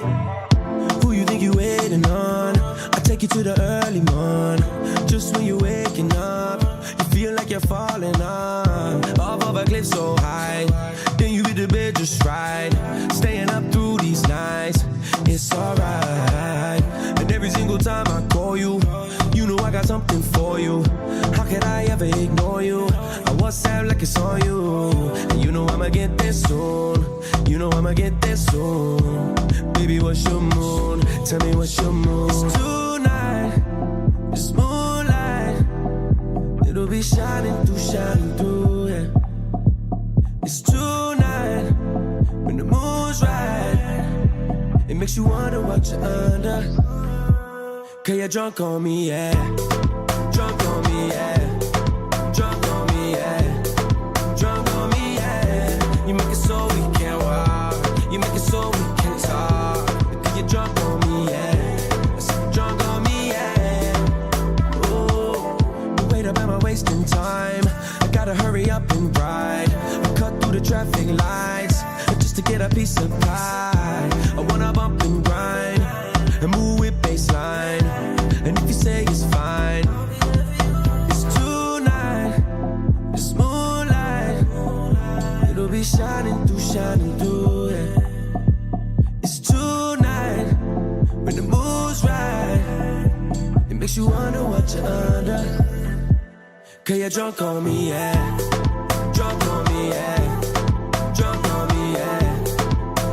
night. Who you think you waiting on? I take you to the early morn. Just when you're waking up, you feel like you're falling off of a cliff so high. Then you hit the bed just right. Staying up through these nights, it's alright. And every single time I call you, you know I got something for you. How could I ever ignore you? I WhatsApp like it's on you. And you know I'ma get there soon. You know I'ma get there soon. Baby, what's your mood? Tell me what's your mood. It's tonight, it's moonlight. It'll be shining through, yeah. It's tonight, when the moon's right. It makes you wonder what you're under. Cause you're drunk on me, yeah. Drunk on me, yeah. Drunk on me, yeah. Drunk on me, yeah. You make it so we can't walk. You make it so we can't talk. Cause you're drunk on me, yeah. Drunk on me, yeah. Ooh, the weight up, am I wasting time? I gotta hurry up and ride. I cut through the traffic lights just to get a piece of pie. I wanna bump and grind and move with baseline. And if you say it's fine, it's tonight, it's moonlight. It'll be shining through, yeah. It's tonight, when the moon's right. It makes you wonder what you're under. Cause you're drunk on me, yeah. Drunk on me, yeah. Drunk on me, yeah.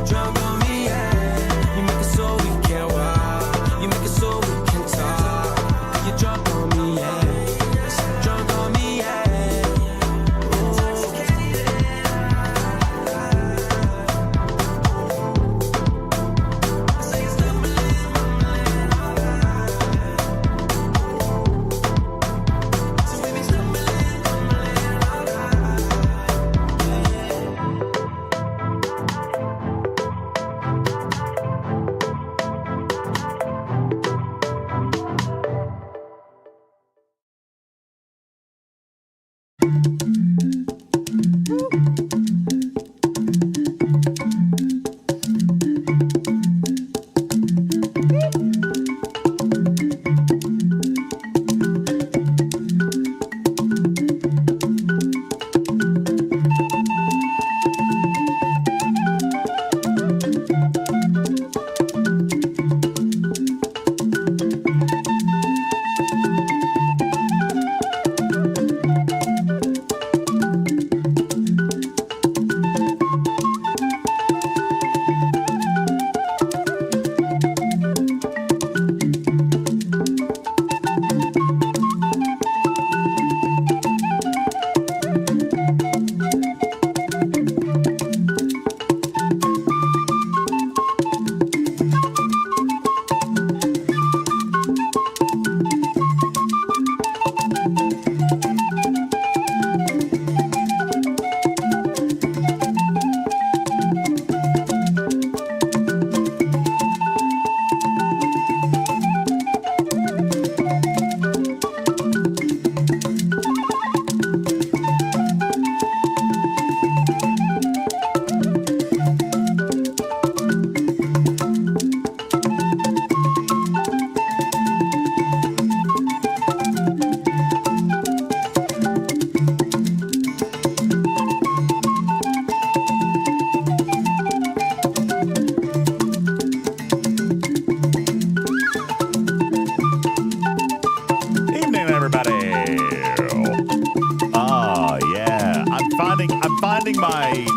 Drunk on me, yeah. You make it so we can't walk. You make it so we can't talk. Cause you're drunk on me, yeah. Drunk on me, yeah.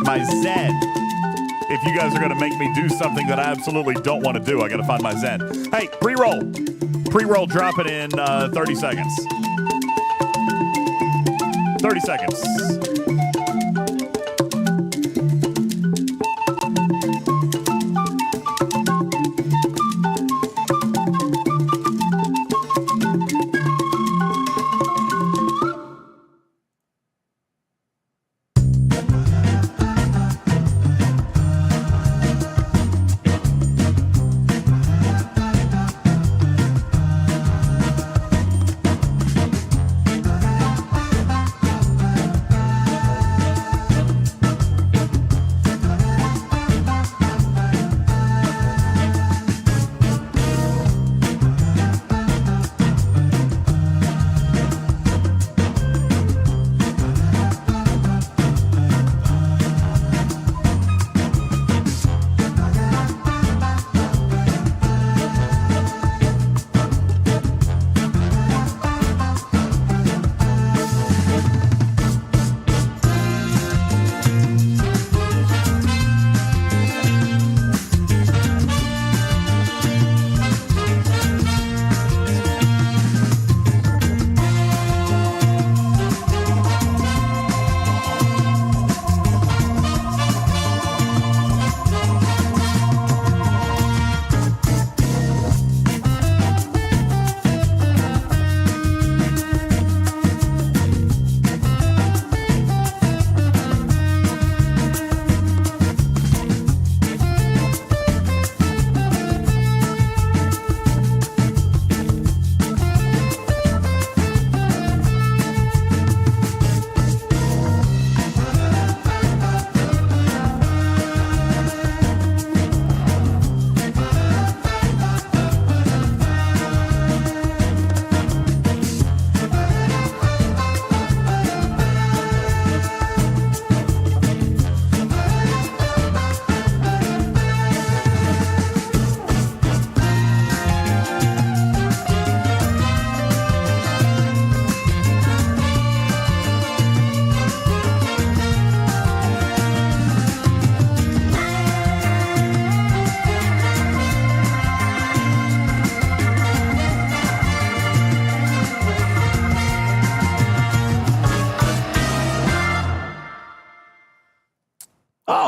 My Zen. If you guys are going to make me do something that I absolutely don't want to do, I got to find my Zen. Hey, pre-roll. Pre-roll, drop it in 30 seconds. 30 seconds.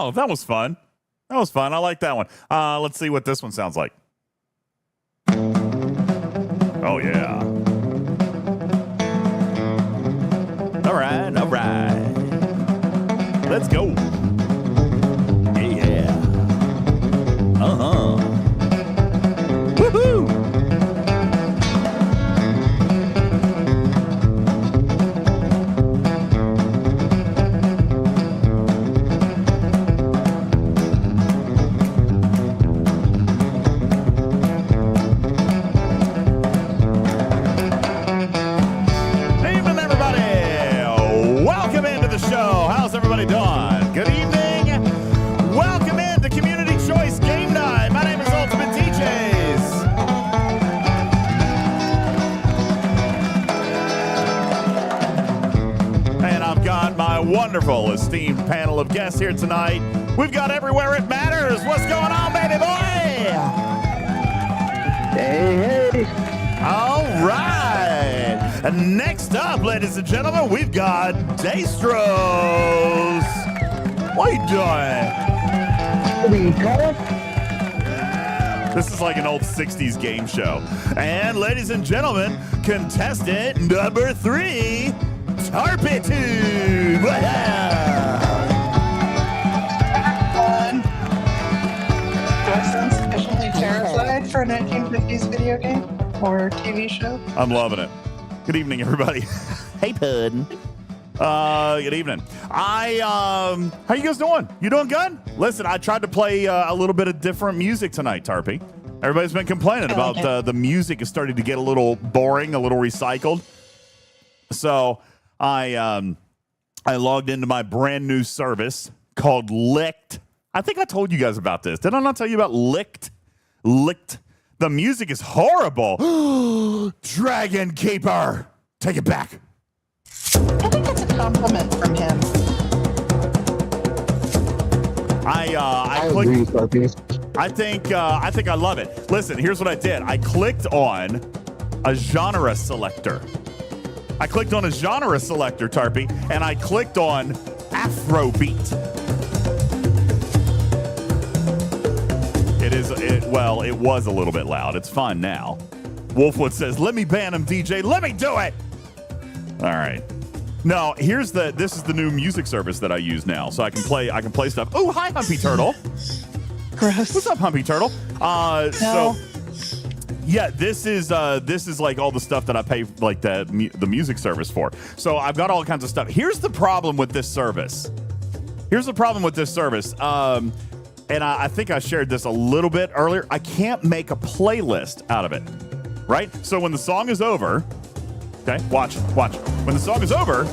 Oh, that was fun. That was fun. I like that one. Let's see what this one sounds like. Oh, yeah. All right. All right. Let's go. Yeah. Uh-huh. Woohoo! Wonderful, esteemed panel of guests here tonight. We've got Everywhere It Matters. What's going on, baby boy? Hey. All right. And next up, ladies and gentlemen, we've got Dastros. What are you doing? This is like an old 60s game show. And ladies and gentlemen, contestant number 3, Tarpitude! Do I sound sufficiently terrified for a 1950s video game or TV show? I'm loving it. Good evening, everybody. Hey, Puddin'. Good evening. How you guys doing? You doing good? Listen, I tried to play a little bit of different music tonight, Tarpy. Everybody's been complaining about the music is starting to get a little boring, a little recycled. So I logged into my brand new service called Licked. I think I told you guys about this. Did I not tell you about Licked? Licked. The music is horrible. Dragon Keeper. Take it back. I think that's a compliment from him. I clicked. I think I love it. Listen, here's what I did. I clicked on a genre selector. Tarpy, and I clicked on Afrobeat. It was a little bit loud. It's fine now. Wolfwood says, "Let me ban him, DJ. Let me do it." All right. No, this is the new music service that I use now, so I can play stuff. Oh, hi, Humpy Turtle. Gross. What's up, Humpy Turtle? So yeah, this is like all the stuff that I pay like the music service for. So I've got all kinds of stuff. Here's the problem with this service. And I think I shared this a little bit earlier. I can't make a playlist out of it, right? So when the song is over, okay, watch. When the song is over,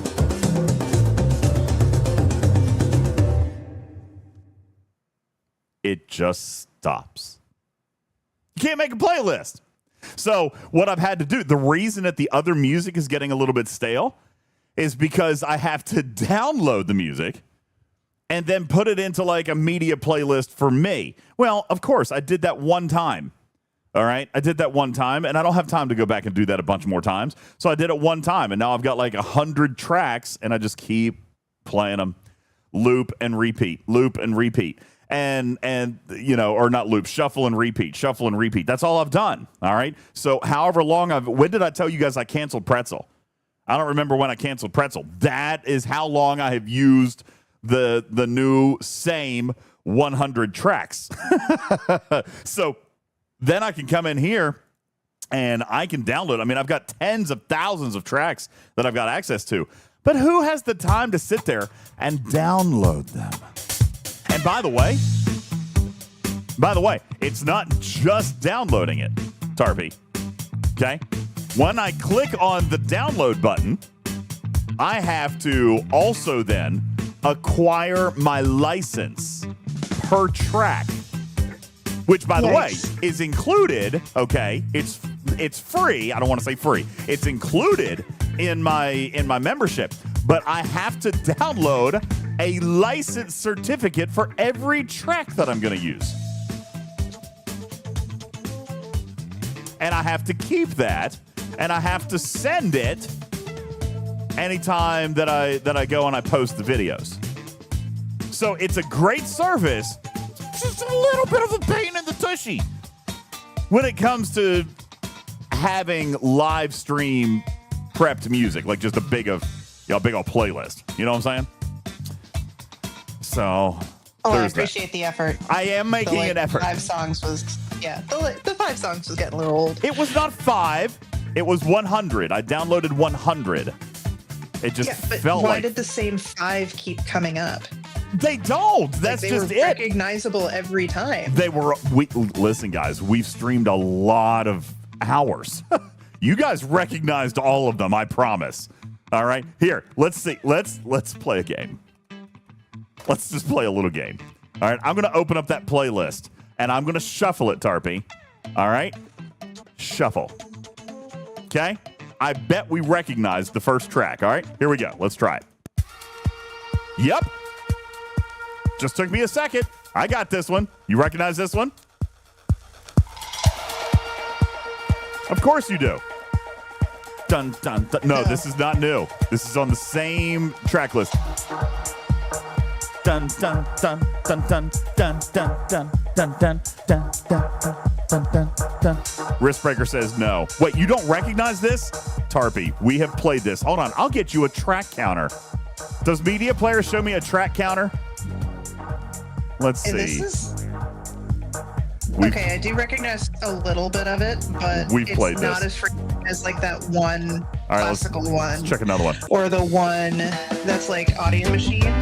it just stops. You can't make a playlist. So what I've had to do, the reason that the other music is getting a little bit stale is because I have to download the music and then put it into like a media playlist for me. Well, of course, I did that one time. All right. I did that one time, and I don't have time to go back and do that a bunch more times. So I did it one time, and now I've got like 100 tracks, and I just keep playing them, loop and repeat. And you know, or not loop, shuffle and repeat. That's all I've done. All right. So however long when did I tell you guys I canceled Pretzel? I don't remember when I canceled Pretzel. That is how long I have used the new same 100 tracks. So then I can come in here and I can download. I mean, I've got tens of thousands of tracks that I've got access to. But who has the time to sit there and download them? And by the way, it's not just downloading it, Tarpy. Okay? When I click on the download button, I have to also then acquire my license per track, which, by the way, is included. Okay, it's free. I don't want to say free. It's included in my membership, but I have to download a license certificate for every track that I'm going to use, and I have to keep that, and I have to send anytime that I go and I post the videos. So it's a great service, just a little bit of a pain in the tushy when it comes to having live stream prepped music, like just a big old playlist. You know what I'm saying? So, I appreciate the effort. I am making an effort. 5 songs was, the 5 songs was getting a little old. It was not 5. It was 100. I downloaded 100. It just felt like. Why did the same 5 keep coming up? They don't. That's they just were it. Recognizable every time. They were. Listen, guys. We've streamed a lot of hours. You guys recognized all of them. I promise. All right. Here. Let's see. Let's play a game. Let's just play a little game. All right. I'm gonna open up that playlist and I'm gonna shuffle it, Tarpy. All right. Shuffle. Okay. I bet we recognize the first track. All right. Here we go. Let's try it. Yep. Just took me a second. I got this one. You recognize this one? Of course you do. Dun, dun, dun. No, this is not new. This is on the same track list. Dun, dun, dun, dun, dun, dun, dun, dun, dun, dun, dun, dun, dun, dun, dun. Wristbreaker says no. Wait, you don't recognize this? Tarpy, we have played this. Hold on. I'll get you a track counter. Does Media Player show me a track counter? Let's see. Okay, I do recognize a little bit of it, but it's not as free as like that one classical one. Let's check another one. Or the one that's like Audio Machine.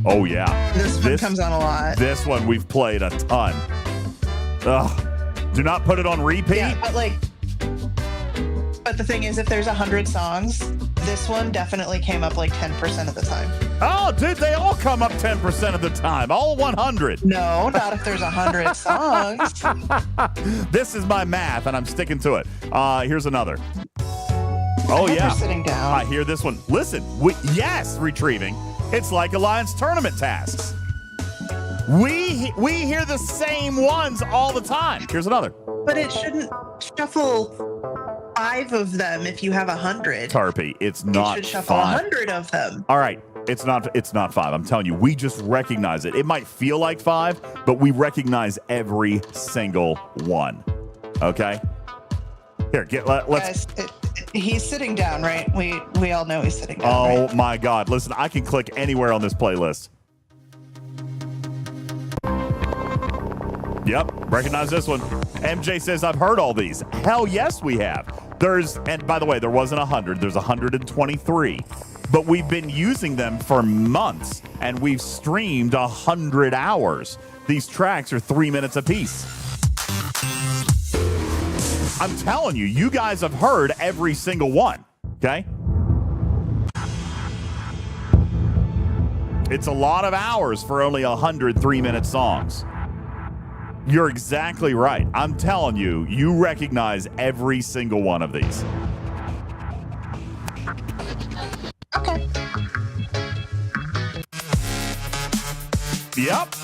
Oh, yeah. This one comes on a lot. This one we've played a ton. Ugh. Do not put it on repeat. Yeah, but the thing is, if there's 100 songs, this one definitely came up like 10% of the time. Oh, dude, they all come up 10% of the time. All 100. No, not if there's 100 songs. This is my math, and I'm sticking to it. Here's another. Oh, yeah. Sitting down. I hear this one. Listen, yes, retrieving. It's like Alliance tournament tasks. We hear the same ones all the time. Here's another. But it shouldn't shuffle 5 of them if you have 100. Tarpy, it's not 5. It should shuffle 100 of them. All right. It's not 5. I'm telling you, we just recognize it. It might feel like 5, but we recognize every single one. Okay? Here, let's. Guys, he's sitting down, right? We all know he's sitting down. Oh, right? my God. Listen, I can click anywhere on this playlist. Yep, recognize this one. MJ says, I've heard all these. Hell yes, we have. And by the way, there wasn't 100. There's 123. But we've been using them for months, and we've streamed 100 hours. These tracks are 3 minutes apiece. I'm telling you, you guys have heard every single one, okay? It's a lot of hours for only 100 3-minute songs. You're exactly right. I'm telling you, you recognize every single one of these. Okay. Yep.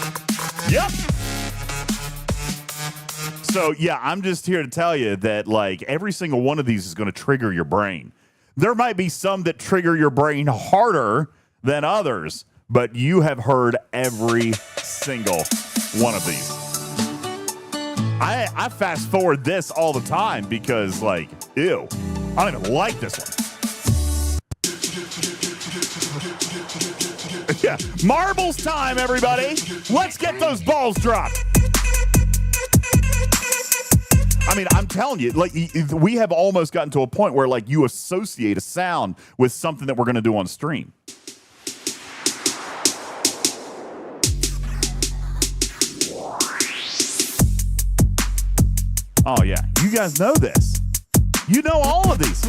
So, yeah, I'm just here to tell you that, like, every single one of these is going to trigger your brain. There might be some that trigger your brain harder than others, but you have heard every single one of these. I fast forward this all the time because, like, ew, I don't even like this one. Yeah, marbles time, everybody. Let's get those balls dropped. I mean, I'm telling you, like, we have almost gotten to a point where, like, you associate a sound with something that we're going to do on stream. Oh, yeah. You guys know this. You know all of these.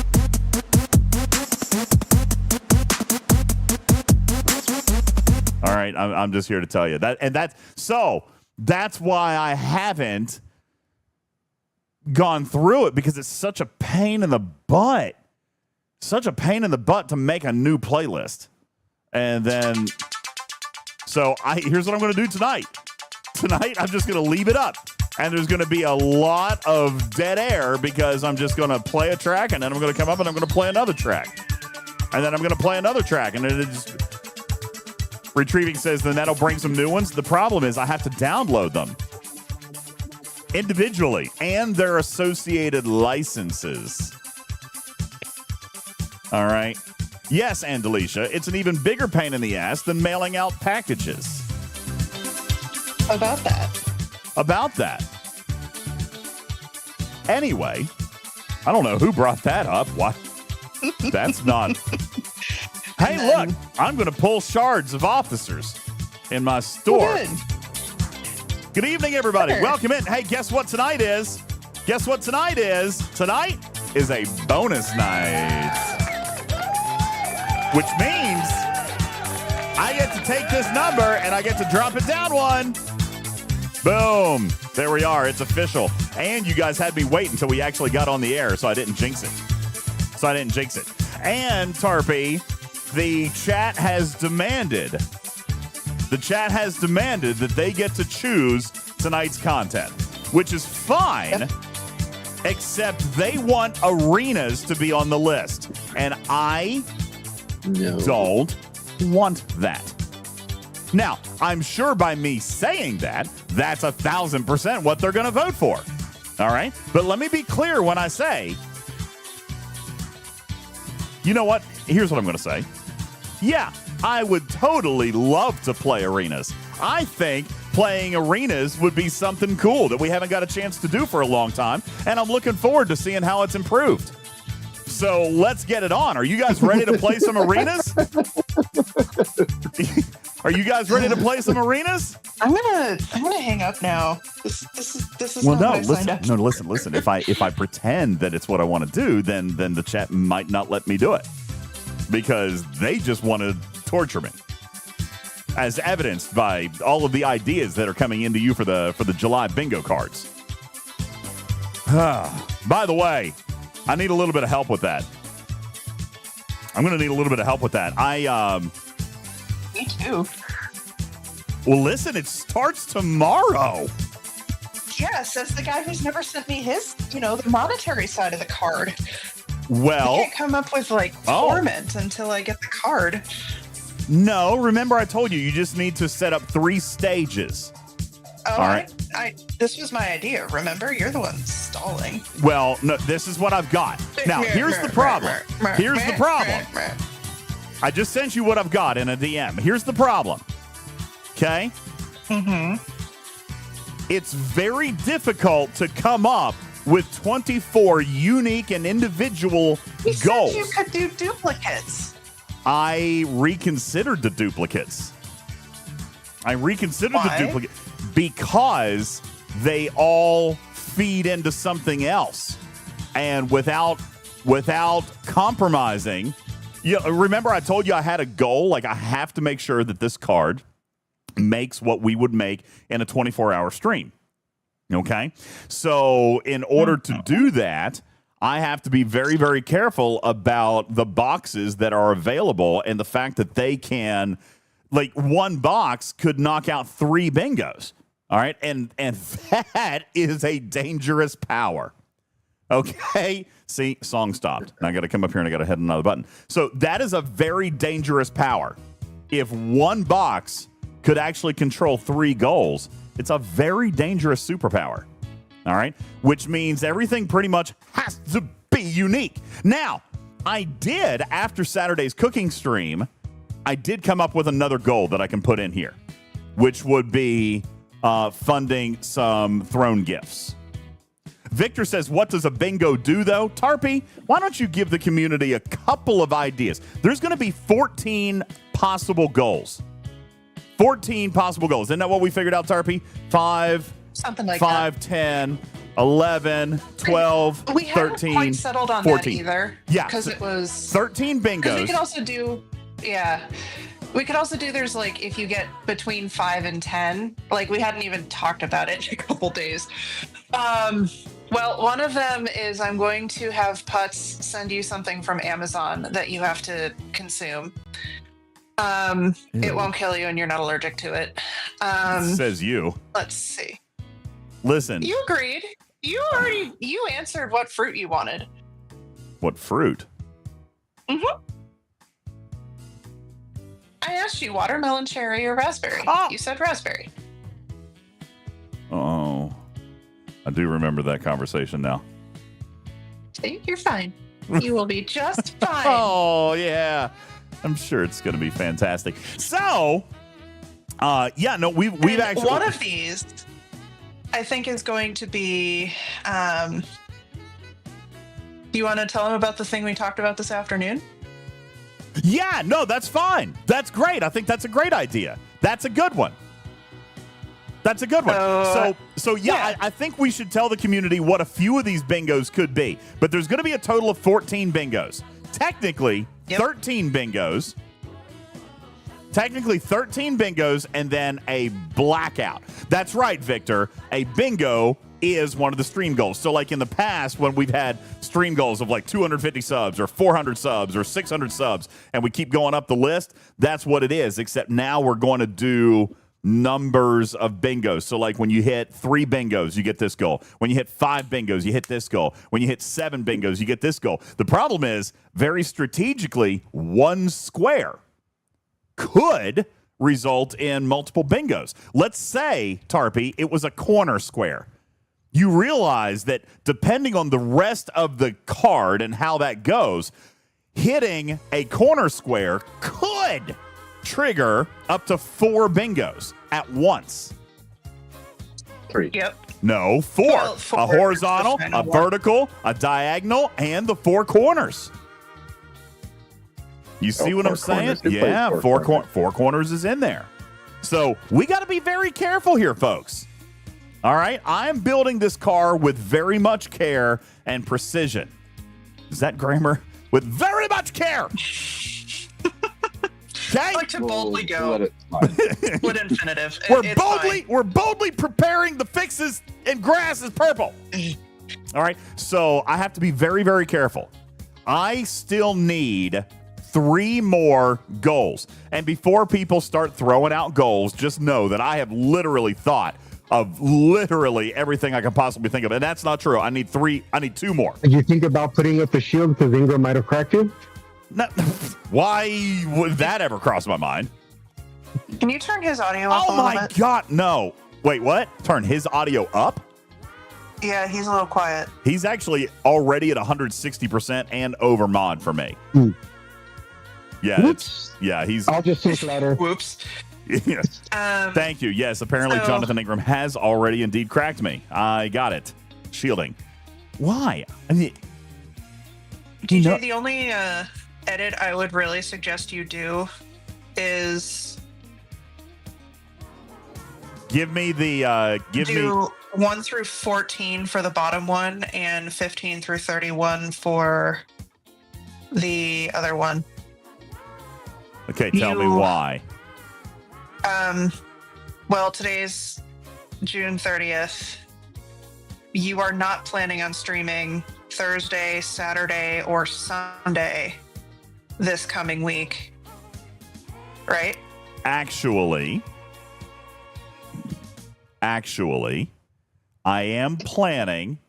All right. I'm just here to tell you that. And that's why I haven't gone through it, because it's such a pain in the butt. Such a pain in the butt to make a new playlist. And then, here's what I'm going to do tonight. Tonight, I'm just going to leave it up. And there's going to be a lot of dead air because I'm just going to play a track, and then I'm going to come up and I'm going to play another track. And then I'm going to play another track. And then Retrieving says, then that'll bring some new ones. The problem is I have to download them individually and their associated licenses. All right. Yes, Andalicia, it's an even bigger pain in the ass than mailing out packages. About that. Anyway, I don't know who brought that up. What? That's not. Hey, look, I'm going to pull shards of officers in my store. Good evening, everybody. Sure. Welcome in. Hey, guess what tonight is? Tonight is a bonus night. Which means I get to take this number and I get to drop it down one. Boom. There we are. It's official. And you guys had me wait until we actually got on the air, so I didn't jinx it. And, Tarpy, the chat has demanded that they get to choose tonight's content, which is fine, except they want arenas to be on the list. And I don't want that. Now, I'm sure by me saying that, that's 1,000% what they're going to vote for. All right? But let me be clear when I say, you know what? Here's what I'm going to say. Yeah, I would totally love to play arenas. I think playing arenas would be something cool that we haven't got a chance to do for a long time, and I'm looking forward to seeing how it's improved. So let's get it on. Are you guys ready to play some arenas? Are you guys ready to play some arenas? I'm gonna hang up now. This is well, not what I signed up for. Listen. If I pretend that it's what I want to do, then the chat might not let me do it because they just want to torture me, as evidenced by all of the ideas that are coming into you for the July bingo cards. By the way, I need a little bit of help with that. I'm going to need a little bit of help with that. Me too. Well, listen, it starts tomorrow. Yeah, says the guy who's never sent me his, the monetary side of the card. Well, I can't come up with torment until I get the card. No, remember I told you, you just need to set up 3 stages. Oh, all right. This was my idea. Remember, you're the one stalling. Well, no, this is what I've got. Now, here's the problem. I just sent you what I've got in a DM. Here's the problem. Okay? Mm-hmm. It's very difficult to come up with 24 unique and individual goals. Said you could do duplicates. I reconsidered the duplicates. Why? Because they all feed into something else. And without compromising, remember I told you I had a goal, like I have to make sure that this card makes what we would make in a 24-hour stream. Okay? So in order to do that, I have to be very, very careful about the boxes that are available and the fact that they can, one box could knock out 3 bingos. All right? And that is a dangerous power. Okay? See, song stopped. Now I got to come up here and I got to hit another button. So that is a very dangerous power. If one box could actually control 3 goals, it's a very dangerous superpower. All right? Which means everything pretty much has to be unique. Now, I did, after Saturday's cooking stream, I did come up with another goal that I can put in here, which would be funding some throne gifts. Victor says, what does a bingo do, though? Tarpy, why don't you give the community a couple of ideas? There's going to be 14 possible goals. 14 possible goals. Isn't that what we figured out, Tarpy? 5, something like 5, that. 10, 11, 12, we 13, haven't quite settled on 14. that either. Yeah. Because it was 13 bingos. We could also do, we could also do, there's if you get between 5 and 10, we hadn't even talked about it in a couple days. Well, one of them is I'm going to have Putz send you something from Amazon that you have to consume. It won't kill you and you're not allergic to it. Says you. Let's see. Listen. You agreed. You answered what fruit you wanted. What fruit? Mm-hmm. I asked you watermelon, cherry, or raspberry. Oh. You said raspberry. Oh, I do remember that conversation now. See, you're fine. You will be just fine. Oh, yeah. I'm sure it's going to be fantastic. So, we've actually... One of these, I think, is going to be... do you want to tell them about the thing we talked about this afternoon? Yeah, no, that's fine. That's great. I think that's a great idea. That's a good one. That's a good one. So yeah. I think we should tell the community what a few of these bingos could be. But there's going to be a total of 14 bingos. Technically, 13 bingos. Technically, 13 bingos and then a blackout. That's right, Victor. A bingo is one of the stream goals. So like in the past when we've had stream goals of like 250 subs or 400 subs or 600 subs and we keep going up the list, that's what it is, except now we're going to do numbers of bingos. So like when you hit 3 bingos, you get this goal. When you hit 5 bingos, you hit this goal. When you hit 7 bingos, you get this goal. The problem is, very strategically, one square could result in multiple bingos. Let's say, Tarpy, it was a corner square. You realize that depending on the rest of the card and how that goes, hitting a corner square could trigger up to 4 bingos at once. 3. Yep. No, 4. Well, 4 a horizontal, is the a final vertical, a diagonal, and the 4 corners. You see what I'm saying? Yeah, 4 corners is in there. So we got to be very careful here, folks. All right? I am building this car with very much care and precision. Is that grammar? With very much care. Okay? I like to boldly go Let it slide. with infinitive. We're boldly preparing the fixes, and grass is purple. All right? So I have to be very, very careful. I still need 3 more goals. And before people start throwing out goals, just know that I have literally thought of literally everything I can possibly think of. And that's not true. I need 2 more. Did you think about putting up the shield because Ingram might have cracked you? No, why would that ever cross my mind? Can you turn his audio up a Oh little my bit? God, no. Wait, what? Turn his audio up? Yeah, he's a little quiet. He's actually already at 160% and over mod for me. Hmm. Yeah, Whoops. he's... I'll just think louder. Whoops. Yes. Thank you. Yes, apparently So- Jonathan Ingram has already indeed cracked me. I got it. Shielding. Why? I mean, DJ, the only edit I would really suggest you do is give me the do 1 through 14 for the bottom one and 15 through 31 for the other one. Okay, tell me why. Well, today's June 30th. You are not planning on streaming Thursday, Saturday, or Sunday this coming week, right? Actually, I am planning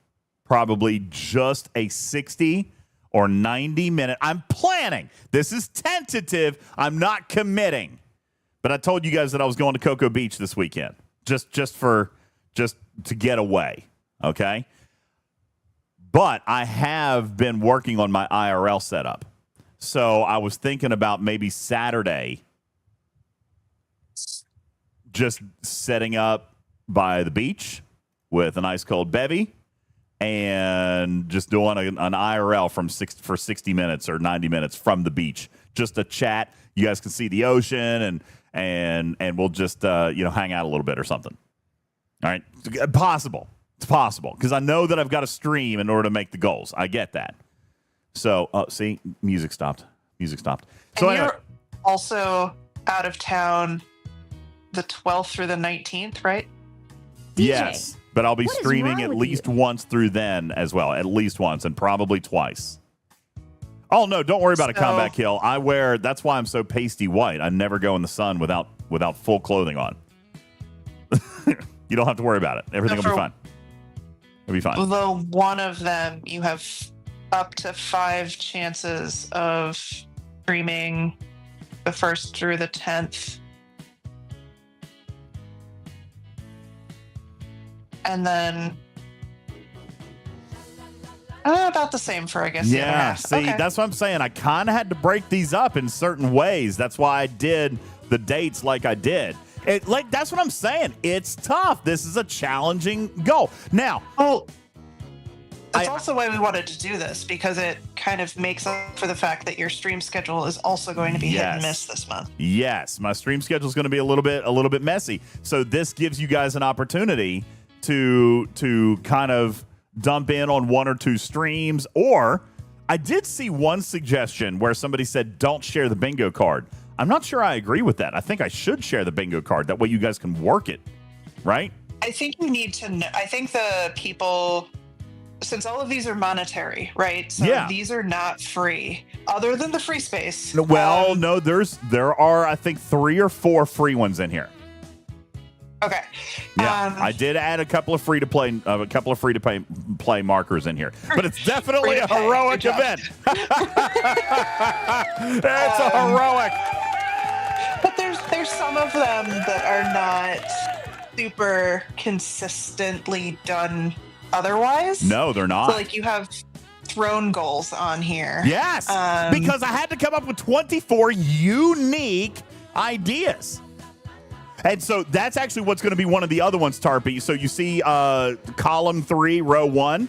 probably just a 60 or 90 minute. I'm planning. This is tentative. I'm not committing. But I told you guys that I was going to Cocoa Beach this weekend, just to get away, okay? But I have been working on my IRL setup. So I was thinking about maybe Saturday just setting up by the beach with an ice cold bevy and just doing an IRL for 60 minutes or 90 minutes from the beach. Just a chat. You guys can see the ocean and we'll just hang out a little bit or something. All right. Possible. It's possible because I know that I've got to stream in order to make the goals. I get that. So, see, music stopped. So And anyway, you're also out of town the 12th through the 19th, right? yes, but I'll be what is streaming wrong at with least you? once through then as well. At least once and probably twice. Oh no, don't worry about a So- combat kill. That's why I'm so pasty white. I never go in the sun without full clothing on. You don't have to worry about it. Everything will be for- fine. It'll be fine. Although one of them, you have up to 5 chances of streaming the 1st through the 10th. And then about the same for, I guess, the other Yeah, half. see, Okay. that's what I'm saying. I kind of had to break these up in certain ways. That's why I did the dates like I did. That's what I'm saying. It's tough. This is a challenging goal. Now, Well, that's also why we wanted to do this, because it kind of makes up for the fact that your stream schedule is also going to be hit and miss this month. Yes, my stream schedule is going to be a little bit messy. So this gives you guys an opportunity to kind of dump in on 1 or 2 streams. Or I did see one suggestion where somebody said, don't share the bingo card. I'm not sure I agree with that. I think I should share the bingo card. That way you guys can work it, right? I think you need to know. I think the people, since all of these are monetary, right? So Yeah. these are not free, other than the free space. Well, no, there are, I think, 3 or 4 free ones in here. Okay. Yeah, I did add a couple of free to play markers in here, but it's definitely a Free-to-pay. heroic Good job. event. It's a heroic. But there's some of them that are not super consistently done otherwise. No, they're not. So like you have throne goals on here. Yes, because I had to come up with 24 unique ideas. And so that's actually what's going to be one of the other ones, Tarpy. So you see column 3, row 1.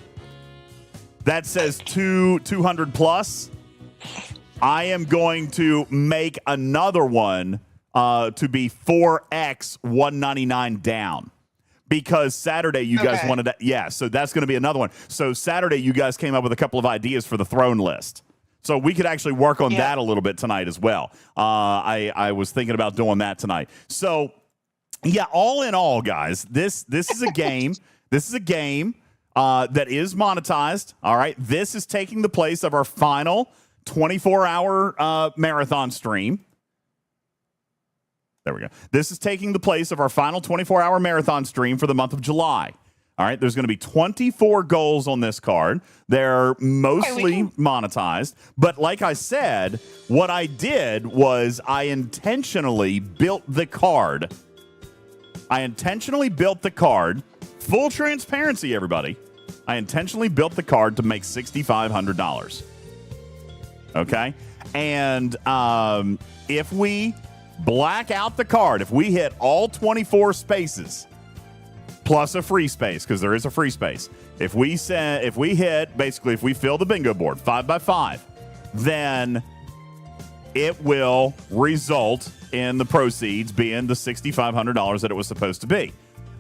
That says 200 plus. I am going to make another one to be 4x 199 down. Because Saturday you guys wanted to, yeah, so that's going to be another one. So Saturday you guys came up with a couple of ideas for the throne list. So we could actually work on that a little bit tonight as well. I was thinking about doing that tonight. So yeah, all in all, guys, this is a game. This is a game that is monetized. All right, this is taking the place of our final 24-hour marathon stream. There we go. This is taking the place of our final 24-hour marathon stream for the month of July. All right, there's going to be 24 goals on this card. They're mostly monetized. But like I said, what I did was I intentionally built the card. Full transparency, everybody. I intentionally built the card to make $6,500. Okay? And if we black out the card, if we hit all 24 spaces, plus a free space, because there is a free space. If we fill the bingo board 5 by 5, then it will result in the proceeds being the $6,500 that it was supposed to be.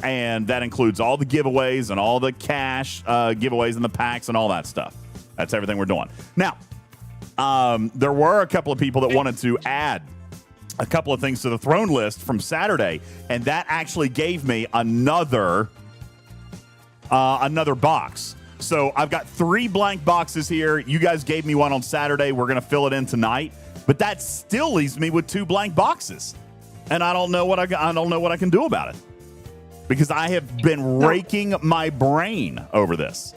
And that includes all the giveaways and all the cash giveaways and the packs and all that stuff. That's everything we're doing. Now, there were a couple of people that wanted to add a couple of things to the throne list from Saturday, and that actually gave me another box. So I've got 3 blank boxes here. You guys gave me one on Saturday. We're going to fill it in tonight, but that still leaves me with 2 blank boxes, and I don't know what I can do about it because I have been raking my brain over this.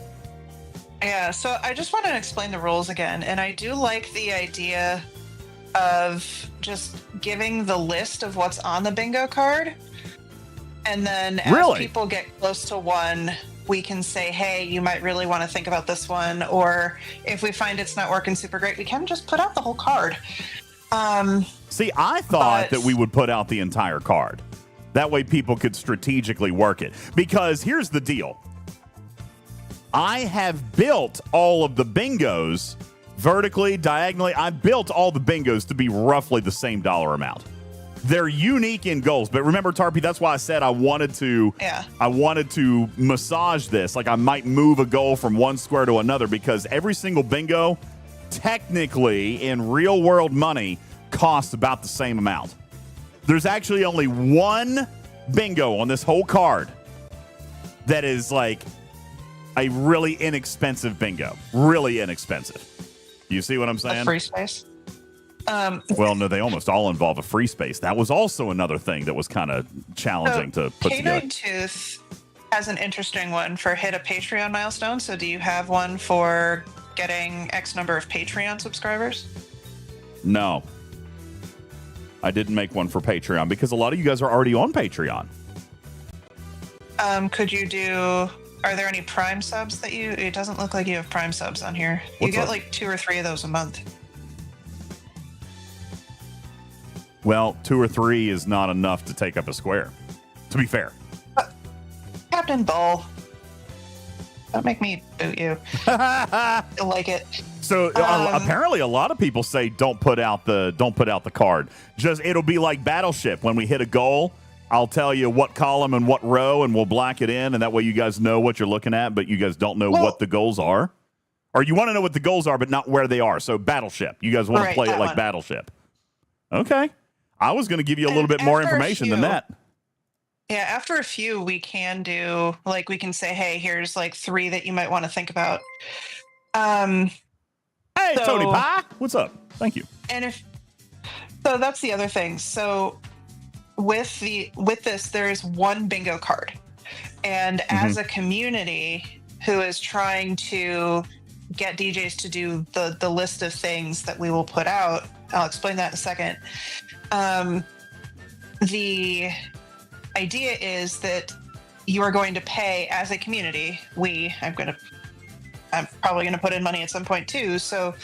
Yeah, so I just want to explain the rules again, and I do like the idea of just giving the list of what's on the bingo card, and then as people get close to one, we can say, hey, you might really want to think about this one, or if we find it's not working super great, we can just put out the whole card. See, I thought that we would put out the entire card. That way people could strategically work it. Because here's the deal. I have built all of the bingos vertically, diagonally. I built all the bingos to be roughly the same dollar amount. They're unique in goals, but remember, Tarpy, that's why I said I wanted to massage this. Like I might move a goal from one square to another because every single bingo, technically in real world money, costs about the same amount. There's actually only one bingo on this whole card that is like a really inexpensive bingo. Really inexpensive. You see what I'm saying? A free space. Well, no, they almost all involve a free space. That was also another thing that was kind of challenging to put together. Canine Tooth has an interesting one for hit a Patreon milestone. So do you have one for getting X number of Patreon subscribers? No. I didn't make one for Patreon because a lot of you guys are already on Patreon. Could you do? Are there any Prime subs that you? It doesn't look like you have Prime subs on here. You What's get up? like 2 or 3 of those a month. Well, 2 or 3 is not enough to take up a square. To be fair. Captain Bull. Don't make me boot you. I like it. So apparently, a lot of people say don't put out the card. Just it'll be like Battleship. When we hit a goal, I'll tell you what column and what row, and we'll black it in, and that way you guys know what you're looking at, but you guys don't know what the goals are, or you want to know what the goals are, but not where they are. So Battleship, you guys want to play it like Battleship. Okay, I was going to give you a little bit more information than that. Yeah, after a few, we can do, like, we can say, hey, here's like 3 that you might want to think about. Hey, Tony Pie, what's up? Thank you. And so that's the other thing. So with this, there is one bingo card, and as a community who is trying to get DJs to do the list of things that we will put out, I'll explain that in a second. The idea is that you are going to pay as a community. I'm probably going to put in money at some point too. So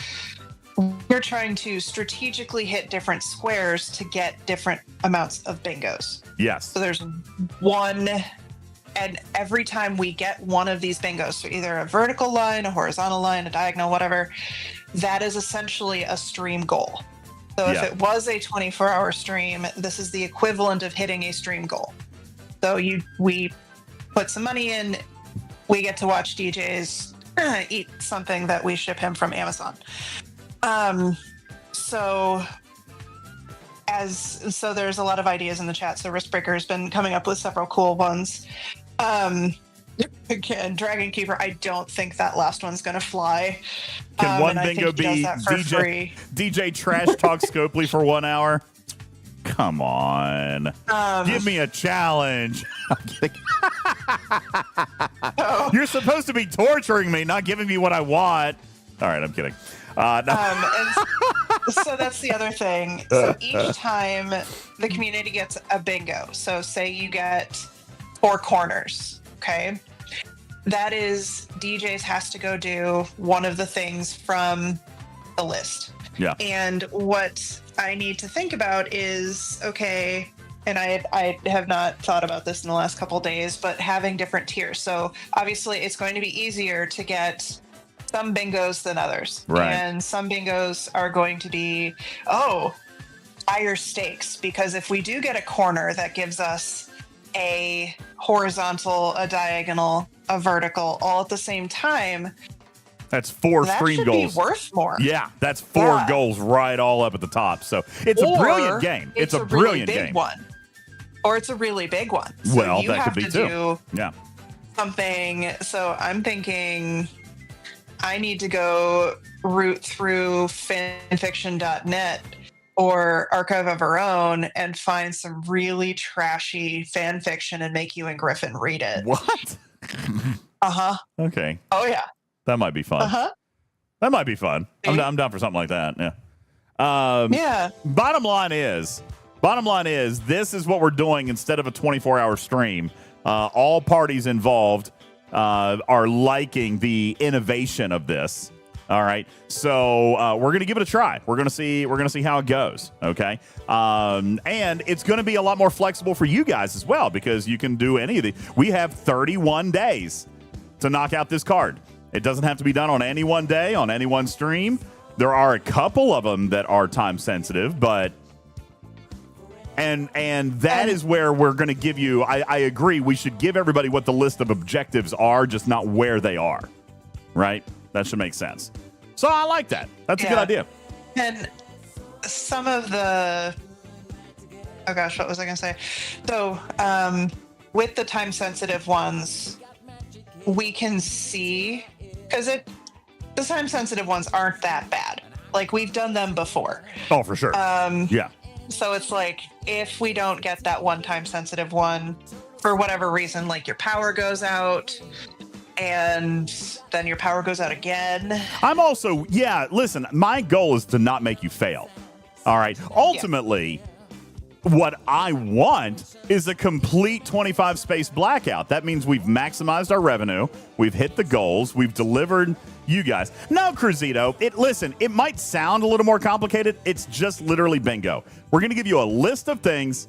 we're trying to strategically hit different squares to get different amounts of bingos. Yes. So there's one, and every time we get one of these bingos, so either a vertical line, a horizontal line, a diagonal, whatever, that is essentially a stream goal. So if it was a 24-hour stream, this is the equivalent of hitting a stream goal. So we put some money in, we get to watch DJs eat something that we ship him from Amazon. So there's a lot of ideas in the chat. So Riskbreaker has been coming up with several cool ones. Again, Dragon Keeper, I don't think that last one's going to fly. Can one bingo be DJ Trash Talk Scopely for 1 hour? Come on. Give me a challenge. I'm kidding. You're supposed to be torturing me, not giving me what I want. All right, I'm kidding. No. So that's the other thing. So each time the community gets a bingo, so say you get 4 corners, okay? That is, DJs has to go do one of the things from the list. Yeah. And what I need to think about is, okay, and I have not thought about this in the last couple of days, but having different tiers. So obviously it's going to be easier to get some bingos than others. Right. And some bingos are going to be, higher stakes, because if we do get a corner that gives us a horizontal, a diagonal, a vertical, all at the same time, that's 4 that stream should goals. Be worth more. Yeah, that's 4 goals right all up at the top. So it's a brilliant game. It's a brilliant really big game. One. Or it's a really big one. So well, you that have could be to too. Do something. So I'm thinking I need to go root through fanfiction.net or Archive of Our Own and find some really trashy fan fiction and make you and Griffin read it. What? Okay. Oh yeah. That might be fun. That might be fun. I'm down for something like that. Yeah. Yeah. Bottom line is, this is what we're doing instead of a 24-hour stream. All parties involved are liking the innovation of this. All right. So we're gonna give it a try. We're gonna see how it goes. Okay. And it's gonna be a lot more flexible for you guys as well, because you can do any of the. We have 31 days to knock out this card. It doesn't have to be done on any one day, on any one stream. There are a couple of them that are time sensitive, but and that is where we're going to give you. I agree. We should give everybody what the list of objectives are, just not where they are. Right? That should make sense. So I like that. That's a good idea. And some of the, oh gosh, what was I going to say? So with the time sensitive ones, we can see, because the time sensitive ones aren't that bad. Like, we've done them before. Oh, for sure. Yeah. So it's like, if we don't get that one time sensitive one, for whatever reason, like your power goes out and then your power goes out again. I'm also, listen, my goal is to not make you fail. All right. Ultimately, What I want is a complete 25 space blackout. That means we've maximized our revenue, we've hit the goals, we've delivered you guys. No, Cruzito, listen, it might sound a little more complicated. It's just literally bingo. We're going to give you a list of things.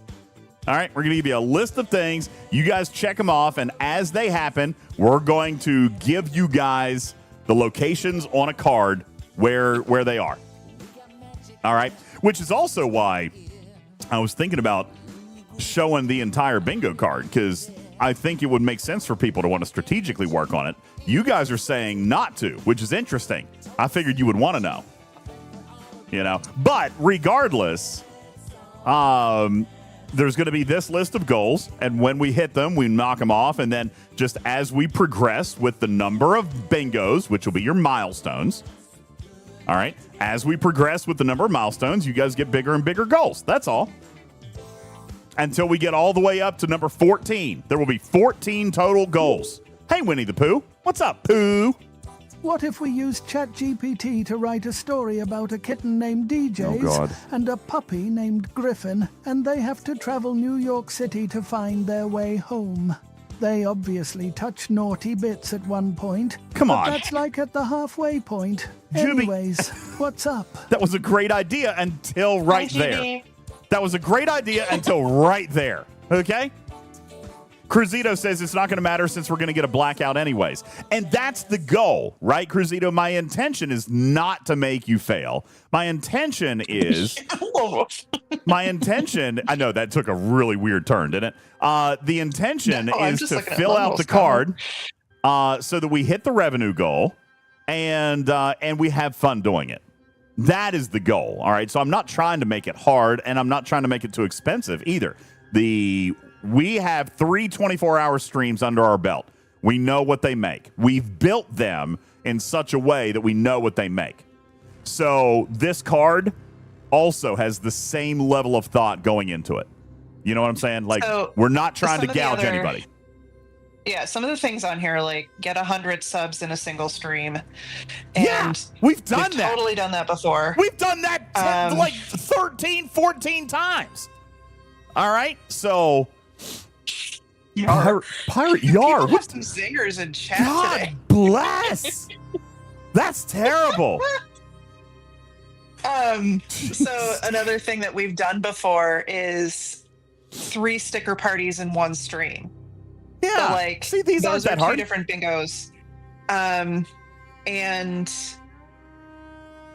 All right, we're going to give you a list of things. You guys check them off, and as they happen, we're going to give you guys the locations on a card where they are. All right, which is also why I was thinking about showing the entire bingo card, because I think it would make sense for people to want to strategically work on it. You guys are saying not to, which is interesting. I figured you would want to know. But regardless, there's going to be this list of goals, and when we hit them, we knock them off, and then just as we progress with the number of bingos, which will be your milestones, all right, as we progress with the number of milestones, you guys get bigger and bigger goals. That's all. Until we get all the way up to number 14. There will be 14 total goals. Hey, Winnie the Pooh. What's up, Pooh? What if we used ChatGPT to write a story about a kitten named DJz and a puppy named Griffin, and they have to travel New York City to find their way home? They obviously touch naughty bits at one point. Come on. But that's like at the halfway point. Juby. Anyways, what's up? That was a great idea until right there. That was a great idea until right there. Okay? Cruzito says it's not going to matter since we're going to get a blackout anyways. And that's the goal, right, Cruzito? My intention is not to make you fail. My intention is... I know that took a really weird turn, didn't it? The intention is to fill out the card so that we hit the revenue goal and we have fun doing it. That is the goal, all right? So I'm not trying to make it hard, and I'm not trying to make it too expensive either. We have 3 24-hour streams under our belt. We know what they make. We've built them in such a way that we know what they make. So this card also has the same level of thought going into it. You know what I'm saying? Like, we're not trying to gouge anybody. Yeah, some of the things on here, like get 100 subs in a single stream. And we've done that. Totally done that before. We've done that like 13, 14 times. All right, so... Pirate Yar. People have some zingers in chat today. God bless. That's terrible. So another thing that we've done before is 3 sticker parties in one stream. Yeah. So like, see, these aren't that hard. 2 different bingos. And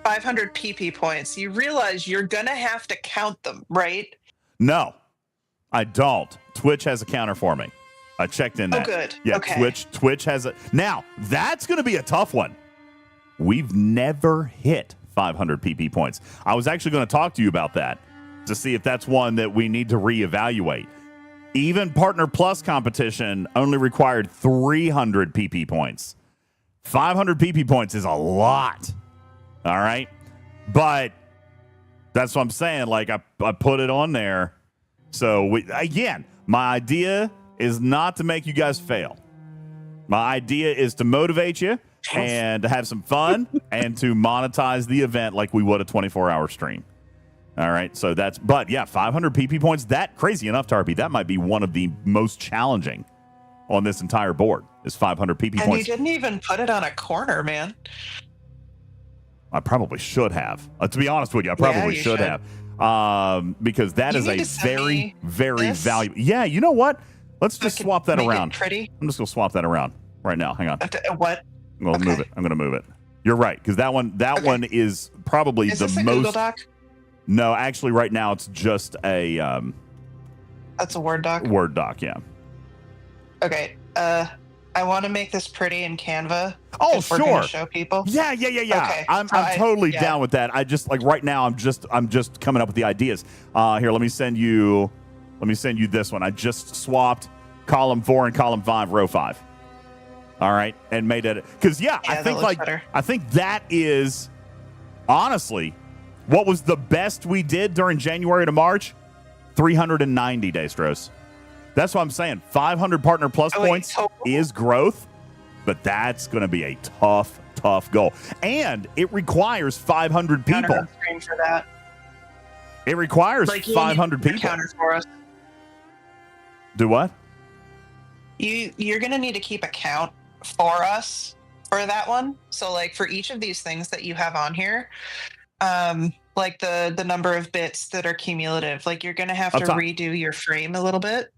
500 PP points. You realize you're gonna have to count them, right? No, I don't. Twitch has a counter for me. I checked in that. Oh, good. Yeah, okay. Twitch has a... Now, that's going to be a tough one. We've never hit 500 PP points. I was actually going to talk to you about that to see if that's one that we need to reevaluate. Even Partner Plus competition only required 300 PP points. 500 PP points is a lot. All right? But that's what I'm saying. Like, I put it on there. So, again, my idea is not to make you guys fail. My idea is to motivate you and to have some fun and to monetize the event like we would a 24-hour stream. All right, so that's... But, yeah, 500 PP points, that, crazy enough, Tarpy, that might be one of the most challenging on this entire board, is 500 PP points. And you didn't even put it on a corner, man. I probably should have. To be honest with you, I probably should have. Because that is a very, very valuable... Yeah, you know what? Let's just swap that around. Pretty. I'm just going to swap that around right now. Hang on. What? I'm going to move it. I'm going to move it. You're right, because that one is probably is the this a most... Google Doc? No, actually, right now it's just a... That's a Word doc? Word doc, yeah. Okay. I want to make this pretty in Canva. Oh, sure. We're going to show people. Yeah. Okay. I'm totally down with that. I just like right now. I'm just coming up with the ideas. Here, let me send you this one. I just swapped column 4 and column 5, row 5. All right, and made it because I think that is honestly what was the best we did during January to March. 390 days, Stros. That's what I'm saying. 500 Partner Plus points is growth, but that's going to be a tough goal. And it requires 500 people. For that. It requires Like 500 people. Counter for us. Do what? You're gonna need to keep a count for us for that one. So like for each of these things that you have on here, like the number of bits that are cumulative, like you're gonna have to redo your frame a little bit.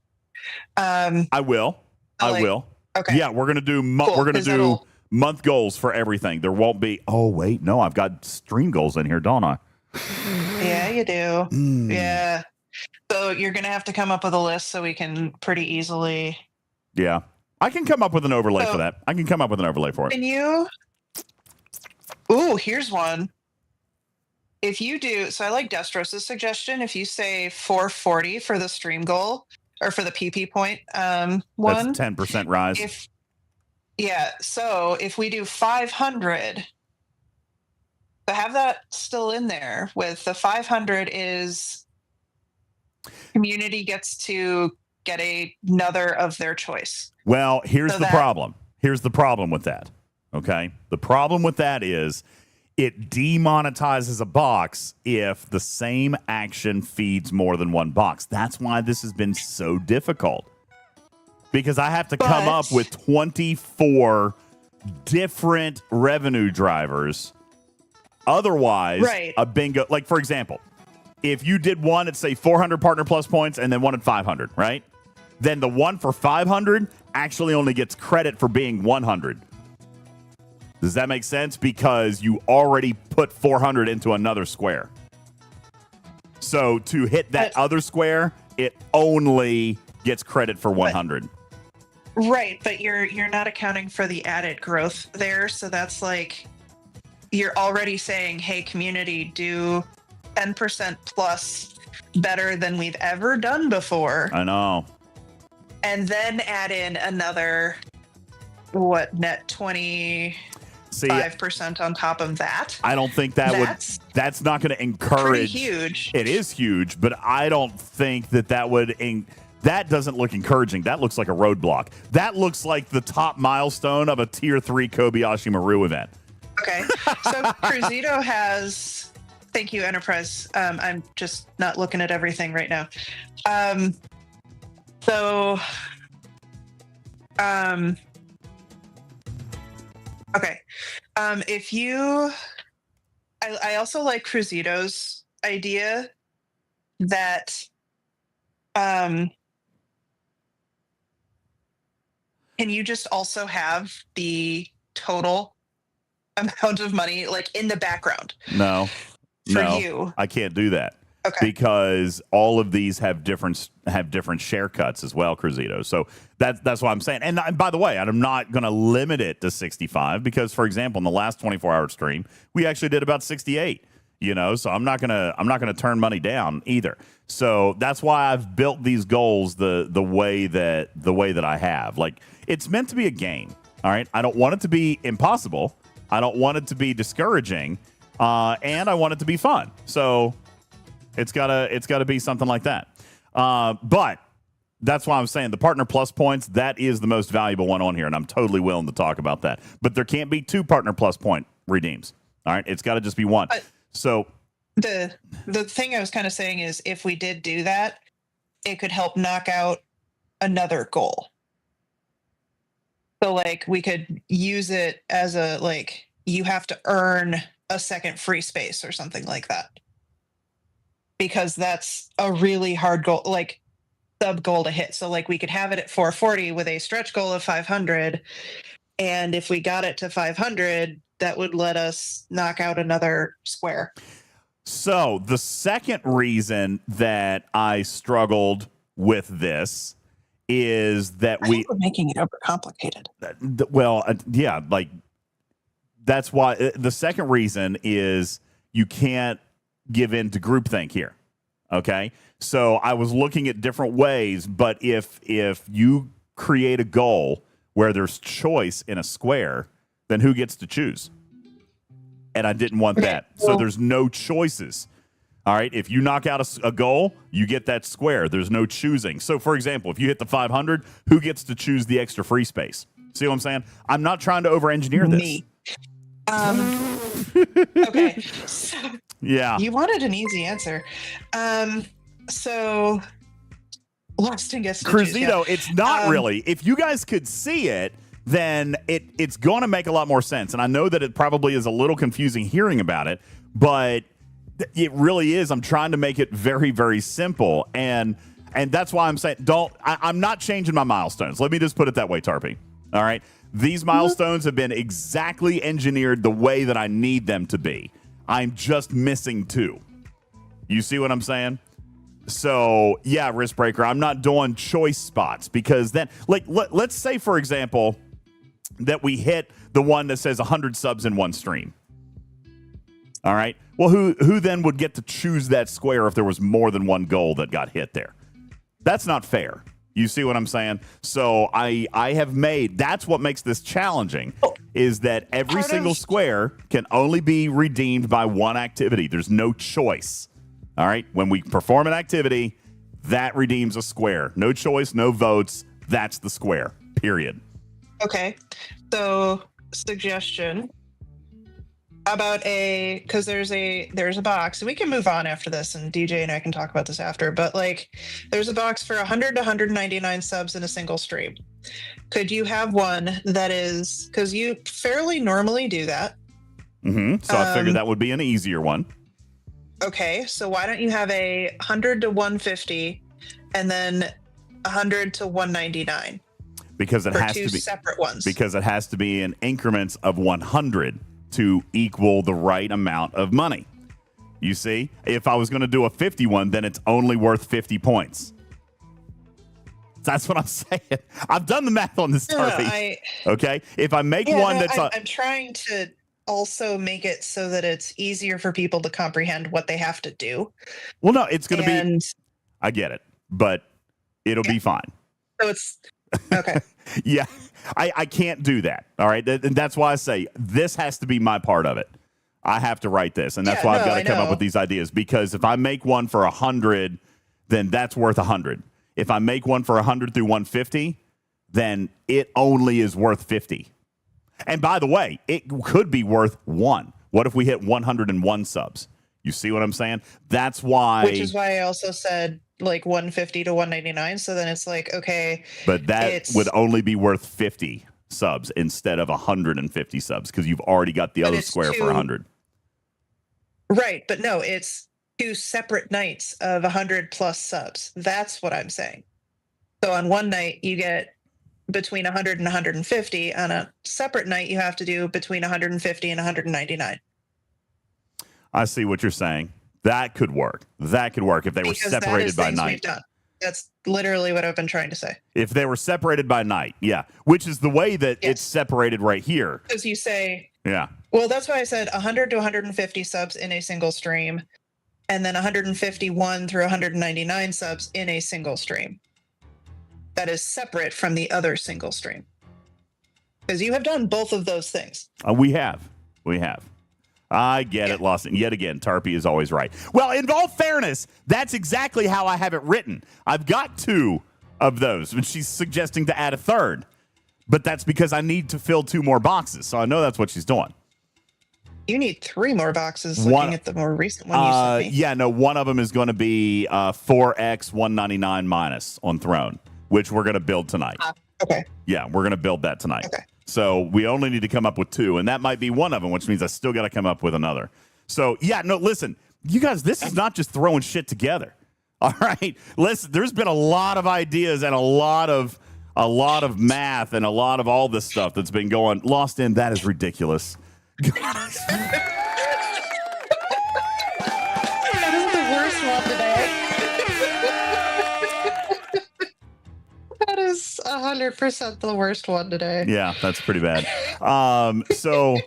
I will. I will. Okay. Yeah, we're gonna do. We're gonna do month goals for everything. There won't be. Oh wait, no, I've got stream goals in here, don't I? Yeah, you do. Yeah. So you're gonna have to come up with a list so we can pretty easily. Yeah, I can come up with an overlay for that. I can come up with an overlay for it. Can you? Ooh, here's one. If you do, so I like Destros' suggestion. If you say 440 for the stream goal or for the PP point one, that's 10% rise. So if we do 500, to have that still in there with the 500 is community gets to get another of their choice. Well, here's the problem. Here's the problem with that. Okay. The problem with that is it demonetizes a box if the same action feeds more than one box. That's why this has been so difficult. Because I have to come up with 24 different revenue drivers. Otherwise, a bingo, like for example, if you did one at say 400 partner plus points and then one at 500, right? Then the one for 500 actually only gets credit for being 100. Does that make sense? Because you already put 400 into another square. So to hit that other square, it only gets credit for 100. Right, but you're not accounting for the added growth there. So that's like you're already saying, hey, community, do 10% plus better than we've ever done before. I know. And then add in another, net 25% on top of that. I don't think that's not going to encourage. Pretty huge. It is huge, but I don't think that would. That doesn't look encouraging. That looks like a roadblock. That looks like the top milestone of a tier 3 Kobayashi Maru event. Okay. So Cruzito has, thank you, Enterprise. I'm just not looking at everything right now. Okay. If you, I also like Cruzito's idea that, can you just also have the total amount of money like in the background? No, you. I can't do that. Okay. Because all of these have different share cuts as well, Cruzito. So that's what I'm saying. And by the way, I'm not going to limit it to 65 because, for example, in the last 24-hour stream, we actually did about 68. So I'm not gonna turn money down either. So that's why I've built these goals the way that I have. Like it's meant to be a game. All right. I don't want it to be impossible. I don't want it to be discouraging, and I want it to be fun. So. It's gotta be something like that. But that's why I'm saying the partner plus points, that is the most valuable one on here, and I'm totally willing to talk about that. But there can't be 2 partner plus point redeems. All right, it's got to just be 1. So the thing I was kind of saying is if we did do that, it could help knock out another goal. So like we could use it as a like you have to earn a second free space or something like that. Because that's a really hard goal, like sub goal to hit. So like we could have it at 440 with a stretch goal of 500. And if we got it to 500, that would let us knock out another square. So the second reason that I struggled with this is that we're making it overcomplicated. Well, yeah, like that's why the second reason is you can't give in to groupthink here. Okay. So I was looking at different ways, but if you create a goal where there's choice in a square, then who gets to choose? And I didn't want that. So there's no choices. All right. If you knock out a goal, you get that square. There's no choosing. So for example, if you hit the 500, who gets to choose the extra free space? See what I'm saying? I'm not trying to over engineer this. Me. Okay. Yeah. You wanted an easy answer. So Loston gets to choose, Cruzito, it's not really. If you guys could see it, then it's going to make a lot more sense. And I know that it probably is a little confusing hearing about it, but it really is. I'm trying to make it very, very simple. And that's why I'm saying I'm not changing my milestones. Let me just put it that way, Tarpy. All right. These milestones have been exactly engineered the way that I need them to be. I'm just missing 2. You see what I'm saying? So, yeah, Risk Breaker, I'm not doing choice spots because then, like, let's say, for example, that we hit the one that says 100 subs in one stream. All right. Well, who then would get to choose that square if there was more than one goal that got hit there? That's not fair. You see what I'm saying? So I have made, that's what makes this challenging, is that every single square can only be redeemed by one activity. There's no choice. All right? When we perform an activity, that redeems a square. No choice, no votes. That's the square, period. Okay. So, suggestion about because there's a box, and we can move on after this, and DJ and I can talk about this after, but like there's a box for 100 to 199 subs in a single stream. Could you have one that is, because you fairly normally do that. So I figured that would be an easier one. Okay, so why don't you have a 100 to 150 and then 100 to 199? Because it has to be separate ones. Because it has to be in increments of 100 to equal the right amount of money. You see, if I was going to do a 51, then it's only worth 50 points. That's what I'm saying. I've done the math on this, Tarpy. Okay, if I make one that's I'm trying to also make it so that it's easier for people to comprehend what they have to do. Well, no, it's going to be. I get it, but it'll be fine. So it's okay. Yeah, I can't do that. All right. And that's why I say this has to be my part of it. I have to write this. And that's why I've got to come up with these ideas. Because if I make one for 100, then that's worth 100. If I make one for 100 through 150, then it only is worth 50. And by the way, it could be worth 1. What if we hit 101 subs? You see what I'm saying? That's why. Which is why I also said like 150 to 199. So then it's like, okay. But that would only be worth 50 subs instead of 150 subs because you've already got the other square for 100. Right. But no, it's 2 separate nights of 100 plus subs. That's what I'm saying. So on one night, you get between 100 and 150. On a separate night, you have to do between 150 and 199. I see what you're saying. That could work. That could work if they were separated by night. That's literally what I've been trying to say. If they were separated by night, yeah. Which is the way that it's separated right here. Because you say, yeah. Well, that's why I said 100 to 150 subs in a single stream, and then 151 through 199 subs in a single stream. That is separate from the other single stream. Because you have done both of those things. We have. I get it, Lawson. Yet again, Tarpy is always right. Well, in all fairness, that's exactly how I have it written. I've got 2 of those, and she's suggesting to add a 3rd. But that's because I need to fill 2 more boxes, so I know that's what she's doing. You need 3 more boxes looking at the more recent one you sent me. Yeah, no, one of them is going to be 4x 199 minus on Throne, which we're going to build tonight. Okay. Yeah, we're going to build that tonight. Okay. So we only need to come up with 2, and that might be one of them, which means I still got to come up with another. So, yeah, no, listen, you guys, this is not just throwing shit together. All right? Listen, there's been a lot of ideas and a lot of math and a lot of all this stuff that's been going. Lost in, that is ridiculous. That is the worst one today. That is 100% the worst one today. Yeah, that's pretty bad. So,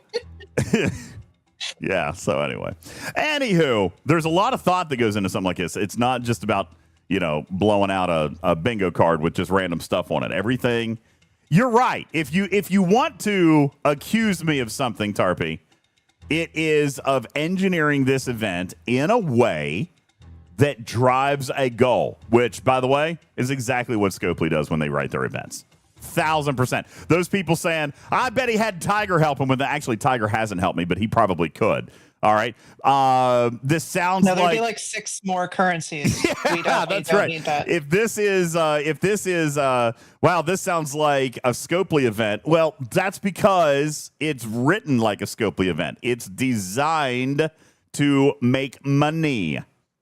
yeah, so anyway. Anywho, there's a lot of thought that goes into something like this. It's not just about, blowing out a bingo card with just random stuff on it. Everything. You're right. If you want to accuse me of something, Tarpy, it is of engineering this event in a way that drives a goal, which, by the way, is exactly what Scopely does when they write their events. 1,000%. Those people saying, I bet he had Tiger help him with that. Actually, Tiger hasn't helped me, but he probably could. All right. This sounds No, there'd like be like 6 more currencies. yeah, we don't need that. If this is wow, this sounds like a Scopely event. Well, that's because it's written like a Scopely event. It's designed to make money.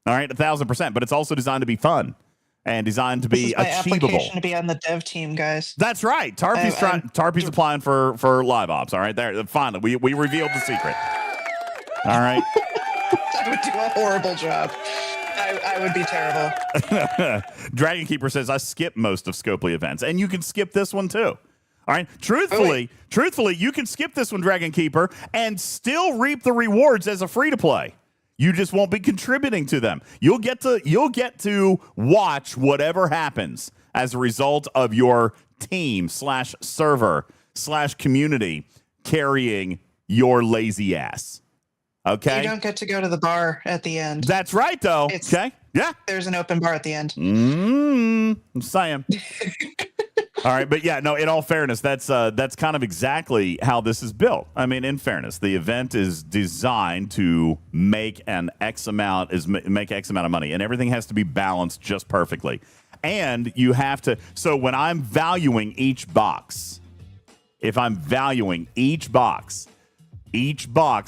All right, 1,000%, but it's also designed to be fun and designed to This be is my achievable. application to be on the dev team, guys. That's right. Tarpy's applying for live ops. All right, there. Finally, we revealed the secret. All right. I would do a horrible job. I would be terrible. Dragon Keeper says I skip most of Scopely events, and you can skip this one too. All right. Truthfully, you can skip this one, Dragon Keeper, and still reap the rewards as a free to play. You just won't be contributing to them. You'll get to watch whatever happens as a result of your team /server/community carrying your lazy ass. Okay. You don't get to go to the bar at the end. That's right, though. Okay. Yeah. There's an open bar at the end. I'm saying. All right, but yeah, no. In all fairness, that's kind of exactly how this is built. I mean, in fairness, the event is designed to make X amount of money, and everything has to be balanced just perfectly. And you have to. So when I'm valuing each box, if I'm valuing each box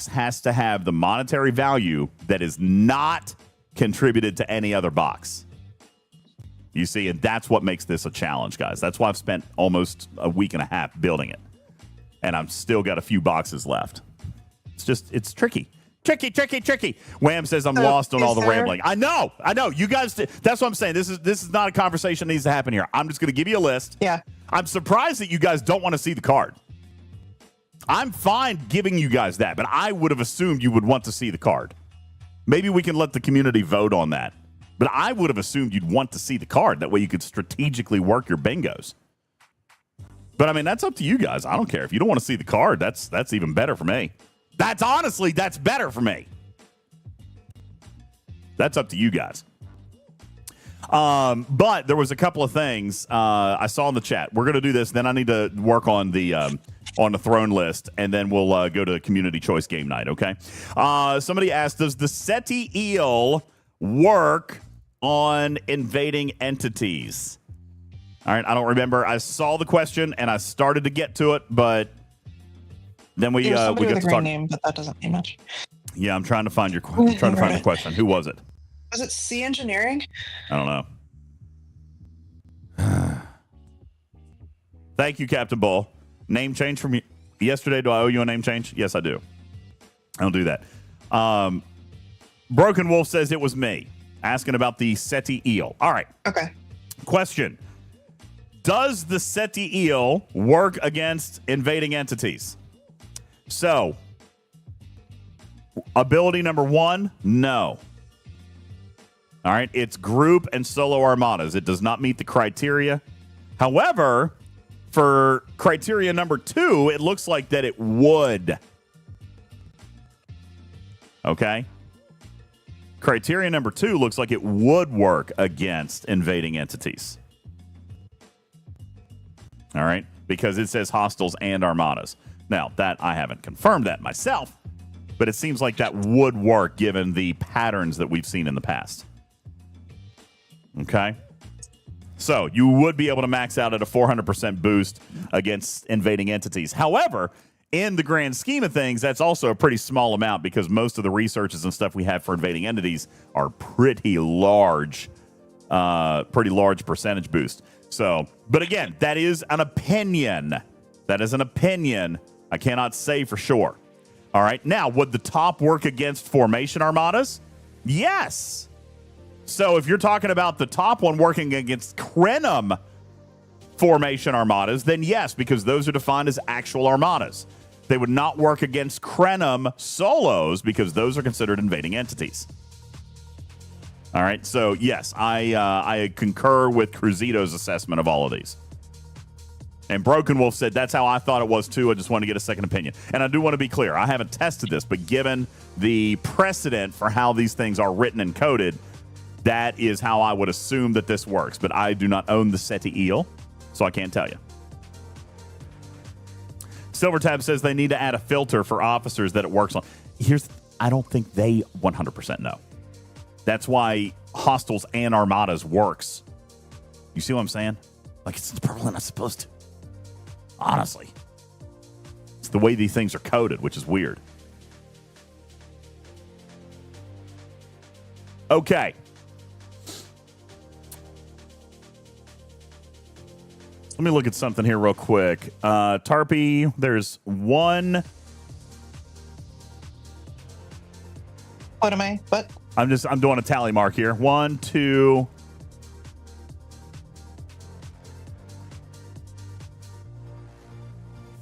has to have the monetary value that is not contributed to any other box. You see, and that's what makes this a challenge, guys. That's why I've spent almost a week and a half building it. And I've still got a few boxes left. It's tricky. Tricky. Wham says I'm lost on all the rambling. I know. You guys, that's what I'm saying. This is not a conversation that needs to happen here. I'm just going to give you a list. Yeah. I'm surprised that you guys don't want to see the card. I'm fine giving you guys that, but I would have assumed you would want to see the card. Maybe we can let the community vote on that. But I would have assumed you'd want to see the card. That way you could strategically work your bingos. But, I mean, that's up to you guys. I don't care. If you don't want to see the card, that's even better for me. That's better for me. That's up to you guys. But there was a couple of things I saw in the chat. We're going to do this. Then I need to work on the throne list, and then we'll go to community choice game night, okay? Somebody asked, does the SETI eel work on invading entities? All right, I don't remember. I saw the question, and I started to get to it, but then we got to talk. Name, but that doesn't mean much. Yeah, I'm trying to find your question. Who was it? Was it C Engineering? I don't know. Thank you, Captain Bull. Name change from yesterday. Do I owe you a name change? Yes, I do. I'll do that. Broken Wolf says it was me asking about the SETI eel. All right. Okay. Question. Does the SETI eel work against invading entities? So, ability number 1, no. All right. It's group and solo armadas. It does not meet the criteria. However, for criteria number 2, it looks like that it would. Okay. Criteria number 2 looks like it would work against invading entities. All right. Because it says hostiles and armadas. Now, that I haven't confirmed that myself, but it seems like that would work given the patterns that we've seen in the past. Okay. So you would be able to max out at a 400% boost against invading entities. However, in the grand scheme of things, that's also a pretty small amount because most of the researches and stuff we have for invading entities are pretty large percentage boost. So, but again, that is an opinion. I cannot say for sure. All right. Now, would the top work against formation armadas? Yes. So if you're talking about the top one working against Krenim formation armadas, then yes, because those are defined as actual armadas. They would not work against Krenim solos because those are considered invading entities. All right, so yes, I concur with Cruzito's assessment of all of these. And Broken Wolf said, that's how I thought it was too. I just wanted to get a second opinion. And I do want to be clear. I haven't tested this, but given the precedent for how these things are written and coded, that is how I would assume that this works. But I do not own the SETI eel, so I can't tell you. Silvertab says they need to add a filter for officers that it works on. I don't think they 100% know. That's why Hostels and Armadas works. You see what I'm saying? Like, it's probably not supposed to. Honestly. It's the way these things are coded, which is weird. Okay. Let me look at something here real quick. Tarpy, there's one. What am I? What? I'm doing a tally mark here. 1, 2,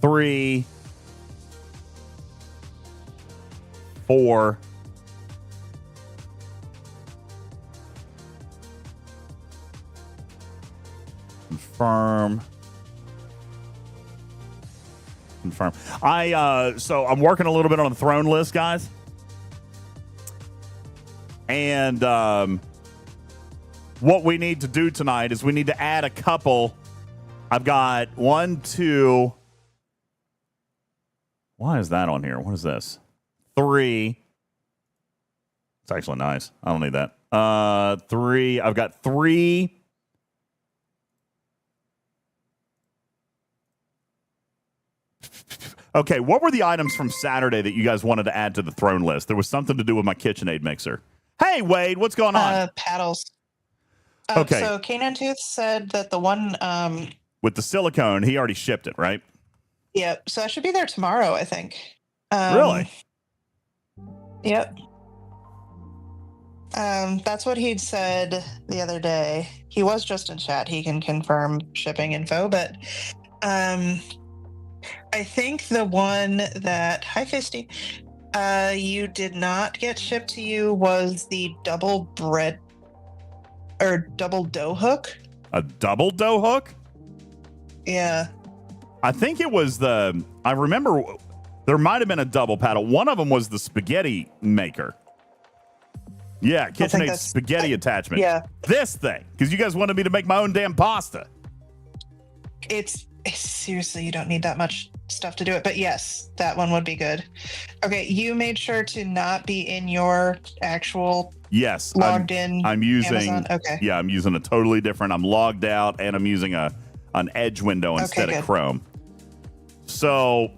3, 4. Confirm. So I'm working a little bit on the throne list, guys. And what we need to do tonight is we need to add a couple. I've got 1, 2. Why is that on here? What is this? 3. It's actually nice. I don't need that. 3. I've got 3. Okay, what were the items from Saturday that you guys wanted to add to the throne list? There was something to do with my KitchenAid mixer. Hey, Wade, what's going on? Paddles. Okay. So Canaan Tooth said that the one... with the silicone, he already shipped it, right? Yeah, so I should be there tomorrow, I think. Really? Yep. That's what he'd said the other day. He was just in chat. He can confirm shipping info, but I think the one that... Hi, Fisty. You did not get shipped to you was the double bread or double dough hook. A double dough hook? Yeah. I think it was the... I remember there might have been a double paddle. One of them was the spaghetti maker. Yeah, KitchenAid spaghetti attachment. Yeah. This thing. Because you guys wanted me to make my own damn pasta. It's seriously, you don't need that much stuff to do it. But yes, that one would be good. Okay, you made sure to not be in your actual... Yes. Logged in I'm using... Amazon? Okay. Yeah, I'm using a totally different... I'm logged out, and I'm using an Edge window instead of Chrome. So...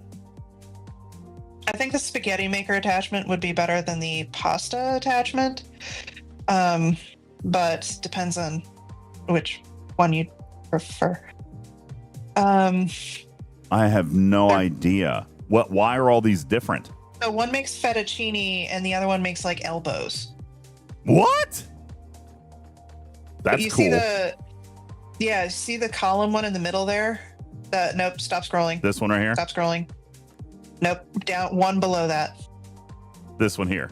I think the spaghetti maker attachment would be better than the pasta attachment. But depends on which one you prefer. I have no idea. Why are all these different? So one makes fettuccine and the other one makes like elbows. What? That's you cool. See the column one in the middle there? Nope, stop scrolling. This one right here? Stop scrolling. Nope, down one below that. This one here.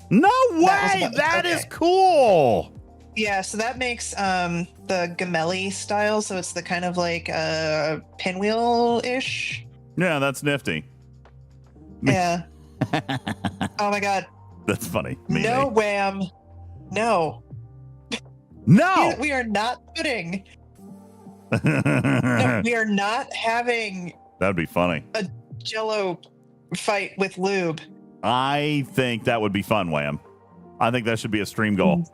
No way! That is cool! Yeah, so that makes the Gemelli style, so it's the kind of like pinwheel-ish. Yeah, that's nifty. Yeah. Oh my god. That's funny. No, Wham. No. No! We are not pudding. No, we are not having... That'd be funny. A Jello fight with lube. I think that would be fun, Wham. I think that should be a stream goal.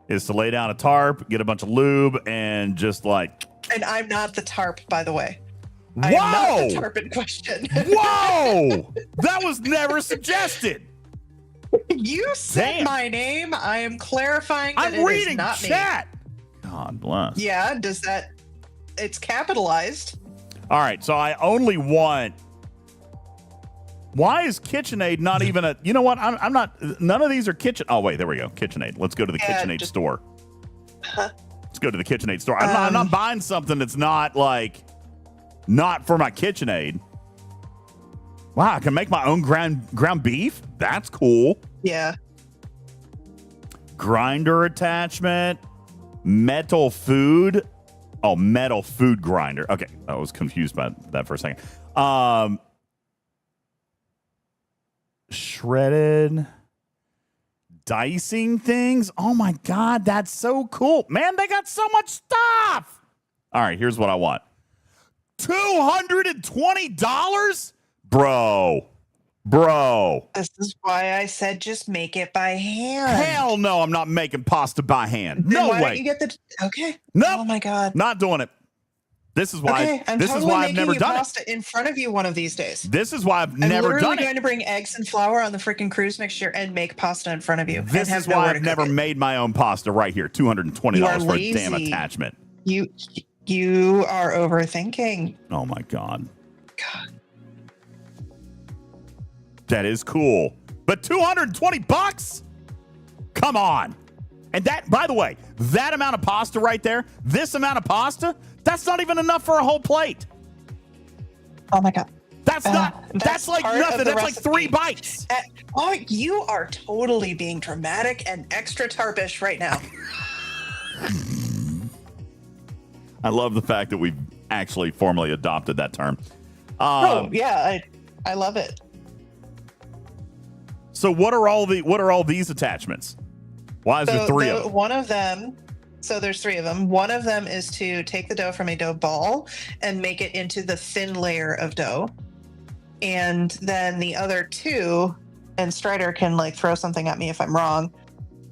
Is to lay down a tarp, get a bunch of lube, and just like... And I'm not the tarp, by the way. Whoa! I am not the tarp in question. Whoa! That was never suggested. You said my name. I am clarifying that I'm reading not chat. Me. God bless. Yeah, does that... It's capitalized. All right, so I only want... Why is KitchenAid not even a... You know what? I'm not... None of these are kitchen... Oh, wait, there we go. KitchenAid. Let's go to the KitchenAid store. Let's go to the KitchenAid store. I'm not buying something that's not, like... Not for my KitchenAid. Wow, I can make my own ground beef? That's cool. Yeah. Grinder attachment. Metal food. Oh, metal food grinder. Okay, I was confused by that for a second. Shredded dicing things. Oh my god, that's so cool. Man, they got so much stuff. All right, here's what I want. $220? Bro. Bro. This is why I said just make it by hand. Hell no, I'm not making pasta by hand. Then No why way. don't you get the okay? No. Oh my god. Not doing it. This is why. Okay, I'm this totally is why I've making never you done pasta in front of you one of these days. it. This is why I've I'm never literally done going it. to bring eggs and flour on the freaking cruise next year and make pasta in front of you. This and have is why nowhere I've to never cook it. made my own pasta right here. $220 You are for a damn lazy. attachment. You are overthinking. Oh my God. God. That is cool. But $220? Come on. And that, by the way, that amount of pasta right there, this amount of pasta, that's not even enough for a whole plate. Oh my god. That's like part of nothing. the That's like recipe. 3 bites. Oh, you are totally being dramatic and extra tarpish right now. I love the fact that we've actually formally adopted that term. Oh yeah, I love it. So what are all these attachments? Why is there 3 of them? One of them, so there's 3 of them. One of them is to take the dough from a dough ball and make it into the thin layer of dough. And then the other 2, and Strider can like throw something at me if I'm wrong,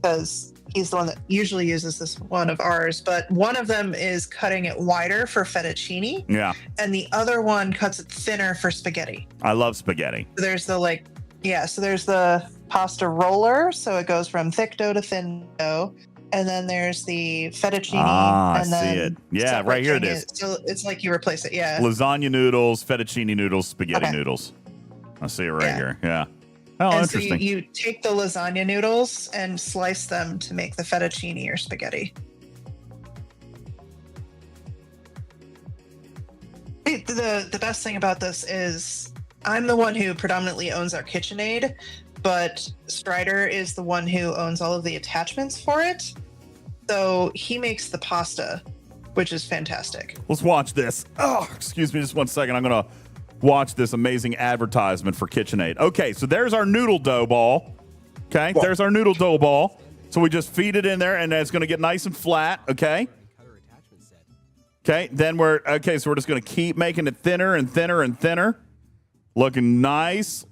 because he's the one that usually uses this one of ours, but one of them is cutting it wider for fettuccine. Yeah. And the other one cuts it thinner for spaghetti. I love spaghetti. There's there's the pasta roller, so it goes from thick dough to thin dough, and then there's the fettuccine. I and then see it. Yeah, right here it is. So it's like you replace it. Yeah. Lasagna noodles, fettuccine noodles, spaghetti Okay. noodles. I see it right Yeah. here. Yeah. Oh, and interesting. so you take the lasagna noodles and slice them to make the fettuccine or spaghetti. The best thing about this is I'm the one who predominantly owns our KitchenAid, but Strider is the one who owns all of the attachments for it. So he makes the pasta, which is fantastic. Let's watch this. Oh, excuse me just one second. I'm going to watch this amazing advertisement for KitchenAid. Okay, so there's our noodle dough ball. Okay, there's our noodle dough ball. So we just feed it in there, and it's going to get nice and flat. Okay. Okay, then so we're just going to keep making it thinner and thinner and thinner. Looking nice.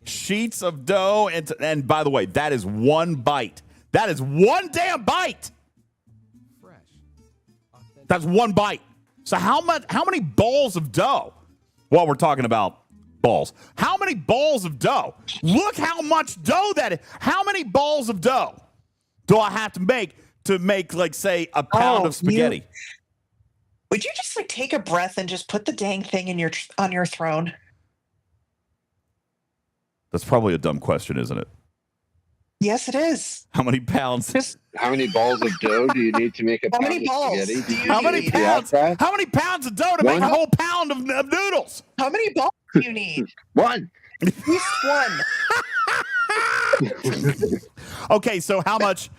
Sheets of dough. And by the way, that is 1 bite. That is 1 damn bite. That's 1 bite. So how many balls of dough? While we're talking about balls, how many balls of dough? Look how much dough that is. How many balls of dough do I have to make like say a pound of spaghetti? Would you just like take a breath and just put the dang thing on your throne? That's probably a dumb question, isn't it? Yes, it is. How many pounds? How many balls of dough do you need to make a How pound many of balls spaghetti? do you How many need? pounds? Yeah, How many pounds of dough to make a whole pound of noodles? How many balls do you need? 1. At least 1. Okay, so how much?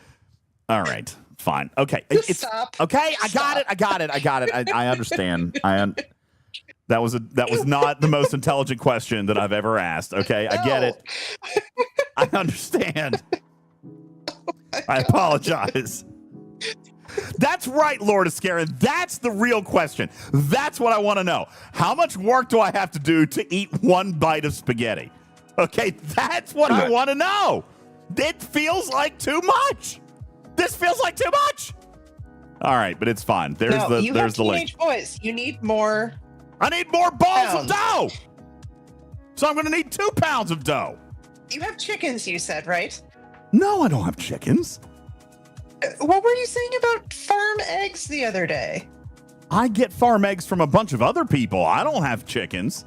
All right, fine. Okay, Stop. Okay, I got it. I understand. That was not the most intelligent question that I've ever asked. Okay, I get it. I understand. I apologize. That's right, Lord of Scarin. That's the real question. That's what I want to know. How much work do I have to do to eat 1 bite of spaghetti? Okay, that's what I want to know. It feels like too much. This feels like too much. All right, but it's fine. There's the link. Boys, you need more. I need more balls pounds. of dough. So I'm going to need 2 pounds of dough. You have chickens, you said, right? No, I don't have chickens. What were you saying about farm eggs the other day? I get farm eggs from a bunch of other people. I don't have chickens.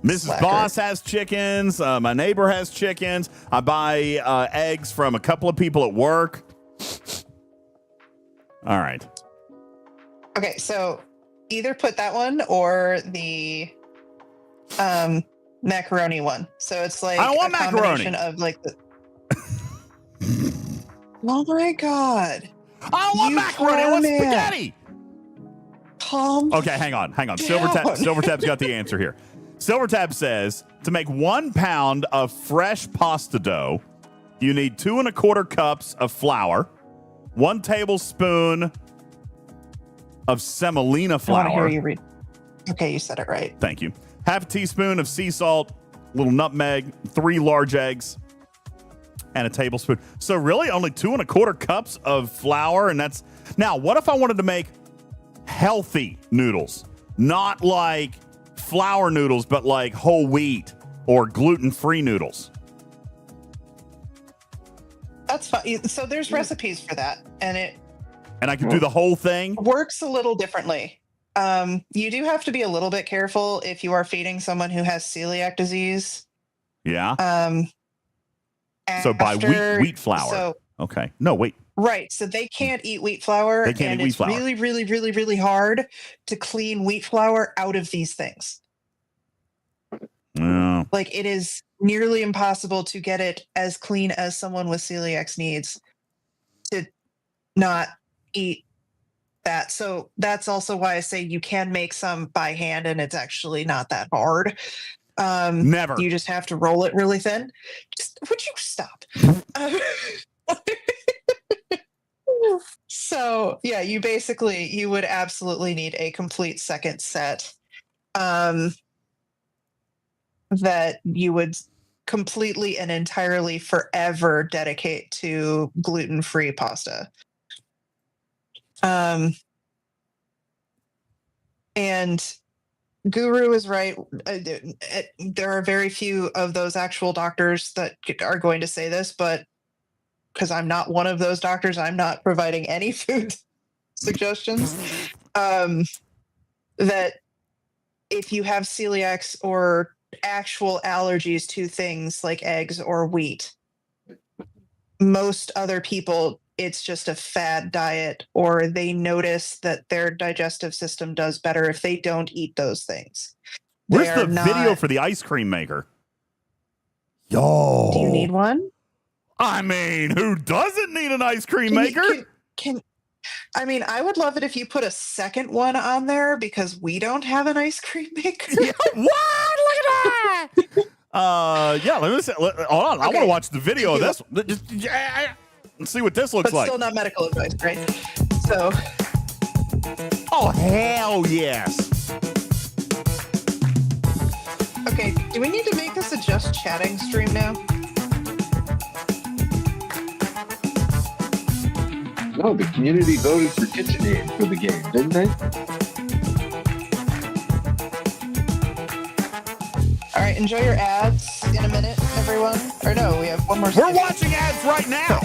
Mrs. Slacker. Boss has chickens. My neighbor has chickens. I buy eggs from a couple of people at work. All right. Okay, so either put that one or the macaroni one. So it's like I don't want a macaroni. combination of like the. Oh my god! I don't want You macaroni. I want poor man. spaghetti. Calm. Okay, hang on. down. Silvertab's got the answer here. Silvertab says to make 1 pound of fresh pasta dough, you need 2 1/4 cups of flour, 1 tablespoon of semolina I want to hear flour. you read. Okay, you said it right. Thank you. half a teaspoon of sea salt, little nutmeg, 3 large eggs, and a tablespoon. So really only 2 1/4 cups of flour. And that's now, what if I wanted to make healthy noodles? Not like flour noodles, but like whole wheat or gluten-free noodles. That's fine. So there's recipes for that, and it And I could do the whole thing. works a little differently. You do have to be a little bit careful if you are feeding someone who has celiac disease. Yeah. So by wheat flour. So Okay. No, wait. right. So they can't eat wheat flour. They can't and eat wheat it's flour. really, really, really, really hard to clean wheat flour out of these things. Yeah. Like it is nearly impossible to get it as clean as someone with celiac needs to not eat that. So that's also why I say you can make some by hand and it's actually not that hard. Never. You just have to roll it really thin. Would you stop? So yeah, you would absolutely need a complete second set that you would completely and entirely forever dedicate to gluten-free pasta. And Guru is right. There are very few of those actual doctors that are going to say this, but because I'm not one of those doctors, I'm not providing any food suggestions. That if you have celiacs or actual allergies to things like eggs or wheat, most other people, it's just a fad diet, or they notice that their digestive system does better if they don't eat those things. Where's the video for the ice cream maker? Yo. Do you need one? I mean, who doesn't need an ice cream maker? I mean, I would love it if you put a second one on there because we don't have an ice cream maker. Yeah, what? Look at that. Yeah, let me see. Hold on. Okay. I want to watch the video of this. Let's see what this looks like. But still not medical advice, right? So. Oh, hell yes. Okay, do we need to make this a just chatting stream now? No, the community voted for KitchenAid for the game, didn't they? All right, enjoy your ads in a minute, everyone. Or no, we have one more. We're watching ads right now.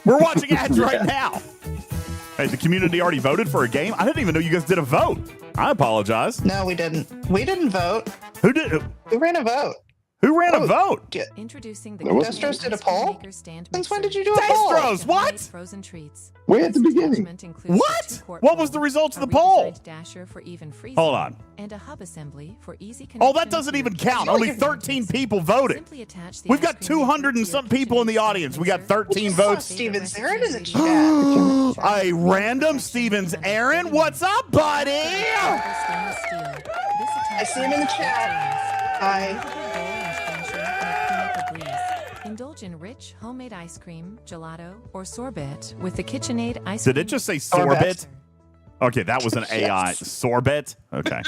We're watching ads right now. Hey, the community already voted for a game? I didn't even know you guys did a vote. I apologize. No, we didn't. We didn't vote. Who did? Who ran a vote? Who ran a vote? Introducing the Destros did a poll? Since when did you do a poll? Destros, what? Frozen treats. Way at the beginning. What? What was the results of the poll? Hold on. And a hub assembly for easy oh, that doesn't even count. Only 13 people voted. We've got 200 and some people in the audience. We got 13 votes. Stevens Aaron is in chat. A random Stevens Aaron? What's up, buddy? I see him in the chat. Hi. Indulge in rich homemade ice cream, gelato, or sorbet with the KitchenAid ice cream. Did it just say sorbet? Okay, that was an AI. Sorbet? Okay.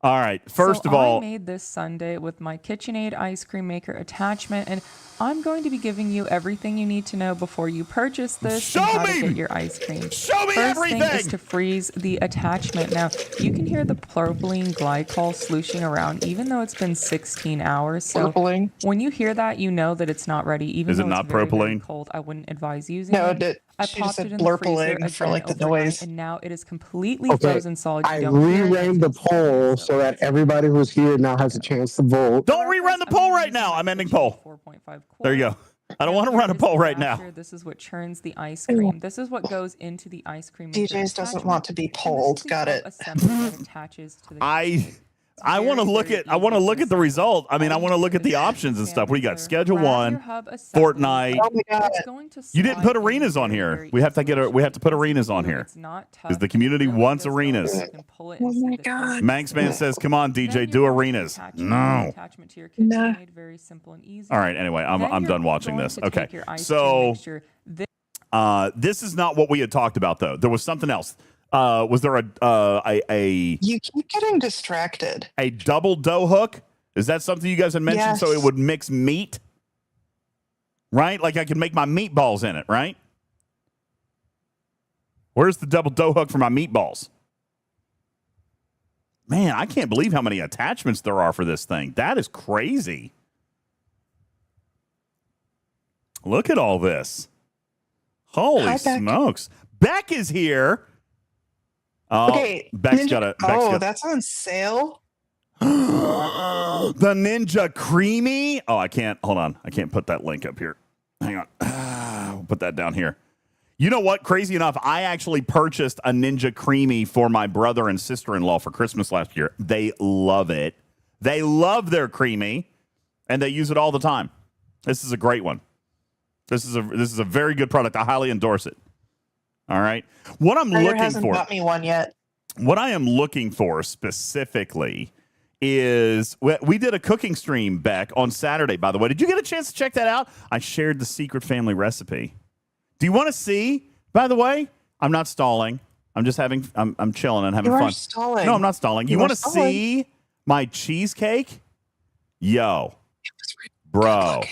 All right. First of all, I made this sundae with my KitchenAid ice cream maker attachment, and I'm going to be giving you everything you need to know before you purchase this. Show and how me! to get your ice cream. Show me First everything! thing is to freeze the attachment. Now, you can hear the propylene glycol slooshing around, even though it's been 16 hours. So Propylene? when you hear that, you know that it's not ready. Even Is it though not it's very, very propylene? cold, I wouldn't advise using No, it. I she popped said it in the freezer blurpling for again like the overnight, noise. and now it is completely frozen solid. You I don't hear reran it. the poll so that everybody who's here now has a chance to vote. don't rerun the poll right now. I'm ending poll. 4.5 There you go. I don't want to run a poll right now. This is what churns the ice cream. This is what goes into the ice cream. DJz doesn't want to be polled. Got it. I want to look at the result. I mean, I want to look at the options and stuff. We got Schedule 1, Fortnite. Oh my god. You didn't put arenas on here. We have to put arenas on here because the community wants arenas. Oh my god. Manxman says, "Come on, DJ, do arenas." No. No. All right. Anyway, I'm done watching this. Okay. So this is not what we had talked about though. There was something else. Was there a You keep getting distracted. a double dough hook? Is that something you guys had mentioned? Yes. So it would mix meat, right? Like I could make my meatballs in it, right? Where's the double dough hook for my meatballs? Man, I can't believe how many attachments there are for this thing. That is crazy. Look at all this. Holy Hi, Beck. smokes. Beck is here. Oh, Okay. Beck's got a. That's on sale. The Ninja Creamy. Oh, I can't. Hold on. I can't put that link up here. Hang on. We'll put that down here. You know what? Crazy enough, I actually purchased a Ninja Creamy for my brother and sister-in-law for Christmas last year. They love it. They love their Creamy, and they use it all the time. This is a great one. This is a very good product. I highly endorse it. All right. What I'm looking hasn't for. bought me one yet. What I am looking for specifically is we did a cooking stream, Beck, on Saturday, by the way. Did you get a chance to check that out? I shared the secret family recipe. Do you want to see, by the way? I'm not stalling. I'm just I'm chilling and having fun. Stalling. No, I'm not stalling. You want to see my cheesecake? Yo. Bro.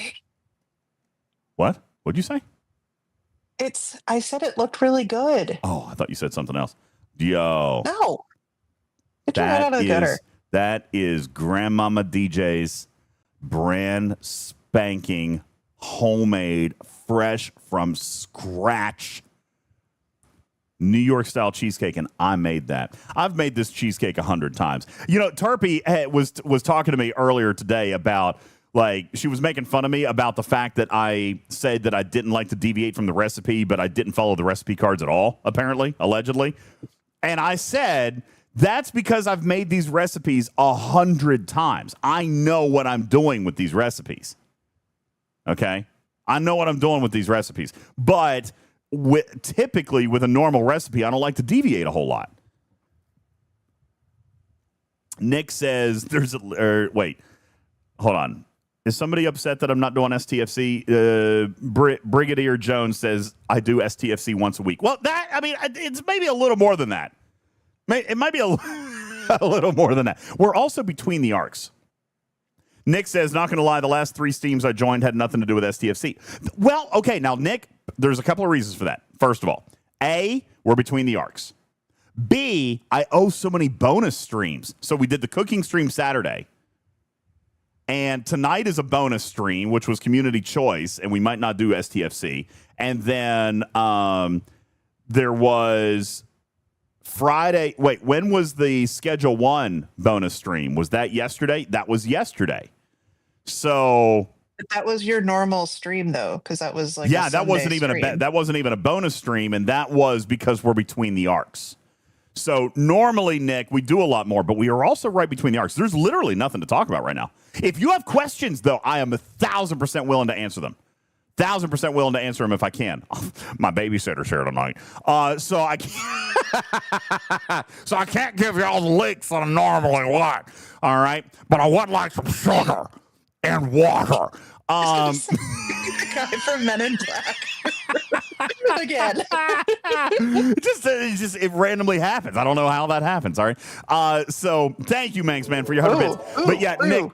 What? What'd you say? I said it looked really good. Oh, I thought you said something else. Yo. No. It turned out of the gutter. That is Grandmama DJ's brand spanking, homemade, fresh from scratch New York style cheesecake, and I made that. I've made this cheesecake 100 times. You know, Turpy was talking to me earlier today about, like, she was making fun of me about the fact that I said that I didn't like to deviate from the recipe, but I didn't follow the recipe cards at all, apparently, allegedly. And I said, that's because I've made these recipes 100 times. I know what I'm doing with these recipes. Okay? I know what I'm doing with these recipes. But typically with a normal recipe, I don't like to deviate a whole lot. Nick says wait, hold on. Is somebody upset that I'm not doing STFC? Brigadier Jones says I do STFC once a week. Well, it's maybe a little more than that. It might be a little more than that. We're also between the arcs. Nick says, not going to lie, the last 3 Steams I joined had nothing to do with STFC. Well, okay, now, Nick, there's a couple of reasons for that. First of all, A, we're between the arcs. B, I owe so many bonus streams. So we did the cooking stream Saturday. And tonight is a bonus stream, which was community choice, and we might not do STFC. And then there was Friday. Wait, when was the Schedule 1 bonus stream? Was that yesterday? That was yesterday. So that was your normal stream, though, because that was like that wasn't even a bonus stream, and that was because we're between the arcs. So normally, Nick, we do a lot more, but we are also right between the arcs. There's literally nothing to talk about right now. If you have questions, though, I am 1,000% willing to answer them. 1,000% willing to answer them if I can. My babysitter's here tonight, so I can't, so I can't give you all the leaks that I normally would. All right, but I would like some sugar and water. The guy from Men in Black. Again. It randomly happens. I don't know how that happens. All right. So thank you, Manx Man, for your 100 bits. But yeah, Nick.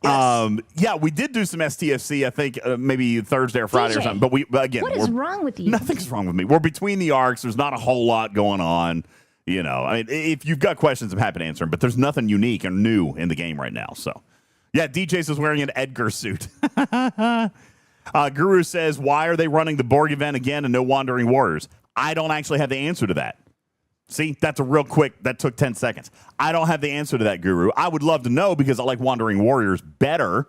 Yes. We did do some STFC, I think maybe Thursday or Friday or something. But again, what is wrong with you? Nothing's wrong with me. We're between the arcs. There's not a whole lot going on. You know, I mean, if you've got questions, I'm happy to answer them. But there's nothing unique and new in the game right now. So, yeah, DJz is wearing an Edgar suit. Guru says, why are they running the Borg event again and no Wandering Warriors? I don't actually have the answer to that. See, that's a real quick, that took 10 seconds. I don't have the answer to that, Guru. I would love to know because I like Wandering Warriors better.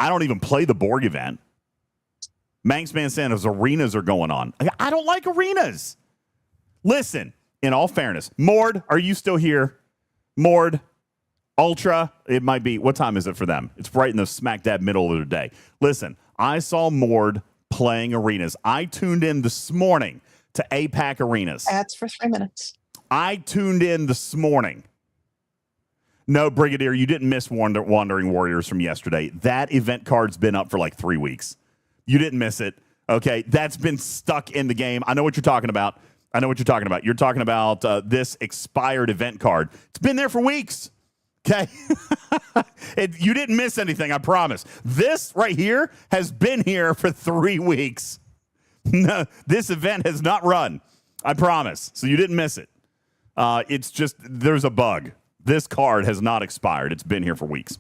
I don't even play the Borg event. Manxman says arenas are going on. I don't like arenas. Listen, in all fairness, Mord, are you still here? Mord, Ultra, it might be, what time is it for them? It's right in the smack dab middle of the day. Listen, I saw Mord playing arenas. I tuned in this morning to APAC Arenas. Ads for 3 minutes. I tuned in this morning. No, Brigadier, you didn't miss Wandering Warriors from yesterday. That event card's been up for like 3 weeks. You didn't miss it. Okay, that's been stuck in the game. I know what you're talking about. I know what you're talking about. You're talking about this expired event card. It's been there for weeks. Okay. You didn't miss anything, I promise. This right here has been here for 3 weeks. No, this event has not run, I promise. So you didn't miss it. It's just there's a bug. This card has not expired. It's been here for weeks.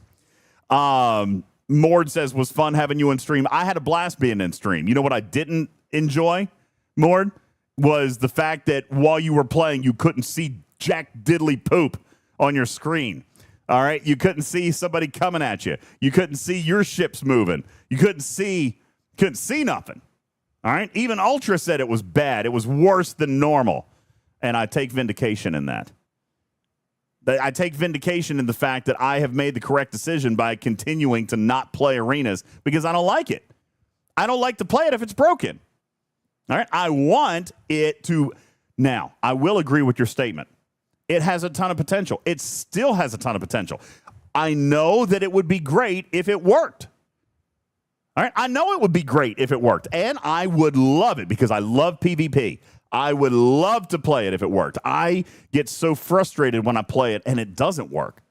Mord says, was fun having you in stream. I had a blast being in stream. You know what I didn't enjoy, Mord? Was the fact that while you were playing, you couldn't see jack diddly poop on your screen. All right? You couldn't see somebody coming at you. You couldn't see your ships moving. You couldn't see nothing. All right? Even Ultra said it was bad. It was worse than normal. And I take vindication in that. I take vindication in the fact that I have made the correct decision by continuing to not play arenas because I don't like it. I don't like to play it if it's broken. All right? I want it to... Now, I will agree with your statement. It has a ton of potential. It still has a ton of potential. I know that it would be great if it worked. All right? I know it would be great if it worked. And I would love it because I love PvP. I would love to play it if it worked. I get so frustrated when I play it and it doesn't work.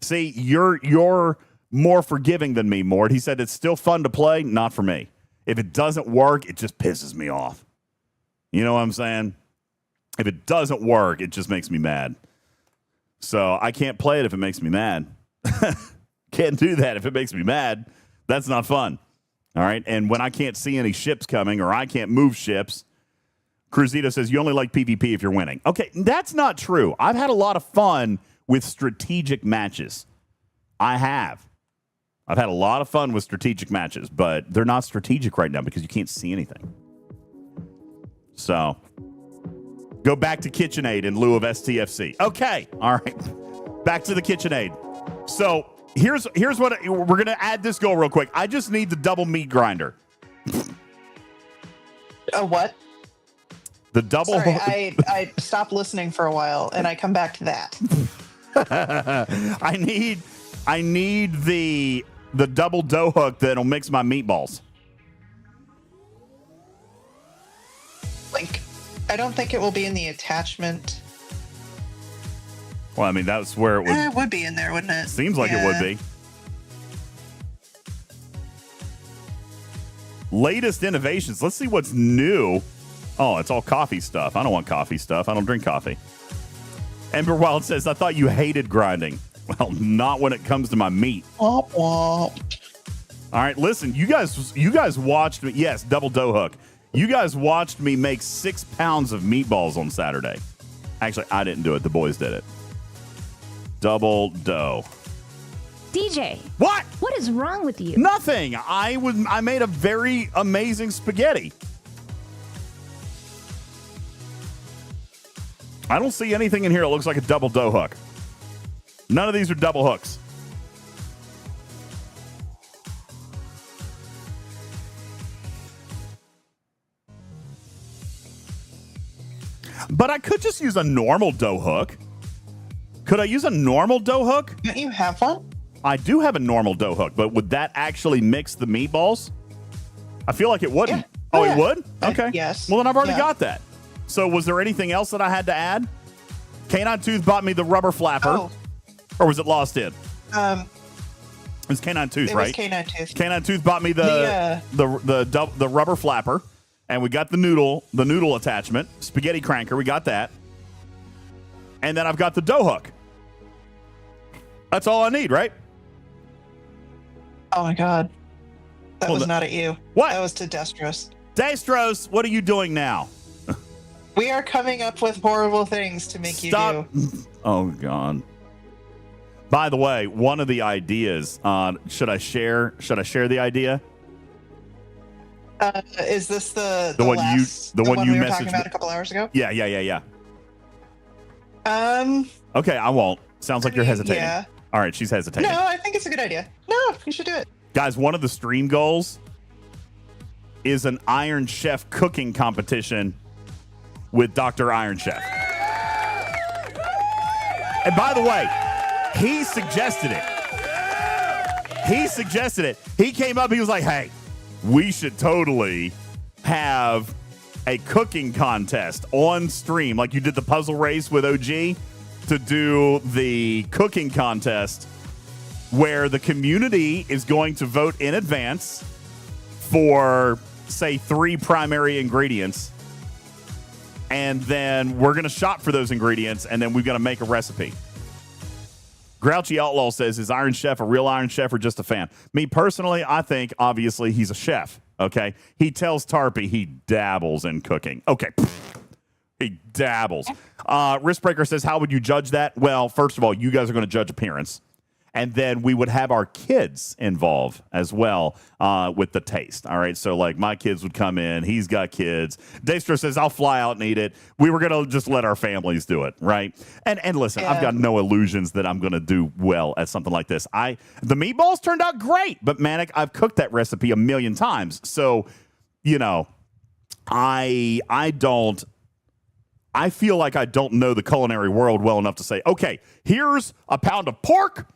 See, you're more forgiving than me, Mort. He said it's still fun to play. Not for me. If it doesn't work, it just pisses me off. You know what I'm saying? If it doesn't work, it just makes me mad. So I can't play it if it makes me mad. Can't do that if it makes me mad. That's not fun. All right, and when I can't see any ships coming or I can't move ships, Cruzito says you only like PvP if you're winning. Okay, that's not true. I've had a lot of fun with strategic matches. I have. I've had a lot of fun with strategic matches, but they're not strategic right now because you can't see anything. So, go back to KitchenAid in lieu of STFC. Okay, all right. Back to the KitchenAid. So, here's what we're going to add this goal real quick. I just need the double meat grinder. A what? The double. Sorry, I stopped listening for a while and I come back to that. I need the double dough hook that'll mix my meatballs. Link. I don't think it will be in the attachment. Well, I mean, that's where it would... It would be in there, wouldn't it? Seems like it would be. Latest innovations. Let's see what's new. Oh, it's all coffee stuff. I don't want coffee stuff. I don't drink coffee. Ember Wild says, I thought you hated grinding. Well, not when it comes to my meat. Womp womp. All right, listen, you guys watched me. Yes, double dough hook. You guys watched me make 6 pounds of meatballs on Saturday. Actually, I didn't do it. The boys did it. Double dough. DJ. What? What is wrong with you? Nothing. I made a very amazing spaghetti. I don't see anything in here that looks like a double dough hook. None of these are double hooks. But I could just use a normal dough hook. Could I use a normal dough hook? Don't you have one? I do have a normal dough hook, but would that actually mix the meatballs? I feel like it wouldn't. Yeah. Oh, Yeah. it would? Okay. Yes. Well, then I've already Yeah. got that. So was there anything else that I had to add? Canine Tooth bought me the rubber flapper. Oh. Or was it Lost in? It It's Canine Tooth, was right? Canine Tooth. Canine Tooth bought me the rubber flapper, and we got the noodle attachment, spaghetti cranker. We got that, and then I've got the dough hook. That's all I need, right? Oh my god, that was not at you. What? That was to Destros. Destros, what are you doing now? We are coming up with horrible things to make Stop. you do. Oh god. By the way, one of the ideas, should I share the idea? Is this the one last, you we were messaged talking me? about a couple hours ago? Yeah. Okay, I won't. Sounds like you're hesitating. Yeah. All right, she's hesitating. No, I think it's a good idea. No, you should do it. Guys, one of the stream goals is an Iron Chef cooking competition with Dr. Iron Chef. And by the way, he suggested it. He came up, he was like, hey, we should totally have a cooking contest on stream, like you did the puzzle race with OG, to do the cooking contest where the community is going to vote in advance for, say, 3 primary ingredients. And then we're going to shop for those ingredients, and then we're going to make a recipe. Grouchy Outlaw says, is Iron Chef a real Iron Chef or just a fan? Me personally, I think, obviously, he's a chef, okay? He tells Tarpy he dabbles in cooking. Okay, he dabbles. Riskbreaker says, how would you judge that? Well, first of all, you guys are going to judge appearance. And then we would have our kids involved as well with the taste. All right. So, like, my kids would come in. He's got kids. Daystro says, I'll fly out and eat it. We were going to just let our families do it. Right. And listen, I've got no illusions that I'm going to do well at something like this. The meatballs turned out great. But, Manic, I've cooked that recipe a million times. So, you know, I feel like I don't know the culinary world well enough to say, okay, here's a pound of pork.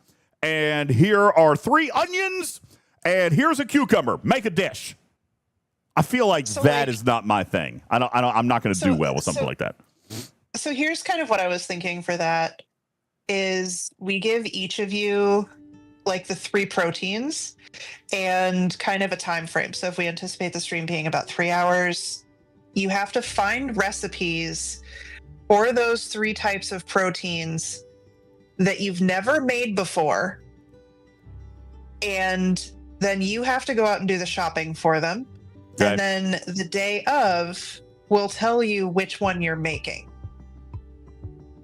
And here are 3 onions, and here's a cucumber. Make a dish. I feel like that is not my thing. I'm not going to do well with something like that. So here's kind of what I was thinking for that is we give each of you like the 3 proteins and kind of a time frame. So if we anticipate the stream being about 3 hours, you have to find recipes for those 3 types of proteins that you've never made before, and then you have to go out and do the shopping for them. Okay. And then the day of, we'll tell you which one you're making.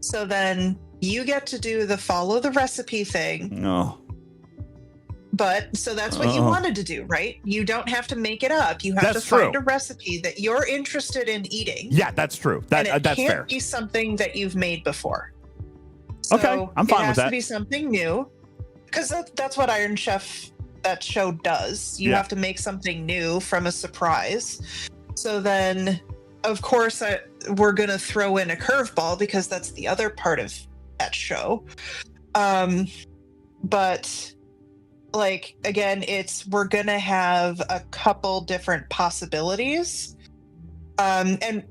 So then you get to do the follow the recipe thing. No. But so that's what you wanted to do, right? You don't have to make it up. You have to find a recipe that you're interested in eating. Yeah, that's true. That's fair. It can't be something that you've made before. So okay, I'm fine with that. It has to be something new, because that's what Iron Chef, that show, does. You have to make something new from a surprise. So then, of course, we're going to throw in a curveball, because that's the other part of that show. But, like, again, we're going to have a couple different possibilities. And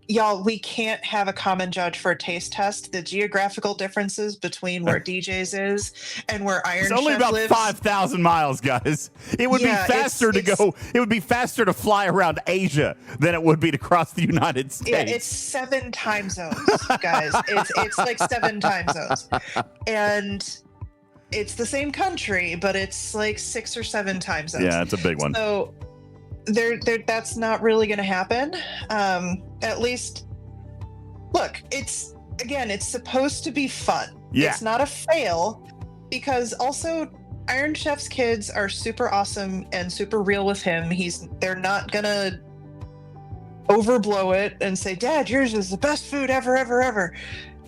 y'all, we can't have a common judge for a taste test. The geographical differences between where DJ's is and where Iron Chef lives. It's only about 5,000 miles, guys. It would be faster to go. It would be faster to fly around Asia than it would be to cross the United States. Yeah, it's 7 time zones, guys. It's like 7 time zones, and it's the same country, but it's like 6 or 7 time zones. Yeah, it's a big one. So that's not really going to happen. At least, look, it's supposed to be fun. Yeah. It's not a fail, because also Iron Chef's kids are super awesome and super real with him. They're not going to overblow it and say, Dad, yours is the best food ever, ever, ever.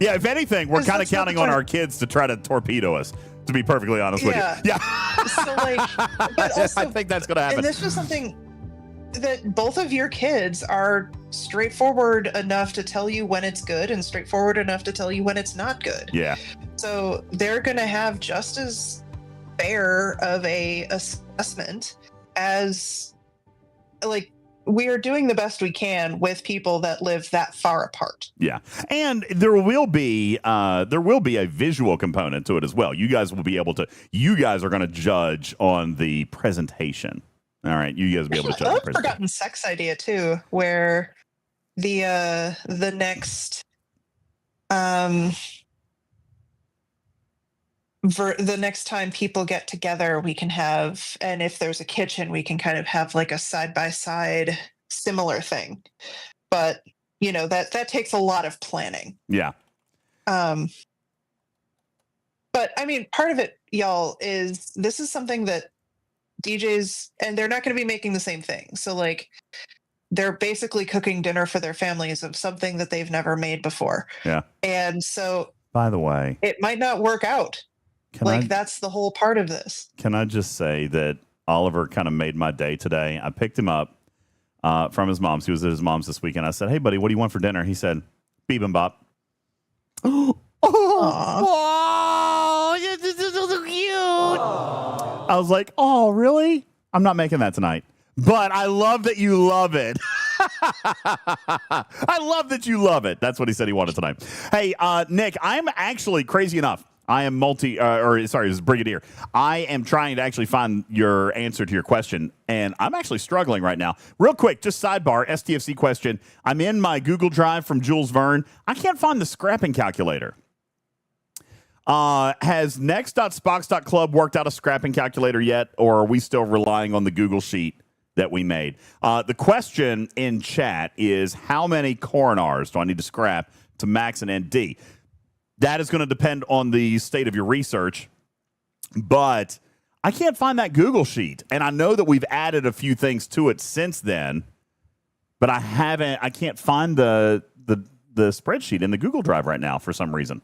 Yeah, if anything, we're kind of counting on our kids to try to torpedo us, to be perfectly honest with you. Yeah. So, like, but also, I think that's going to happen. And this was something that both of your kids are straightforward enough to tell you when it's good and straightforward enough to tell you when it's not good. Yeah. So they're going to have just as fair of a assessment as, like, we are doing the best we can with people that live that far apart. Yeah. And there will be a visual component to it as well. You guys are going to judge on the presentation. All right, you guys will be able to judge. I've forgotten sex idea too, where the next the next time people get together, we can have, and if there's a kitchen, we can kind of have like a side-by-side similar thing. But, you know, that takes a lot of planning. Yeah. But I mean, part of it, y'all, is this is something that DJs, and they're not going to be making the same thing. So, like, they're basically cooking dinner for their families of something that they've never made before. Yeah. And so, by the way, it might not work out. That's the whole part of this. Can I just say that Oliver kind of made my day today? I picked him up from his mom's. He was at his mom's this weekend. I said, "Hey, buddy, what do you want for dinner?" He said, "Bibimbap." Oh, this is so cute. Aww. I was like, "Oh, really? I'm not making that tonight." But I love that you love it. I love that you love it. That's what he said he wanted tonight. Hey, Nick, I'm actually crazy enough. I am this is Brigadier. I am trying to actually find your answer to your question, and I'm actually struggling right now. Real quick, just sidebar, STFC question. I'm in my Google Drive from Jules Verne. I can't find the scrapping calculator. Has next.spox.club worked out a scrapping calculator yet, or are we still relying on the Google Sheet that we made? The question in chat is, how many coronars do I need to scrap to max an ND? That is going to depend on the state of your research, but I can't find that Google Sheet, and I know that we've added a few things to it since then, but I can't find the spreadsheet in the Google Drive right now for some reason.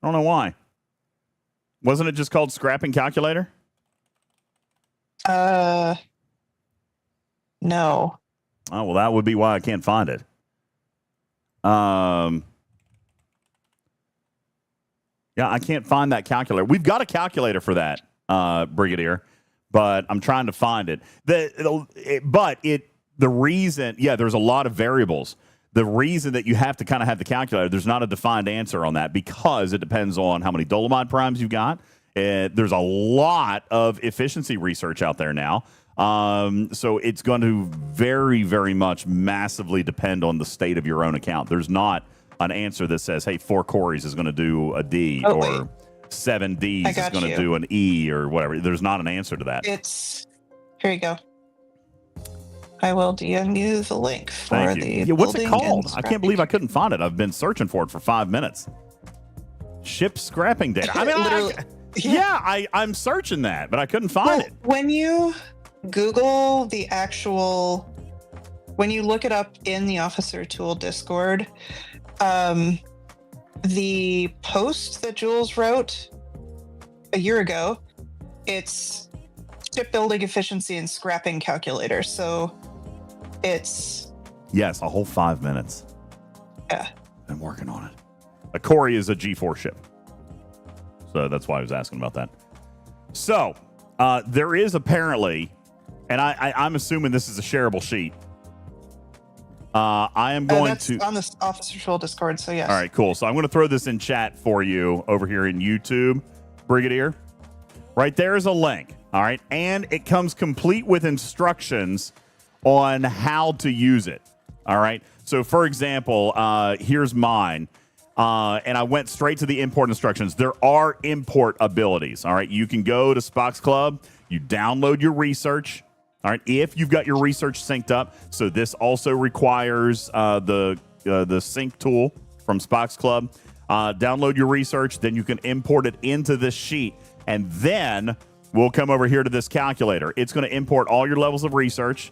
I don't know why. Wasn't it just called scrapping calculator? No. Oh, well, that would be why I can't find it. Yeah, I can't find that calculator. We've got a calculator for that, Brigadier, but I'm trying to find it. The reason, there's a lot of variables. The reason that you have to kind of have the calculator, there's not a defined answer on that because it depends on how many Dolomite primes you've got. There's a lot of efficiency research out there now. So it's going to very, very much massively depend on the state of your own account. There's not an answer that says, hey, 4 Corys is going to do a D or 7 Ds is going to do an E or whatever. There's not an answer to that. Here you go. I will DM you the link for the what's it called? I can't believe I scrapping. couldn't find it. I've been searching for it for 5 minutes. Ship scrapping data. I mean, I'm searching that, but I couldn't find it. When you Google the actual, when you look it up in the Officer Tool Discord, the post that Jules wrote a year ago, it's shipbuilding efficiency and scrapping calculator. So it's... Yes, a whole 5 minutes. Yeah. Been working on it. A Cory is a G4 ship. So that's why I was asking about that. So there is apparently, and I'm assuming this is a shareable sheet. I am going to... on the Officer Tool Discord, so yes. All right, cool. So I'm going to throw this in chat for you over here in YouTube, Brigadier. Right there is a link, all right? And it comes complete with instructions on how to use it, all right? So, for example, here's mine. And I went straight to the import instructions. There are import abilities, all right? You can go to Spox Club. You download your research, all right, if you've got your research synced up. So this also requires the sync tool from Spox Club. Download your research. Then you can import it into this sheet. And then we'll come over here to this calculator. It's going to import all your levels of research.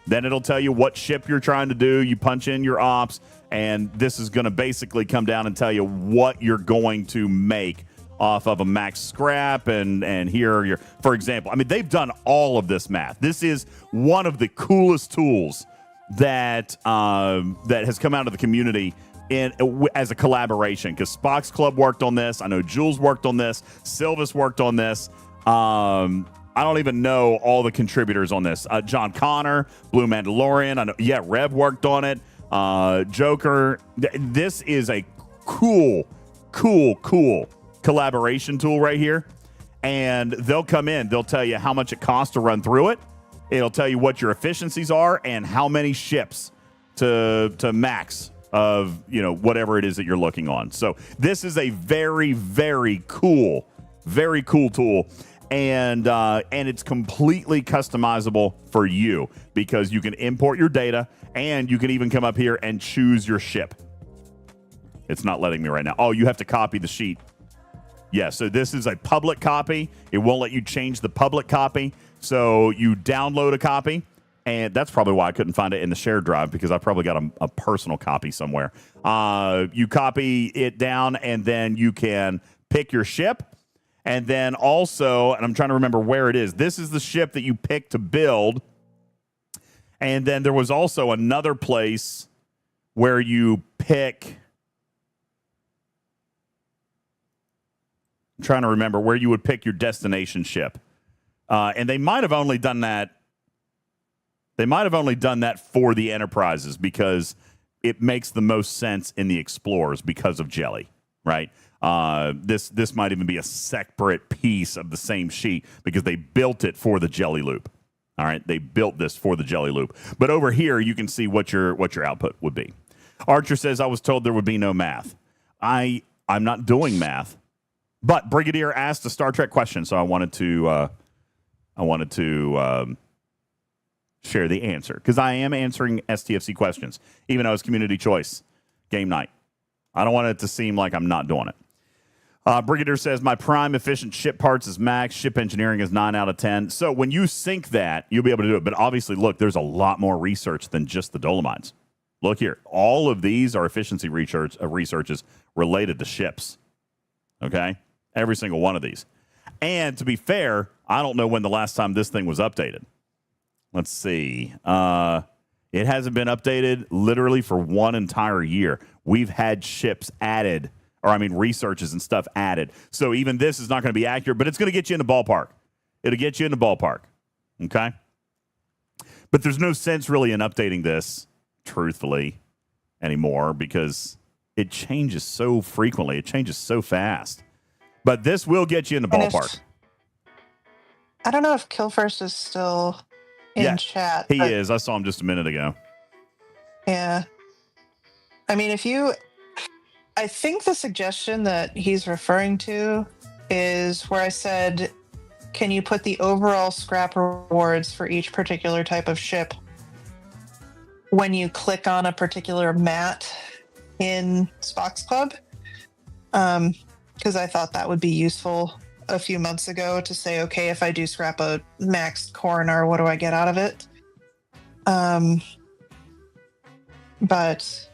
Then it'll tell you what ship you're trying to do. You punch in your ops, and this is going to basically come down and tell you what you're going to make off of a max scrap. And here are your, for example, I mean, they've done all of this math. This is one of the coolest tools that that has come out of the community as a collaboration, because Spox Club worked on this. I know Jules worked on this. Silvis worked on this. I don't even know all the contributors on this. John Connor, Blue Mandalorian. I know, Rev worked on it. Joker. This is a cool collaboration tool right here. And they'll come in. They'll tell you how much it costs to run through it. It'll tell you what your efficiencies are and how many ships to max of, whatever it is that you're looking on. So this is a very, very cool tool. And it's completely customizable for you, because you can import your data and you can even come up here and choose your ship. It's not letting me right now. Oh, you have to copy the sheet. Yeah, so this is a public copy. It won't let you change the public copy. So you download a copy, and that's probably why I couldn't find it in the shared drive, because I probably got a personal copy somewhere. You copy it down, and then you can pick your ship. And then also, and I'm trying to remember where it is, this is the ship that you pick to build. And then there was also another place where you pick, I'm trying to remember where you would pick your destination ship. And they might have only done that They might have only done that for the Enterprises because it makes the most sense in the Explorers because of Jelly, right? This might even be a separate piece of the same sheet because they built it for the Jelly Loop. All right, they built this for the Jelly Loop. But over here, you can see what your output would be. Archer says, I was told there would be no math. I'm not doing math, but Brigadier asked a Star Trek question, so I wanted to share the answer because I am answering STFC questions, even though it's community choice game night. I don't want it to seem like I'm not doing it. Brigadier says, my prime efficient ship parts is max. Ship engineering is 9 out of 10. So when you sync that, you'll be able to do it. But obviously, look, there's a lot more research than just the Dolomites. Look here. All of these are efficiency researches related to ships. Okay? Every single one of these. And to be fair, I don't know when the last time this thing was updated. Let's see. It hasn't been updated literally for one entire year. We've had ships added, researches and stuff added. So even this is not going to be accurate, but it's going to get you in the ballpark. It'll get you in the ballpark. Okay? But there's no sense really in updating this, truthfully, anymore because it changes so frequently. It changes so fast. But this will get you in the ballpark. I don't know if Killfirst is still in chat. He is. I saw him just a minute ago. Yeah. I mean, I think the suggestion that he's referring to is where I said, can you put the overall scrap rewards for each particular type of ship when you click on a particular mat in Spock's Club? Because I thought that would be useful a few months ago to say, okay, if I do scrap a maxed coroner, what do I get out of it? But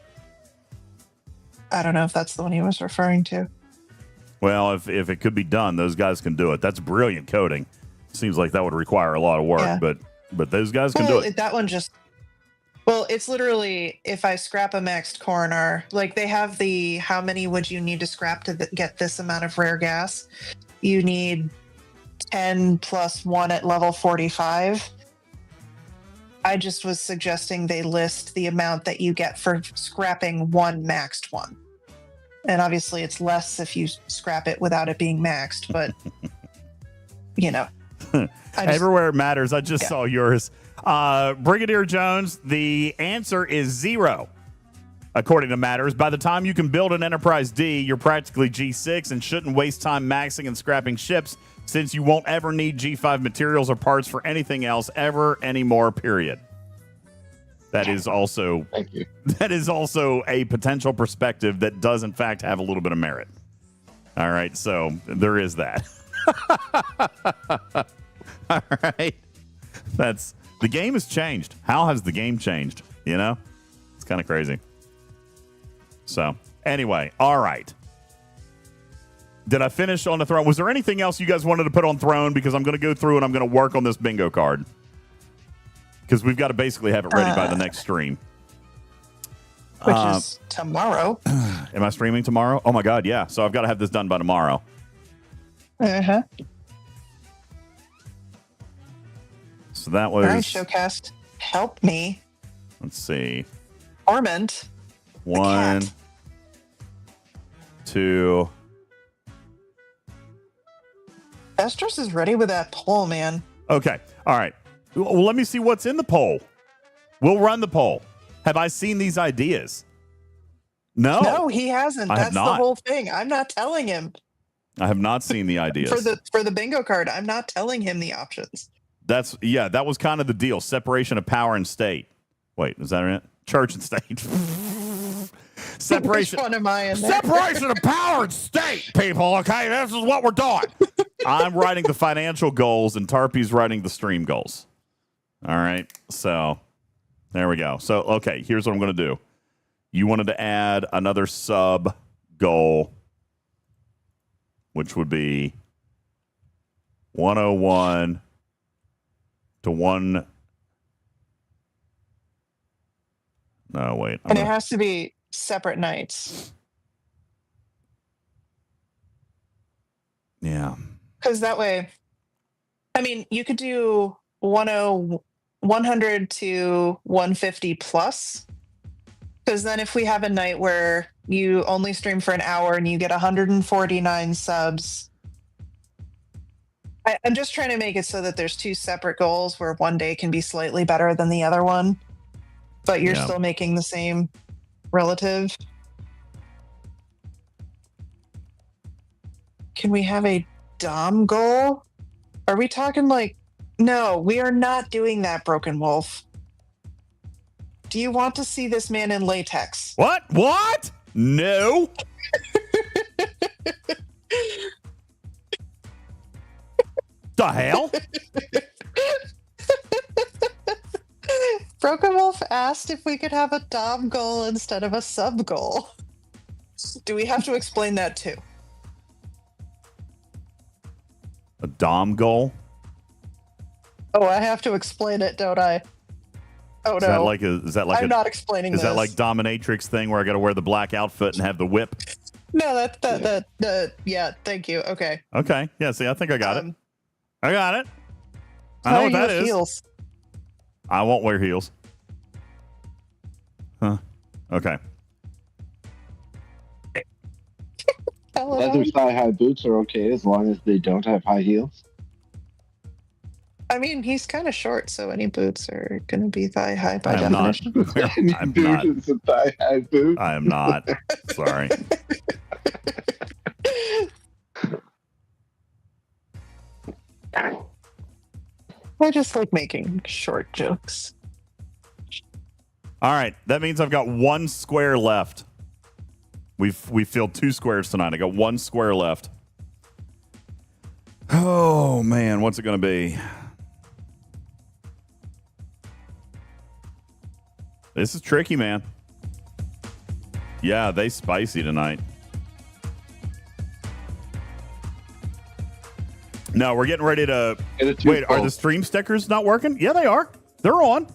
I don't know if that's the one he was referring to. Well, if it could be done, those guys can do it. That's brilliant coding. Seems like that would require a lot of work, but those guys can do it. That one it's literally if I scrap a maxed coroner, like they have the how many would you need to scrap to get this amount of rare gas? You need 10 plus 1 at level 45. I just was suggesting they list the amount that you get for scrapping one maxed one. And obviously it's less if you scrap it without it being maxed, but everywhere it matters. I just saw yours. Brigadier Jones, the answer is 0. According to Matters, by the time you can build an Enterprise D, you're practically G6 and shouldn't waste time maxing and scrapping ships since you won't ever need G5 materials or parts for anything else ever anymore, period. That is also Thank you. That is also a potential perspective that does in fact have a little bit of merit. All right, so there is that. All right. The game has changed. How has the game changed? It's kind of crazy. So, anyway, all right. Did I finish on the throne? Was there anything else you guys wanted to put on throne? Because I'm going to go through and I'm going to work on this bingo card. Because we've got to basically have it ready by the next stream. Which is tomorrow. Am I streaming tomorrow? Oh, my God, yeah. So I've got to have this done by tomorrow. Uh-huh. So that was... All right, Showcast. Help me. Let's see. Torment. 1, 2... Estrus is ready with that poll, man. Okay. All right. Well, let me see what's in the poll. We'll run the poll. Have I seen these ideas? No. No, he hasn't. I have That's not. the whole thing. I'm not telling him. I have not seen the ideas. For the bingo card, I'm not telling him the options. That was kind of the deal. Separation of power and state. Wait, is that it? Church and state. Separation. Which one am I in there? Separation of power and state, people. Okay, this is what we're doing. I'm writing the financial goals, and Tarpy's writing the stream goals. All right, so there we go. So, okay, here's what I'm going to do. You wanted to add another sub goal, which would be 101 to 1. No, wait. And it has to be separate nights. Yeah. Because that way, I mean, you could do 100 to 150 plus. Because then if we have a night where you only stream for an hour and you get 149 subs, I'm just trying to make it so that there's two separate goals where one day can be slightly better than the other one, but you're still making the same relative. Can we have a Dom goal? Are we talking like... No, we are not doing that, Broken Wolf. Do you want to see this man in latex? What? What? No. The hell? Broken Wolf asked if we could have a Dom goal instead of a sub goal. Do we have to explain that too? A Dom goal? Oh, I have to explain it, don't I? Oh, Is no. that like I'm not explaining Is this. that like dominatrix thing where I got to wear the black outfit and have the whip? No, yeah, thank you. Okay. Okay. Yeah, see, I think I got it. I got it. I How know are what you that with is. heels? I won't wear heels. Huh. Okay. Leather thigh-high boots are okay as long as they don't have high heels. I mean, he's kind of short, so any boots are going to be thigh-high by I'm not. definition. Any I'm boot not. is a thigh-high boot. I am not. Sorry. I just like making short jokes. All right. That means I've got one square left. We filled 2 squares tonight. I got 1 square left. Oh, man. What's it going to be? This is tricky, man. Yeah, they spicy tonight. No, we're getting ready to... Wait, are the stream stickers not working? Yeah, they are. They're on.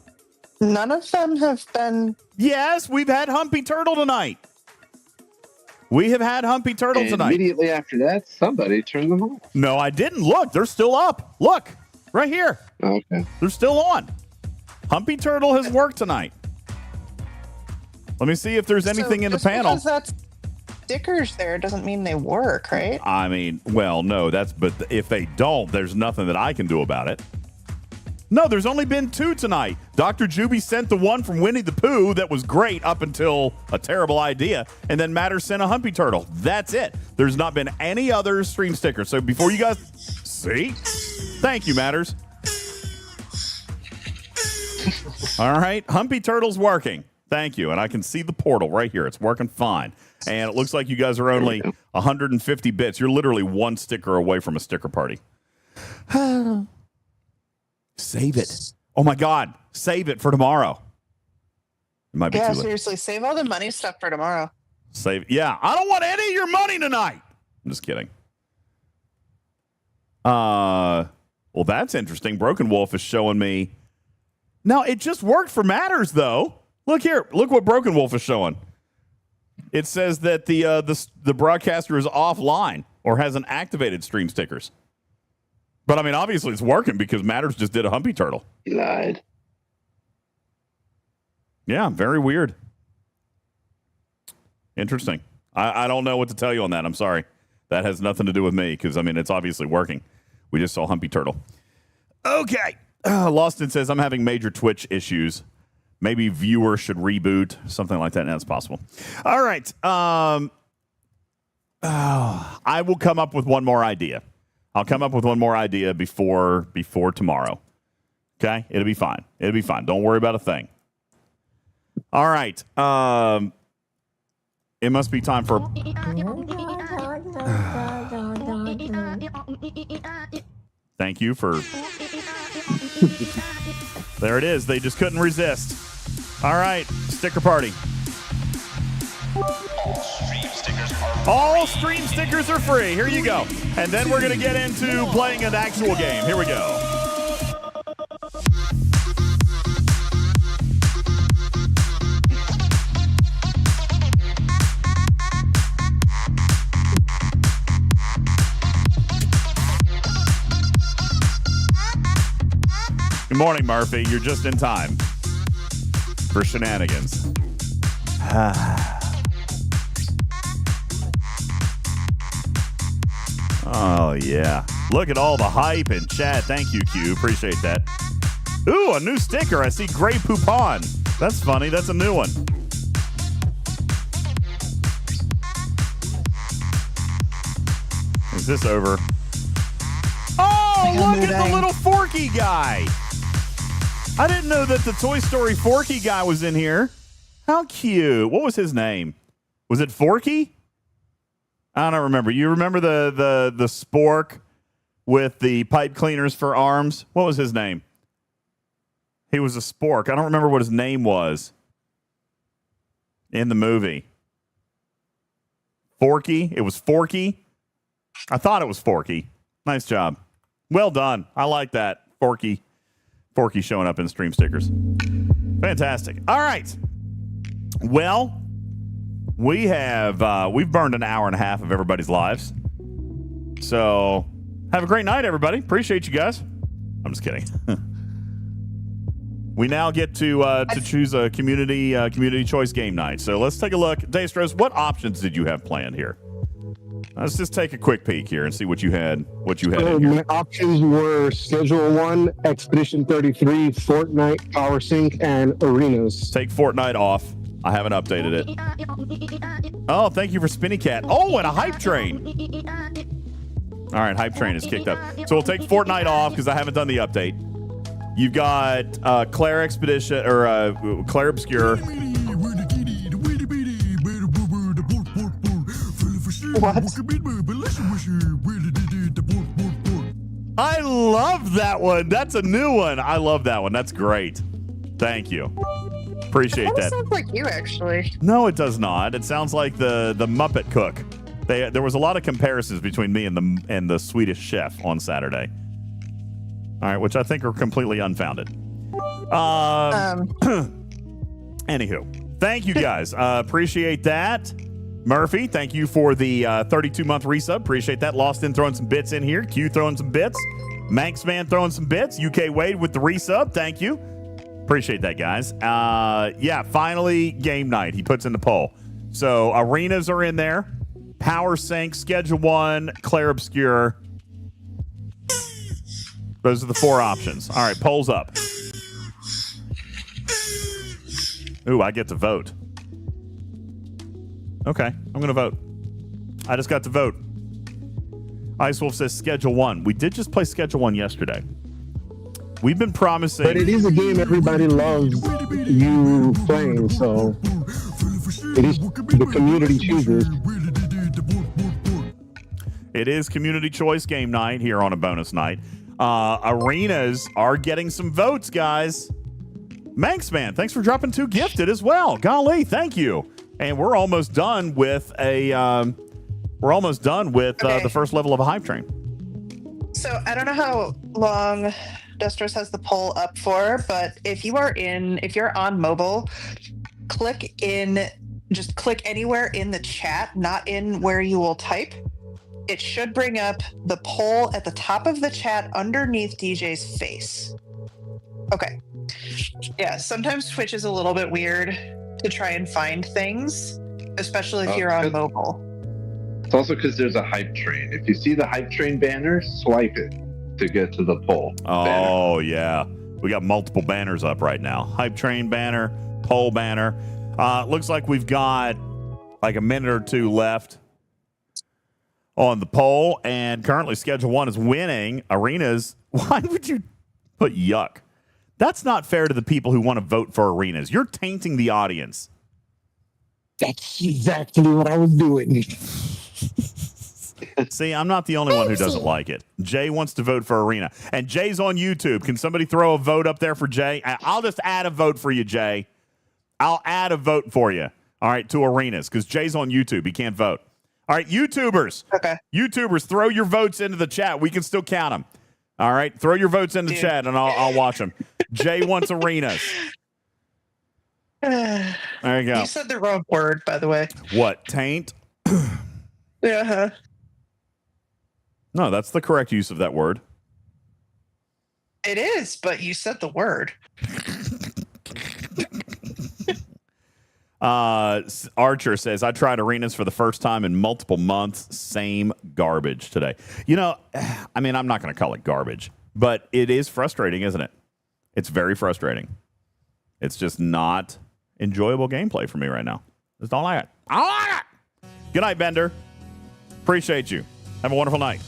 None of them have been... Yes, we've had Humpy Turtle tonight. We have had Humpy Turtle And tonight. immediately after that, somebody turned them off. No, I didn't. Look, they're still up. Look, right here. Okay. They're still on. Humpy Turtle has worked tonight. Let me see if there's anything in the panel. Because that's stickers there doesn't mean they work, right? I mean, well, no, but if they don't, there's nothing that I can do about it. No, there's only been 2 tonight. Dr. Juby sent the one from Winnie the Pooh that was great up until a terrible idea, and then Matter sent a Humpy Turtle. That's it. There's not been any other stream stickers. So before you guys see, thank you, Matters. All right, Humpy Turtle's working. Thank you, and I can see the portal right here. It's working fine, and it looks like you guys are only 150 bits. You're literally 1 sticker away from a sticker party. Save it. Oh, my God. Save it for tomorrow. It might be too late. Seriously, save all the money stuff for tomorrow. Save. Yeah, I don't want any of your money tonight. I'm just kidding. Well, that's interesting. Broken Wolf is showing me. No, it just worked for Matters, though. Look here. Look what Broken Wolf is showing. It says that the broadcaster is offline or hasn't activated stream stickers. But, I mean, obviously it's working because Matters just did a Humpy Turtle. He lied. Yeah, very weird. Interesting. I don't know what to tell you on that. I'm sorry. That has nothing to do with me because, I mean, it's obviously working. We just saw Humpy Turtle. Okay. Loston says, I'm having major Twitch issues. Maybe viewer should reboot. Something like that. That's possible. All right. I will come up with one more idea. I'll come up with one more idea before tomorrow. Okay? It'll be fine. It'll be fine. Don't worry about a thing. All right. It must be time for... Thank you for... There it is. They just couldn't resist. All right. Sticker party. All stream stickers are free. Here you go. And then we're going to get into playing an actual game. Here we go. Good morning, Murphy. You're just in time for shenanigans. Oh, yeah. Look at all the hype in chat. Thank you, Q. Appreciate that. Ooh, a new sticker. I see Grey Poupon. That's funny. That's a new one. Is this over? Oh, look at the little Forky guy. I didn't know that the Toy Story Forky guy was in here. How cute. What was his name? Was it Forky? I don't remember. You remember the spork with the pipe cleaners for arms? What was his name? He was a spork. I don't remember what his name was in the movie. Forky? It was Forky? I thought it was Forky. Nice job. Well done. I like that. Forky showing up in stream stickers. Fantastic. All right. Well, we've burned an hour and a half of everybody's lives. So have a great night, everybody. Appreciate you guys. I'm just kidding. We now get to choose a community choice game night. So let's take a look. Daystros, what options did you have planned here? Let's just take a quick peek here and see what you had. In here. My options were Schedule 1, Expedition 33, Fortnite, Power Sync, and Arenas. Take Fortnite off. I haven't updated it. Oh, thank you for Spinny Cat. Oh, and a Hype Train. All right, Hype Train is kicked up. So we'll take Fortnite off because I haven't done the update. You've got Claire Expedition or Claire Obscure. What? I love that one. That's a new one. I love that one. That's great. Thank you. Appreciate that. Sounds like you, actually. No, it does not. It sounds like the Muppet Cook. There was a lot of comparisons between me and the Swedish Chef on Saturday. All right, which I think are completely unfounded. Anywho, thank you guys. Appreciate that. Murphy, thank you for the 32-month resub. Appreciate that. Lost in throwing some bits in here. Q throwing some bits. Manxman throwing some bits. UK Wade with the resub. Thank you. Appreciate that, guys. Yeah, finally game night. He puts in the poll. So arenas are in there. Power Sync, Schedule 1, Claire Obscure. Those are the 4 options. All right, polls up. Ooh, I get to vote. Okay, I'm going to vote. I just got to vote. Ice Wolf says Schedule 1. We did just play Schedule 1 yesterday. We've been promising... But it is a game everybody loves you playing, so it is the community chooses. It is community choice game night here on a bonus night. Arenas are getting some votes, guys. Manxman, thanks for dropping 2 gifted as well. Golly, thank you. And we're almost done with the first level of a Hype Train. So I don't know how long Destros has the poll up for, but if you're on mobile, just click anywhere in the chat, not in where you will type. It should bring up the poll at the top of the chat underneath DJ's face. Okay. Yeah, sometimes Twitch is a little bit weird to try and find things, especially if you're on mobile. It's also because there's a Hype Train. If you see the Hype Train banner, swipe it to get to the poll. Oh, yeah. We got multiple banners up right now. Hype Train banner, poll banner. Looks like we've got like a minute or 2 left on the poll, and currently Schedule 1 is winning. Arenas, why would you put yuck? That's not fair to the people who want to vote for Arenas. You're tainting the audience. That's exactly what I was doing. See, I'm not the only one who doesn't like it. Jay wants to vote for Arena. And Jay's on YouTube. Can somebody throw a vote up there for Jay? I'll just add a vote for you, Jay. I'll add a vote for you, all right, to Arenas, because Jay's on YouTube. He can't vote. All right, YouTubers. Okay. YouTubers, throw your votes into the chat. We can still count them. All right, throw your votes in the chat, and I'll watch them. Jay wants Arenas. There you go. You said the wrong word, by the way. What, taint? Yeah. No, that's the correct use of that word. It is, but you said the word. Archer says, I tried arenas for the first time in multiple months. Same garbage today. You know, I mean, I'm not going to call it garbage, but it is frustrating, isn't it? It's very frustrating. It's just not enjoyable gameplay for me right now. Just don't like it. I don't like it. Good night, Bender. Appreciate you. Have a wonderful night.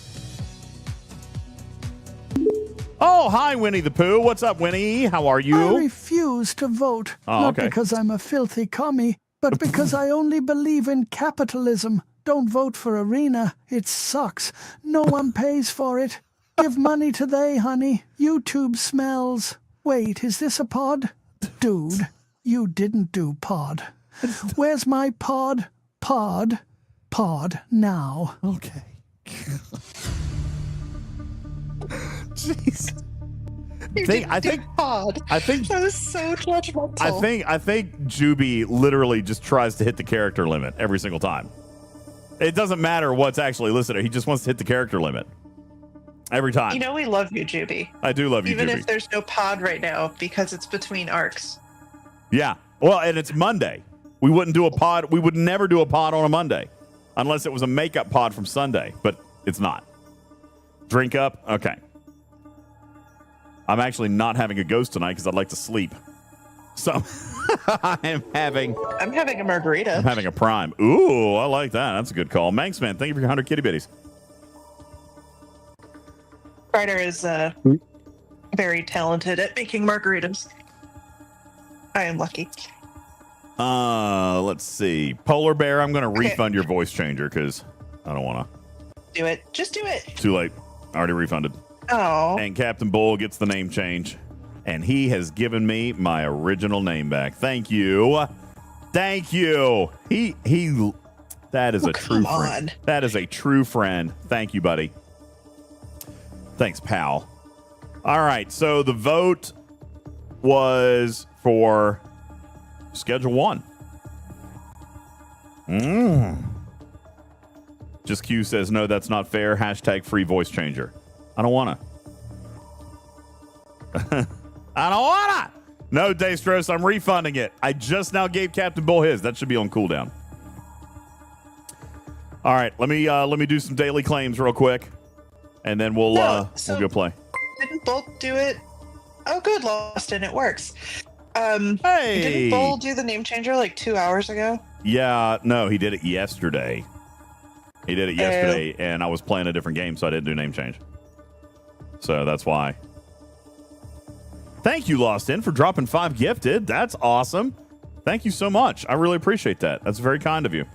Oh, hi, Winnie the Pooh. What's up, Winnie? How are you? I refuse to vote. Not because I'm a filthy commie, but because I only believe in capitalism. Don't vote for Arena. It sucks. No one pays for it. Give money to they, honey. YouTube smells. Wait, is this a pod? Dude, you didn't do pod. Where's my pod? Pod now. Okay. Jeez. I think that was so judgmental. I think Juby literally just tries to hit the character limit every single time. It doesn't matter what's actually listed. He just wants to hit the character limit every time. You know we love you, Juby. I do love you, even Juby. if there's no pod right now because it's between arcs. Yeah. Well, and it's Monday. We wouldn't do a pod. We would never do a pod on a Monday unless it was a makeup pod from Sunday, but it's not. Drink up? Okay. I'm actually not having a ghost tonight because I'd like to sleep. So I'm having a margarita. I'm having a prime. Ooh, I like that. That's a good call. Manx Man, thank you for your 100 kitty bitties. Ryder is very talented at making margaritas. I am lucky. Let's see. Polar Bear, I'm going to refund your voice changer because I don't want to. Do it. Just do it. Too late. Already refunded. Oh. And Captain Bull gets the name change. And he has given me my original name back. Thank you. Thank you. He that is a true friend. That is a true friend. Thank you, buddy. Thanks, pal. All right. So the vote was for Schedule 1. Just Q says, no, that's not fair. Hashtag free voice changer. I don't want to. I don't want to. No, Daystros, I'm refunding it. I just now gave Captain Bull his. That should be on cooldown. All right, let me do some daily claims real quick, and then we'll go play. Didn't Bull do it? Oh, good, Lost, and it works. Hey, didn't Bull do the name changer like 2 hours ago? Yeah, no, he did it yesterday. And I was playing a different game, so I didn't do name change. So that's why. Thank you, Lost In, for dropping 5 gifted. That's awesome. Thank you so much. I really appreciate that. That's very kind of you.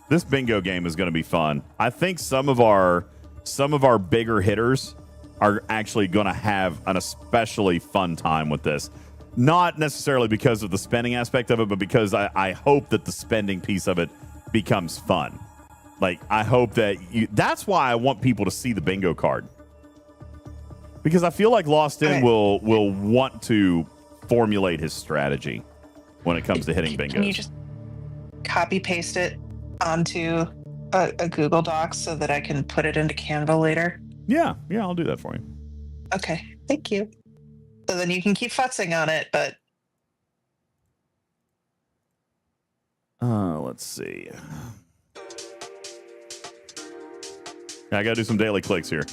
This bingo game is going to be fun. I think some of our bigger hitters are actually going to have an especially fun time with this. Not necessarily because of the spending aspect of it, but because I hope that the spending piece of it becomes fun. Like, I hope that that's why I want people to see the bingo card. Because I feel like Lost In will want to formulate his strategy when it comes to hitting bingos. Can you just copy paste it onto a Google Docs so that I can put it into Canva later? Yeah, I'll do that for you. Okay, thank you. So then you can keep futzing on it, but... Let's see. I got to do some daily clicks here.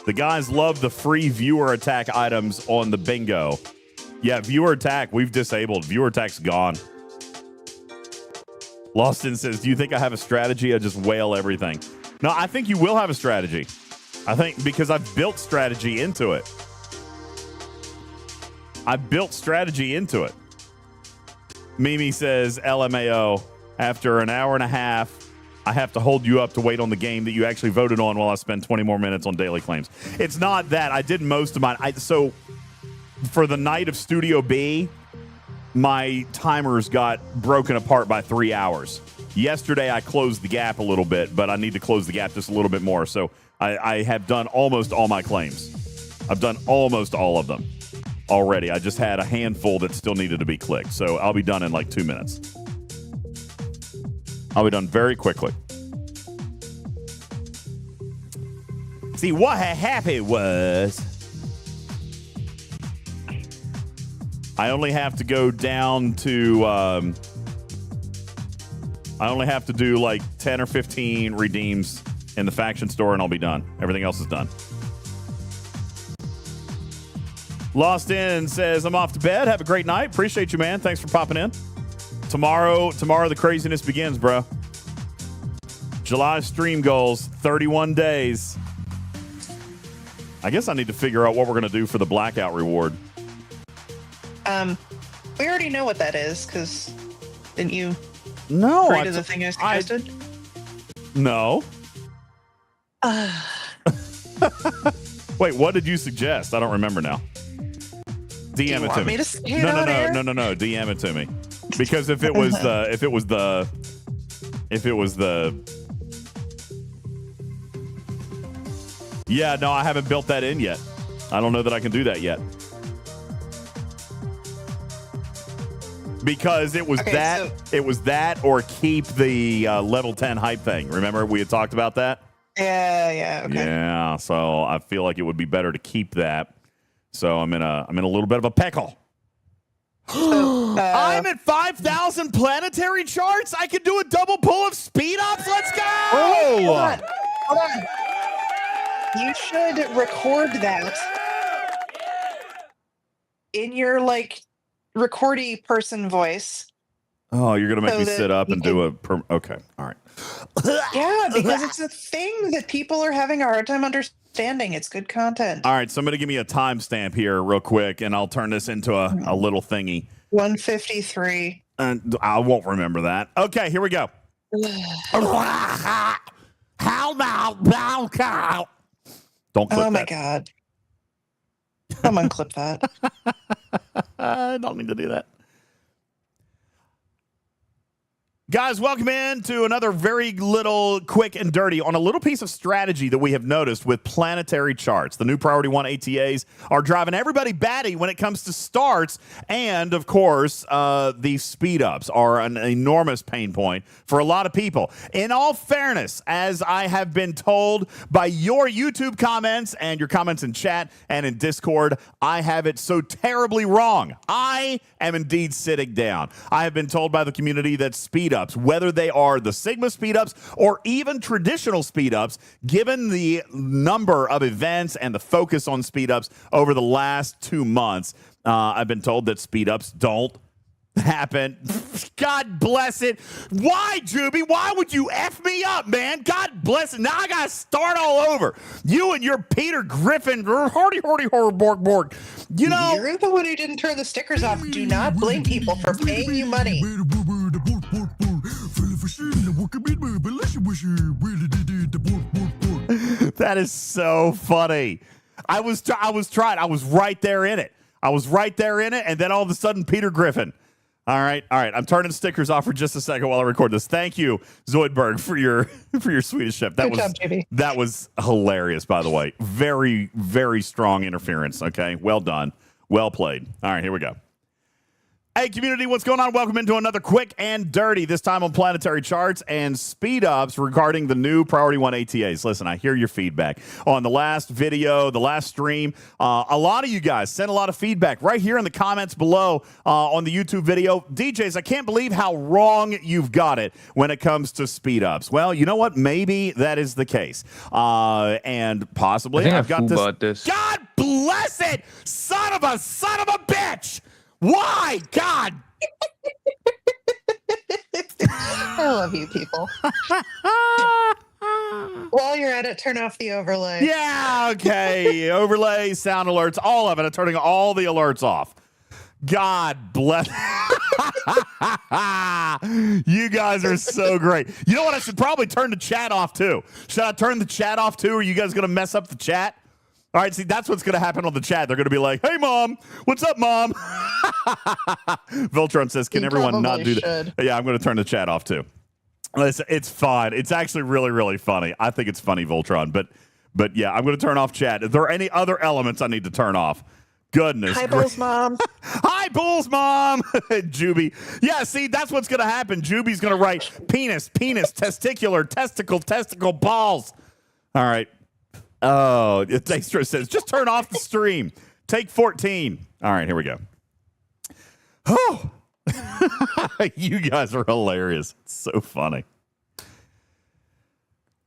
The guys love the free viewer attack items on the bingo. Yeah, viewer attack, we've disabled. Viewer attack's gone. Loston says, do you think I have a strategy? I just whale everything. No, I think you will have a strategy. I think because I've built strategy into it. Mimi says, LMAO, after an hour and a half, I have to hold you up to wait on the game that you actually voted on while I spend 20 more minutes on daily claims. It's not that. I did most of mine. So for the night of Studio B, my timers got broken apart by 3 hours. Yesterday, I closed the gap a little bit, but I need to close the gap just a little bit more. So I have done almost all my claims. I've done almost all of them already. I just had a handful that still needed to be clicked. So I'll be done in like 2 minutes. I'll be done very quickly. See, what had happened was I only have to go down to I only have to do like 10 or 15 redeems in the faction store and I'll be done. Everything else is done. Lost In says, I'm off to bed. Have a great night. Appreciate you, man. Thanks for popping in. Tomorrow the craziness begins, bro. July stream goals, 31 days. I guess I need to figure out what we're going to do for the blackout reward. We already know what that is, because didn't you agree to the thing I suggested? No. Wait, what did you suggest? I don't remember now. DM it to me. No. DM it to me. Because if it was yeah, no, I haven't built that in yet. I don't know that I can do that yet. Because it was it was that or keep the level 10 hype thing. Remember we had talked about that? Yeah, okay. Yeah, so I feel like it would be better to keep that. So I'm in a little bit of a pickle. So, I'm at 5,000 planetary charts. I can do a double pull of speed ups. Let's go. Hold on. You should record that in your recordy person voice. Oh, you're gonna make me sit up and do a. Okay, all right. Yeah, because it's a thing that people are having a hard time understanding. It's good content. All right, somebody give me a timestamp here real quick, and I'll turn this into a little thingy. 153. I won't remember that. Okay, here we go. How now, cow? Don't clip that. Oh my God. Come on, clip that. I don't need to do that. Guys, welcome in to another very little quick and dirty on a little piece of strategy that we have noticed with planetary charts. The new Priority 1 ATAs are driving everybody batty when it comes to starts. And, of course, the speed-ups are an enormous pain point for a lot of people. In all fairness, as I have been told by your YouTube comments and your comments in chat and in Discord, I have it so terribly wrong. I am indeed sitting down. I have been told by the community that speed-ups, whether they are the Sigma speed-ups or even traditional speed-ups, given the number of events and the focus on speed-ups over the last 2 months, I've been told that speed-ups don't happen. God bless it. Why, Juby? Why would you F me up, man? God bless it. Now I got to start all over. You and your Peter Griffin, hardy, borg. You know. You're the one who didn't turn the stickers off. Do not blame people for paying you money. That is so funny. I was trying. I was right there in it. And then all of a sudden, Peter Griffin. All right. I'm turning stickers off for just a second while I record this. Thank you, Zoidberg, for your Swedish chef. Good job, JB. That was hilarious, by the way. Very, very strong interference. Okay, well done, well played. All right, here we go. Hey, community, what's going on? Welcome into another quick and dirty, this time on planetary charts and speed ups regarding the new Priority 1 ATAs. Listen, I hear your feedback on the last video, the last stream. A lot of you guys sent a lot of feedback right here in the comments below on the YouTube video. DJs, I can't believe how wrong you've got it when it comes to speed ups. Well, you know what? Maybe that is the case. And possibly I've got this. God bless it! Son of a bitch! Why? God! I love you people. While you're at it, turn off the overlay. Yeah, okay. Overlay, sound alerts, all of it. I'm turning all the alerts off. God bless. You guys are so great. You know what? I should probably turn the chat off too. Should I turn the chat off too? Or are you guys going to mess up the chat? All right, see, that's what's going to happen on the chat. They're going to be like, hey, Mom, what's up, Mom? Voltron says, can everyone not do that? Yeah, I'm going to turn the chat off, too. Listen, it's fine. It's actually really, really funny. I think it's funny, Voltron. But yeah, I'm going to turn off chat. Is there any other elements I need to turn off? Goodness. Hi, Bulls Mom. Hi, Bulls Mom. Juby. Yeah, see, that's what's going to happen. Juby's going to write penis, testicular, testicle, balls. All right. Oh, Dexter says, just turn off the stream. Take 14. All right, here we go. Oh, you guys are hilarious. It's so funny.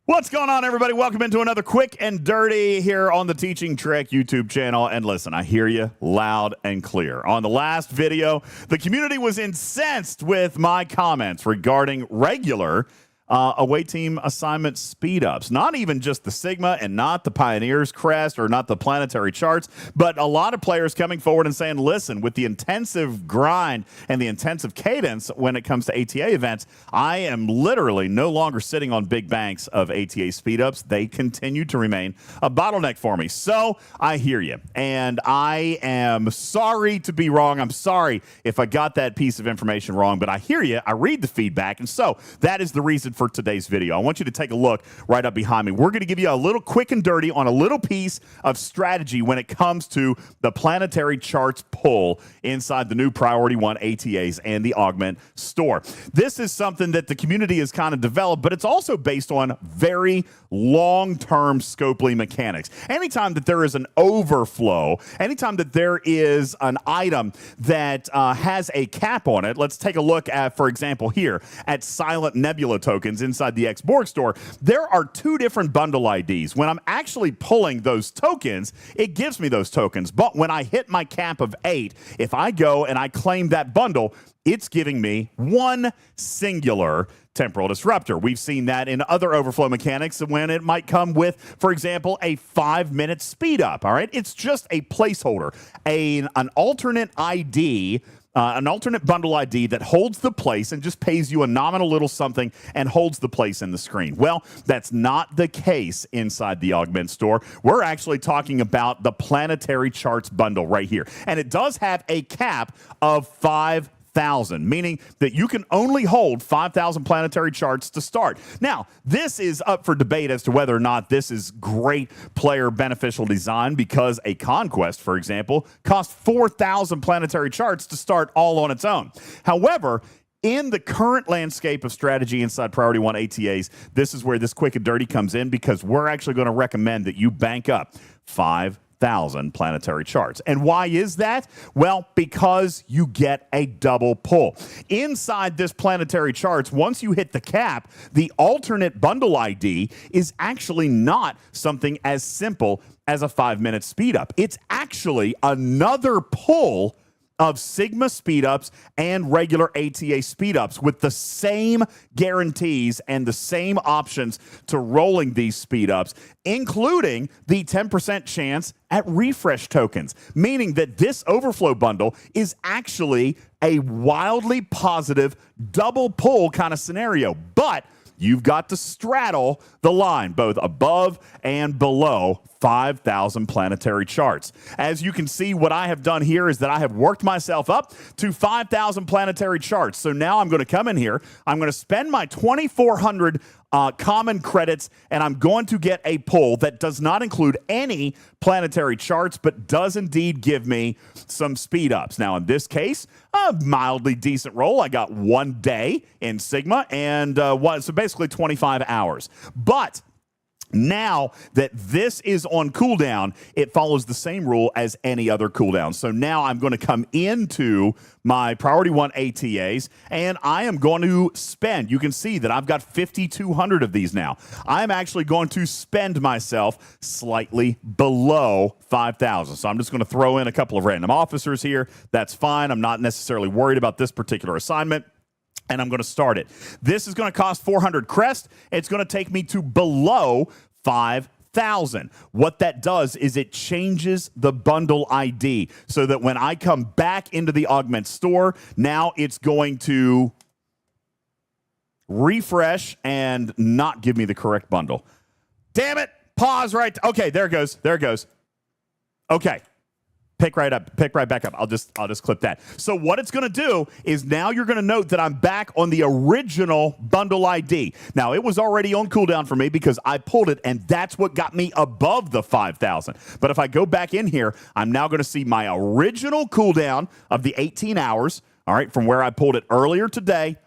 What's going on, everybody? Welcome into another Quick and Dirty here on the Teaching Trek YouTube channel. And listen, I hear you loud and clear. On the last video, the community was incensed with my comments regarding regular away team assignment speed-ups. Not even just the Sigma and not the Pioneer's Crest or not the planetary charts, but a lot of players coming forward and saying, listen, with the intensive grind and the intensive cadence when it comes to ATA events, I am literally no longer sitting on big banks of ATA speed-ups. They continue to remain a bottleneck for me. So I hear you, and I am sorry to be wrong. I'm sorry if I got that piece of information wrong, but I hear you. I read the feedback, and so that is the reason for today's video. I want you to take a look right up behind me. We're going to give you a little quick and dirty on a little piece of strategy when it comes to the planetary charts pull inside the new Priority 1 ATAs and the Augment store. This is something that the community has kind of developed, but it's also based on very long-term Scopely mechanics. Anytime that there is an overflow, anytime that there is an item that has a cap on it, let's take a look at, for example, here at Silent Nebula tokens inside the X-Borg store. There are two different bundle IDs. When I'm actually pulling those tokens, it gives me those tokens. But when I hit my cap of 8, if I go and I claim that bundle, it's giving me one singular temporal disruptor. We've seen that in other overflow mechanics when it might come with, for example, a 5-minute speed up. All right, it's just a placeholder, an alternate ID. An alternate bundle ID that holds the place and just pays you a nominal little something and holds the place in the screen. Well, that's not the case inside the Augment store. We're actually talking about the planetary charts bundle right here. And it does have a cap of 5,000, meaning that you can only hold 5,000 planetary charts to start. Now, this is up for debate as to whether or not this is great player beneficial design, because a Conquest, for example, costs 4,000 planetary charts to start all on its own. However, in the current landscape of strategy inside Priority 1 ATAs, this is where this quick and dirty comes in, because we're actually going to recommend that you bank up 5,000 planetary charts. And why is that? Well, because you get a double pull. Inside this planetary charts, once you hit the cap, the alternate bundle ID is actually not something as simple as a 5-minute speed up. It's actually another pull of Sigma speedups and regular ATA speedups with the same guarantees and the same options to rolling these speedups, including the 10% chance at refresh tokens, meaning that this overflow bundle is actually a wildly positive double pull kind of scenario. But you've got to straddle the line, both above and below 5,000 planetary charts. As you can see, what I have done here is that I have worked myself up to 5,000 planetary charts. So now I'm going to come in here, I'm going to spend my 2,400 common credits, and I'm going to get a pull that does not include any planetary charts, but does indeed give me some speed ups. Now, in this case, a mildly decent roll. I got 1 day in Sigma and so basically 25 hours. But now that this is on cooldown, it follows the same rule as any other cooldown. So now I'm going to come into my Priority 1 ATAs, and I am going to spend, you can see that I've got 5,200 of these now. I'm actually going to spend myself slightly below 5,000. So I'm just going to throw in a couple of random officers here. That's fine. I'm not necessarily worried about this particular assignment. And I'm going to start it. This is going to cost 400 crest. It's going to take me to below 5,000. What that does is it changes the bundle ID so that when I come back into the Augment store, now it's going to refresh and not give me the correct bundle. Damn it. Pause right. Okay, there it goes. There it goes. Okay. Pick right back up. I'll just clip that. So what it's going to do is now you're going to note that I'm back on the original bundle ID. Now, it was already on cooldown for me because I pulled it, and that's what got me above the 5,000. But if I go back in here, I'm now going to see my original cooldown of the 18 hours, all right, from where I pulled it earlier today.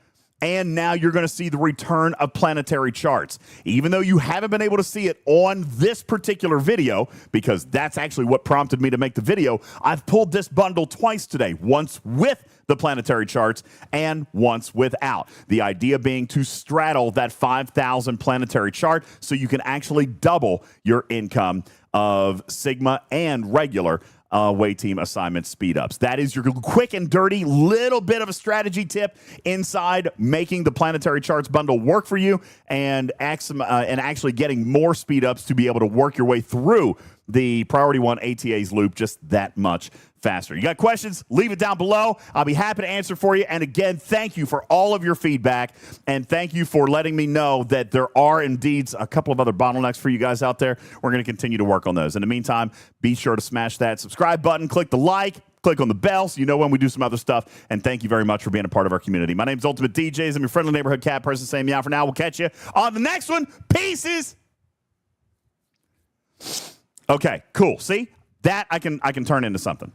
And now you're going to see the return of planetary charts. Even though you haven't been able to see it on this particular video, because that's actually what prompted me to make the video, I've pulled this bundle twice today, once with the planetary charts and once without. The idea being to straddle that 5,000 planetary chart so you can actually double your income of Sigma and regular away team assignment speed ups. That is your quick and dirty little bit of a strategy tip inside making the planetary charts bundle work for you and actually getting more speed ups to be able to work your way through the priority 1 ATA's loop just that much faster. You got questions? Leave it down below. I'll be happy to answer for you. And again, thank you for all of your feedback. And thank you for letting me know that there are indeed a couple of other bottlenecks for you guys out there. We're going to continue to work on those. In the meantime, be sure to smash that subscribe button, click the like, click on the bell so you know when we do some other stuff. And thank you very much for being a part of our community. My name's UltimatDJz. I'm your friendly neighborhood cat person saying meow for now. We'll catch you on the next one. Pieces. Okay, cool. See? That I can turn into something.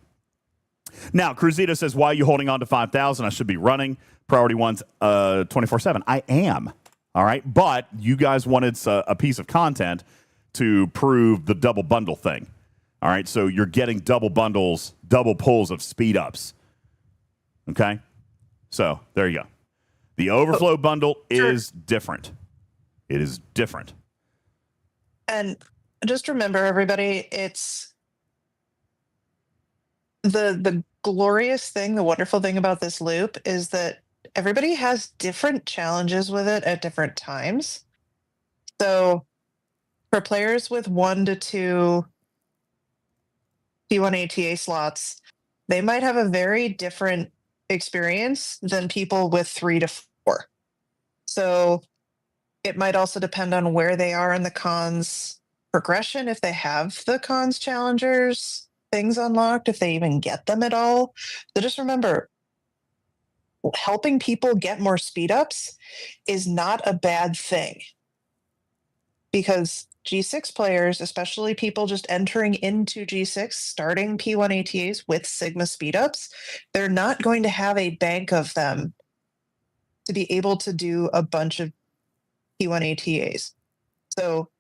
Now, Cruzito says, why are you holding on to 5,000? I should be running priority ones 24/7. I am. All right. But you guys wanted a piece of content to prove the double bundle thing. All right. So you're getting double bundles, double pulls of speed ups. Okay. So there you go. The overflow bundle is different. It is different. And just remember, everybody, it's the glorious thing, the wonderful thing about this loop is that everybody has different challenges with it at different times. So for players with 1 to 2 P1 ATA slots, they might have a very different experience than people with 3 to 4. So it might also depend on where they are in the cons progression, if they have the cons challengers things unlocked, if they even get them at all. So just remember, helping people get more speed ups is not a bad thing, because G6 players, especially people just entering into G6, starting P1 ATAs with Sigma speed ups, they're not going to have a bank of them to be able to do a bunch of P1 ATAs. So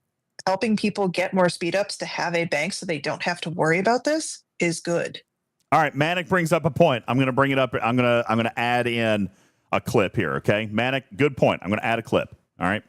helping people get more speed ups to have a bank so they don't have to worry about this is good. All right, Manic brings up a point. I'm going to bring it up. I'm going to add in a clip here, okay? Manic, good point. I'm going to add a clip. All right.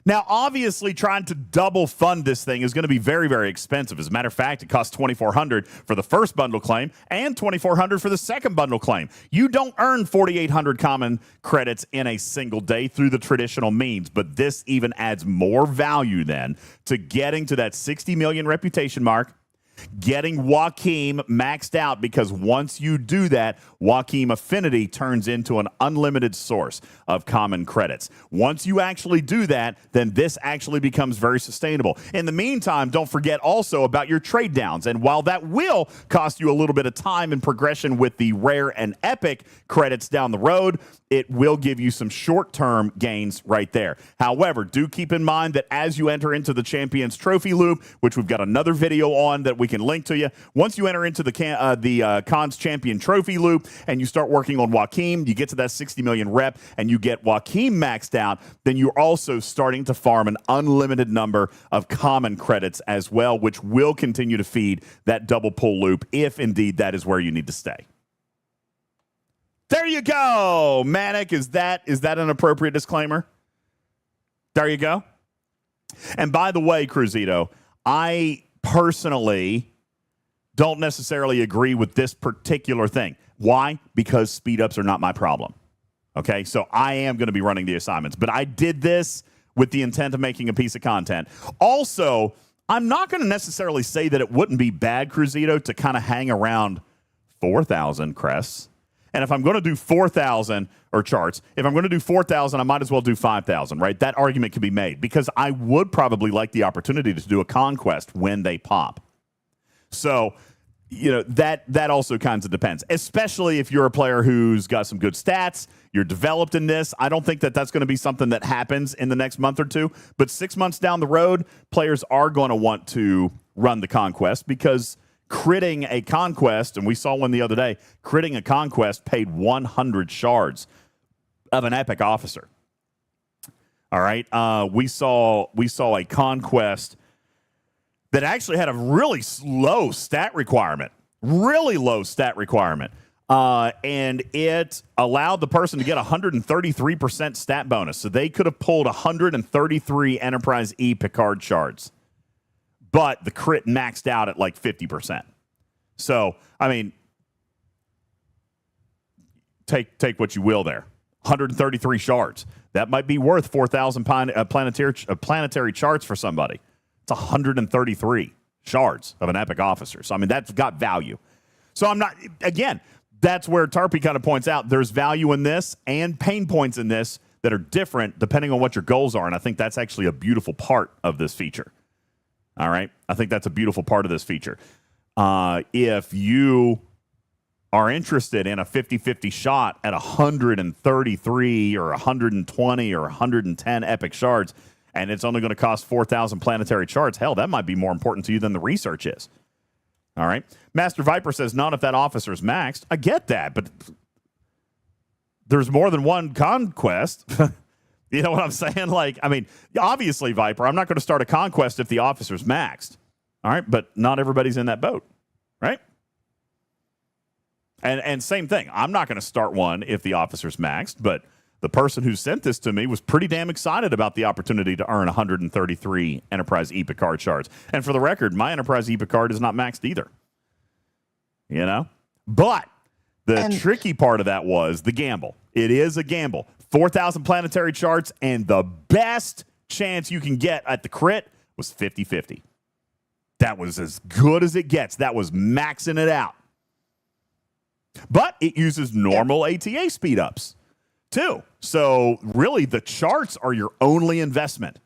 Now, obviously, trying to double fund this thing is going to be very, very expensive. As a matter of fact, it costs $2,400 for the first bundle claim and $2,400 for the second bundle claim. You don't earn 4,800 common credits in a single day through the traditional means, but this even adds more value then to getting to that 60 million reputation mark, getting Joaquim maxed out, because once you do that, Joaquim Affinity turns into an unlimited source of common credits. Once you actually do that, then this actually becomes very sustainable. In the meantime, don't forget also about your trade downs. And while that will cost you a little bit of time and progression with the rare and epic credits down the road, it will give you some short-term gains right there. However, do keep in mind that as you enter into the Champions Trophy loop, which we've got another video on that we can link to you, once you enter into the Cons Champion Trophy loop and you start working on Joaquim, you get to that 60 million rep and you get Joaquim maxed out, then you're also starting to farm an unlimited number of common credits as well, which will continue to feed that double pull loop if indeed that is where you need to stay. There you go, Manic. Is that an appropriate disclaimer? There you go. And by the way, Cruzito, I personally don't necessarily agree with this particular thing. Why? Because speed ups are not my problem. Okay, so I am going to be running the assignments, but I did this with the intent of making a piece of content. Also, I'm not going to necessarily say that it wouldn't be bad, Cruzito, to kind of hang around 4,000 crests. And if I'm going to do 4,000 or charts, if I'm going to do 4,000, I might as well do 5,000, right? That argument can be made because I would probably like the opportunity to do a conquest when they pop. So, you know, that also kind of depends, especially if you're a player who's got some good stats, you're developed in this. I don't think that that's going to be something that happens in the next month or two, but 6 months down the road, players are going to want to run the conquest because critting a conquest, and we saw one the other day, critting a conquest paid 100 shards. of an epic officer. All right. We saw a conquest that actually had a really low stat requirement. Really low stat requirement. And it allowed the person to get 133% stat bonus. So they could have pulled 133 Enterprise E Picard shards. But the crit maxed out at like 50%. So, I mean, take what you will there. 133 shards. That might be worth 4,000 planetary charts for somebody. It's 133 shards of an epic officer. So, I mean, that's got value. So, I'm not, again, that's where Tarpey kind of points out there's value in this and pain points in this that are different depending on what your goals are. And I think that's actually a beautiful part of this feature. All right? I think that's a beautiful part of this feature. If you are interested in a 50-50 shot at 133 or 120 or 110 epic shards, and it's only going to cost 4,000 planetary charts, hell, that might be more important to you than the research is. All right? Master Viper says, not if that officer's maxed. I get that, but there's more than one conquest. You know what I'm saying? Like, I mean, obviously, Viper, I'm not going to start a conquest if the officer's maxed. All right? But not everybody's in that boat, right? And same thing. I'm not going to start one if the officer's maxed, but the person who sent this to me was pretty damn excited about the opportunity to earn 133 Enterprise E Picard shards. And for the record, my Enterprise E Picard is not maxed either. You know? But the tricky part of that was the gamble. It is a gamble. 4,000 planetary charts, and the best chance you can get at the crit was 50-50. That was as good as it gets. That was maxing it out. But it uses normal ATA speed-ups, too. So, really, the charts are your only investment.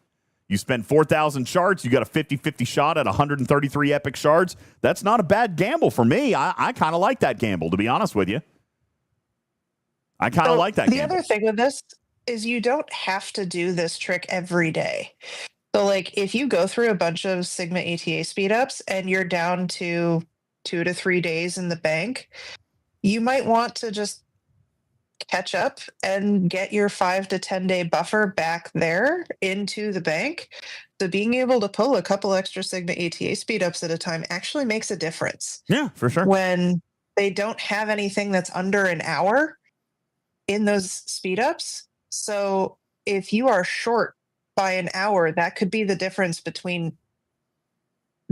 You spend 4,000 charts, you got a 50-50 shot at 133 epic shards. That's not a bad gamble for me. I kind of like that gamble, to be honest with you. I kind of like that gamble. The other thing with this is you don't have to do this trick every day. So, like, if you go through a bunch of Sigma ATA speed-ups and you're down to 2 to 3 days in the bank, you might want to just catch up and get your 5 to 10 day buffer back there into the bank. So being able to pull a couple extra Sigma ATA speed ups at a time actually makes a difference. Yeah, for sure. When they don't have anything that's under an hour in those speed ups. So if you are short by an hour, that could be the difference between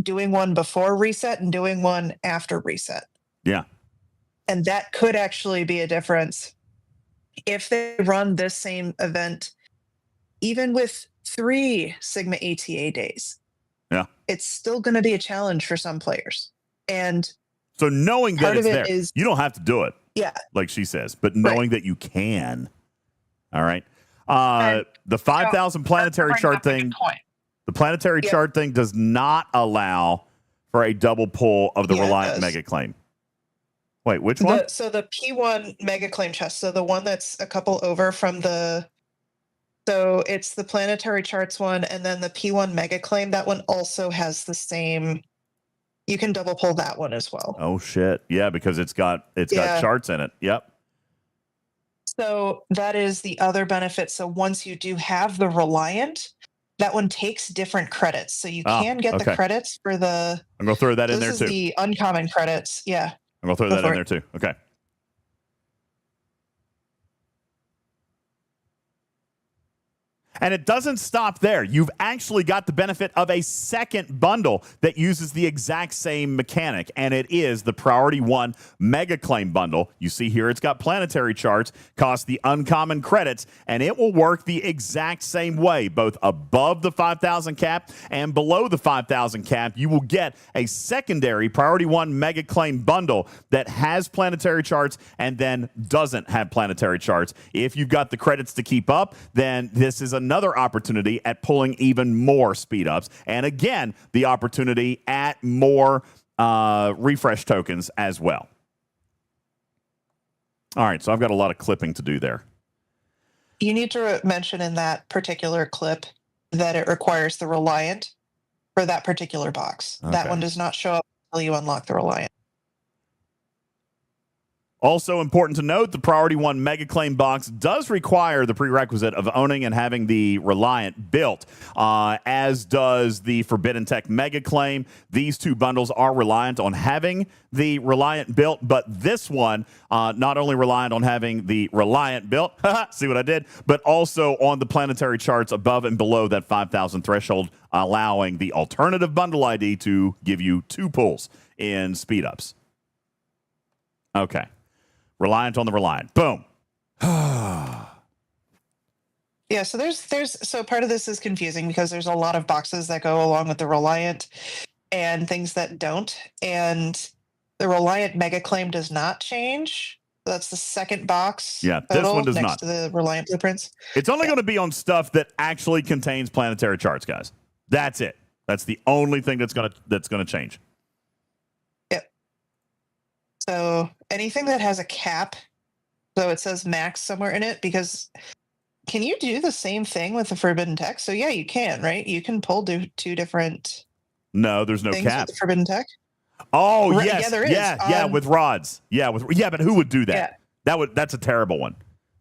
doing one before reset and doing one after reset. Yeah. And that could actually be a difference if they run this same event, even with 3 Sigma ATA days. Yeah. It's still going to be a challenge for some players. And so knowing that it's there, is, you don't have to do it. Yeah. Like she says, but knowing that you can. All right. The 5,000 planetary chart thing, the planetary chart thing does not allow for a double pull of the Reliant Mega Claim. Wait, which one? So the P1 Mega Claim chest. So the one that's a couple over from the. So it's the planetary charts one, and then the P1 Mega Claim. That one also has the same. You can double pull that one as well. Oh shit! Yeah, because it's got charts in it. Yep. So that is the other benefit. So once you do have the Reliant, that one takes different credits. So you can get the credits for the. I'm gonna throw that in there too. This is the uncommon credits. Yeah. I'm going to throw that in there too. Okay. And it doesn't stop there. You've actually got the benefit of a second bundle that uses the exact same mechanic, and it is the Priority 1 Mega Claim Bundle. You see here it's got planetary charts, costs the uncommon credits, and it will work the exact same way, both above the 5,000 cap and below the 5,000 cap. You will get a secondary Priority 1 Mega Claim Bundle that has planetary charts and then doesn't have planetary charts. If you've got the credits to keep up, then this is another opportunity at pulling even more speed ups. And again, the opportunity at more refresh tokens as well. All right, so I've got a lot of clipping to do there. You need to mention in that particular clip that it requires the Reliant for that particular box. Okay. That one does not show up until you unlock the Reliant. Also important to note, the Priority 1 Mega Claim box does require the prerequisite of owning and having the Reliant built, as does the Forbidden Tech Mega Claim. These two bundles are reliant on having the Reliant built, but this one not only reliant on having the Reliant built, see what I did, but also on the planetary charts above and below that 5,000 threshold, allowing the alternative bundle ID to give you 2 pulls in speed-ups. Okay. Reliant on the Reliant. Boom. Yeah, so so part of this is confusing because there's a lot of boxes that go along with the Reliant and things that don't. And the Reliant Mega Claim does not change. That's the second box. Yeah, this one does next not. to the Reliant blueprints. It's only going to be on stuff that actually contains planetary charts, guys. That's it. That's the only thing that's going to change. Yep. So anything that has a cap, so it says max somewhere in it, because can you do the same thing with the Forbidden Tech? So yeah, you can, right? You can pull 2 different No, there's no things cap. with the Forbidden Tech. Oh, Right, yes. yeah, there is. Yeah, with rods. Yeah, but who would do that? Yeah. That's a terrible one.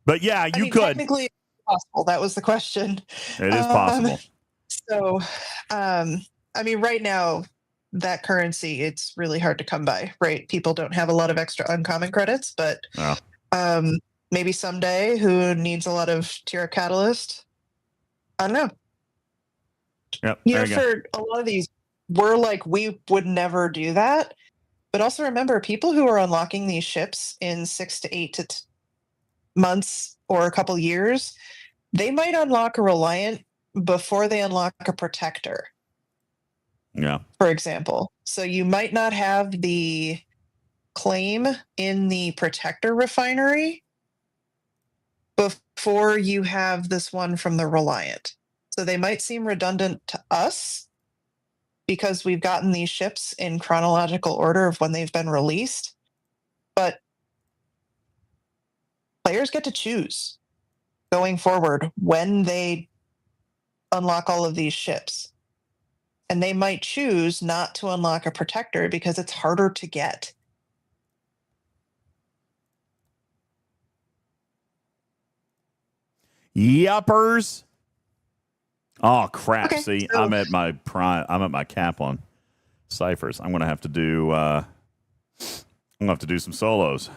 But yeah, I mean, could. Technically it's possible. That was the question. It is possible. So, I mean, right now, that currency, it's really hard to come by, right? People don't have a lot of extra uncommon credits, but maybe someday who needs a lot of Tier Catalyst? I don't know. Yep, For a lot of these, we're like, we would never do that. But also remember, people who are unlocking these ships in 6 to 8 months or a couple years, they might unlock a Reliant before they unlock a Protector. Yeah. For example. So you might not have the claim in the Protector refinery before you have this one from the Reliant. So they might seem redundant to us because we've gotten these ships in chronological order of when they've been released. But players get to choose going forward when they unlock all of these ships. And they might choose not to unlock a Protector because it's harder to get. Yuppers. Oh crap! Okay, See, so I'm at my prime. I'm at my cap on ciphers. I'm gonna have to do. I'm gonna have to do some solos.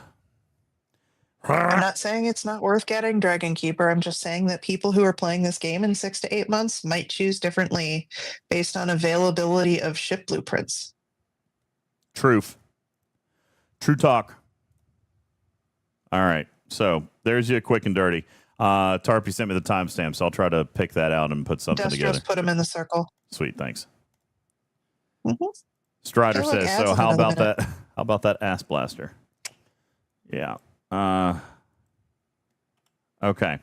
I'm not saying it's not worth getting Dragon Keeper. I'm just saying that people who are playing this game in 6 to 8 months might choose differently based on availability of ship blueprints. Truth. True talk. All right. So there's you quick and dirty. Tarpy sent me the timestamp, so I'll try to pick that out and put something together. Put them in the circle. Sweet, thanks. Mm-hmm. Strider says, so how about that? How about that ass blaster? Yeah. Okay.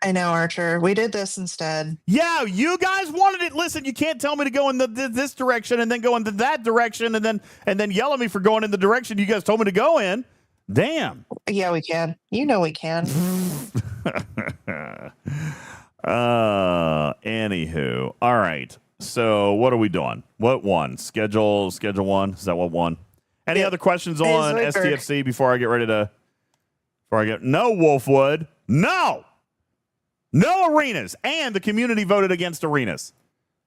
I know, Archer. We did this instead. Yeah, you guys wanted it. Listen, you can't tell me to go in this direction and then go into that direction and then yell at me for going in the direction you guys told me to go in. Damn. Yeah, we can. You know we can. Anywho. All right. So what are we doing? What one? Schedule one? Is that what one? Any other questions on STFC before I get ready to no Wolfwood. No arenas. And the community voted against arenas.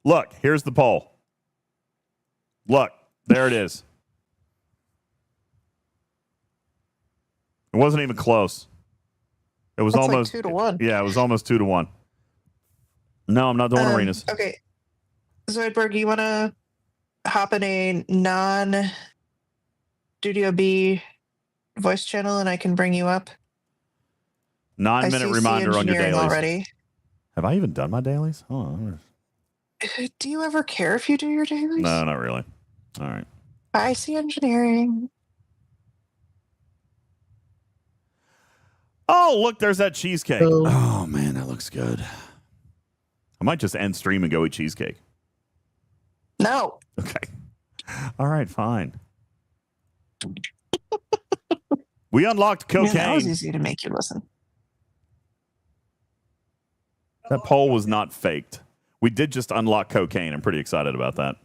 Look, here's the poll. Look, there it is. It wasn't even close. It was almost like 2-1. Yeah, it was almost 2-1. No, I'm not doing arenas. Okay. Zoidberg, you want to hop in a non-Studio B voice channel and I can bring you up? 9-minute reminder on your dailies. Already. Have I even done my dailies? Oh, do you ever care if you do your dailies? No, not really. All right. I see engineering. Oh, look, there's that cheesecake. Oh, man, that looks good. I might just end stream and go eat cheesecake. No. Okay. All right, fine. We unlocked cocaine. Man, that was easy to make you listen. That poll was not faked. We did just unlock cocaine. I'm pretty excited about that.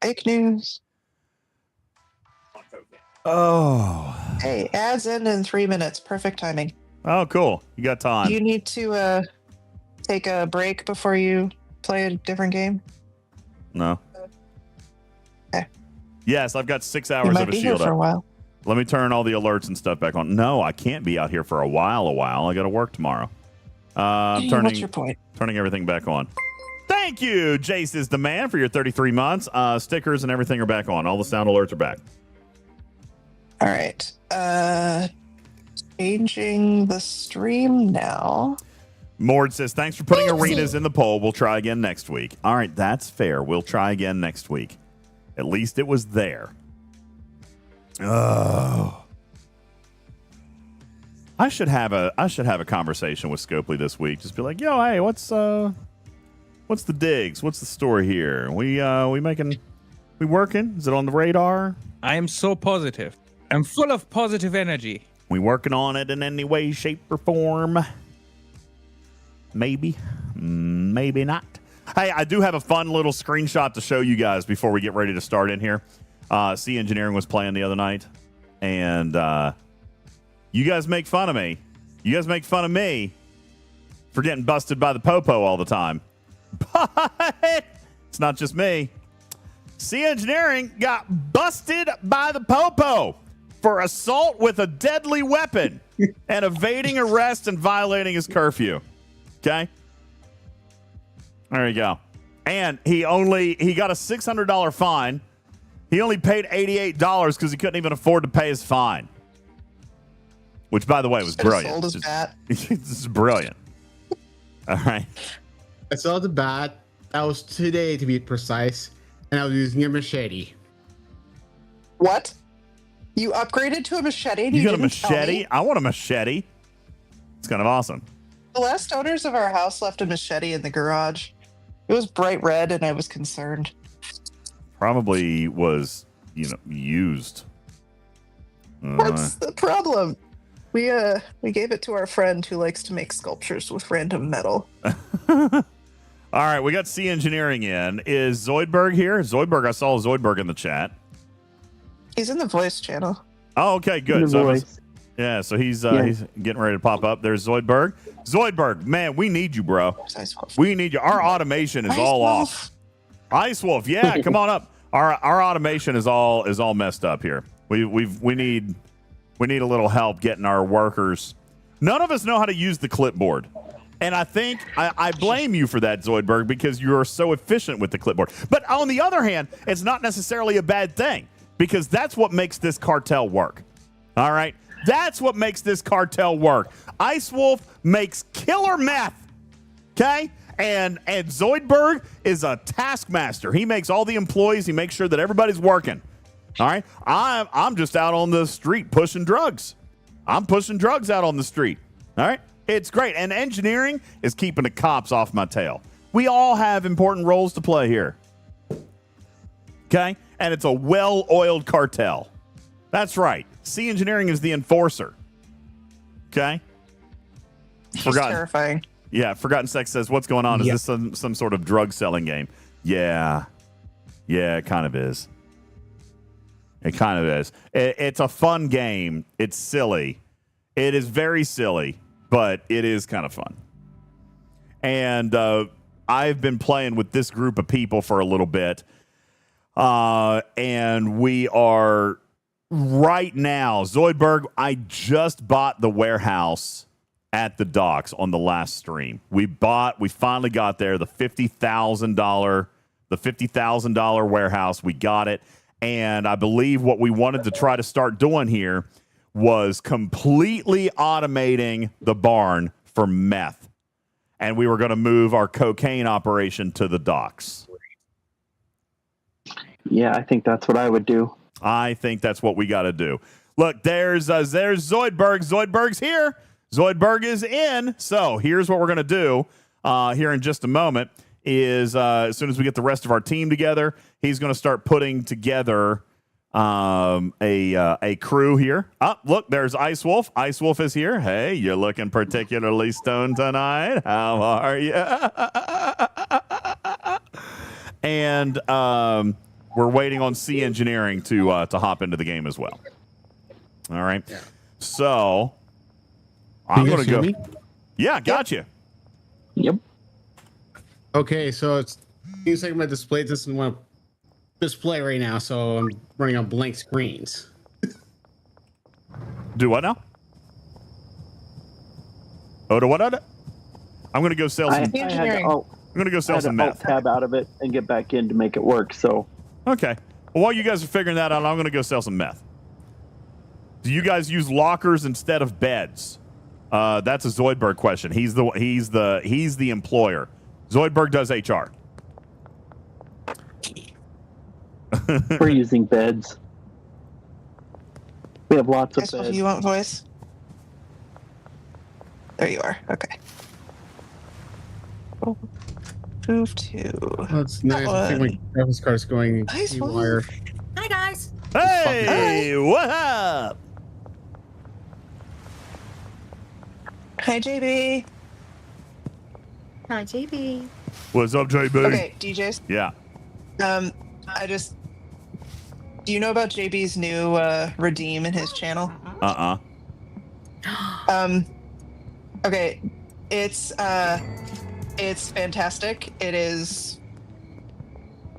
Fake news. Oh. Hey, ads end in 3 minutes. Perfect timing. Oh, cool. You got time. Do you need to take a break before you play a different game? No. Okay. Yes, I've got 6 hours You might of a be here shield for a up. while. Let me turn all the alerts and stuff back on. No, I can't be out here for a while. I got to work tomorrow. What's your point? Turning everything back on. Thank you, Jace is the man, for your 33 months. Stickers and everything are back on. All the sound alerts are back. All right. Changing the stream now. Mord says, thanks for putting arenas in the poll. We'll try again next week. All right, that's fair. We'll try again next week. At least it was there. Oh. I should have a conversation with Scopely this week. Just be like, yo, hey, what's the digs? What's the story here? We working? Is it on the radar? I am so positive. I'm full of positive energy. We working on it in any way, shape, or form? Maybe. Maybe not. Hey, I do have a fun little screenshot to show you guys before we get ready to start in here. C Engineering was playing the other night, and you guys make fun of me. You guys make fun of me for getting busted by the popo all the time. But it's not just me. C Engineering got busted by the popo for assault with a deadly weapon and evading arrest and violating his curfew. Okay? There you go. And he got a $600 fine. He only paid $88 because he couldn't even afford to pay his fine. Which, by the way, was brilliant. Sold his bat. This is brilliant. All right. I saw the bat. That was today, to be precise. And I was using a machete. What? You upgraded to a machete? And You got a didn't tell machete? me? I want a machete. It's kind of awesome. The last owners of our house left a machete in the garage. It was bright red, and I was concerned. Probably was, used. What's the problem? We gave it to our friend who likes to make sculptures with random metal. All right, we got C Engineering in. Is Zoidberg here? Zoidberg, I saw Zoidberg in the chat. He's in the voice channel. Oh, okay, good. So he's getting ready to pop up. There's Zoidberg. Zoidberg, man, we need you, bro. We need you. Our automation is all off. Ice Wolf, yeah, come on up. Our automation is all messed up here. We need a little help getting our workers. None of us know how to use the clipboard. And I think I blame you for that, Zoidberg, because you're so efficient with the clipboard. But on the other hand, it's not necessarily a bad thing, because that's what makes this cartel work. All right? That's what makes this cartel work. Ice Wolf makes killer meth. Okay? And Zoidberg is a taskmaster. He makes all the employees, he makes sure that everybody's working. All right? I'm just out on the street pushing drugs. I'm pushing drugs out on the street. All right? It's great. And engineering is keeping the cops off my tail. We all have important roles to play here. Okay? And it's a well-oiled cartel. That's right. C Engineering is the enforcer. Okay? He's terrifying. Yeah, Forgotten Sex says, what's going on? Is this some sort of drug selling game? Yeah. Yeah, it kind of is. It kind of is. It's a fun game. It's silly. It is very silly, but it is kind of fun. And I've been playing with this group of people for a little bit. And we are right now, Zoidberg, I just bought the warehouse at the docks on the last stream. We finally got there, the $50,000 warehouse. We got it. And I believe what we wanted to try to start doing here was completely automating the barn for meth. And we were going to move our cocaine operation to the docks. Yeah, I think that's what I would do. I think that's what we got to do. Look, there's Zoidberg. Zoidberg's here. Zoidberg is in. So here's what we're going to do here in just a moment is as soon as we get the rest of our team together, he's going to start putting together a crew here. Oh, look, there's Ice Wolf. Ice Wolf is here. Hey, you're looking particularly stoned tonight. How are you? And we're waiting on C Engineering to hop into the game as well. All right. Yeah. So I'm You going to guys go. hear me? Yeah, gotcha. Yep. Okay, so it seems like my display doesn't want to display right now, so I'm running on blank screens. Do what now? Oh, to what? I'm going to go sell some. I had to Engineering. I'm going to go sell some meth. tab out of it and get back in to make it work. So Okay. Well, while you guys are figuring that out, I'm going to go sell some meth. Do you guys use lockers instead of beds? That's a Zoidberg question. He's the employer. Zoidberg does HR. we're using beds. We have lots of Guess what beds. you want, voice? There you are. Okay. Oh, move to. That's nice. I think my graphics card is going Nice haywire. Hi, guys. Hey, what up? Hi, JB. Hi, JB. What's up, JB? Okay, DJs. Yeah. Do you know about JB's new redeem in his channel? Okay, it's fantastic. It is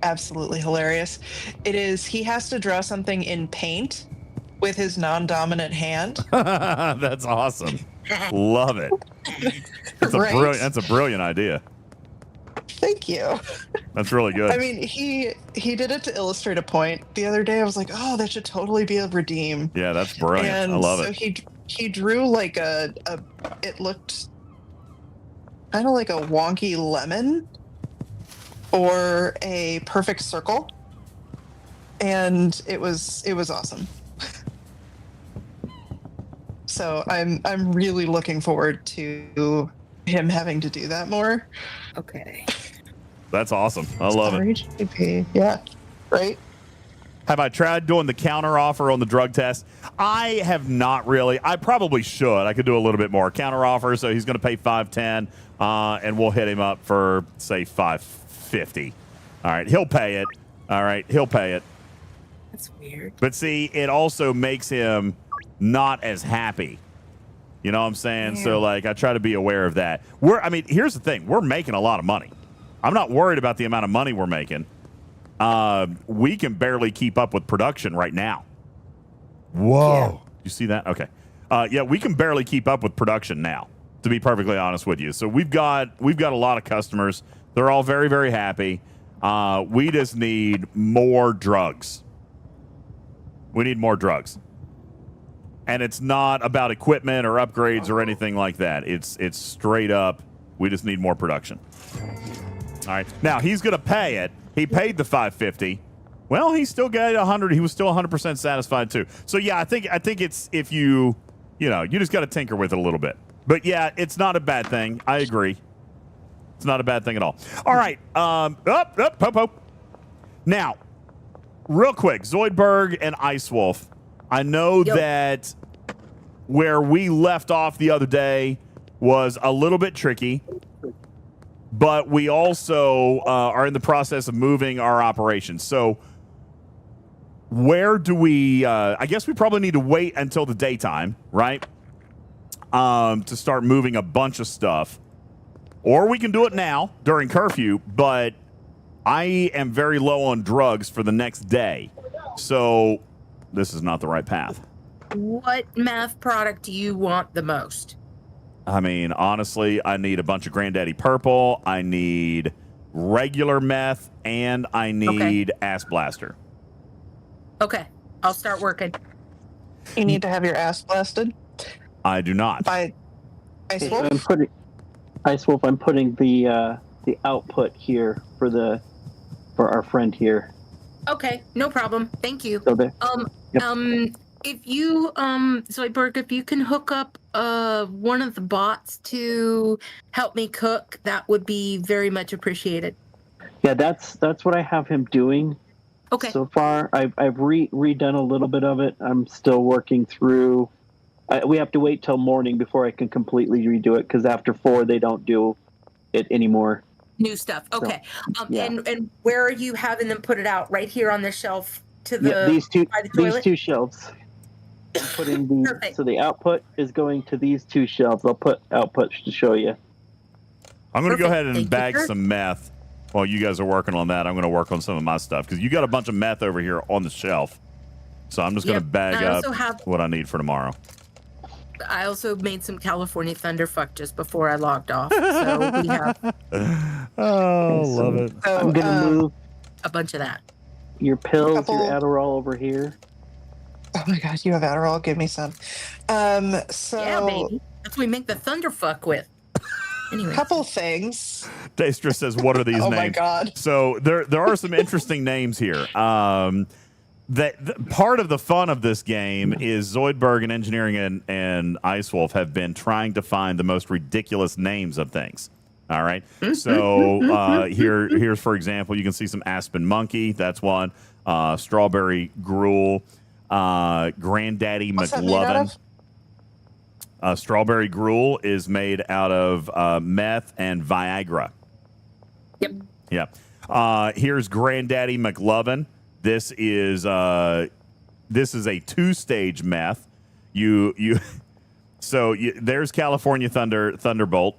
absolutely hilarious. He has to draw something in paint with his non-dominant hand. That's awesome. Love it. That's Right? That's a brilliant idea. Thank you. That's really good. I mean, he did it to illustrate a point. The other day, I was like, "Oh, that should totally be a redeem." Yeah, that's brilliant. And I love so it. he drew like it looked kind of like a wonky lemon or a perfect circle, and it was awesome. So I'm really looking forward to him having to do that more. Okay. That's awesome. I love it. JP. Yeah. Right. Have I tried doing the counter offer on the drug test? I have not really. I probably should. I could do a little bit more. Counter offer, so he's going to pay $510, and we'll hit him up for, say, $550. All right, he'll pay it. All right, he'll pay it. That's weird. But see, it also makes him not as happy. You know what I'm saying? Yeah. So, like, I try to be aware of that. Here's the thing. We're making a lot of money. I'm not worried about the amount of money we're making. We can barely keep up with production right now. Whoa. Yeah. You see that? Okay. Yeah, we can barely keep up with production now, to be perfectly honest with you. So we've got a lot of customers. They're all very, very happy. We just need more drugs. We need more drugs. And it's not about equipment or upgrades or anything like that. It's straight up, we just need more production. All right. Now, he's going to pay it. He paid the $550. Well, he still got 100. He was still 100% satisfied too. So yeah, I think it's if you just got to tinker with it a little bit. But yeah, it's not a bad thing. I agree. It's not a bad thing at all. All right. Up. Now, real quick, Zoidberg and Ice Wolf. I know that where we left off the other day was a little bit tricky. But we also are in the process of moving our operations. So where do we I guess we probably need to wait until the daytime, right? To start moving a bunch of stuff. Or we can do it now during curfew, but I am very low on drugs for the next day. So this is not the right path. What meth product do you want the most? I mean, honestly, I need a bunch of Granddaddy Purple. I need regular meth, and I need Ass Blaster. Okay, I'll start working. You need to have your ass blasted? I do not. By Ice Wolf? Ice Wolf, I'm putting the output here for our friend here. Okay, no problem. Thank you. So there. If you Zoidberg, if you can hook up one of the bots to help me cook, that would be very much appreciated. Yeah, that's what I have him doing. Okay. So far, I've redone a little bit of it. I'm still working through. We have to wait till morning before I can completely redo it because after 4 they don't do it anymore. New stuff. Okay. So, yeah. And where are you having them put it out? Right here on the shelf to the these by the toilet? These two shelves. Putting the output is going to these two shelves. I'll put outputs to show you. I'm going to go ahead and Thank bag you. some meth while you guys are working on that. I'm going to work on some of my stuff because you got a bunch of meth over here on the shelf. So I'm just going to bag I up also have- what I need for tomorrow. I also made some California Thunderfuck just before I logged off. So we have Oh, love it. So, I'm gonna move a bunch of that. your pills, couple- your Adderall over here. Oh my God, you have Adderall? Give me some. So Yeah, baby. That's what we make the Thunderfuck with. Anyway. couple things. Daystra says, what are these Oh names? my God. So there are some interesting names here. Part of the fun of this game is Zoidberg and Engineering and Ice Wolf have been trying to find the most ridiculous names of things. All right. So here's, for example, you can see some Aspen Monkey. That's one. Strawberry Gruel. Granddaddy What's that made out McLovin. Strawberry Gruel is made out of meth and Viagra. Yep. Yeah. Here's Granddaddy McLovin. This is a 2-stage meth. There's California Thunderbolt.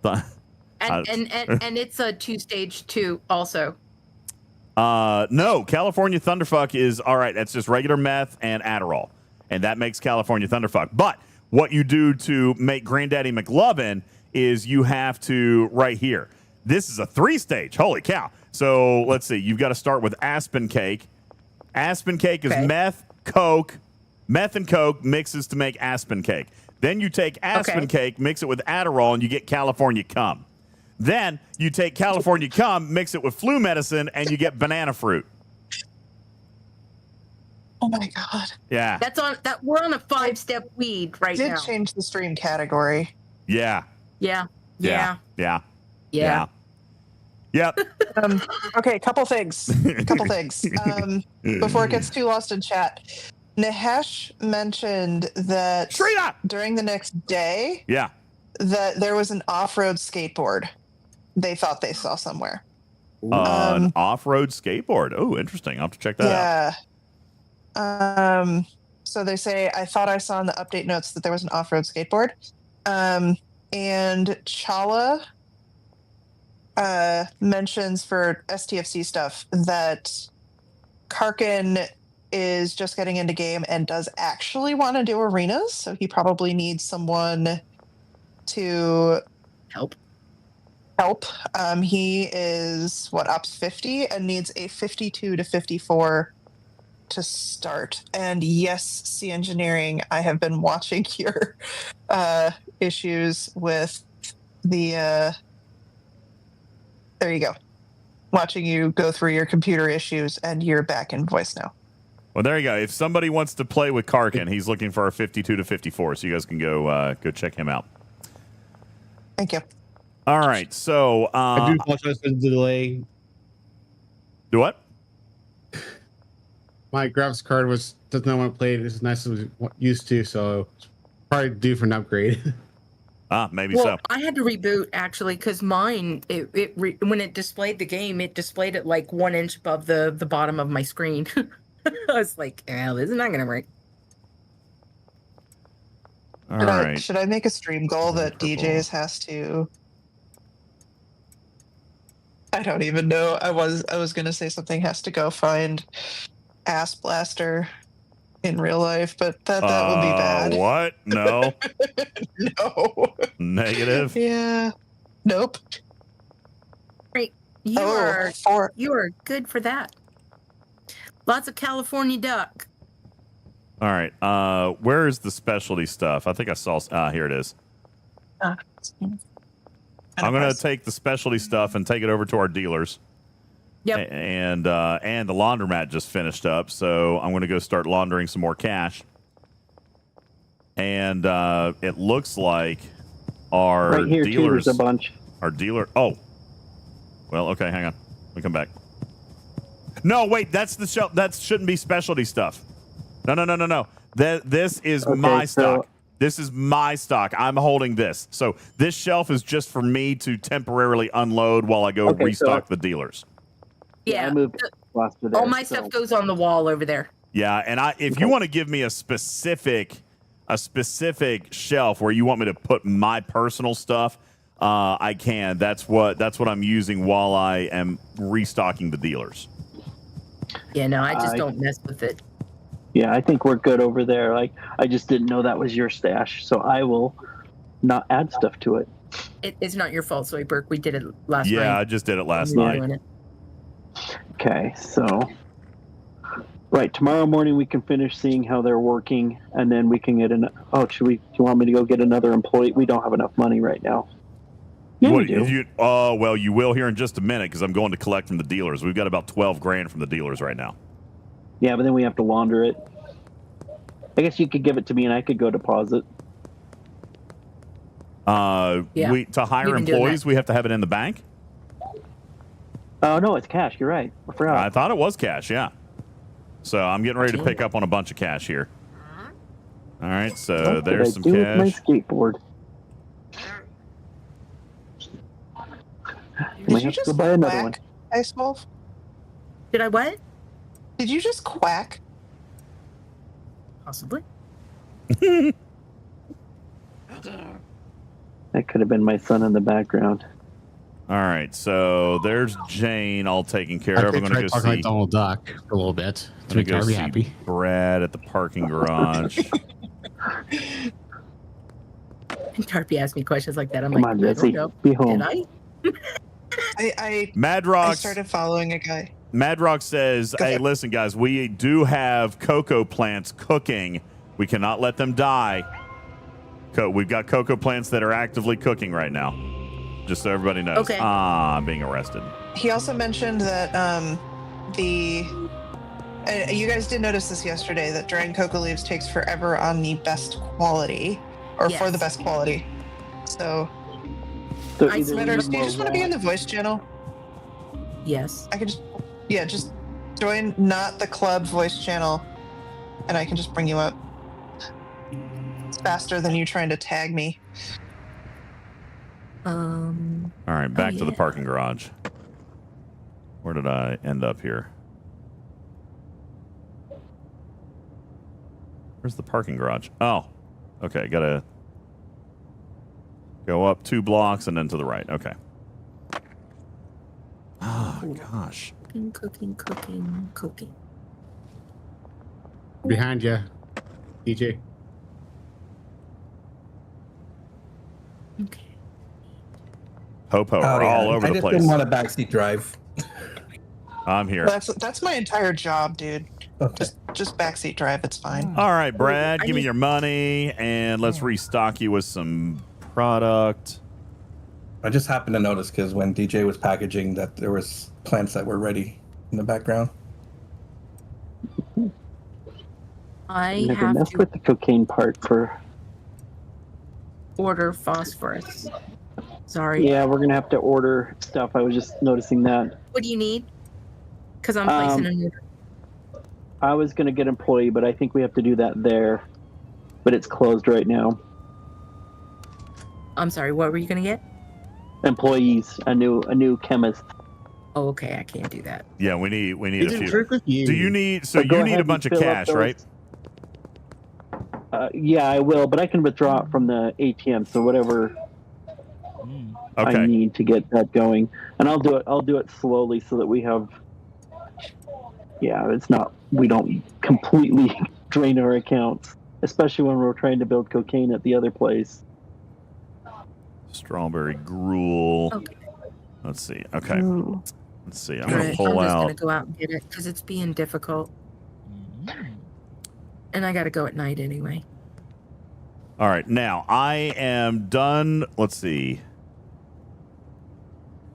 And it's a 2-stage too also. No, California Thunderfuck is all right. That's just regular meth and Adderall, and that makes California Thunderfuck. But what you do to make Granddaddy McLovin is you have to right here. This is a 3-stage. Holy cow! So let's see. You've got to start with Aspen Cake. Aspen Cake is meth and Coke mixes to make Aspen Cake. Then you take Aspen Cake, mix it with Adderall, and you get California Cum. Then you take California Cum, mix it with flu medicine, and you get banana fruit. Oh my God. Yeah. That's on that. We're on a 5-step weed right Did now. change the stream category. Yeah. Yeah. Yep. Okay, couple things. Before it gets too lost in chat. Nahesh mentioned that during the next day that there was an off-road skateboard they thought they saw somewhere. An off-road skateboard. Oh, interesting. I'll have to check that out. So they say, I thought I saw in the update notes that there was an off-road skateboard. And Chala mentions for STFC stuff that Karkin is just getting into game and does actually want to do arenas. So he probably needs someone to help. He is ops 50 and needs a 52 to 54 to start. And yes, C Engineering, I have been watching your issues with the there you go. Watching you go through your computer issues, and you're back in voice now. Well, there you go. If somebody wants to play with Karkin, he's looking for a 52 to 54, so you guys can go check him out. Thank you. All right, so I do apologize for the delay. Do what? My graphics card does not want to play it as nice as it used to, so it's probably due for an upgrade. Maybe Well, so. I had to reboot actually because mine, when it displayed the game, it displayed it like 1 inch above the bottom of my screen. I was like, "Well, this is not gonna work." All right. Should I make a stream goal that DJs has to? I don't even know. I was gonna say something has to go find Ass Blaster in real life, but that would be bad. What? No. No. Negative. Yeah. Nope. Great. You are good for that. Lots of California duck. All right. Where is the specialty stuff? I think I saw. Here it is. I'm going to take the specialty stuff and take it over to our dealers. Yep. And the laundromat just finished up, so I'm going to go start laundering some more cash. And it looks like our right here dealers. too, there's a bunch. Our dealer. Oh. Well, okay. Hang on. Let me come back. No, wait. That's the shelf. That shouldn't be specialty stuff. No. This is my stock. This is my stock. I'm holding this. So this shelf is just for me to temporarily unload while I go restock the dealers. Yeah. I moved there, all my stuff goes on the wall over there. Yeah, and if you want to give me a specific shelf where you want me to put my personal stuff, I can. That's what I'm using while I am restocking the dealers. Yeah, no, I just don't mess with it. Yeah, I think we're good over there. Like, I just didn't know that was your stash, so I will not add stuff to it. It's not your fault, Soy Burke. We did it last night. Yeah, I just did it last We were night. doing it. Okay, so right, tomorrow morning we can finish seeing how they're working, and then we can get an. Oh, do you want me to go get another employee? We don't have enough money right now. Yeah, we do. Well, you will here in just a minute because I'm going to collect from the dealers. We've got about 12 grand from the dealers right now. Yeah, but then we have to launder it. I guess you could give it to me and I could go deposit. To hire employees, we have to have it in the bank? Oh, no, it's cash. You're right. I forgot. I thought it was cash, yeah. So I'm getting ready to pick up on a bunch of cash here. All right, so there's some With my cash. skateboard. Did you just buy another one. quack, Ice Wolf? Did I what? Did you just quack? Possibly. That could have been my son in the background. All right, so there's Jane all taken care of. I'm going to go talk see like Donald Duck for a little bit to make go Darby see happy. Brad at the parking garage. Darby asked me questions like that. I'm Come like, on, I don't Jesse. know. Be home. Did I? Madrox. I started following a guy. Madrox says, hey, listen, guys, we do have cocoa plants cooking. We cannot let them die. We've got cocoa plants that are actively cooking right now. Just so everybody knows. Okay. I'm being arrested. He also mentioned that you guys did notice this yesterday, that drying cocoa leaves takes forever on the best quality, or for the best quality. So, Smitters, do you just want to be in the voice channel? Yes. I can just join not the club voice channel, and I can just bring you up. It's faster than you trying to tag me. All right, back to the parking garage. Where did I end up here? Where's the parking garage? Oh, okay. Gotta go up 2 blocks and then to the right. Okay. Oh, gosh. Cooking. Behind you, DJ. Popo are all over the I just place. didn't want a backseat drive. I'm here. That's my entire job, dude. Okay. Just backseat drive. It's fine. All right, Brad, give me your money, and let's restock you with some product. I just happened to notice because when DJ was packaging that there was plants that were ready in the background. I Never have messed to with the cocaine part for. order phosphorus. Sorry. Yeah, we're gonna have to order stuff. I was just noticing that. What do you need? Because I'm placing an order. I was gonna get employee, but I think we have to do that there. But it's closed right now. I'm sorry. What were you gonna get? Employees, a new chemist. Oh, okay. I can't do that. Yeah, we need It's a a few. trick with you. Do you need? So But go you need ahead a bunch and of fill up cash, those. right? Yeah, I will, but I can withdraw it from the ATM. So whatever Okay. I need to get that going, and I'll do it slowly so that we have. Yeah, we don't completely drain our accounts, especially when we're trying to build cocaine at the other place. Strawberry gruel. Okay. Let's see. Okay. Oh. Let's see. I'm All gonna right, pull I'm just out. gonna go out and get it because it's being difficult, and I gotta go at night anyway. All right. Now I am done. Let's see.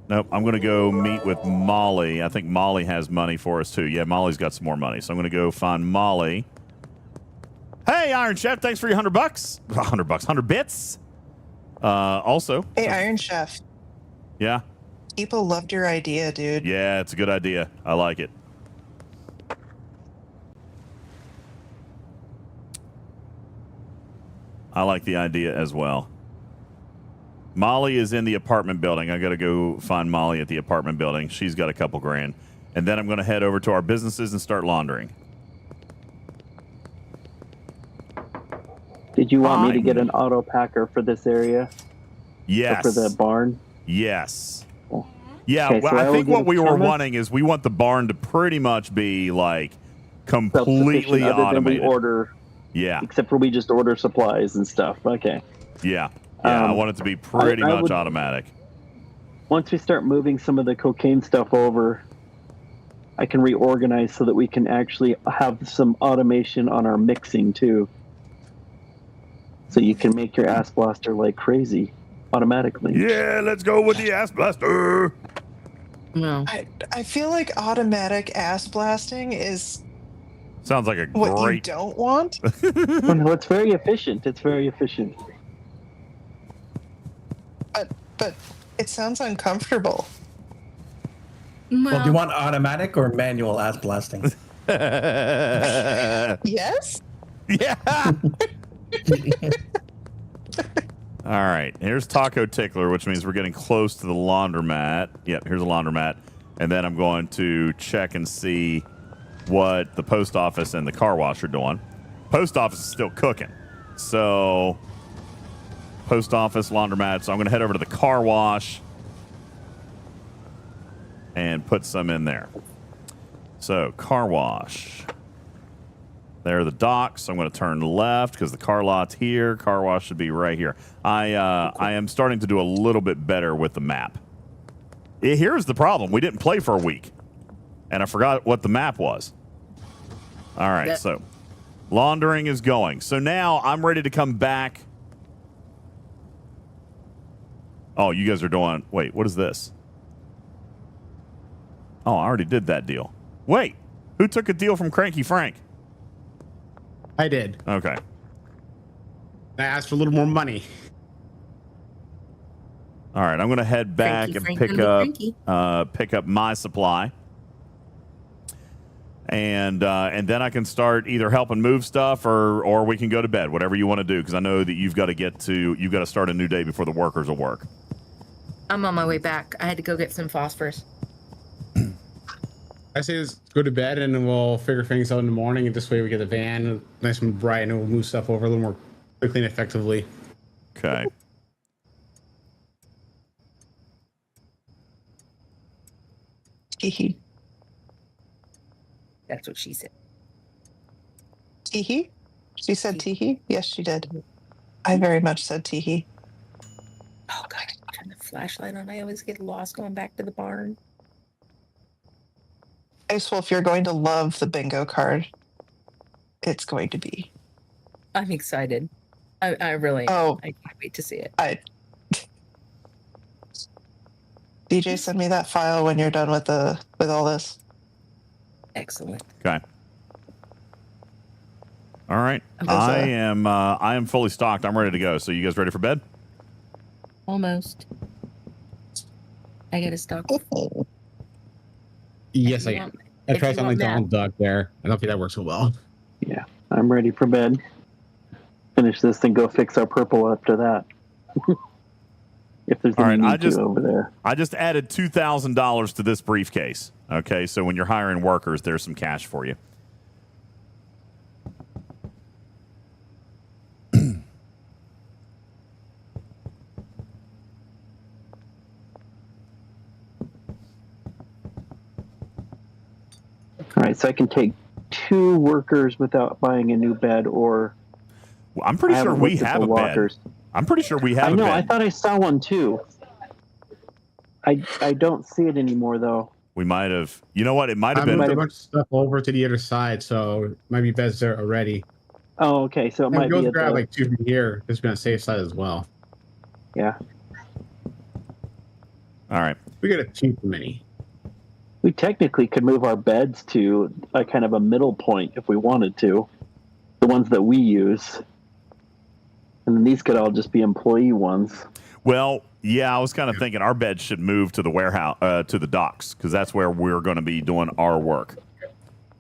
Nope. I'm going to go meet with Molly. I think Molly has money for us too. Yeah, Molly's got some more money. So I'm going to go find Molly. Hey, Iron Chef. Thanks for your $100. $100 bits. Also. Hey, Iron Chef. Yeah. People loved your idea, dude. Yeah, it's a good idea. I like it. I like the idea as well. Molly is in the apartment building. I got to go find Molly at the apartment building. She's got a couple grand. And then I'm going to head over to our businesses and start laundering. Did you want me to get an auto packer for this area? Yes. Or for the barn? Yes. Oh. Yeah, Okay, well, so I think what we were Thomas? wanting is we want the barn to pretty much be like completely Other automated. Than we order, yeah. Except for we just order supplies and stuff. Okay. Yeah. Yeah, I want it to be pretty much automatic. Once we start moving some of the cocaine stuff over, I can reorganize so that we can actually have some automation on our mixing too. So you can make your ass blaster like crazy automatically. Yeah, let's go with the ass blaster. No. I feel like automatic ass blasting is Sounds like a what you great. don't want. Oh, no, it's very efficient. It's very efficient. But it sounds uncomfortable. Well, do you want automatic or manual ass blasting? Yes? Yeah. All right. Here's Taco Tickler, which means we're getting close to the laundromat. Yep, here's a laundromat. And then I'm going to check and see what the post office and the car wash are doing. Post office is still cooking. So, post office, laundromat. So I'm going to head over to the car wash and put some in there. So, car wash. There are the docks. I'm going to turn left because the car lot's here. Car wash should be right here. I am starting to do a little bit better with the map. Here's the problem. We didn't play for a week, and I forgot what the map was. All right, so laundering is going. So now I'm ready to come back. Oh, you guys are doing... Wait, what is this? Oh, I already did that deal. Wait, who took a deal from Cranky Frank? I did. Okay. I asked for a little more money. All right, I'm going to head back and pick up my supply, and then I can start either helping move stuff or we can go to bed, whatever you want to do, because I know that you've got to start a new day before the workers will work. I'm on my way back. I had to go get some phosphorus. I say let's go to bed and then we'll figure things out in the morning, and this way we get the van nice and bright and we'll move stuff over a little more quickly and effectively. Okay. Teehee. That's what she said. Teehee? She said teehee? Yes, she did. I very much said teehee. Oh, God. Turn the flashlight on. I always get lost going back to the barn. Icewolf, you're going to love the bingo card. It's going to be. I'm excited. I really Oh, I can't wait to see it. DJ, send me that file when you're done with all this. Excellent. Okay. All right. I am fully stocked. I'm ready to go. So you guys ready for bed? Almost. I got to stop. Yes, I am. I tried something like Donald Duck there. I don't think that works so well. Yeah, I'm ready for bed. Finish this and go fix our purple after that. If there's any need to over there. I just added $2,000 to this briefcase. Okay, so when you're hiring workers, there's some cash for you. All right, so I can take 2 workers without buying a new bed, or I'm pretty sure we have a bed. I'm pretty sure we have I know, a bed. I thought I saw one too. I don't see it anymore though. We might have. You know what? It might have been. I moved a bunch of stuff over to the other side, so it might be beds there already. Oh, okay. So it might go be grab like 2 from here. Just be on the safe side as well. Yeah. All right. We got a too many. We technically could move our beds to a kind of a middle point if we wanted to. The ones that we use. And then these could all just be employee ones. Well, yeah, I was kind of thinking our beds should move to the warehouse, to the docks, because that's where we're going to be doing our work.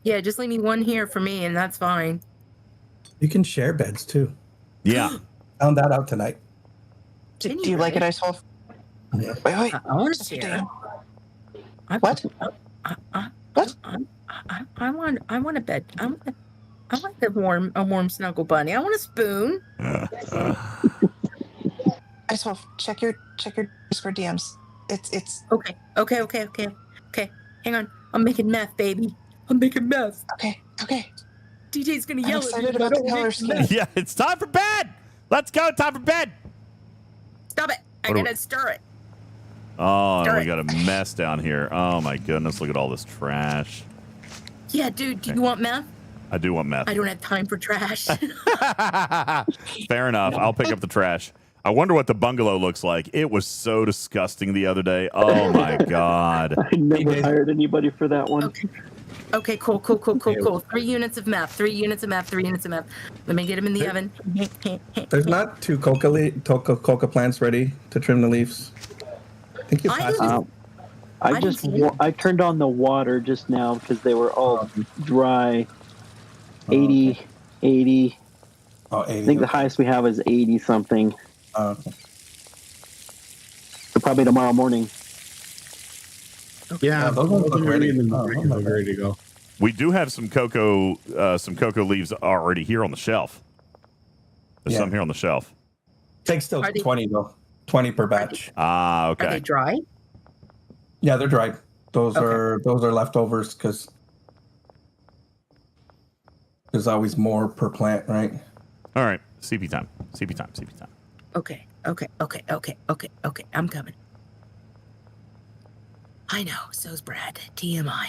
Yeah, just leave me one here for me, and that's fine. You can share beds too. Yeah. Found that out tonight. Do you like it, Icewolf? Yeah. Wait. I want to share. What? What? I want a bed. I want a warm snuggle bunny. I want a spoon. I just want to check your Discord DMs. It's okay. Hang on. I'm making meth, baby. I'm making meth. Okay. DJ's gonna I'm yell at me. excited if I about the don't color make scheme. meth. Yeah, it's time for bed. Let's go. Time for bed. Stop it! I gotta stir it. Oh, Stir we it. got a mess down here. Oh my goodness, look at all this trash. Yeah, dude. Do you want meth? I do want meth. I don't have time for trash. Fair enough. I'll pick up the trash. I wonder what the bungalow looks like. It was so disgusting the other day. Oh my god. I never hired anybody for that one. Okay, cool. 3 units of meth. 3 units of meth. Let me get them in the oven. There's not 2 coca plants ready to trim the leaves. I think you passed it. I turned on the water just now because they were all dry. 80. Oh, 80. I think the highest we have is 80 something. Okay. So probably tomorrow morning. Yeah, those ones look ready. Ready to go. We do have some cocoa leaves already here on the shelf. There's some here on the shelf. Takes still 20 though. 20 per batch. Ah, okay. Are they dry? Yeah, they're dried. Those are leftovers because there's always more per plant, right? All right. CP time. Okay. I'm coming. I know. So's Brad. TMI.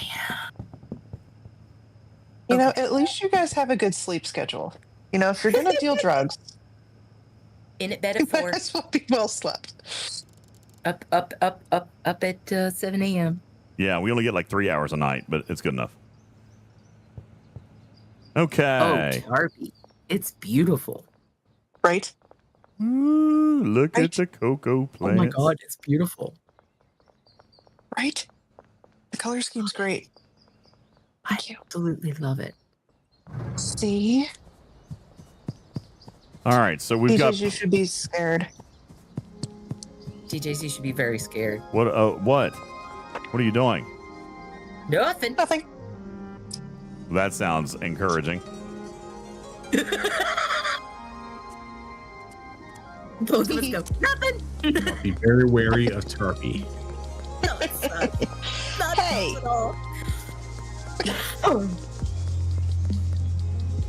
You know, at least you guys have a good sleep schedule. You know, if you're gonna deal drugs, in it bed at 4. might as well be well slept. Up at 7 a.m. Yeah, we only get like 3 hours a night, but it's good enough. Okay. Oh, Tarby. It's beautiful. Right? Ooh, look at the cocoa plants. Oh my god, it's beautiful. Right? The color scheme's great. I absolutely love it. See? All right, so we've DJs, got. you should be scared. DJs, you should be very scared. What? What? What are you doing? Nothing. That sounds encouraging. Both of us go, nothing. Be very wary of Tarpy. No, it's not Hey. at all.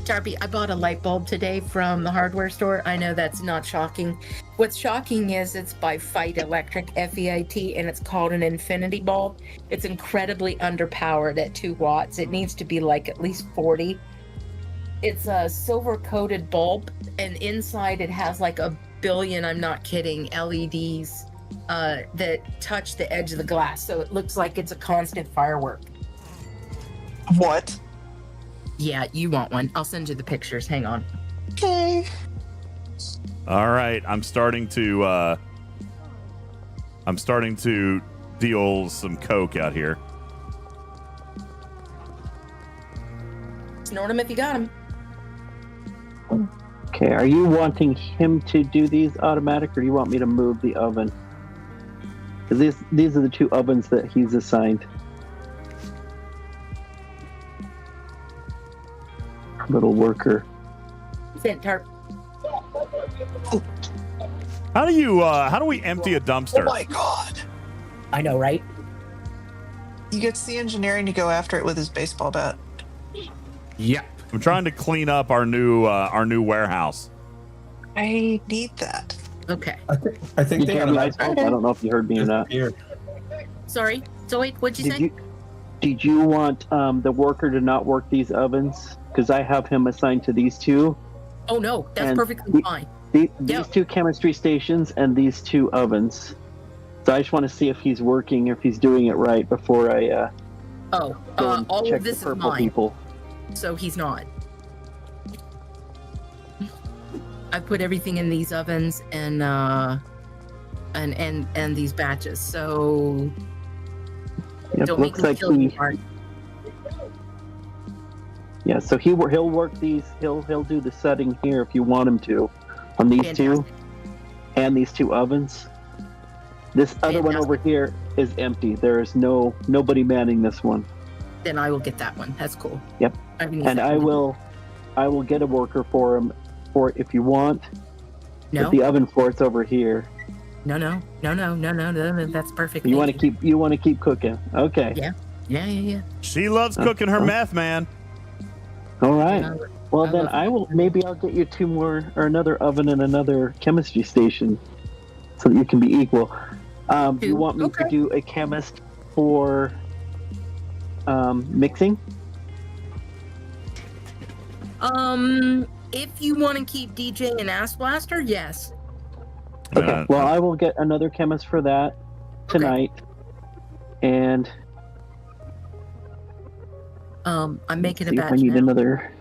Tarpy, I bought a light bulb today from the hardware store. I know that's not shocking. What's shocking is it's by Fight Electric, FEIT, and it's called an infinity bulb. It's incredibly underpowered at 2 watts. It needs to be like at least 40. It's a silver coated bulb, and inside it has like 1 billion, I'm not kidding, LEDs that touch the edge of the glass. So it looks like it's a constant firework. What? Yeah, you want one. I'll send you the pictures. Hang on. Okay. All right, I'm starting to deal some coke out here. Snort them if you got them. Okay, are you wanting him to do these automatic, or do you want me to move the oven? Because these are the 2 ovens that he's assigned. Little worker. Sent tarp. How do we empty a dumpster? Oh my god. I know, right? You get the engineering to go after it with his baseball bat. Yep. I'm trying to clean up our new warehouse. I need that. Okay. I think they I had don't know if you heard me or not. Sorry. So wait, what'd you say? Did you want the worker to not work these ovens? Because I have him assigned to these 2. Oh no, that's perfectly fine. These 2 chemistry stations and these 2 ovens. So I just want to see if he's working, if he's doing it right before I go and all check of this the is purple mine. people. So he's not. I put everything in these ovens and these batches. So Yep, don't make looks me like kill you, Mark. Yeah, so he'll work these. He'll do the setting here if you want him to, on these 2, and these 2 ovens. This other one over here is empty. There is nobody manning this one. Then I will get that one. That's cool. Yep. And I will get a worker for him fort if you want. No. But the oven fort's over here. No. That's perfect. You want to keep cooking. Okay. Yeah. She loves cooking her meth, man. All right. Well, then maybe I'll get you 2 more, or another oven and another chemistry station, so that you can be equal. You want me to do a chemist for mixing? If you want to keep DJ and Ass Blaster, yes. Okay. Well, I will get another chemist for that tonight, and I'm making a batch. I need another.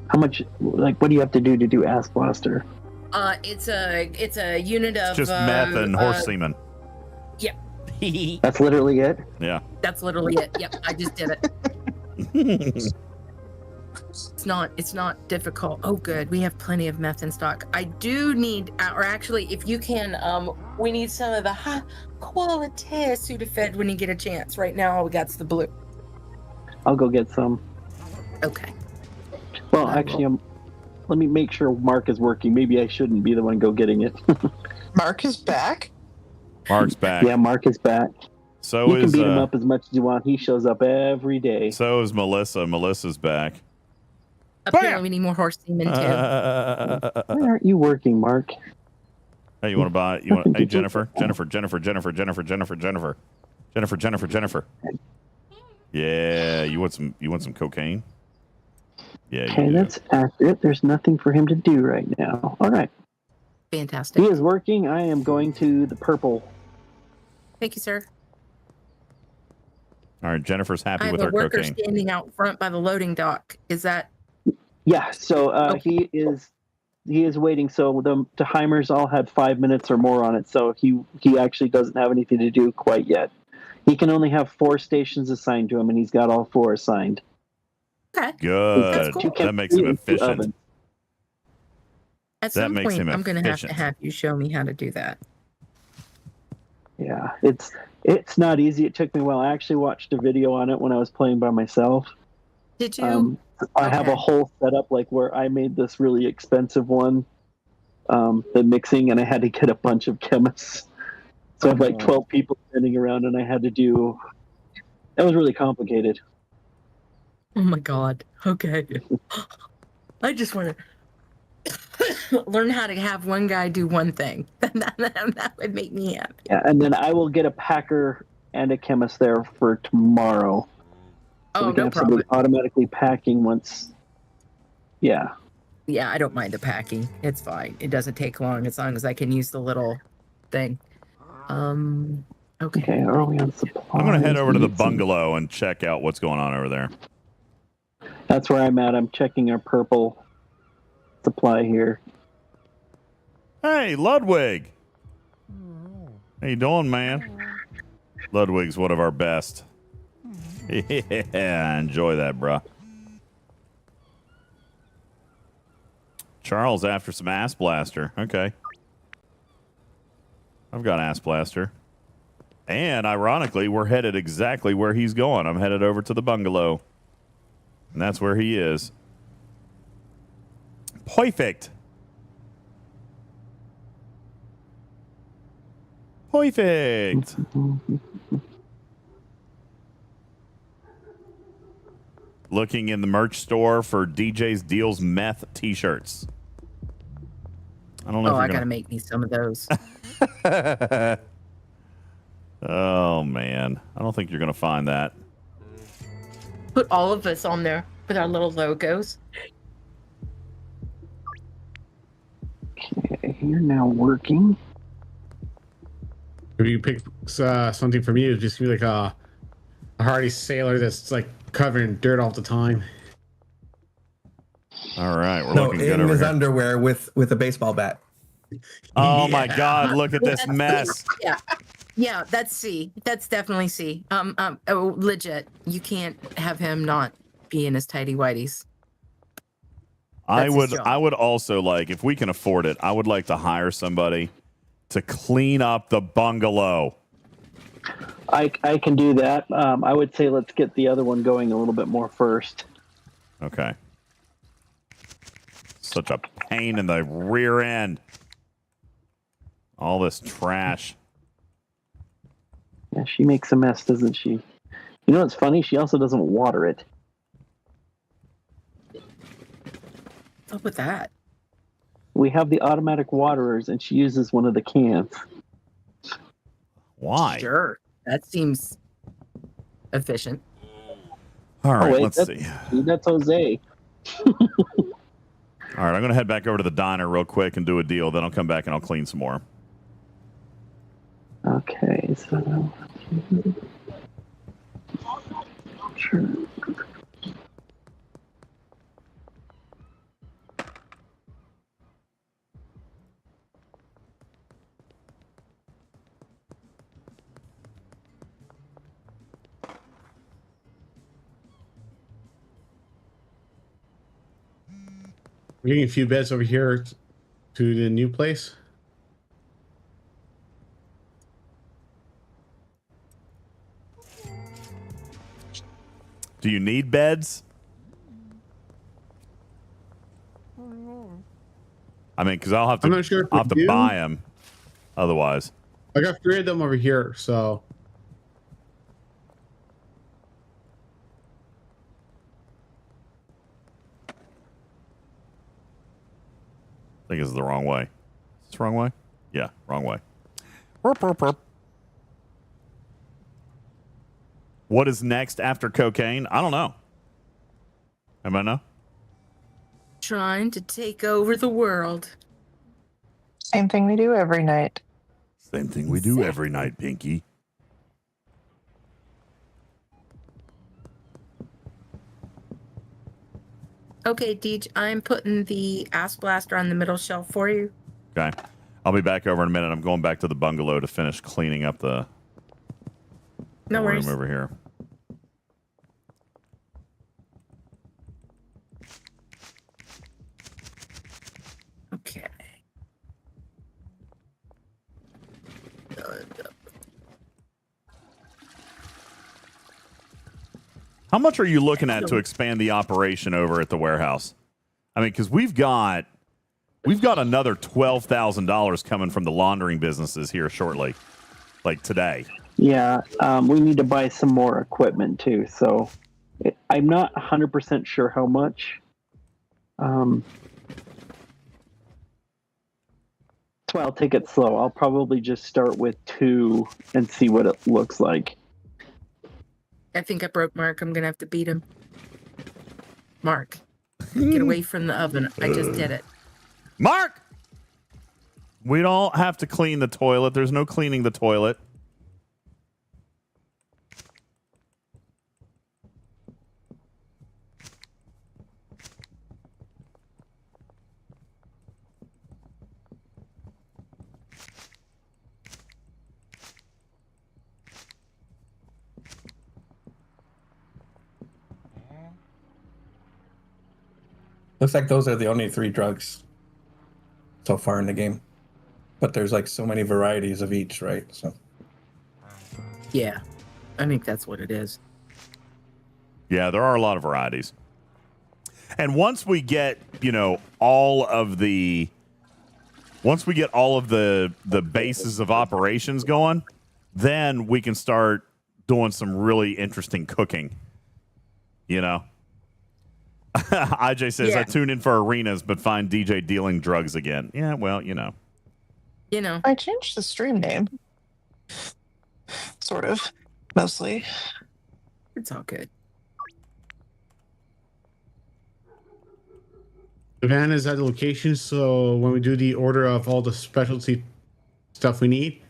How much? Like, what do you have to do Ass Blaster? It's a unit of Just meth and horse semen. Yep. That's literally it. Yeah. That's literally it. Yep. I just did it. It's not difficult. Oh, good. We have plenty of meth in stock. I do need, or actually, if you can, we need some of the high quality Sudafed when you get a chance. Right now, all we got's the blue. I'll go get some. Okay. Well, actually, let me make sure Mark is working. Maybe I shouldn't be the one go getting it. Mark is back? Mark's back. Yeah, Mark is back. So you can beat him up as much as you want. He shows up every day. So is Melissa. Melissa's back. Apparently, we need more horse semen, too. Why aren't you working, Mark? Hey, you want to buy? Hey, Jennifer. Yeah, you want some cocaine? Yeah. Okay, that's accurate. There's nothing for him to do right now. All right. Fantastic. He is working. I am going to the purple. Thank you, sir. All right, Jennifer's happy I have with a her worker cocaine. standing out front by the loading dock. Is that? Yeah. So he is waiting. So the timers all had 5 minutes or more on it. So he actually doesn't have anything to do quite yet. He can only have 4 stations assigned to him, and he's got all 4 assigned. Okay. Good. Cool. That makes him efficient. At some point, I'm going to have you show me how to do that. Yeah, it's not easy. It took me a while. I actually watched a video on it when I was playing by myself. Did you? I have a whole setup like where I made this really expensive one, the mixing, and I had to get a bunch of chemists. So I have like 12 people standing around, and I had to do. That was really complicated. Oh my God. Okay. I just want to learn how to have one guy do one thing. That would make me happy. Yeah, and then I will get a packer and a chemist there for tomorrow. So we can have somebody automatically packing once. Yeah. Yeah, I don't mind the packing. It's fine. It doesn't take long as I can use the little thing. Okay. Are we on supply? I'm going to head over to the bungalow and check out what's going on over there. That's where I'm at. I'm checking our purple supply here. Hey, Ludwig. How you doing, man? Ludwig's one of our best. Yeah, enjoy that, bruh. Charles after some Ass Blaster. Okay. I've got Ass Blaster. And ironically, we're headed exactly where he's going. I'm headed over to the bungalow. And that's where he is. Perfect. Perfect. Looking in the merch store for DJ's Deals Meth t-shirts. I don't know. I gotta make me some of those. Oh man, I don't think you're gonna find that. Put all of us on there with our little logos. Okay, you're now working. If you pick something from you, just be like a hardy sailor that's like covered in dirt all the time. All right, we're No, looking good in over his here. underwear with a baseball bat. Oh my God! Look at this mess. Yeah, that's C. That's definitely C. Legit. You can't have him not be in his tighty whities. I would also like, if we can afford it, I would like to hire somebody to clean up the bungalow. I can do that. I would say let's get the other one going a little bit more first. Okay. such a pain in the rear end. All this trash. Yeah, she makes a mess, doesn't she? You know what's funny? She also doesn't water it. What's up with that? We have the automatic waterers, and she uses one of the cans. Why? Sure. That seems efficient. All right, wait, let's see. That's Jose. All right, I'm going to head back over to the diner real quick and do a deal. Then I'll come back and I'll clean some more. Okay, so... Sure. We're getting a few beds over here to the new place. Do you need beds? I mean, because I'll have to, I'm not sure if I'll have we to do. buy them otherwise. I got 3 of them over here, so. I think this is the wrong way. Is this the wrong way? Yeah, wrong way. Burp, burp, burp. What is next after cocaine? I don't know. Anybody know? Trying to take over the world. Same thing we do every night. Same thing we do every night, Pinky. Okay, Deej, I'm putting the ass blaster on the middle shelf for you. Okay. I'll be back over in a minute. I'm going back to the bungalow to finish cleaning up the No room worries. over here. Okay. How much are you looking at to expand the operation over at the warehouse? I mean, because we've got another $12,000 coming from the laundering businesses here shortly, like today. Yeah, we need to buy some more equipment too. So I'm not 100% sure how much. So I'll take it slow. I'll probably just start with 2 and see what it looks like. I think I broke Mark. I'm going to have to beat him. Mark, get away from the oven. I just did it. Mark! We don't have to clean the toilet. There's no cleaning the toilet. Looks like those are the only 3 drugs so far in the game. But there's like so many varieties of each, right? So Yeah, I think that's what it is. Yeah, there are a lot of varieties. And once we get, all of the bases of operations going, then we can start doing some really interesting cooking. IJ says, Yeah. I tune in for arenas, but find DJ dealing drugs again. Yeah, well, I changed the stream name. Sort of. Mostly. It's all good. The van is at the location, so when we do the order of all the specialty stuff we need,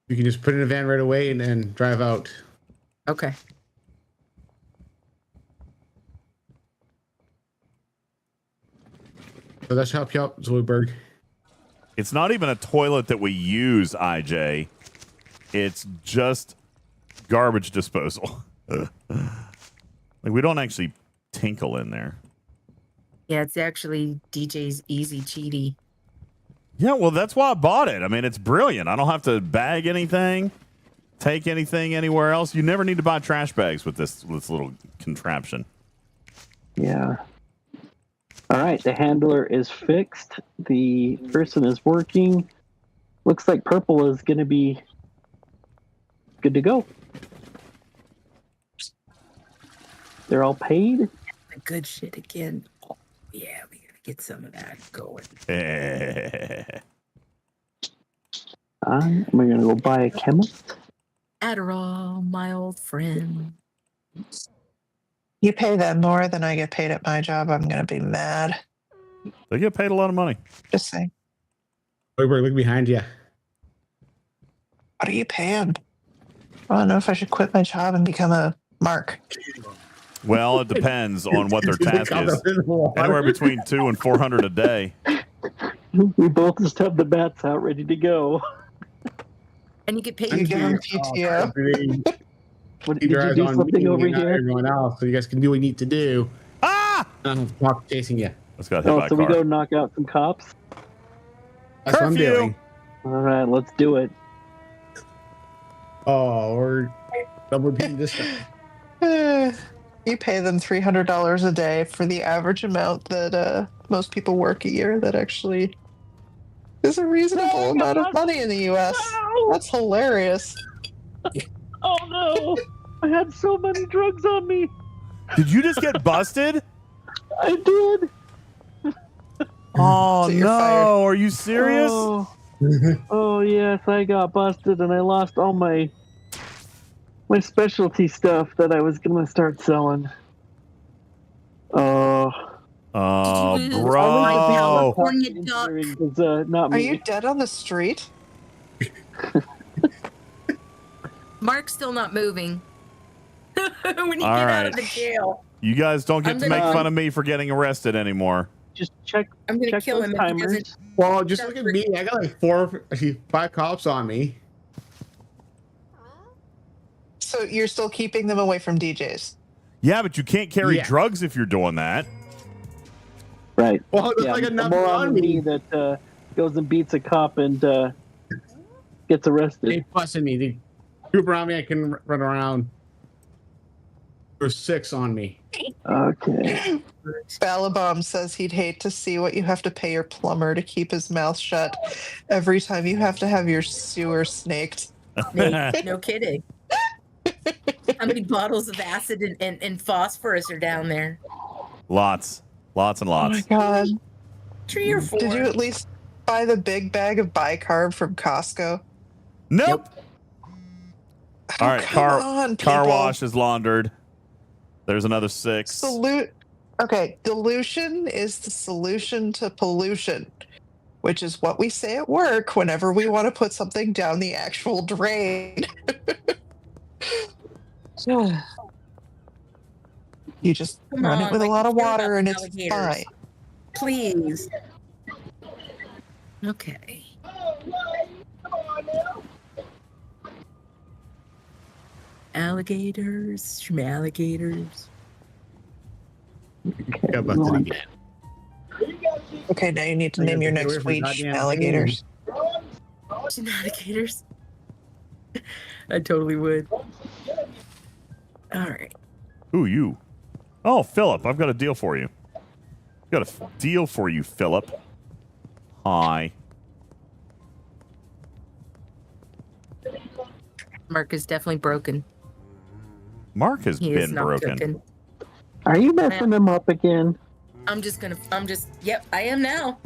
you can just put it in a van right away and then drive out. Okay. So that should help you out, Zoidberg. it's not even a toilet that we use, IJ. It's just garbage disposal. We don't actually tinkle in there. Yeah, it's actually DJ's Easy Cheaty. Yeah, well, that's why I bought it. I mean, it's brilliant. I don't have to bag anything, take anything anywhere else. You never need to buy trash bags with this little contraption. Yeah. All right, the handler is fixed. The person is working. Looks like purple is going to be good to go. They're all paid. The good shit again. Oh, yeah, we gotta get some of that going. We're going to go buy a chemist. Adderall, my old friend. You pay them more than I get paid at my job, I'm going to be mad. They get paid a lot of money. Just saying. Look behind you. What do you pay them? I don't know if I should quit my job and become a mark. Well, it depends on what their task is. Anywhere between $200 and $400 a day. We both just have the bats out ready to go. And you get paid. You give them PTO. Did you do something over here? Everyone else, so you guys can do what you need to do. I don't have to talk chasing you. Let's go hit by a So car. we go knock out some cops? That's what I'm doing. All right, let's do it. Oh, we're double repeating this time. You pay them $300 a day for the average amount that most people work a year. That actually is a reasonable amount of money in the U.S. That's hilarious. Oh no! I had so many drugs on me. Did you just get busted? I did. Oh, So you're no. fired. Are you serious? Oh yes, I got busted and I lost all my specialty stuff that I was gonna start selling. Oh, bro. California duck. Not Are me. you dead on the street? Mark's still not moving. When you All get out right. of the jail, You guys don't get I'm to gonna- make fun of me for getting arrested anymore. Just check. I'm gonna check kill those him if he timers. doesn't. Well, just look at me. I got like 5 cops on me. So you're still keeping them away from DJs? Yeah, but you can't carry Yeah. drugs if you're doing that. Right. Well, there's like the enough moron on in me. that goes and beats a cop and gets arrested. They busted me. They group around me. I can run around. There's 6 on me. Okay. Balabom says he'd hate to see what you have to pay your plumber to keep his mouth shut every time you have to have your sewer snaked. No kidding. How many bottles of acid and phosphorus are down there? Lots and Oh my lots. god. 3 or 4. Did you at least buy the big bag of bicarb from Costco? Nope. All right, come on, car people. wash is laundered. There's another 6. Okay, dilution is the solution to pollution, which is what we say at work whenever we want to put something down the actual drain. You just Come run on, it with a like, lot of care about water and the it's alligators. fine. Please. Okay. Alligators, schmalligators. Got busted again. Okay, now you need to name your next weed alligators. Alligators. I totally would. All right. Who you? Oh, Philip, I've got a deal for you. Got a deal for you, Philip. Hi. Mark is definitely broken. Mark has He is been not broken. cooking. Are you messing him up again? Yep, I am now.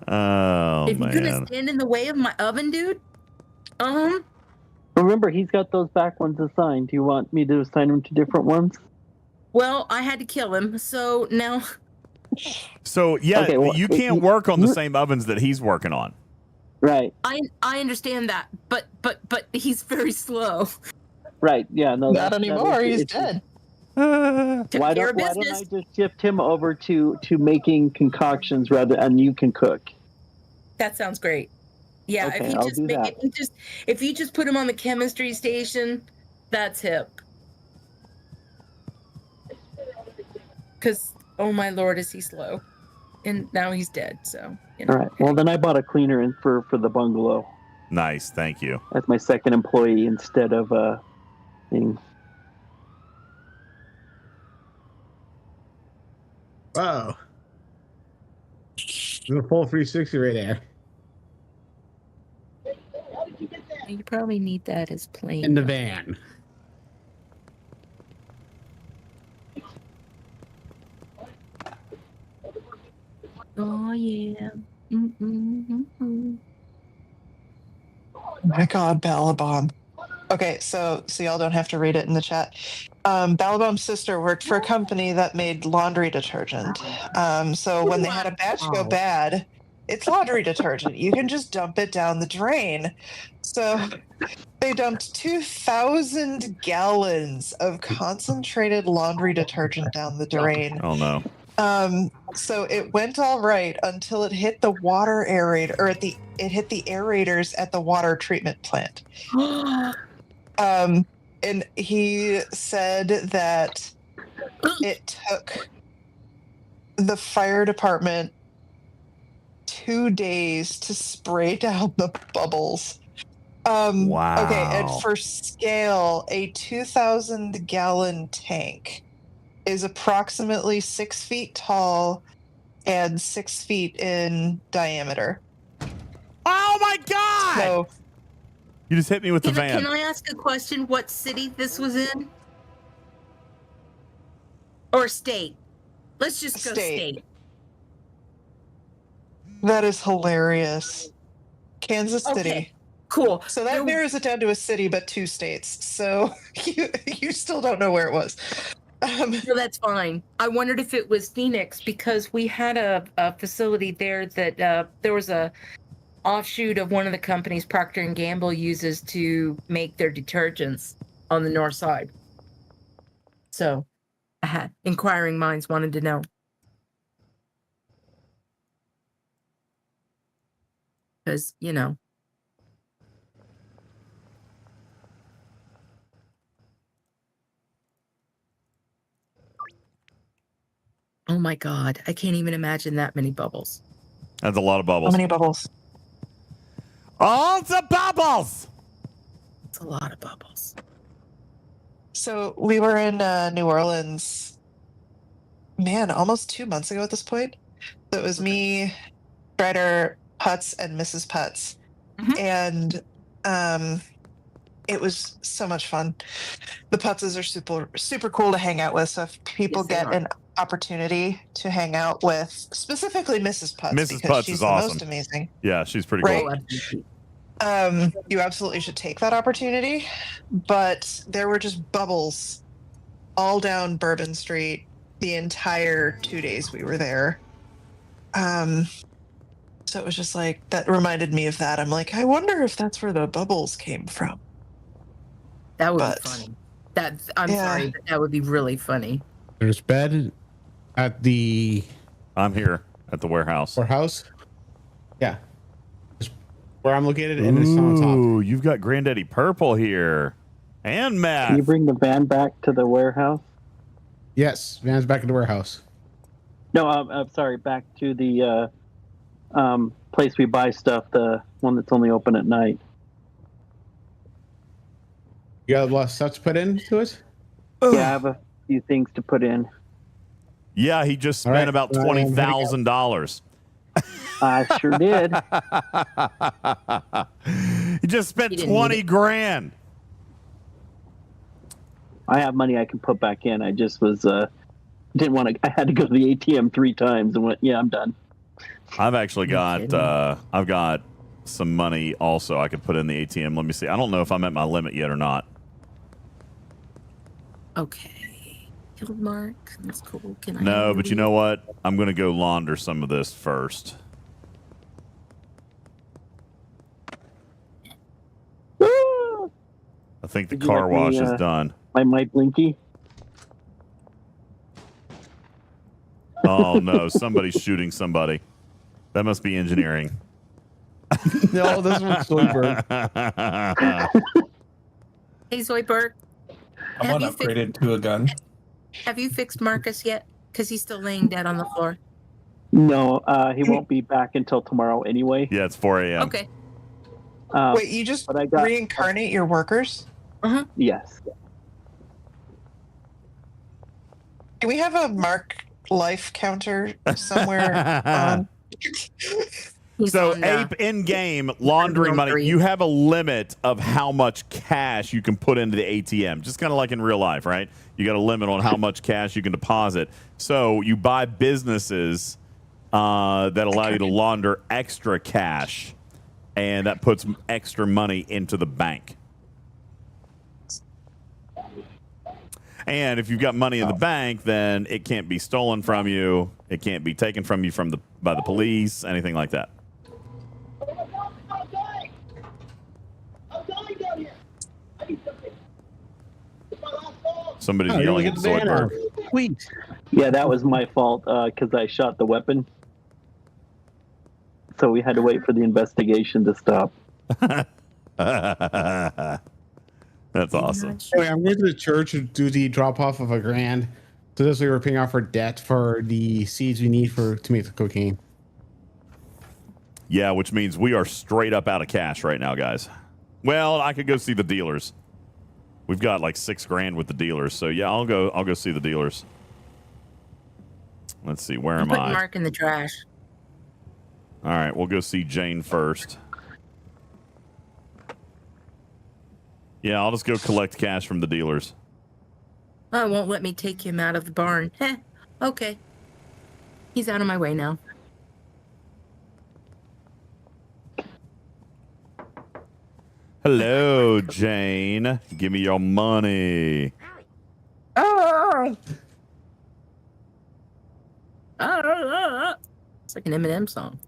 Oh, If you're gonna man. stand in the way of my oven, dude, Remember, he's got those back ones assigned. Do you want me to assign him to different ones? well, I had to kill him, so now. So, yeah, Okay, well, you can't work on the same ovens that he's working on. Right. I understand that, but he's very slow. Right. Yeah. No. Not anymore. He's dead. Why don't I just shift him over to making concoctions and you can cook? That sounds great. Yeah, Okay, if I'll do that. if you just put him on the chemistry station, that's hip. Because oh my lord, is he slow? And now he's dead. So All right. Well, then I bought a cleaner in for the bungalow. Nice. Thank you. As my second employee instead of thing. Whoa. The full 360 right there. You probably need that as plain. In the van. Oh, yeah. Mm-mm-mm-mm. Oh my God, Ballabomb. Okay, so y'all don't have to read it in the chat. Balabomb's sister worked for a company that made laundry detergent. So when they had a batch go bad, it's laundry detergent. You can just dump it down the drain. So they dumped 2,000 gallons of concentrated laundry detergent down the drain. Oh no. So it went all right until it hit the water aerator, or it hit the aerators at the water treatment plant. And he said that it took the fire department 2 days to spray down the bubbles. Wow. Okay, and for scale, a 2,000 gallon tank is approximately 6 feet tall and 6 feet in diameter. Oh my God! So, you just hit me with the van. Can I ask a question? What city this was in? Or state? Let's just go state. That is hilarious. Kansas City. Okay, cool. So that narrows it down to a city, but 2 states. So you still don't know where it was. No, that's fine. I wondered if it was Phoenix because we had a facility there that there was a offshoot of one of the companies Procter & Gamble uses to make their detergents on the north side. So inquiring minds wanted to know. Because, you know. Oh my God, I can't even imagine that many bubbles. That's a lot of bubbles. How many bubbles? All the bubbles! It's a lot of bubbles. So we were in New Orleans, man, almost 2 months ago at this point. So it was me, Strider, Putz, and Mrs. Putz. And it was so much fun. The Putzes are super cool to hang out with. So if people get an opportunity to hang out with specifically Mrs. Putz, Mrs. because Putz she's is the awesome. most amazing. Yeah, she's pretty Right? cool. You absolutely should take that opportunity. But there were just bubbles all down Bourbon Street the entire 2 days we were there. So it was just like, that reminded me of that. I'm like, I wonder if that's where the bubbles came from. That would be funny. I'm sorry, but that would be really funny. There's bed at the... I'm here at the warehouse. Warehouse? Yeah. Just where I'm located, and it's on top. Ooh, you've got Granddaddy Purple here. And Matt. Can you bring the van back to the warehouse? Yes, van's back in the warehouse. No, I'm sorry, back to the place we buy stuff, the one that's only open at night. You got a lot of stuff to put into it? Yeah, I have a few things to put in. Yeah, he just spent about $20,000. I sure did. He just spent 20 grand. I have money I can put back in. I just was didn't want to. I had to go to the ATM 3 times and went, yeah, I'm done. I've actually got I've got some money also I could put in the ATM. Let me see. I don't know if I'm at my limit yet or not. Okay. Guild mark. That's cool. Can I? No, but you know what? I'm going to go launder some of this first. I think the car wash is done. My blinky. Oh no, somebody's shooting somebody. That must be engineering. No, this one's Zoidberg. Hey, Zoidberg. I'm not upgraded to a gun. Have you fixed Marcus yet? Because he's still laying dead on the floor. No, he won't be back until tomorrow anyway. Yeah, it's 4 a.m. Okay. Wait, you just reincarnate your workers? Yes. Can we have a Mark life counter somewhere. So, Ape, in-game, laundering money, you have a limit of how much cash you can put into the ATM. Just kind of like in real life, right? You got a limit on how much cash you can deposit. So, you buy businesses that allow you to launder extra cash, and that puts extra money into the bank. And if you've got money in the bank, then it can't be stolen from you. It can't be taken from you by the police, anything like that. Somebody's yelling at Zoidberg. Sweet. Yeah, that was my fault because I shot the weapon. So we had to wait for the investigation to stop. That's awesome. Anyway, I'm going to the church to do the drop off of $1,000. So this way we're paying off our debt for the seeds we need to make the cocaine. Yeah, which means we are straight up out of cash right now, guys. Well, I could go see the dealers. We've got like $6,000 with the dealers. So yeah, I'll go see the dealers. Let's see, where am I? Putting Mark in the trash. All right, we'll go see Jane first. Yeah, I'll just go collect cash from the dealers. Oh, it won't let me take him out of the barn. Heh. Okay. He's out of my way now. Hello, Jane. Give me your money. Oh! It's like an Eminem song.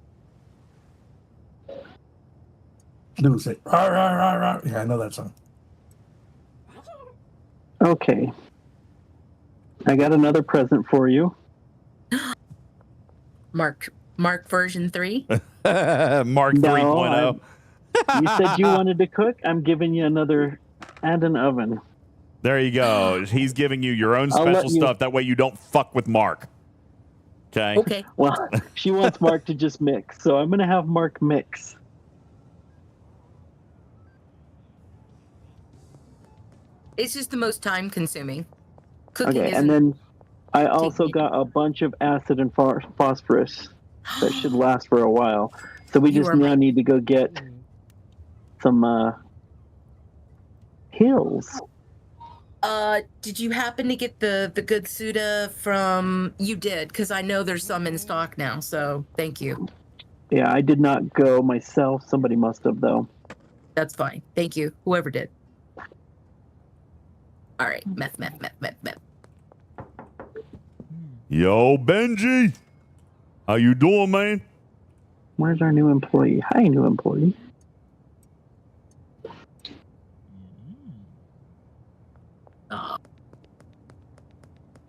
Dude, say, rah, rah, rah, rah. Yeah, I know that song. Okay. I got another present for you. Mark version 3? Mark 3.0. You said you wanted to cook. I'm giving you another and an oven. There you go. He's giving you your own special stuff. That way you don't fuck with Mark. Okay? Okay. Well, she wants Mark to just mix, so I'm going to have Mark mix. It's just the most time consuming. Okay, and then I also got a bunch of acid and phosphorus that should last for a while. So we just now need to go get some pills. Did you happen to get the good Suda from... You did, because I know there's some in stock now, so thank you. Yeah, I did not go myself. Somebody must have, though. That's fine. Thank you. Whoever did. All right. Meth. Yo, Benji. How you doing, man? Where's our new employee? Hi, new employee.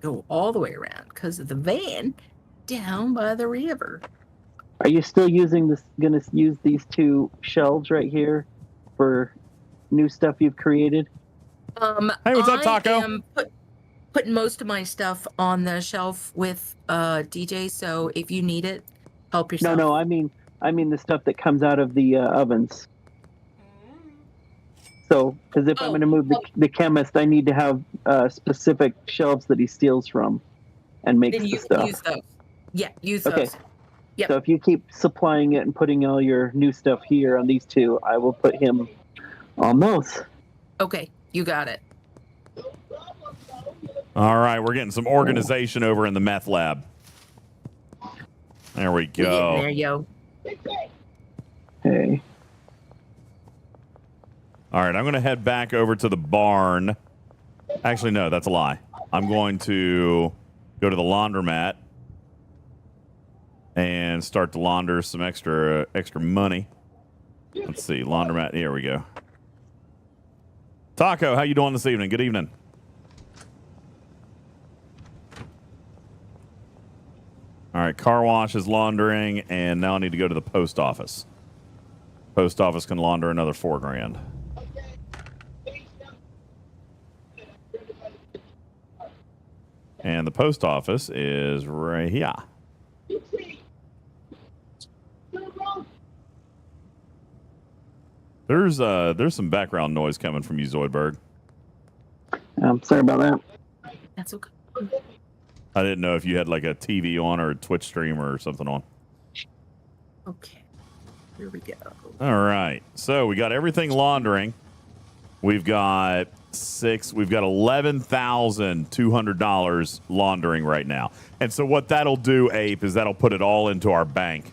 Go all the way around because of the van down by the river. Are you still using this? Going to use these two shelves right here for new stuff you've created? Hey, what's up, Taco? I am putting most of my stuff on the shelf with DJ. So if you need it, help yourself. No. I mean the stuff that comes out of the ovens. So, because if I'm going to move the chemist, I need to have specific shelves that he steals from and makes then the stuff. Use those. Yeah, use Okay. those. Yep. So if you keep supplying it and putting all your new stuff here on these two, I will put him on those. Okay, you got it. All right, we're getting some organization over in the meth lab. There we go. We're getting there, yo. Hey. All right, I'm going to head back over to the barn. Actually, no, that's a lie. I'm going to go to the laundromat and start to launder some extra money. Let's see, laundromat. Here we go. Taco, how you doing this evening? Good evening. All right, car wash is laundering, and now I need to go to the post office. Post office can launder another $4,000. And the post office is right here. There's some background noise coming from you, Zoidberg. I'm sorry about that. That's okay. I didn't know if you had like a TV on or a Twitch stream or something on. Okay. Here we go. All right. So we got everything laundering. We've got $11,200 laundering right now. And so what that'll do, Ape, is that'll put it all into our bank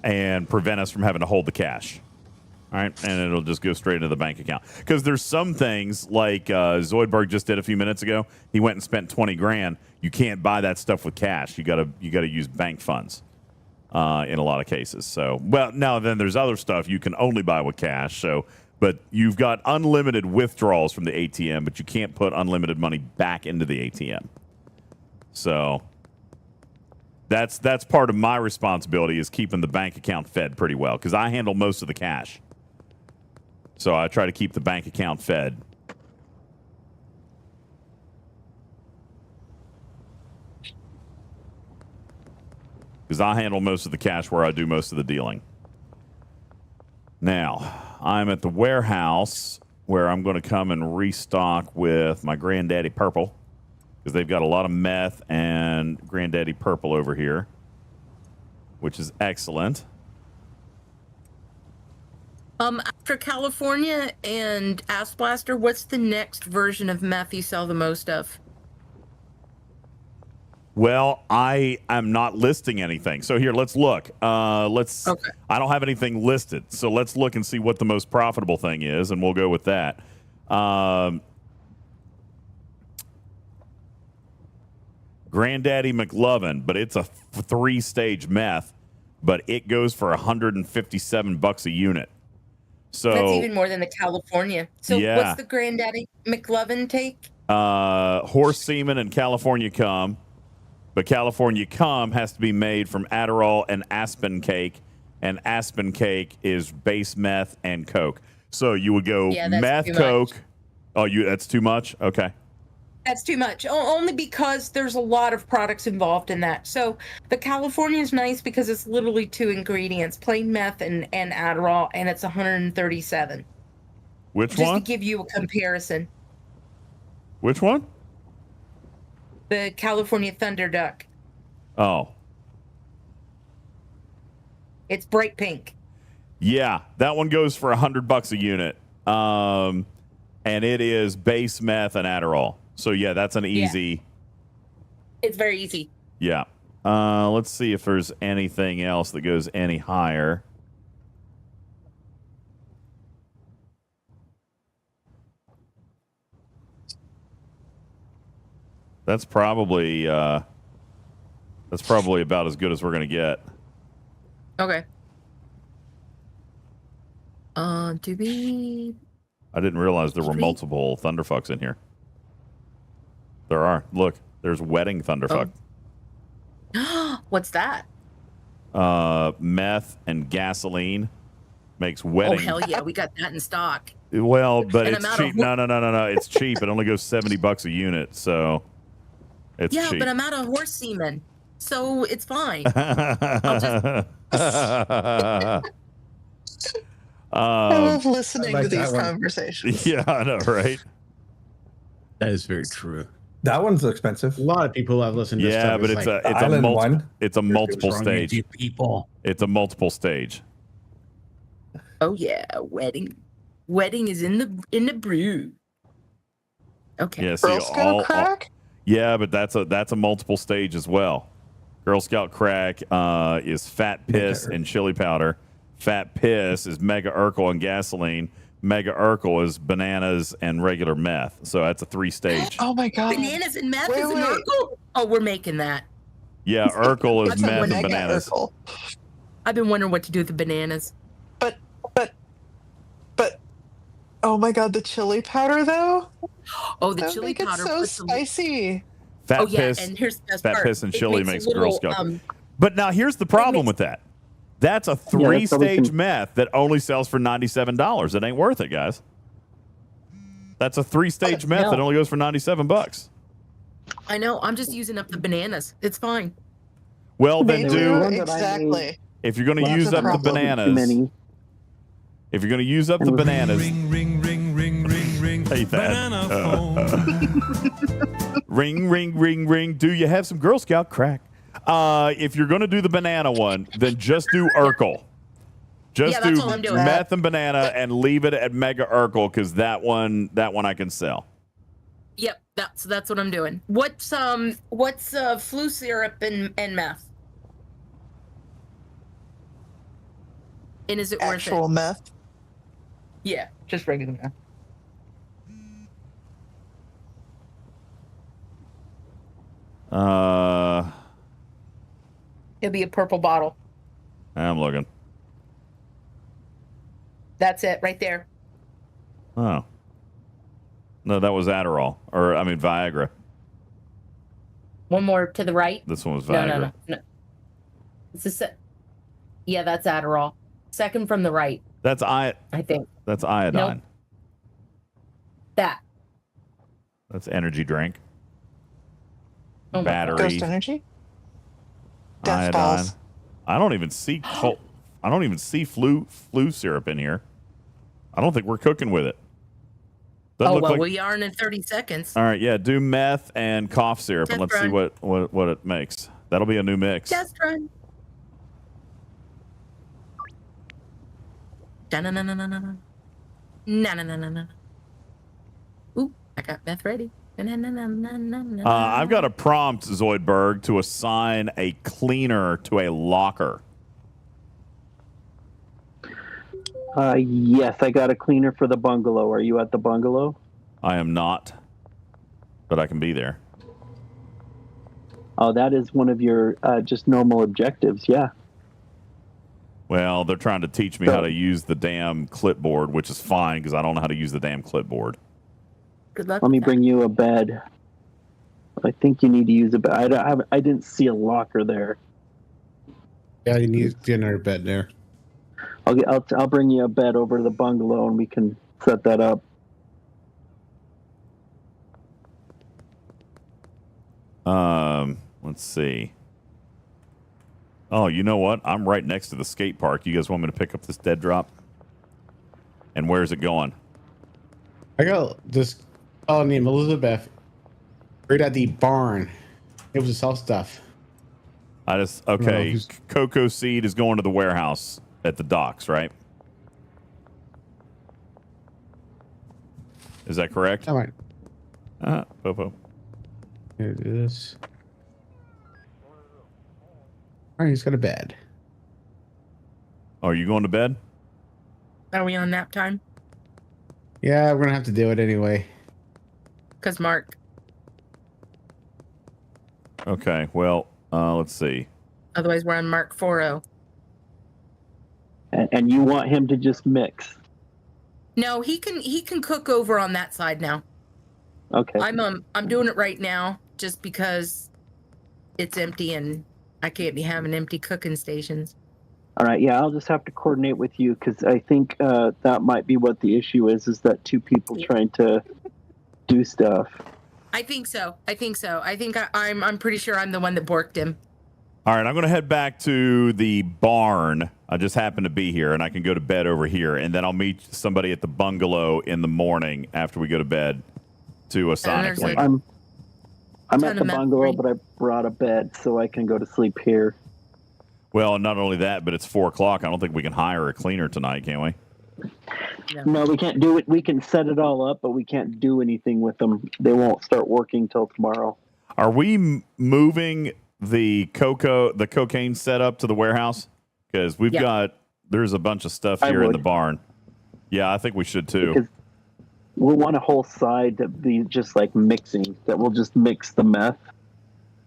and prevent us from having to hold the cash. All right. And it'll just go straight into the bank account. Because there's some things like Zoidberg just did a few minutes ago. He went and spent 20 grand. You can't buy that stuff with cash. You gotta use bank funds in a lot of cases. So, well, now then there's other stuff you can only buy with cash. So, but you've got unlimited withdrawals from the ATM, but you can't put unlimited money back into the ATM. So that's part of my responsibility is keeping the bank account fed pretty well because I handle most of the cash. So I try to keep the bank account fed. Because I handle most of the cash where I do most of the dealing. Now, I'm at the warehouse where I'm going to come and restock with my Granddaddy Purple. Because they've got a lot of meth and Granddaddy Purple over here. Which is excellent. After California and Ass Blaster, what's the next version of meth you sell the most of? Well, I am not listing anything. So here, let's look. Okay. I don't have anything listed. So let's look and see what the most profitable thing is, and we'll go with that. Granddaddy McLovin, but it's a 3-stage meth, but it goes for $157 a unit. So that's even more than the California. So what's the Granddaddy McLovin take? Horse semen and California cum. But California cum has to be made from Adderall and aspen cake. And aspen cake is base meth and coke. So you would go meth, coke. Oh, that's too much? Okay. That's too much. Only because there's a lot of products involved in that. So the California is nice because it's literally 2 ingredients, plain meth and Adderall, and it's 137. Which one? Just to give you a comparison. Which one? The California Thunder Duck. Oh. It's bright pink. Yeah, that one goes for $100 a unit. And it is base meth and Adderall. So, yeah, that's an easy. Yeah. It's very easy. Yeah. Let's see if there's anything else that goes any higher. That's probably about as good as we're going to get. Okay. Do we... I didn't realize there were multiple Thunderfucks in here. There are. Look, there's wedding Thunderfuck. Oh. What's that? Meth and gasoline makes wedding. Oh, hell yeah. We got that in stock. Well, but it's cheap. No. It's cheap. It only goes $70 a unit, so it's cheap. But I'm out of horse semen, so it's fine. I'll just... I love listening to these conversations. Yeah, I know, right? That is very true. That one's expensive. A lot of people have listened to stuff. Yeah, but it's a multiple stage. People. It's a multiple stage. Oh yeah, wedding is in the brew. Okay. Yeah, Girl Scout crack? Yeah, but that's a multiple stage as well. Girl Scout crack is fat piss and chili powder. Fat piss is Mega Urkel and gasoline. Mega Urkel is bananas and regular meth. So that's a 3-stage. Oh my god. Bananas and meth is an Urkel? Oh, we're making that. Yeah, Urkel is meth and bananas. Urkel. I've been wondering what to do with the bananas. But oh my god, the chili powder though? Oh, the chili powder. It's so spicy. Fat piss, and here's the best fat part. piss and chili makes Girl Scout. Um, but now here's the problem with that. That's a 3-stage meth that only sells for $97. It ain't worth it, guys. That's a 3-stage meth that only goes for $97. I know. I'm just using up the bananas. It's fine. Well, then exactly. If you're going to use up the bananas, ring, ring, ring, ring, ring, ring, hey, banana phone. Ring, ring, ring, ring. Do you have some Girl Scout crack? If you're going to do the banana one, then just do Urkel. Just that's do all I'm doing. meth and banana and leave it at Mega Urkel because that one I can sell. Yep, that's what I'm doing. What's flu syrup and meth? And is it worth it? Actual meth? Yeah, just regular meth. It'll be a purple bottle. I'm looking. That's it, right there. Oh. No, that was Adderall. Or, I mean, Viagra. One more to the right. This one was Viagra. No. It's yeah, that's Adderall. Second from the right. That's I think. That's iodine. Nope. That. That's energy drink. Oh Battery. Ghost energy? Death Iodine. balls. I don't even see flu syrup in here. I don't think we're cooking with it. Doesn't look like... we aren't in 30 seconds. All right, yeah, do meth and cough syrup, and let's see what it makes. That'll be a new mix. Test run. Na-na-na-na-na-na. Na-na-na-na-na. Ooh, I got meth ready. I've got a prompt, Zoidberg, to assign a cleaner to a locker. Yes, I got a cleaner for the bungalow. Are you at the bungalow? I am not, but I can be there. Oh, that is one of your just normal objectives, yeah. Well, they're trying to teach me how to use the damn clipboard, which is fine because I don't know how to use the damn clipboard. Good luck. Let me bring you a bed. I think you need to use a bed. I didn't see a locker there. Yeah, you need to get another bed there. I'll bring you a bed over to the bungalow and we can set that up. Let's see. Oh, you know what? I'm right next to the skate park. You guys want me to pick up this dead drop? And where's it going? I got this fellow named Elizabeth right at the barn. It was to sell stuff. Okay. Cocoa Seed is going to the warehouse at the docks, right? Is that correct? All right. Popo. Here it is. All right, he's got a bed. Oh, are you going to bed? Are we on nap time? Yeah, we're going to have to do it anyway. Because Mark. Okay, well, let's see. Otherwise, we're on Mark 4.0. And you want him to just mix? No, he can cook over on that side now. Okay. I'm doing it right now just because it's empty and I can't be having empty cooking stations. All right, yeah, I'll just have to coordinate with you because I think that might be what the issue is that two people trying to do stuff. I think so. I'm pretty sure I'm the one that borked him. All right, I'm going to head back to the barn. I just happen to be here, and I can go to bed over here, and then I'll meet somebody at the bungalow in the morning after we go to bed to assign a cleaner. I'm at the bungalow, but I brought a bed so I can go to sleep here. Well, not only that, but it's 4 o'clock. I don't think we can hire a cleaner tonight, can we? No, we can't do it. We can set it all up, but we can't do anything with them. They won't start working till tomorrow. Are we moving the cocaine setup to the warehouse? Because there's a bunch of stuff here in the barn. Yeah, I think we should too. Because we'll want a whole side to be just like mixing, that we'll just mix the meth.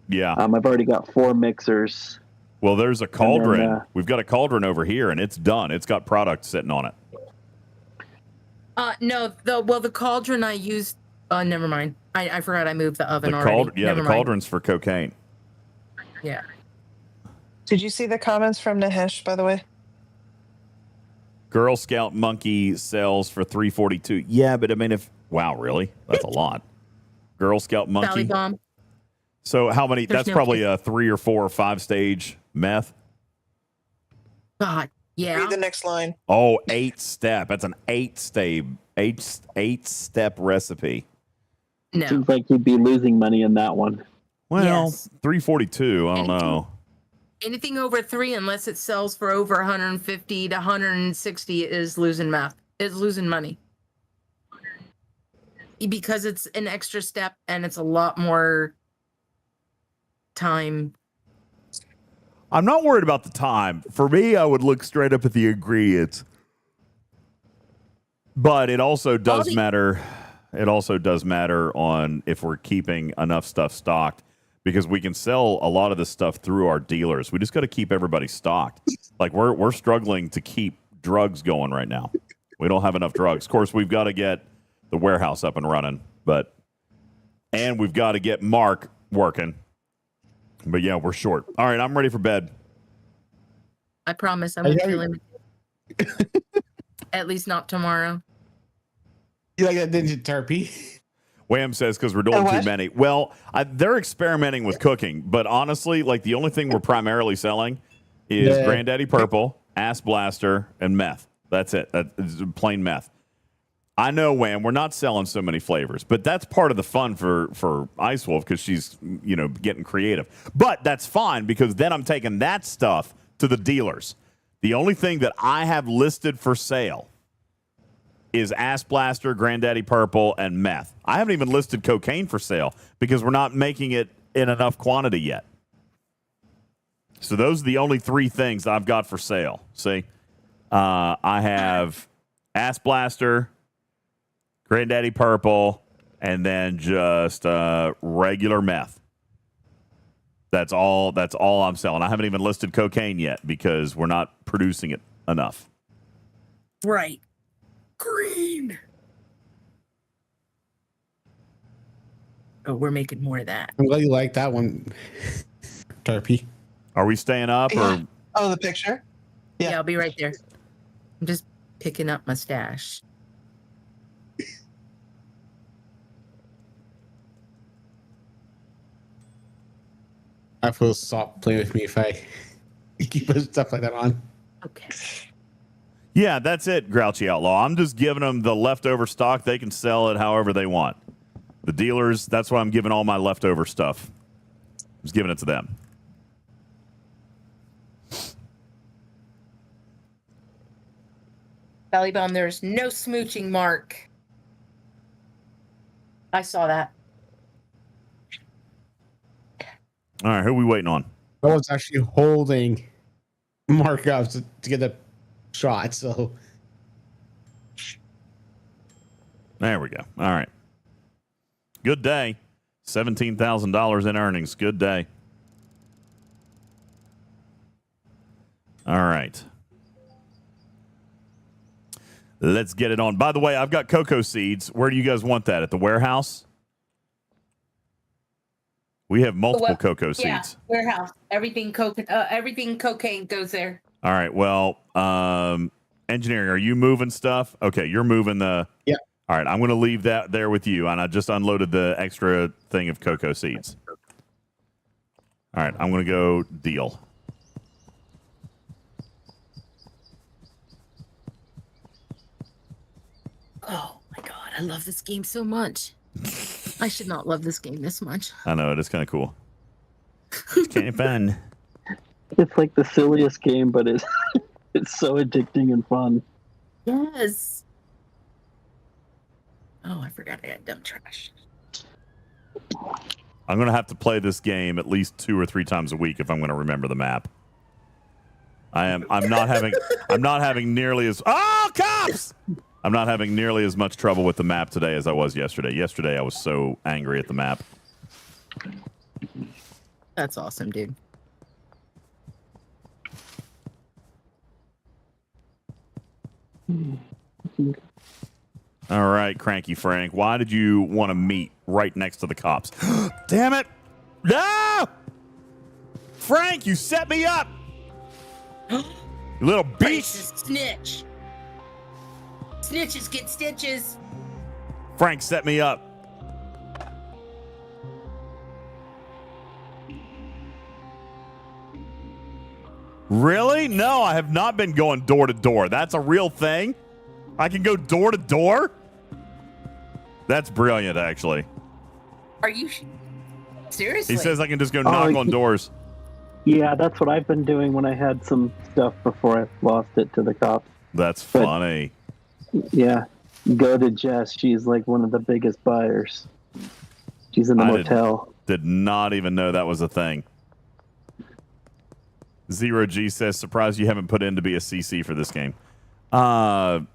Yeah. I've already got 4 mixers. Well, there's a cauldron. We've got a cauldron over here, and it's done. It's got product sitting on it. No, the cauldron I used. Never mind. I forgot I moved the oven already. The cauldron's for cocaine. Yeah. Did you see the comments from Nahesh, by the way? Girl Scout monkey sells for $3.42. Yeah, but I mean, wow, really? That's a lot. Girl Scout monkey. Valley bomb. So how many? There's that's probably a 3 or 4 or 5 stage meth. God, yeah. Read the next line. Oh, 8 step. That's an 8 step recipe. No. Seems like you'd be losing money in that one. Well, Yes. 342. I don't know. Anything over 3, unless it sells for over 150 to 160, is losing math. Is losing money. Because it's an extra step and it's a lot more time. I'm not worried about the time. For me, I would look straight up at the ingredients. But it also does matter. It also does matter on if we're keeping enough stuff stocked, because we can sell a lot of this stuff through our dealers. We just got to keep everybody stocked. Like we're struggling to keep drugs going right now. We don't have enough drugs. Of course, we've got to get the warehouse up and running, and we've got to get Mark working. But yeah, we're short. All right, I'm ready for bed. I promise I won't kill him. At least not tomorrow. You like that Ninja Turpy? Wham says because we're doing too many. Well, they're experimenting with cooking, but honestly, like the only thing we're primarily selling is Granddaddy Purple, Ass Blaster, and meth. That's it. That's plain meth. I know, Wham, we're not selling so many flavors, but that's part of the fun for Ice Wolf because she's, getting creative. But that's fine because then I'm taking that stuff to the dealers. The only thing that I have listed for sale is Ass Blaster, Granddaddy Purple, and meth. I haven't even listed cocaine for sale because we're not making it in enough quantity yet. So those are the only 3 things I've got for sale. See, I have Ass Blaster, Granddaddy Purple, and then just regular meth. That's all I'm selling. I haven't even listed cocaine yet because we're not producing it enough. Right. Green. Oh, we're making more of that. I'm glad you like that one, Turpy. Are we staying up or? Oh, the picture? Yeah, I'll be right there. I'm just picking up my stash. I feel stop playing with me if I keep stuff like that on. Okay. Yeah, that's it, Grouchy Outlaw. I'm just giving them the leftover stock. They can sell it however they want. The dealers, that's why I'm giving all my leftover stuff. I'm just giving it to them. Belly Bum, there's no smooching, Mark. I saw that. All right, who are we waiting on? I was actually holding Mark up to get the shot, so. There we go. All right. Good day. $17,000 in earnings. Good day. All right. Let's get it on. By the way, I've got cocoa seeds. Where do you guys want that? At the warehouse? We have multiple cocoa seeds. Yeah, warehouse. Everything cocaine goes there. All right. Well, engineering, are you moving stuff? Okay, you're moving the... Yeah. All right, I'm going to leave that there with you, and I just unloaded the extra thing of cocoa seeds. All right, I'm going to go deal. Oh, my God. I love this game so much. I should not love this game this much. I know, it is kind of cool. It's kind of fun. It's like the silliest game, but it's so addicting and fun. Yes. Oh, I forgot I had dump trash. I'm going to have to play this game at least 2 or 3 times a week if I'm going to remember the map. I'm not having nearly as... Oh, cops! I'm not having nearly as much trouble with the map today as I was yesterday. Yesterday, I was so angry at the map. That's awesome, dude. All right, Cranky Frank. Why did you want to meet right next to the cops? Damn it! No! Frank, you set me up! You little beast! Snitch. Snitches get stitches. Frank set me up. Really? No, I have not been going door to door. That's a real thing? I can go door to door? That's brilliant, actually. Are you seriously? He says I can just go knock on doors. Yeah, that's what I've been doing when I had some stuff before I lost it to the cops. That's funny. Yeah. Go to Jess. She's like one of the biggest buyers. She's in the motel. Did not even know that was a thing. Zero G says, surprised you haven't put in to be a CC for this game. I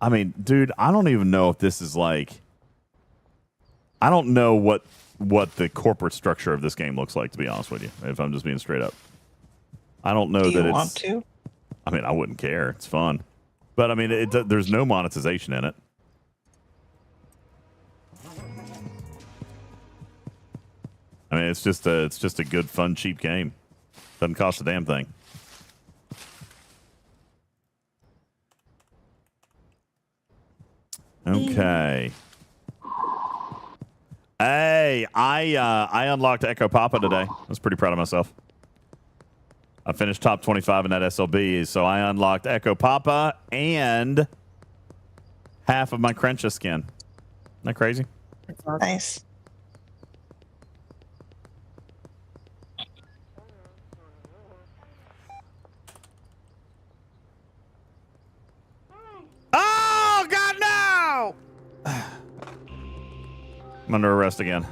mean, dude, I don't even know if this is like... I don't know what the corporate structure of this game looks like, to be honest with you, if I'm just being straight up. I don't know that it's... want to? I mean, I wouldn't care. It's fun. But, I mean, there's no monetization in it. I mean, it's just a good, fun, cheap game. Doesn't cost a damn thing. Okay. Hey, I unlocked Echo Papa today. I was pretty proud of myself. I finished top 25 in that SLB, so I unlocked Echo Papa and half of my Crencha skin. Isn't that crazy? Nice. Oh, God, no! I'm under arrest again.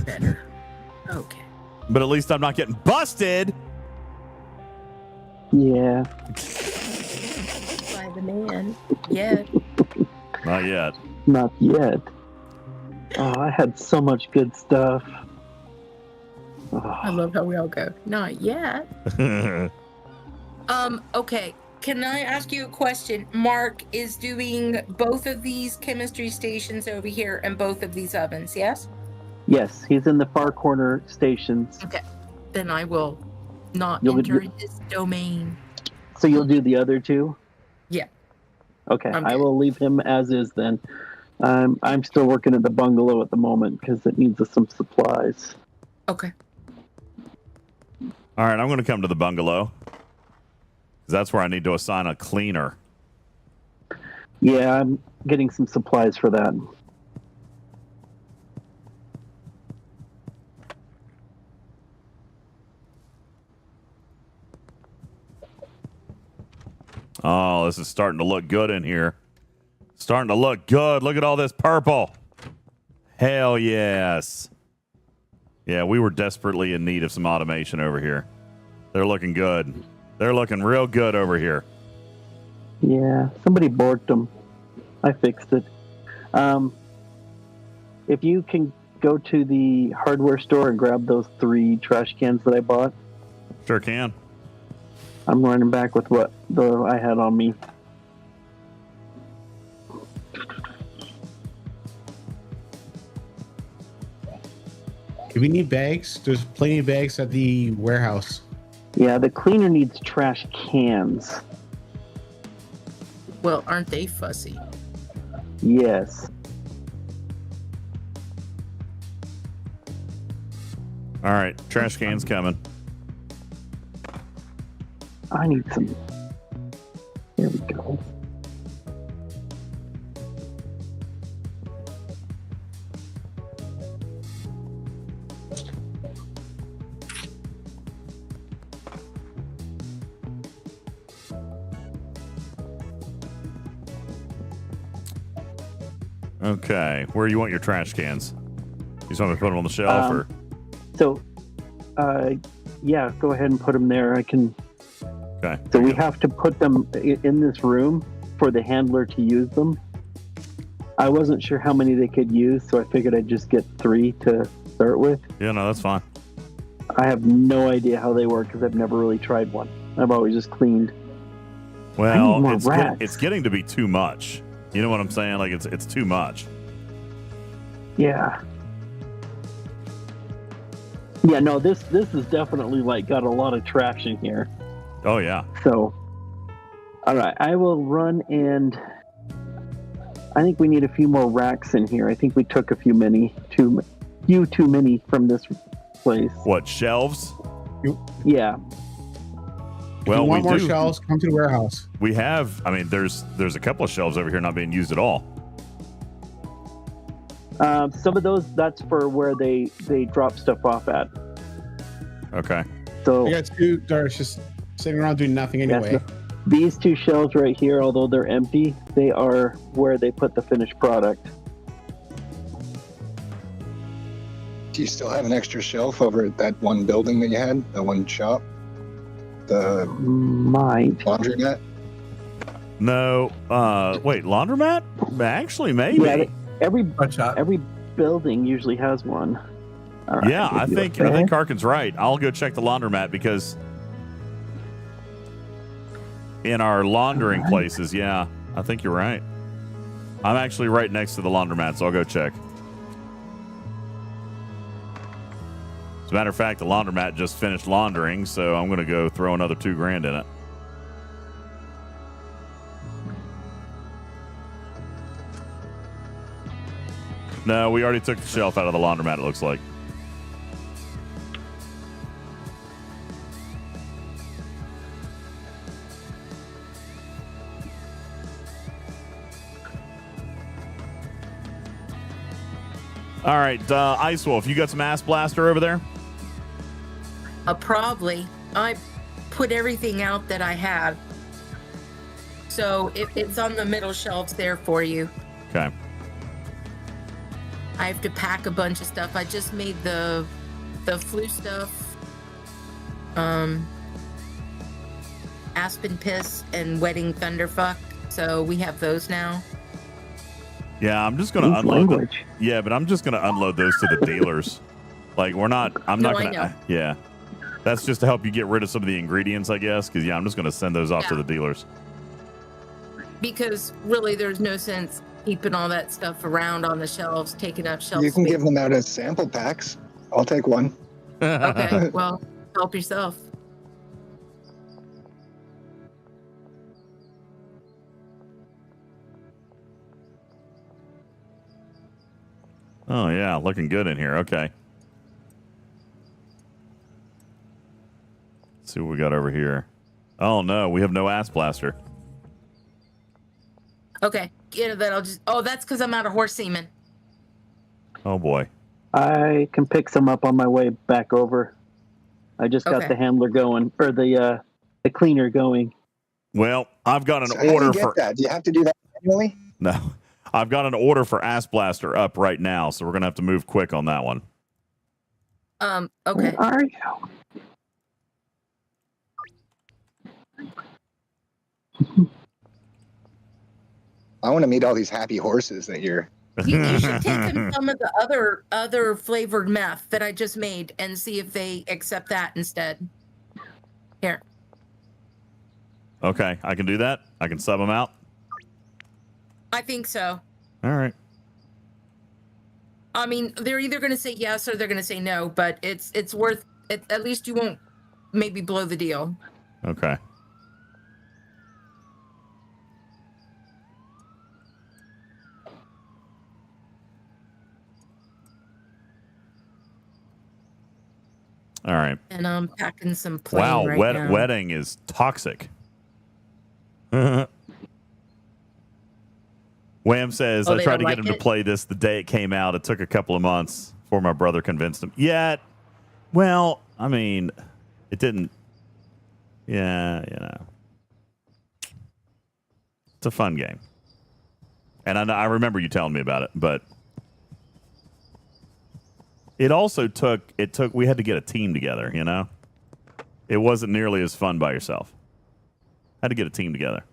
Better. Okay. But at least I'm not getting busted. Yeah. By the man. Yet. Not yet. Not yet. Oh, I had so much good stuff. Oh. I love how we all go. Not yet. Okay. Can I ask you a question? Mark is doing both of these chemistry stations over here and both of these ovens, yes? Yes, he's in the far corner stations. Okay. Then I will not You'll- enter his domain. So you'll do the other two? Yeah. Okay, I will leave him as is then. I'm still working at the bungalow at the moment because it needs some supplies. Okay. All right, I'm going to come to the bungalow. That's where I need to assign a cleaner. Yeah, I'm getting some supplies for that. Oh, this is starting to look good in here. Starting to look good. Look at all this purple. Hell yes. Yeah, we were desperately in need of some automation over here. They're looking good. They're looking real good over here. Yeah, somebody borked them. I fixed it. If you can go to the hardware store and grab those 3 trash cans that I bought. Sure can. I'm running back with what I had on me. If we need bags, there's plenty of bags at the warehouse. Yeah, the cleaner needs trash cans. Well, aren't they fussy? Yes. All right, trash can's coming. I need some. There we go. Okay, where you want your trash cans? You just want me to put them on the shelf, or? So, yeah, go ahead and put them there. I can. Okay. So we have to put them in this room for the handler to use them. I wasn't sure how many they could use, so I figured I'd just get 3 to start with. Yeah, no, that's fine. I have no idea how they work because I've never really tried one. I've always just cleaned. Well, it's getting to be too much. You know what I'm saying? Like it's too much. Yeah. Yeah, no, this is definitely like got a lot of traction here. Oh yeah. So, all right, I will run and I think we need a few more racks in here. I think we took a few too many from this place. What, shelves? Yeah. Well, if you want we more do. shelves, come to the warehouse. We have. I mean, there's a couple of shelves over here not being used at all. Some of those, that's for where they drop stuff off at. Okay. So I got two that are just sitting around doing nothing anyway. Yes, these two shelves right here, although they're empty, they are where they put the finished product. Do you still have an extra shelf over at that one building that you had, that one shop? The laundromat? No. Wait, laundromat? Actually, maybe. Yeah, every building usually has one. All right, Yeah, I think Karkin's right. I'll go check the laundromat because in our laundering places, yeah, I think you're right. I'm actually right next to the laundromat, so I'll go check. As a matter of fact, the laundromat just finished laundering, so I'm going to go throw another $2,000 in it. No, we already took the shelf out of the laundromat, it looks like. All right, Ice Wolf, you got some Ass Blaster over there? Probably. I put everything out that I have. So it's on the middle shelves there for you. Okay. I have to pack a bunch of stuff. I just made the flu stuff, Aspen Piss and Wedding Thunderfuck. So we have those now. Yeah, I'm just going to unload them. Yeah, but I'm just going to unload those to the dealers. Like, I'm not going to. Yeah. That's just to help you get rid of some of the ingredients, I guess. Because, yeah, I'm just going to send those off to the dealers. Because really, there's no sense keeping all that stuff around on the shelves, taking up shelf You can space. give them out as sample packs. I'll take one. Okay, well, help yourself. Oh, yeah, looking good in here. Okay. Let's see what we got over here. Oh, no, we have no Ass Blaster. Okay, that I'll just. Oh, that's because I'm out of horse semen. Oh, boy. I can pick some up on my way back over. I just got the handler going, or the cleaner going. Well, I've got an So how do order you get for. that? Do you have to do that manually? No. I've got an order for Ass Blaster up right now, so we're going to have to move quick on that one. Okay. Where are you? I want to meet all these happy horses that you're. You should take them some of the other flavored meth that I just made and see if they accept that instead. Here. Okay, I can do that. I can sub them out. I think so. All right. I mean, they're either going to say yes or they're going to say no, but it's worth it. At least you won't maybe blow the deal. Okay. All right. And I'm packing some plain Wow, right now. wedding is toxic. Wham says, I they tried to don't get him like to it? play this the day it came out. It took a couple of months before my brother convinced him. Yeah. Well, I mean, it didn't. Yeah, you know. It's a fun game. And I remember you telling me about it, but it also took, we had to get a team together, you know? It wasn't nearly as fun by yourself. Had to get a team together.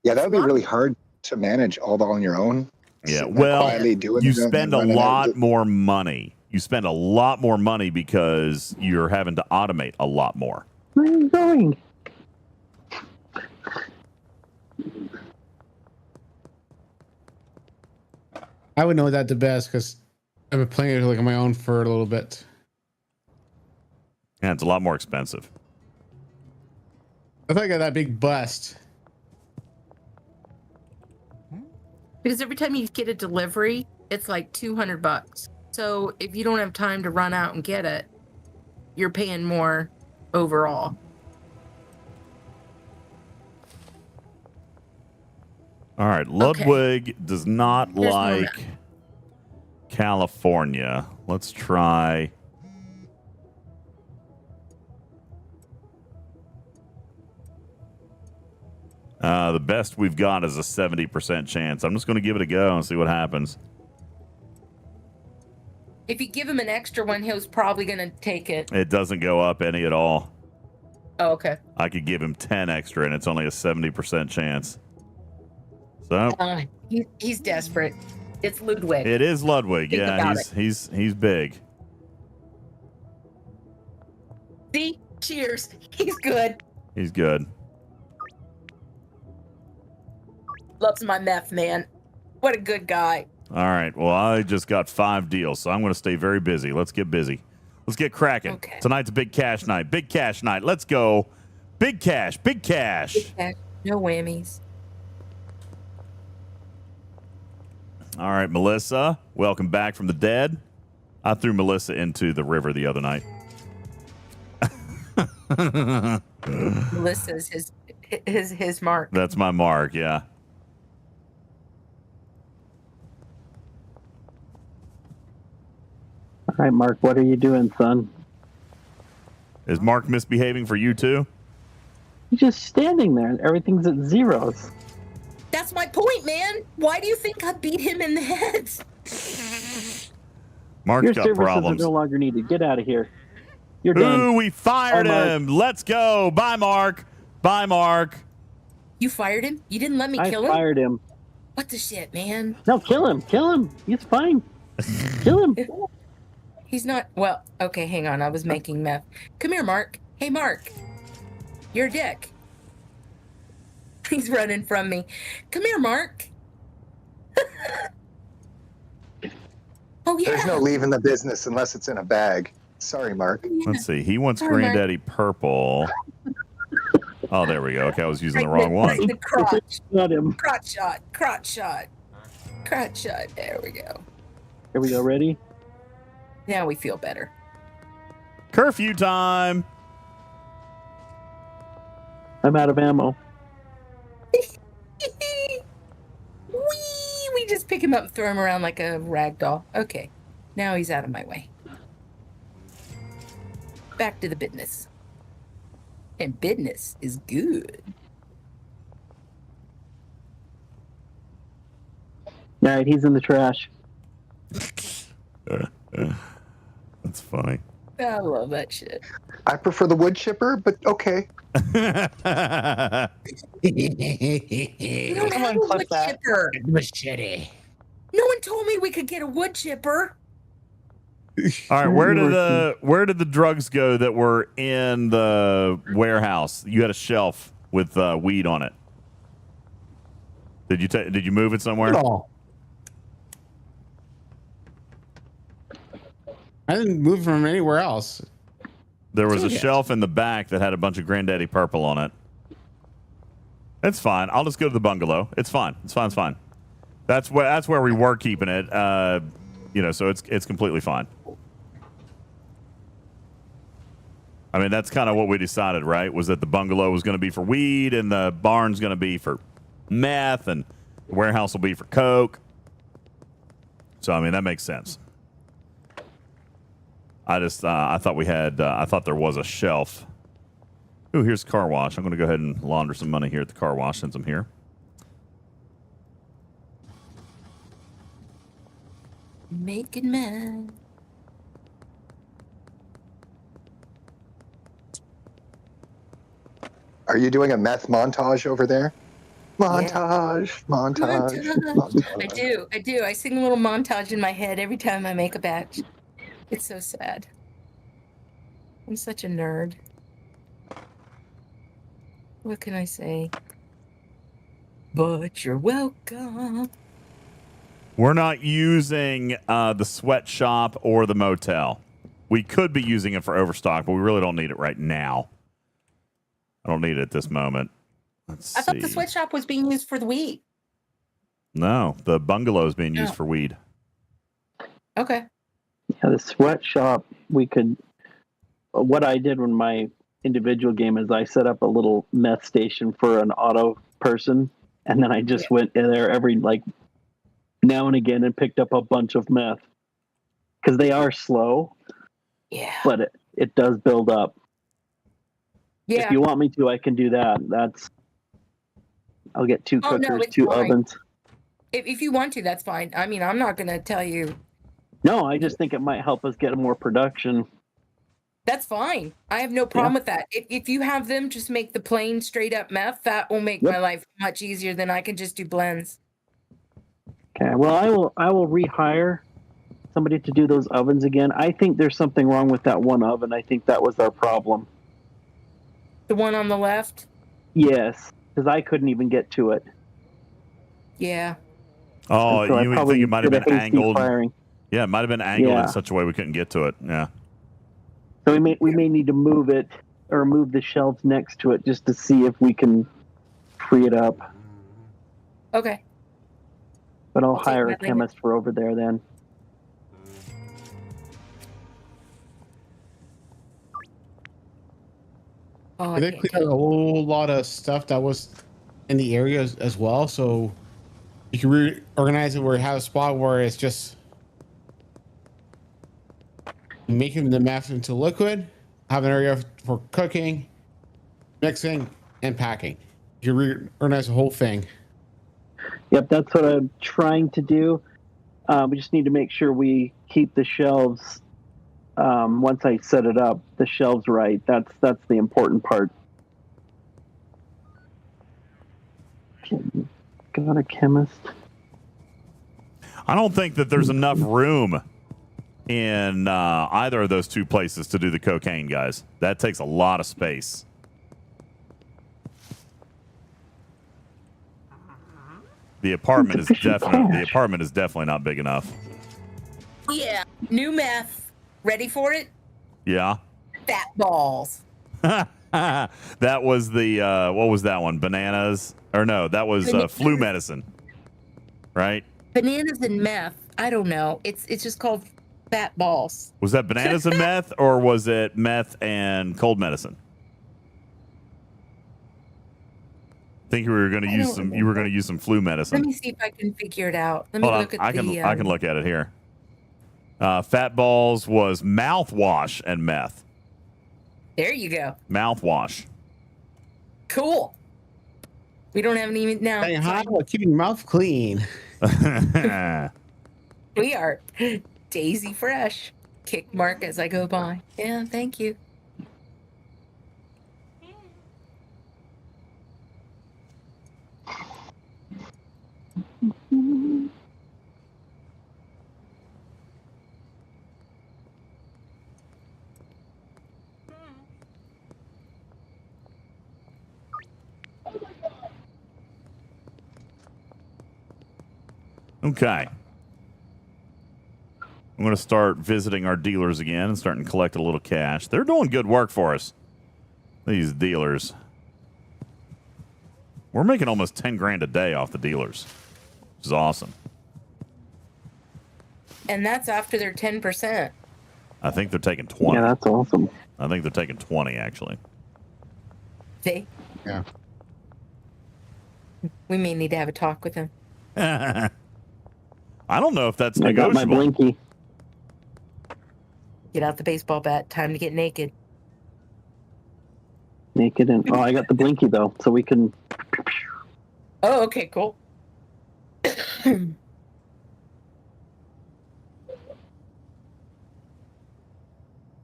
Yeah, that would be really hard to manage all on your own. Yeah, Sitting there well, quietly doing you it and spend a running out. lot more money. You spend a lot more money because you're having to automate a lot more. Where are you going? I would know that the best because I've been playing it like on my own for a little bit. And it's a lot more expensive. I thought I got that big bust. Because every time you get a delivery, it's like $200. So if you don't have time to run out and get it, you're paying more overall. All right, Ludwig does not Here's more like California. Let's try. The best we've got is a 70% chance. I'm just going to give it a go and see what happens. If you give him an extra one, he's probably going to take it. It doesn't go up any at all. Oh, okay. I could give him 10 extra, and it's only a 70% chance. So he's desperate. It's Ludwig. it is Ludwig. Think Yeah, about he's big. See? Cheers. He's good. He's good. Loves my meth, man. What a good guy. All right. Well, I just got 5 deals, so I'm going to stay very busy. Let's get busy. Let's get cracking. Okay. Tonight's a big cash night. Big cash night. Let's go. Big cash. Big cash. Big cash. No whammies. All right, Melissa. Welcome back from the dead. I threw Melissa into the river the other night. Melissa's his mark. That's my mark, yeah. All right, Mark, what are you doing, son? Is Mark misbehaving for you too? He's just standing there. Everything's at zeros. That's my point, man. Why do you think I beat him in the head? Mark's Your got services problems. are no longer needed. Get out of here. You're Ooh, done. we fired Bye, Mark. him. Let's go. Bye, Mark. Bye, Mark. You fired him? You didn't let me I kill him? fired him. What the shit, man? No, kill him. Kill him. He's fine. Kill him. He's not. Well, okay, hang on. I was making meth. Come here, Mark. Hey, Mark. You're a dick. He's running from me. Come here, Mark. Oh, yeah. There's no leaving the business unless it's in a bag. Sorry, Mark. Let's see. He wants Sorry, Mark. Granddaddy Purple. Oh, there we go. Okay, I was using the wrong one. Right in the crotch. Got him. Crotch shot. Crotch shot. Crotch shot. There we go. Here we go. Ready? Now we feel better. Curfew time. I'm out of ammo. Whee! We just pick him up and throw him around like a rag doll. Okay. Now he's out of my way. Back to the business. And business is good. All right, he's in the trash. That's funny. I love that shit. I prefer the wood chipper, but okay. We don't have a wood chipper. Machete. No one told me we could get a wood chipper. All right, where did the drugs go that were in the warehouse? You had a shelf with weed on it. Did you move it somewhere? I didn't move from anywhere else. There was a shelf in the back that had a bunch of Granddaddy Purple on it. It's fine. I'll just go to the bungalow. It's fine. It's fine. It's fine. That's where we were keeping it. So it's completely fine. I mean, that's kind of what we decided, right? Was that the bungalow was going to be for weed and the barn's going to be for meth and the warehouse will be for coke. So, I mean, that makes sense. I just, I thought there was a shelf. Ooh, here's the car wash. I'm going to go ahead and launder some money here at the car wash since I'm here. Making mad. Are you doing a meth montage over there? Montage. I do. I sing a little montage in my head every time I make a batch. It's so sad. I'm such a nerd. What can I say? But you're welcome. We're not using the sweatshop or the motel. We could be using it for overstock, but we really don't need it right now. I don't need it at this moment. Let's see. I thought the sweatshop was being used for the weed. No, the bungalow is being used for weed. Okay. Yeah, the sweatshop, we could... What I did when my individual game is I set up a little meth station for an auto person, and then I just went in there every, now and again and picked up a bunch of meth. because they are slow. Yeah. But it does build up. Yeah. If you want me to, I can do that. I'll get 2 Oh, no, cookers, it's 2 fine. ovens. If you want to, that's fine. I mean, I'm not going to tell you. No, I just think it might help us get more production. That's fine. I have no problem with that. If you have them just make the plain straight up meth, that will make my life much easier than I can just do blends. Okay, well, I will rehire somebody to do those ovens again. I think there's something wrong with that one oven. I think that was our problem. The one on the left? Yes, because I couldn't even get to it. Yeah. Oh, so you think it might have been angled? Firing. Yeah, it might have been angled in such a way we couldn't get to it. Yeah. So we may need to move it or move the shelves next to it just to see if we can free it up. Okay. But I'll hire a chemist for over there then. Oh, they cleared out a whole lot of stuff that was in the area as well, so you can reorganize it where you have a spot where it's just making the meth into liquid, have an area for cooking, mixing, and packing. You reorganize the whole thing. Yep, that's what I'm trying to do. We just need to make sure we keep the shelves. Once I set it up, the shelves right. That's the important part. Got a chemist. I don't think that there's enough room in either of those 2 places to do the cocaine, guys. That takes a lot of space. The apartment is definitely not big enough. Yeah. New meth. Ready for it? Yeah. Fat balls. That was the what was that one? Bananas? Or no, that was flu medicine. Right? Bananas and meth. I don't know. It's just called fat balls. Was that bananas and meth, or was it meth and cold medicine? I think you were going to use some. You were going to use some flu medicine. Let me see if I can figure it out. Let me look at I can look at it here. Fat balls was mouthwash and meth. There you go. Mouthwash. Cool. We don't have any now. Hey, how about keeping your mouth clean? We are Daisy Fresh. Kick mark as I go by. Yeah, thank you. Okay. I'm going to start visiting our dealers again and starting to collect a little cash. They're doing good work for us, these dealers. We're making almost 10 grand a day off the dealers, which is awesome. And that's after their 10%. I think they're taking 20. Yeah, that's awesome. I think they're taking 20, actually. See? Yeah. We may need to have a talk with them. I don't know if that's I got negotiable. my blinky. Get out the baseball bat. Time to get naked. Naked and I got the blinky though, so we can. Oh, okay, cool.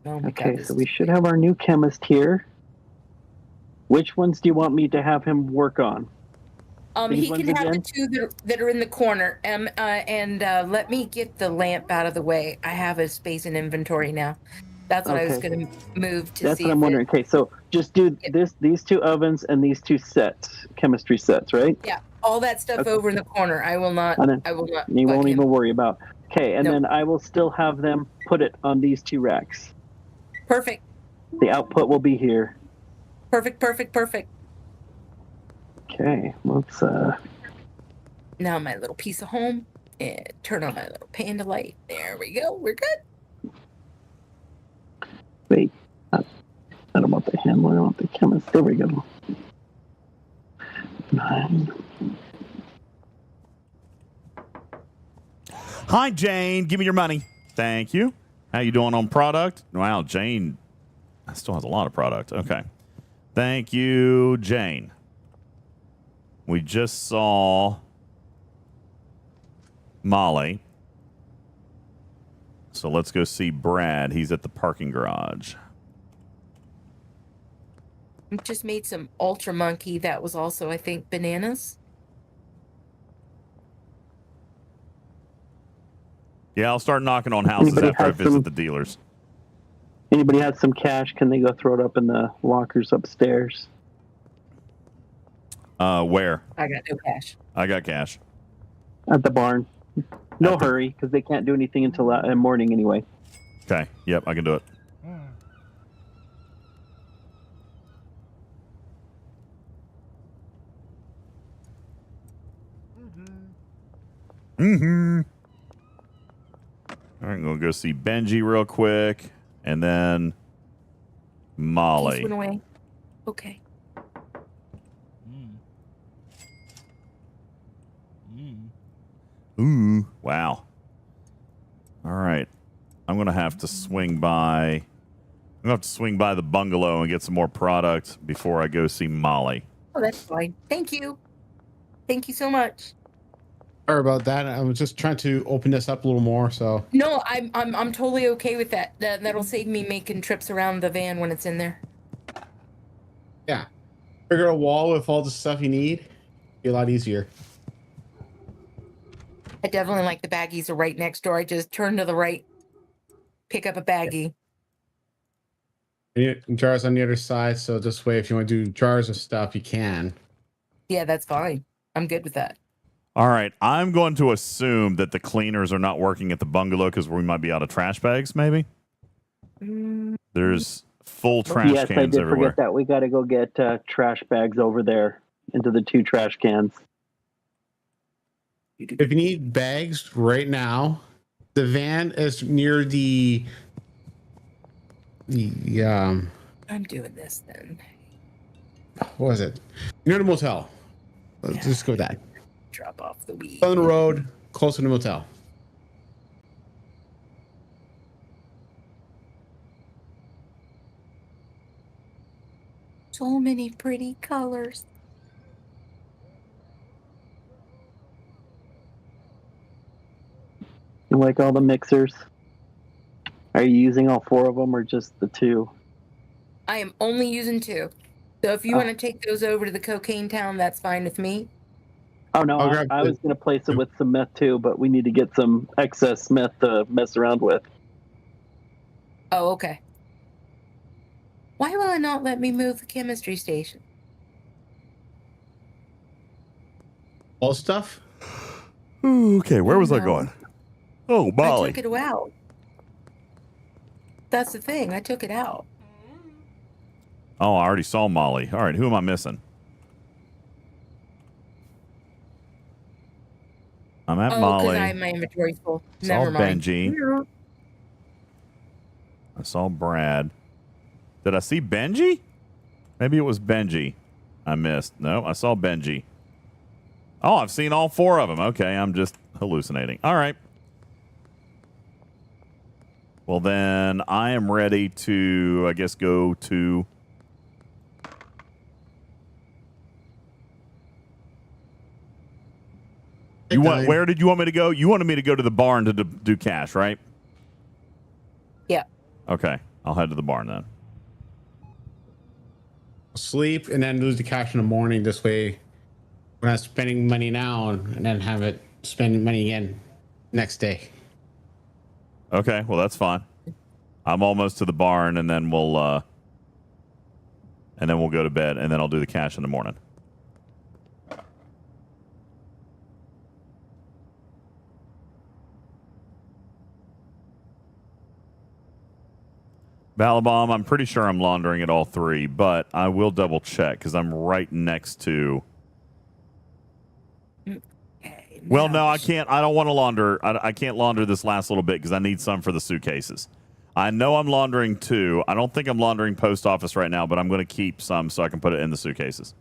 Okay, so we should have our new chemist here. Which ones do you want me to have him work on? He can have the 2 that are in the corner. And let me get the lamp out of the way. I have a space in inventory now. That's what I was going to move to. That's see what I'm wondering. Okay, so just do these 2 ovens and these 2 sets, chemistry sets, right? Yeah, all that stuff over in the corner. I will not. I will not. You won't even worry about. Okay, and then I will still have them put it on these 2 racks. Perfect. The output will be here. Perfect. Okay, let's Now my little piece of home, and turn on my little panda light. There we go. We're good. Wait. I don't want the handler. I want the chemist. There we go. 9. Hi, Jane. Give me your money. Thank you. How you doing on product? Wow, Jane still has a lot of product. Okay. Thank you, Jane. We just saw Molly. So let's go see Brad. He's at the parking garage. Just made some Ultra Monkey that was also, I think, bananas. Yeah, I'll start knocking on houses after I visit the dealers. Anybody has some cash? Can they go throw it up in the lockers upstairs? Where? I got no cash. I got cash. At the barn. No hurry, because they can't do anything until morning anyway. Okay. Yep, I can do it. Mm-hmm. All right, we'll go see Benji real quick, and then Molly. Went away. Okay. Ooh, wow. All right. I'm going to have to swing by. I'm going to have to swing by the bungalow and get some more product before I go see Molly. Oh, that's fine. Thank you. Thank you so much. Sorry about that. I was just trying to open this up a little more, so. No, I'm totally okay with that. That'll save me making trips around the van when it's in there. Yeah. Figure a wall with all the stuff you need. Be a lot easier. I definitely like the baggies are right next door. I just turn to the right, pick up a baggie. And jars on the other side, so this way, if you want to do jars of stuff, you can. Yeah, that's fine. I'm good with that. All right. I'm going to assume that the cleaners are not working at the bungalow because we might be out of trash bags, maybe? There's full trash yes, cans I did everywhere. forget that. We got to go get trash bags over there into the 2 trash cans. If you need bags right now, the van is near the I'm doing this then. what was it? Near the motel. Let's just go with that. Drop off the weed. On the road, close to the motel. So many pretty colors. You like all the mixers? Are you using all 4 of them or just the 2? I am only using 2. So if you want to take those over to the cocaine town, that's fine with me. Oh, no, I was going to place it with some meth too, but we need to get some excess meth to mess around with. Oh, okay. Why will it not let me move the chemistry station? All stuff? Ooh, okay, where was I going? Oh, Molly. I took it out. That's the thing. I took it out. Oh, I already saw Molly. All right, who am I missing? I'm at Molly. Because I have my inventory full. I saw Never mind. Benji. I saw Brad. Did I see Benji? Maybe it was Benji. I missed. No, I saw Benji. Oh, I've seen all 4 of them. Okay, I'm just hallucinating. All right. Well, then I am ready to, I guess, go to... Where did you want me to go? You wanted me to go to the barn to do cash, right? Yeah. Okay. I'll head to the barn then. Sleep and then lose the cash in the morning. This way, we're not spending money now and then have it spending money again next day. Okay. Well, that's fine. I'm almost to the barn, and then we'll go to bed, and then I'll do the cash in the morning. Balabom, I'm pretty sure I'm laundering at all 3, but I will double check because I'm right next to. Well, no, I can't. I don't want to launder. I can't launder this last little bit because I need some for the suitcases. I know I'm laundering 2. I don't think I'm laundering post office right now, but I'm going to keep some so I can put it in the suitcases.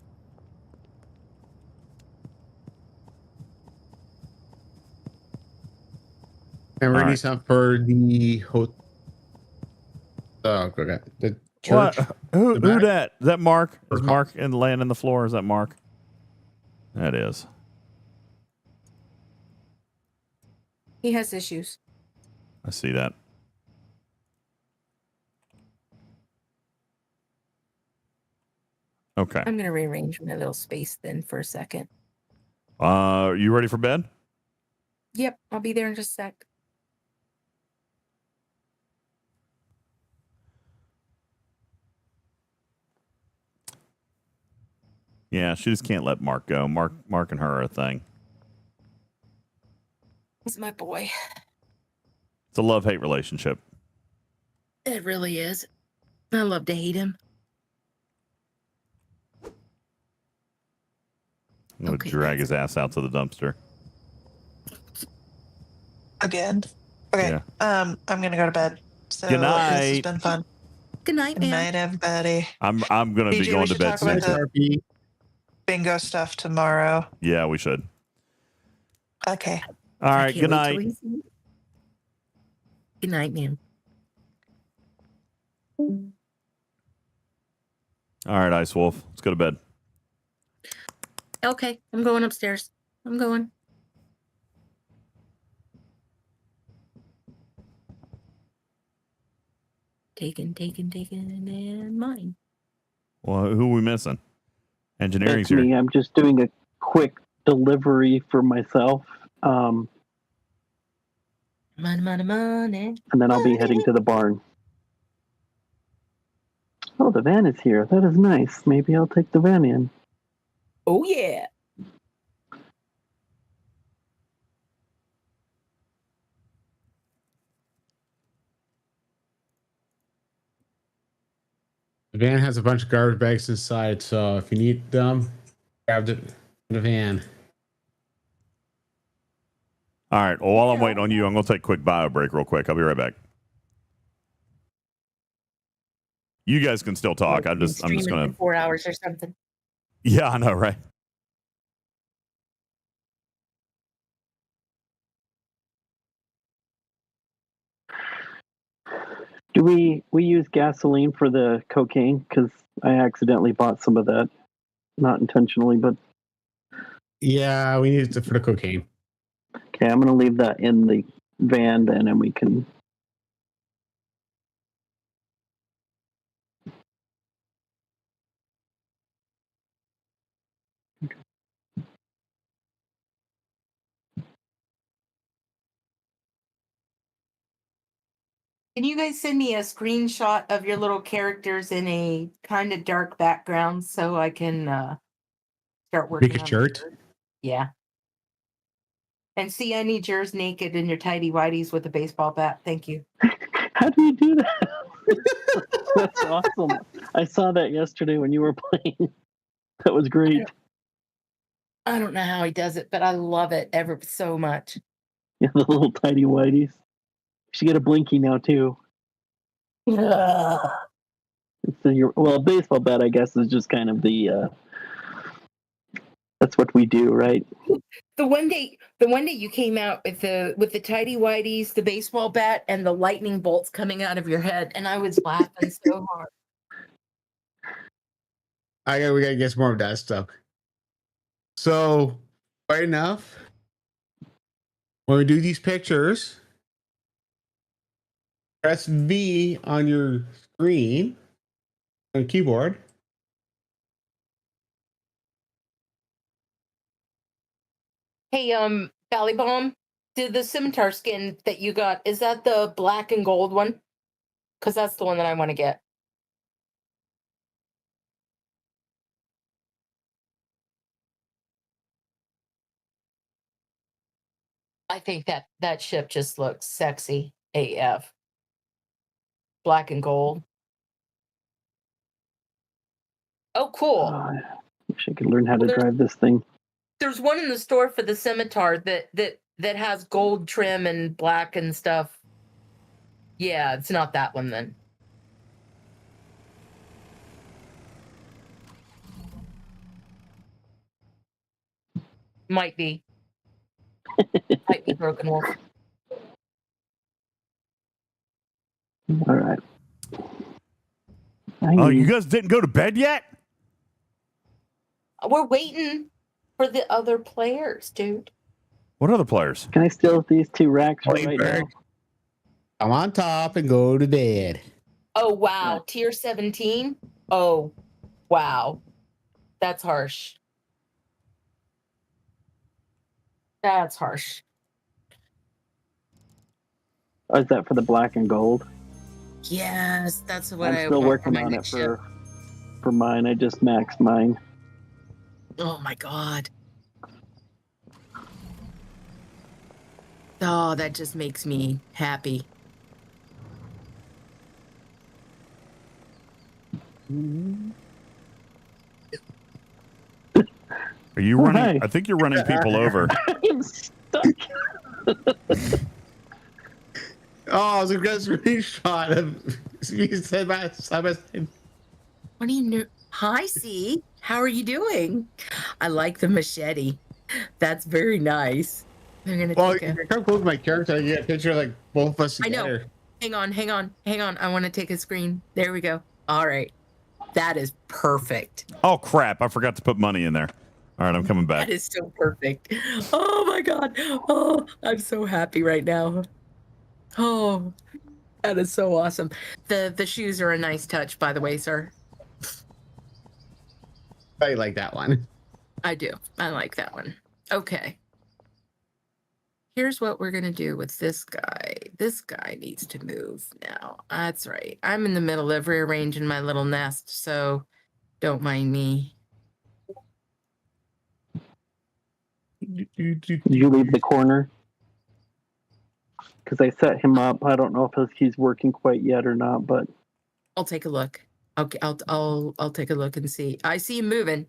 And we're All gonna right. need something for the okay. The What? church. Who back? that? Is that Mark? Is Mark laying in the floor? Is that Mark? That is. He has issues. I see that. Okay. I'm gonna rearrange my little space then for a second. You ready for bed? Yep, I'll be there in just a sec. Yeah, she just can't let Mark go. Mark and her are a thing. He's my boy. It's a love-hate relationship. It really is. I love to hate him. I'm gonna drag his ass out to the dumpster. Again. Okay. Yeah. I'm gonna go to bed. So Good this has night. been fun. Good night, Good man. night, everybody. I'm gonna be DJ, we going to should bed talk soon. about the bingo stuff tomorrow. Yeah, we should. Okay. All I right. can't Good wait night. till we see you. Good night, man. All right, Ice Wolf. Let's go to bed. Okay, I'm going upstairs. I'm going. Taken, and mine. Well, who are we missing? Engineering's That's here. me. I'm just doing a quick delivery for myself. Money. And then I'll be heading to the barn. Oh, the van is here. That is nice. Maybe I'll take the van in. Oh, yeah. The van has a bunch of garbage bags inside, so if you need them, grab the van. All right. Well, while I'm waiting on you, I'm gonna take a quick bio break real quick. I'll be right back. You guys can still talk. I'm just Streaming gonna. for 4 hours or something. Yeah, I know, right? Do we use gasoline for the cocaine? Because I accidentally bought some of that, not intentionally, but Yeah, we need it for the cocaine. okay. I'm gonna leave that in the van then, and we can. Can you guys send me a screenshot of your little characters in a kind of dark background so I can start working Make a on shirt? Yeah. And see, I need yours naked in your tidy whities with a baseball bat. Thank you. How do you do that? That's awesome. I saw that yesterday when you were playing. That was great. I don't know how he does it, but I love it ever so much. Yeah, the little tiny whiteys. You should get a blinky now too. Ugh. Well, a baseball bat, I guess, is just kind of the. That's what we do, right? The one day you came out with the tidy whities, the baseball bat, and the lightning bolts coming out of your head, and I was laughing so hard. We gotta get some more of that stuff. So, right enough, when we do these pictures, press V on your screen on the keyboard. Hey, Valley Bomb, the scimitar skin that you got, is that the black and gold one? Because that's the one that I want to get. I think that ship just looks sexy AF. Black and gold. Oh, cool. I wish I could learn how to drive this thing. There's one in the store for the scimitar that has gold trim and black and stuff. Yeah, it's not that one then. Might be. Might be Broken Wolf. All right. Oh, you guys didn't go to bed yet? We're waiting for the other players, dude. What other players? Can I steal these 2 racks for right now? I'm on top and go to bed. Oh, wow. Tier 17? Oh, wow. That's harsh. That's harsh. Oh, is that for the black and gold? Yes, that's what I'm I still want working my on it next ship. for mine. I just maxed mine. Oh my god. Oh, that just makes me happy. Are you running? I think you're running people over. I'm stuck. Oh, it was a good screenshot of you said that side by side. What do you know? Hi, C. How are you doing? I like the machete. That's very nice. They're gonna Well, take a... you're come close to my character. You get a picture of like both of us I know. together. Hang on. I want to take a screen. There we go. All right. That is perfect. Oh crap! I forgot to put money in there. All right, I'm coming back. That is so perfect. Oh my god. Oh, I'm so happy right now. Oh, that is so awesome. The shoes are a nice touch, by the way, sir. I like that one. I do. I like that one. Okay. Here's what we're going to do with this guy. This guy needs to move now. That's right. I'm in the middle of rearranging my little nest, so don't mind me. Did you leave the corner? Because I set him up. I don't know if he's working quite yet or not, but I'll take a look. Okay, I'll take a look and see. I see him moving.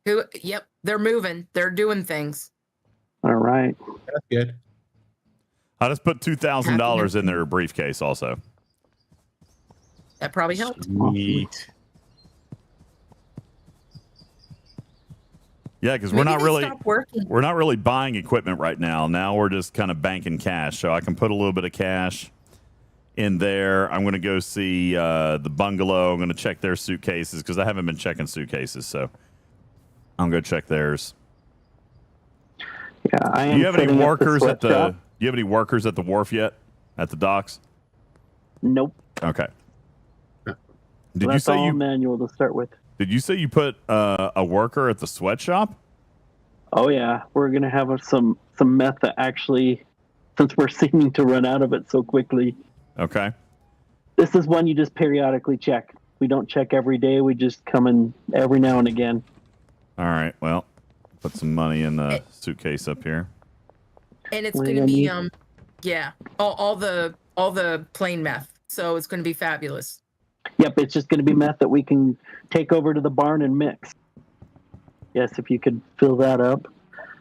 Who? Yep, they're moving. They're doing things. all right. That's good. I just put $2,000 in their briefcase. Also, That probably helped. Sweet. yeah, because Maybe we're not they really stopped working. we're not really buying equipment right now. Now we're just kind of banking cash. So I can put a little bit of cash in there. I'm going to go see the bungalow. I'm going to check their suitcases because I haven't been checking suitcases. So I'm going to check theirs. Yeah, I am. Do you have any setting up workers at the? sweatshop. Do you have any workers at the wharf yet? At the docks? Nope. Okay. Did you That's say all you? manual to start with. Did you say you put a worker at the sweatshop? Oh yeah, we're gonna have some meth that actually, since we're seeming to run out of it so quickly. Okay. This is one you just periodically check. We don't check every day. We just come in every now and again. All right. Well, put some money in the suitcase up here. And it's What going do to you be need? yeah, all the plain meth. So it's going to be fabulous. Yep, it's just gonna be meth that we can take over to the barn and mix. Yes, if you could fill that up.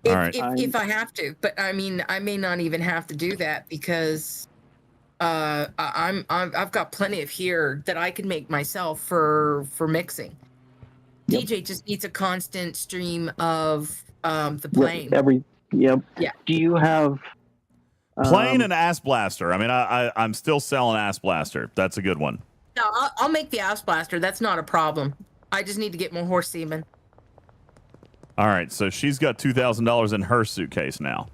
If I have to, but I mean, I may not even have to do that because I've got plenty of here that I can make myself for mixing. Yep. DJ just needs a constant stream of the plane. Yep. Yeah. Do you have Plane and Ass Blaster. I mean, I'm still selling Ass Blaster. That's a good one. No, I'll make the ass blaster. That's not a problem. I just need to get more horse semen. All right. So she's got $2,000 in her suitcase now.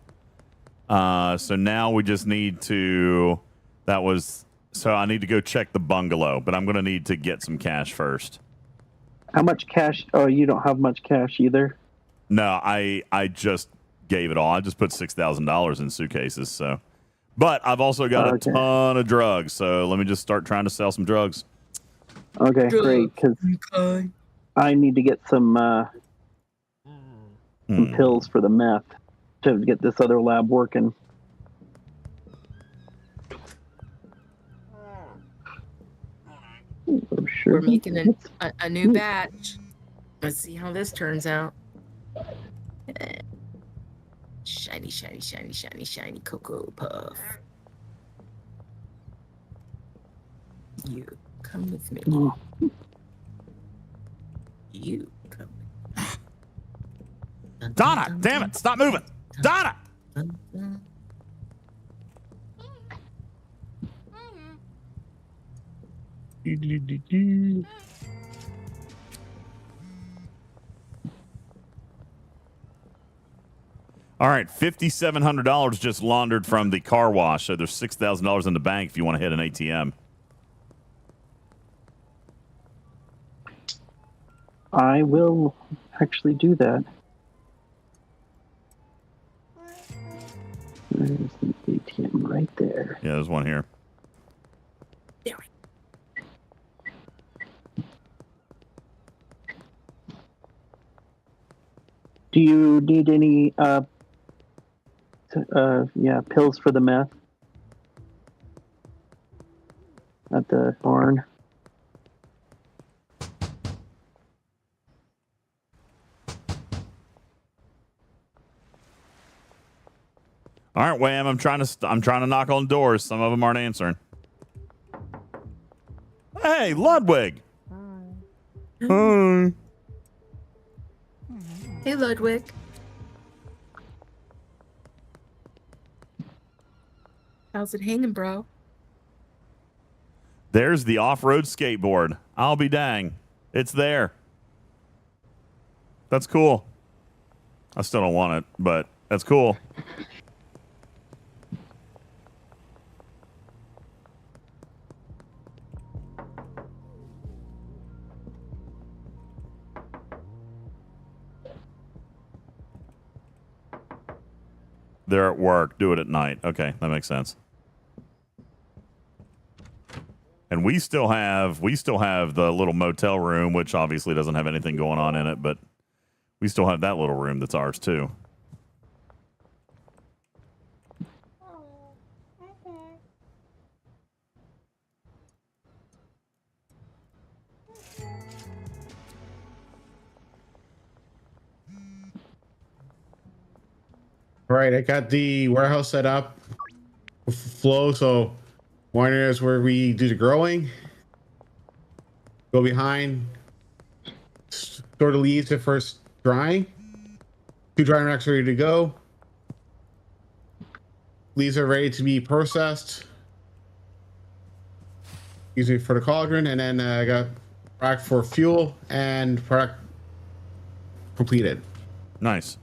So now we just need to. So I need to go check the bungalow, but I'm going to need to get some cash first. how much cash? Oh, you don't have much cash either. No, I just gave it all. I just put $6,000 in suitcases. So, but I've also got a ton of drugs. So let me just start trying to sell some drugs. Okay, great. Because I need to get some pills for the meth to get this other lab working. Oh, sure. We're making a new batch. Let's see how this turns out. Shiny, shiny, shiny, shiny, shiny Cocoa Puff. You come with me. You come with me. Donna, damn it, stop moving. Donna! All right, $5,700 just laundered from the car wash. So there's $6,000 in the bank if you want to hit an ATM. I will actually do that. There's the ATM right there. Yeah, there's one here. Do you need any pills for the meth at the barn? All right, Wham, I'm trying to knock on doors. Some of them aren't answering. Hey, Ludwig. Hi. Hey, Ludwig. How's it hanging, bro? There's the off-road skateboard. I'll be dang. It's there. That's cool. I still don't want it, but that's cool. They're at work. Do it at night. Okay, that makes sense. And we still have the little motel room, which obviously doesn't have anything going on in it, but we still have that little room that's ours too. All right, I got the warehouse set up with flow. So one area is where we do the growing. Go behind, store the leaves at first drying. 2 drying racks ready to go. Leaves are ready to be processed. Using for the cauldron, and then I got rack for fuel and product completed. Nice.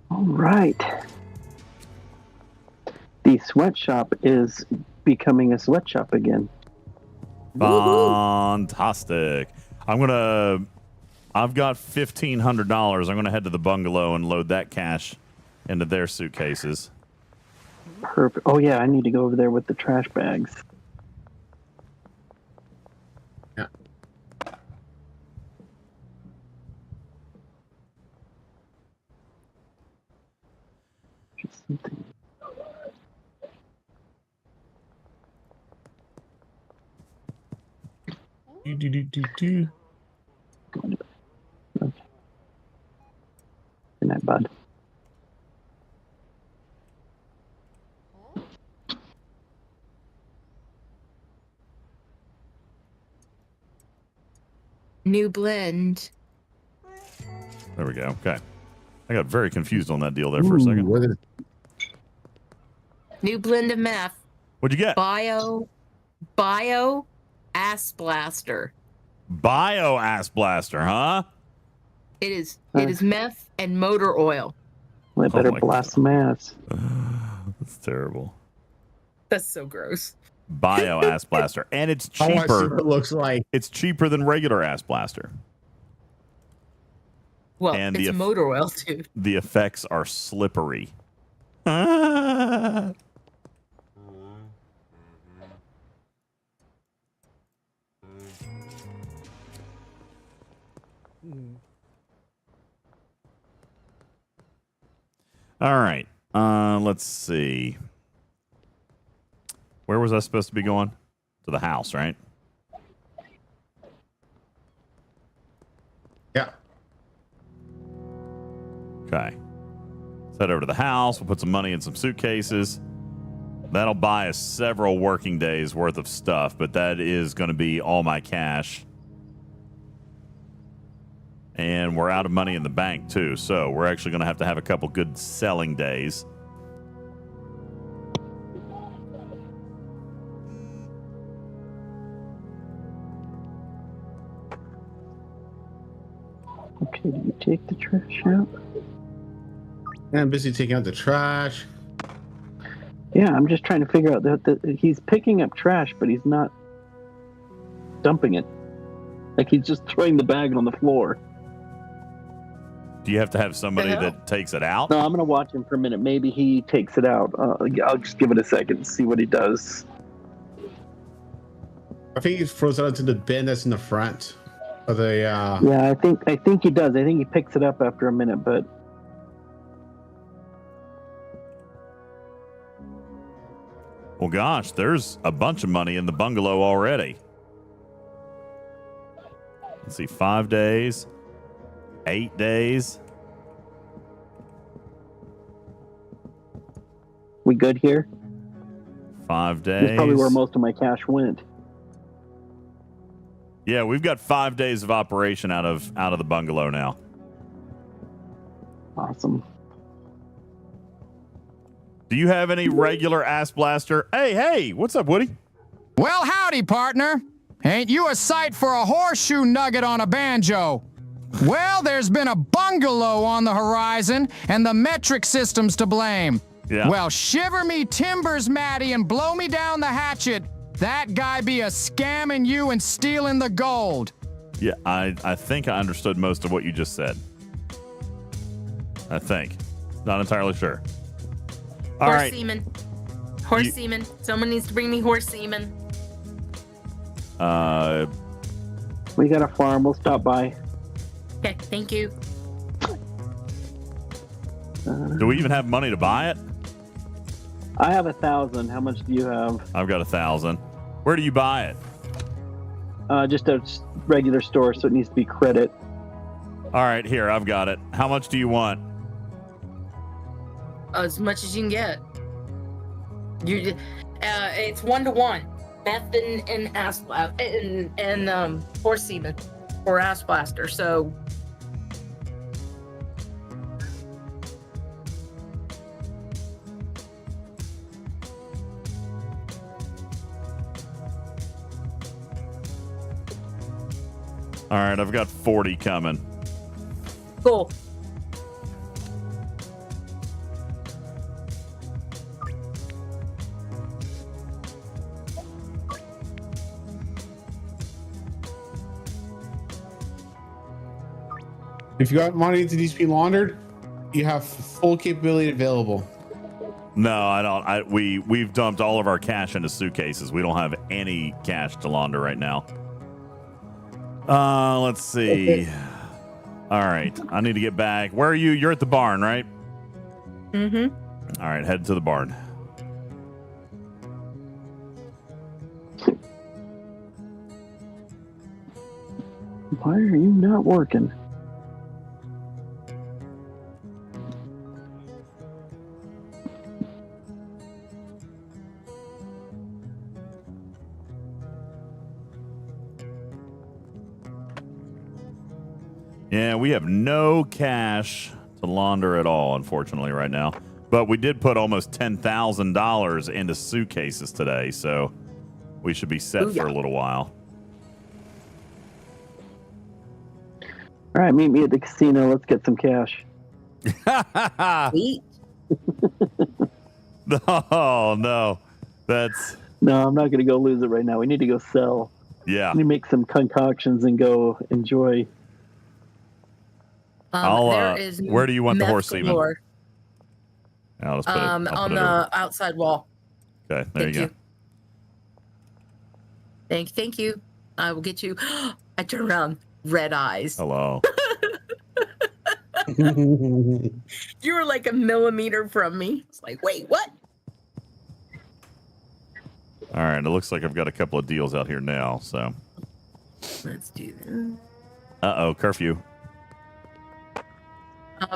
All right. The sweatshop is becoming a sweatshop again. Fantastic. I've got $1,500. I'm gonna head to the bungalow and load that cash into their suitcases. Perfect. Oh yeah, I need to go over there with the trash bags. Yeah. Just something. Do. Okay. Good night, bud. New blend. There we go. Okay. I got very confused on that deal there for a second. What is New blend of meth. What'd you get? Bio ass blaster. Bio ass blaster, huh? It is meth and motor oil. Well, I better my blast some ass. That's terrible. That's so gross. Bio ass blaster. And it's I want to see cheaper. what it looks like. It's cheaper than regular ass blaster. Well, And it's motor oil too. The effects are slippery. Ah. All right. Let's see. Where was I supposed to be going? To the house, right? Yeah. Okay. Let's head over to the house. We'll put some money in some suitcases. That'll buy us several working days worth of stuff, but that is going to be all my cash. And we're out of money in the bank, too. So we're actually going to have a couple good selling days. Okay, do you take the trash out? I'm busy taking out the trash. Yeah, I'm just trying to figure out that he's picking up trash, but he's not dumping it. Like he's just throwing the bag on the floor. Do you have to have somebody that takes it out? No, I'm going to watch him for a minute. Maybe he takes it out. I'll just give it a second and see what he does. I think he throws it into the bin that's in the front of the. Yeah, I think he does. I think he picks it up after a minute, but. Well, gosh, there's a bunch of money in the bungalow already. Let's see, 5 days, 8 days. We good here? 5 days. That's probably where most of my cash went. Yeah, we've got 5 days of operation out of the bungalow now. Awesome. Do you have any regular ass blaster? Hey, what's up, Woody? Well, howdy, partner. Ain't you a sight for a horseshoe nugget on a banjo? Well, there's been a bungalow on the horizon, and the metric system's to blame. Yeah. Well, shiver me timbers, Matty, and blow me down the hatchet. That guy be a scamming you and stealing the gold. Yeah, I think I understood most of what you just said. I think. Not entirely sure. All horse right. semen. Horse semen. Someone needs to bring me horse semen. We got a farm. We'll stop by. Okay, thank you. Do we even have money to buy it? I have 1,000. How much do you have? I've got 1,000. Where do you buy it? Just a regular store, so it needs to be credit. All right, here, I've got it. How much do you want? As much as you can get. It's 1-to-1. Meth and ass and horse semen or ass blaster. So. All right, I've got 40 coming. Cool. If you got money to these be laundered, you have full capability available. No, I don't. We've dumped all of our cash into suitcases. We don't have any cash to launder right now. Let's see. All right, I need to get back. Where are you? You're at the barn, right? Mm-hmm. All right, head to the barn. Why are you not working? Yeah, we have no cash to launder at all, unfortunately, right now. But we did put almost $10,000 into suitcases today, so we should be set for a little while. All right, meet me at the casino. Let's get some cash. Sweet. Oh, no. That's... No, I'm not going to go lose it right now. We need to go sell. Yeah. We need to make some concoctions and go enjoy. There is where do you want the horse semen? galore. I'll just put it, On the outside wall. Okay, there you go. Thank you. I will get you. I turn around, red eyes. Hello. You were like a millimeter from me. It's like, wait, what? All right, it looks like I've got a couple of deals out here now, so. Let's do that. Uh-oh, curfew.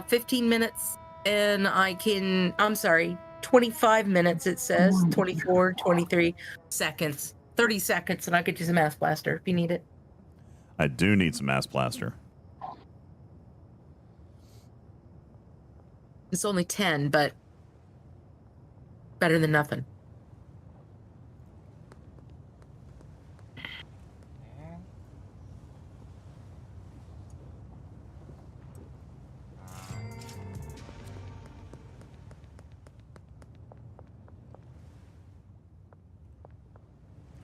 15 minutes, and I'm sorry, 25 minutes, it says. 24, 23 seconds. 30 seconds, and I could use a mass blaster if you need it. I do need some mass blaster. It's only 10, but better than nothing.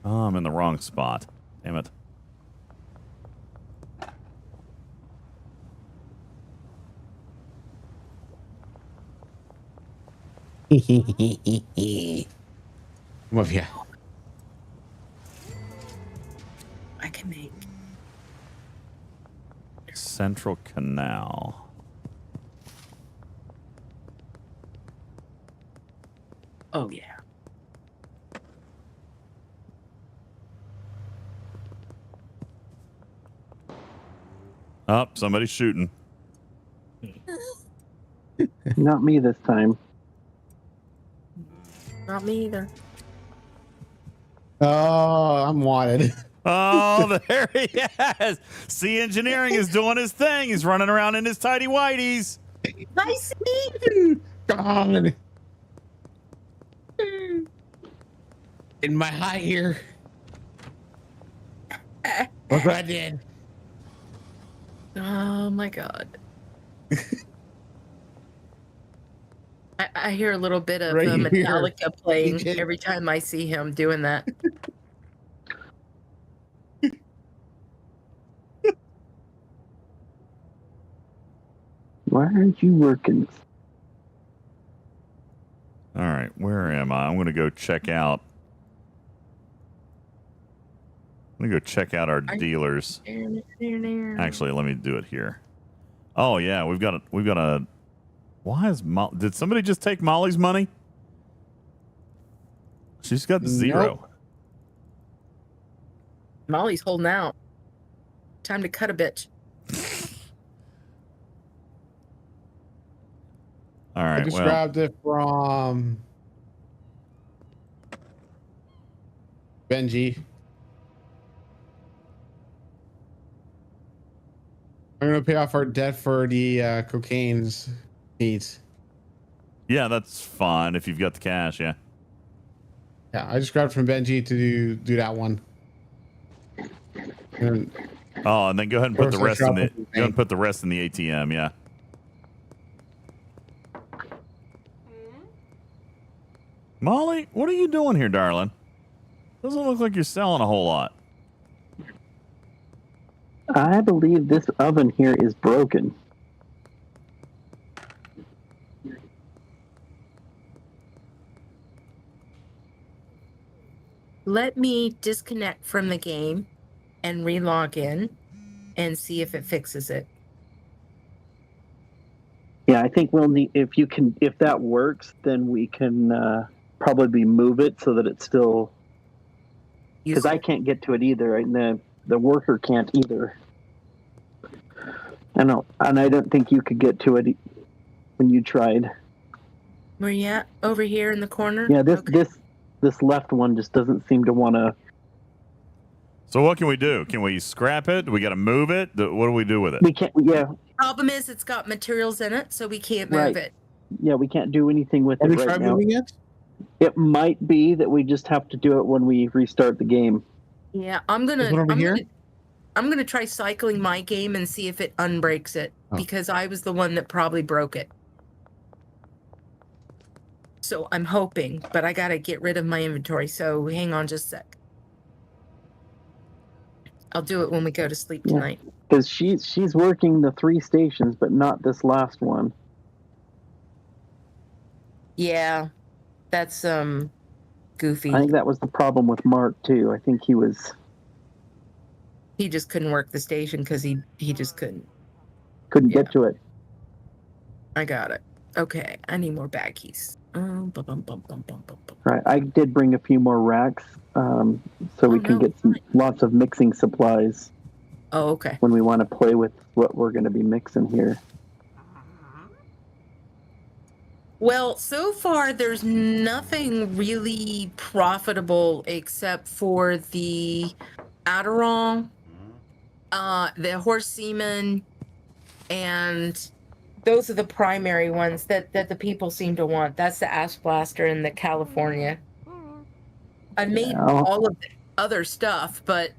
Oh, I'm in the wrong spot. Damn it. Come up here. I can make. Central Canal. Oh, yeah. Oh, somebody's shooting. Not me this time. Not me either. Oh, I'm wanted. Oh, there he is. C Engineering is doing his thing. He's running around in his tidy whities. I see. God. In my high ear. Look what I did. Oh my God. I hear a little bit of Right here. Metallica playing DJ. every time I see him doing that. Why aren't you working? All right, where am I? I'm going to go check out. I'm going to go check out our dealers. Actually, let me do it here. Oh yeah, we've got a. Why is did somebody just take Molly's money? She's got 0. Nope. Molly's holding out. Time to cut a bitch. All right, I just grabbed it from Benji. I'm gonna pay off our debt for the cocaine's needs. Yeah, that's fine if you've got the cash. Yeah. Yeah, I just grabbed from Benji to do that one. And And then go ahead and put the rest in the. Go ahead and put the rest in the ATM. Yeah. Molly, what are you doing here, darling? Doesn't look like you're selling a whole lot. I believe this oven here is broken. Let me disconnect from the game and re-log in and see if it fixes it. Yeah, I think we'll need, if that works, then we can probably move it so that it's still, because I can't get to it either, and the worker can't either. I know, and I don't think you could get to it when you tried. Where you at? Over here in the corner? Yeah, this left one just doesn't seem to want to. So what can we do? Can we scrap it? Do we got to move it? What do we do with it? We can't. Yeah. Problem is, it's got materials in it, so we can't move it. Yeah, we can't do anything with Have it we right tried now. moving it? It might be that we just have to do it when we restart the game. Yeah, I'm gonna try cycling my game and see if it unbreaks it, because I was the one that probably broke it. So I'm hoping, but I gotta get rid of my inventory. So hang on just a sec. I'll do it when we go to sleep tonight. Because she's working the 3 stations, but not this last one. Yeah, that's goofy. I think that was the problem with Mark too. I think he just couldn't work the station because he just couldn't get to it. I got it. Okay, I need more bag keys. Right, I did bring a few more racks, so we can get lots of mixing supplies. Oh, okay. When we want to play with what we're going to be mixing here. Well, so far there's nothing really profitable except for the Adderall, the horse semen, and Those are the primary ones that the people seem to want. That's the Ash Blaster and the California. I made all of the other stuff, but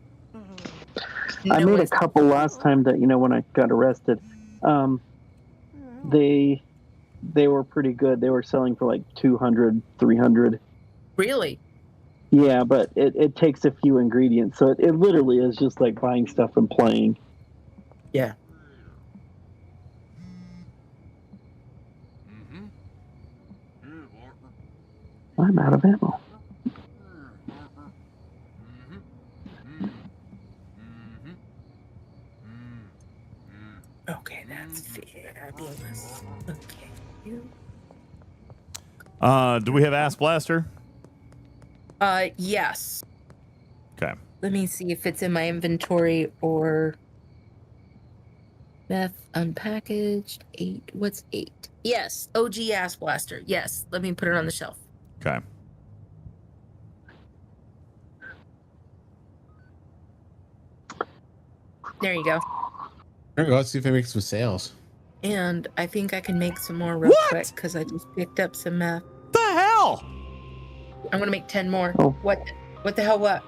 I made a couple last time that, when I got arrested. They were pretty good. They were selling for like 200, 300. Really? Yeah, but it takes a few ingredients. So it literally is just like buying stuff and playing. Yeah. I'm out of ammo. Okay, that's fabulous. Okay. Do we have Ass Blaster? Yes. Okay. Let me see if it's in my inventory or meth unpackaged 8. What's 8? Yes, OG Ass Blaster. Yes, let me put it on the shelf. Okay. There you go. There we go. Let's see if I make some sales. And I think I can make some more real quick because I just picked up some meth. The hell? I'm gonna make 10 more. Oh. What the hell? What?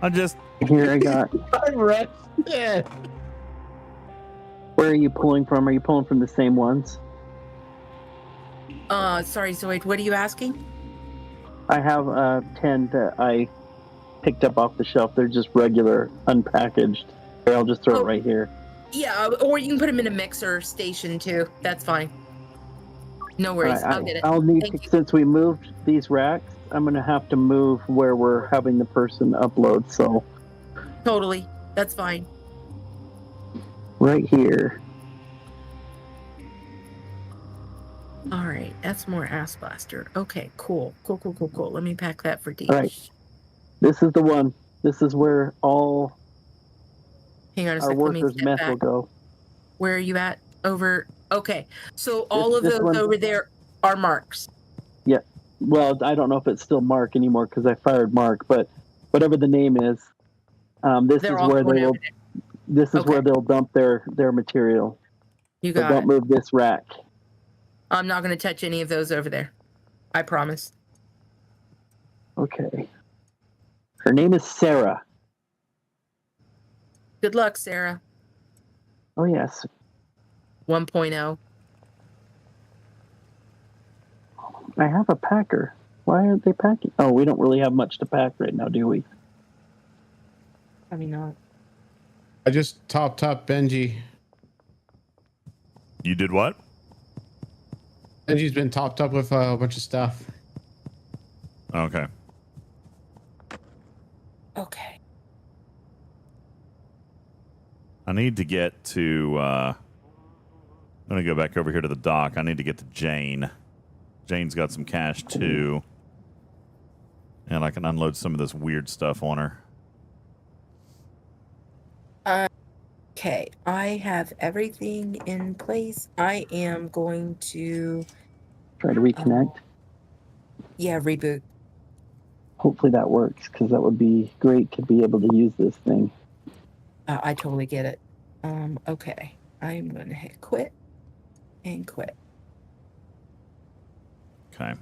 I'm just here. I got. I'm arrested. Where are you pulling from? Are you pulling from the same ones? Sorry, Zoid. What are you asking? I have 10 that I picked up off the shelf. They're just regular, unpackaged. Here, I'll just throw it right here. Yeah, or you can put them in a mixer station too. That's fine. No worries. I'll get it. I'll need to, since we moved these racks, I'm gonna have to move where we're having the person upload. So totally, that's fine. Right here. All right, that's more Ass Blaster. Okay, cool. Let me pack that for D. All right, this is the one. This is where all Hang on a our sec. workers' meth will go. Where are you at? Over. Okay, so all of those over there are Marks. Yeah. Well, I don't know if it's still Mark anymore because I fired Mark, but whatever the name is, this is where they will. This is where they'll dump their material. You got it. Don't move this rack. I'm not going to touch any of those over there. I promise. Okay. Her name is Sarah. Good luck, Sarah. Oh, yes. 1.0. I have a packer. Why aren't they packing? Oh, we don't really have much to pack right now, do we? I mean, not. I just topped up Benji. You did what? Benji's been topped up with a bunch of stuff. Okay. Okay. I need to get to, I'm going to go back over here to the dock. I need to get to Jane. Jane's got some cash too. And I can unload some of this weird stuff on her. Okay, I have everything in place. I am going to try to reconnect. Yeah, reboot. Hopefully that works because that would be great to be able to use this thing. I totally get it. Okay, I'm going to hit quit and quit. Okay.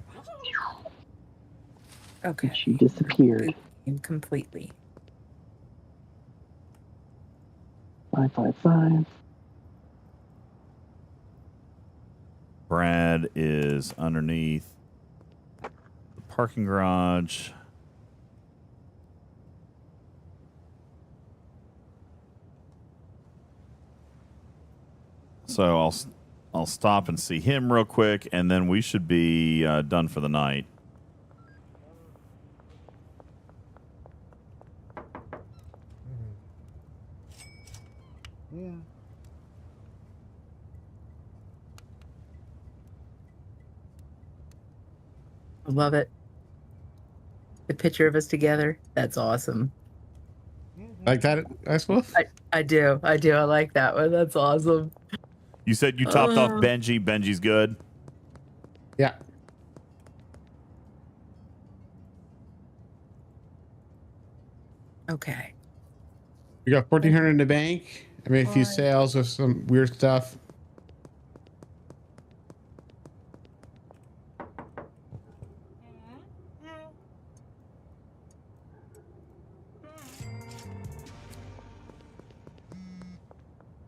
Okay. She disappeared. Completely. 555. Brad is underneath the parking garage. So I'll stop and see him real quick, and then we should be done for the night. I love it. The picture of us together. That's awesome. Like that, Ice Wolf? I do. I like that one. That's awesome. You said you topped off Benji. Benji's good? Yeah. Okay. We got 1,400 in the bank. I made a few sales with some weird stuff.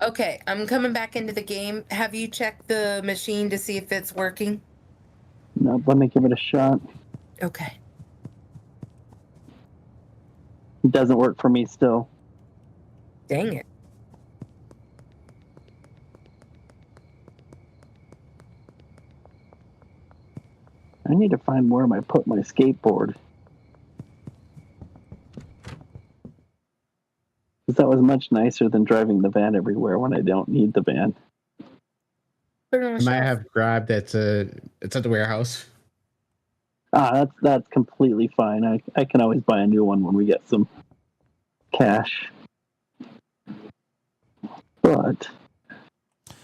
Okay, I'm coming back into the game. Have you checked the machine to see if it's working? No, let me give it a shot. Okay. It doesn't work for me still. Dang it. I need to find where I put my skateboard. Because that was much nicer than driving the van everywhere when I don't need the van. I might have grabbed it's at the warehouse. That's completely fine. I can always buy a new one when we get some cash. But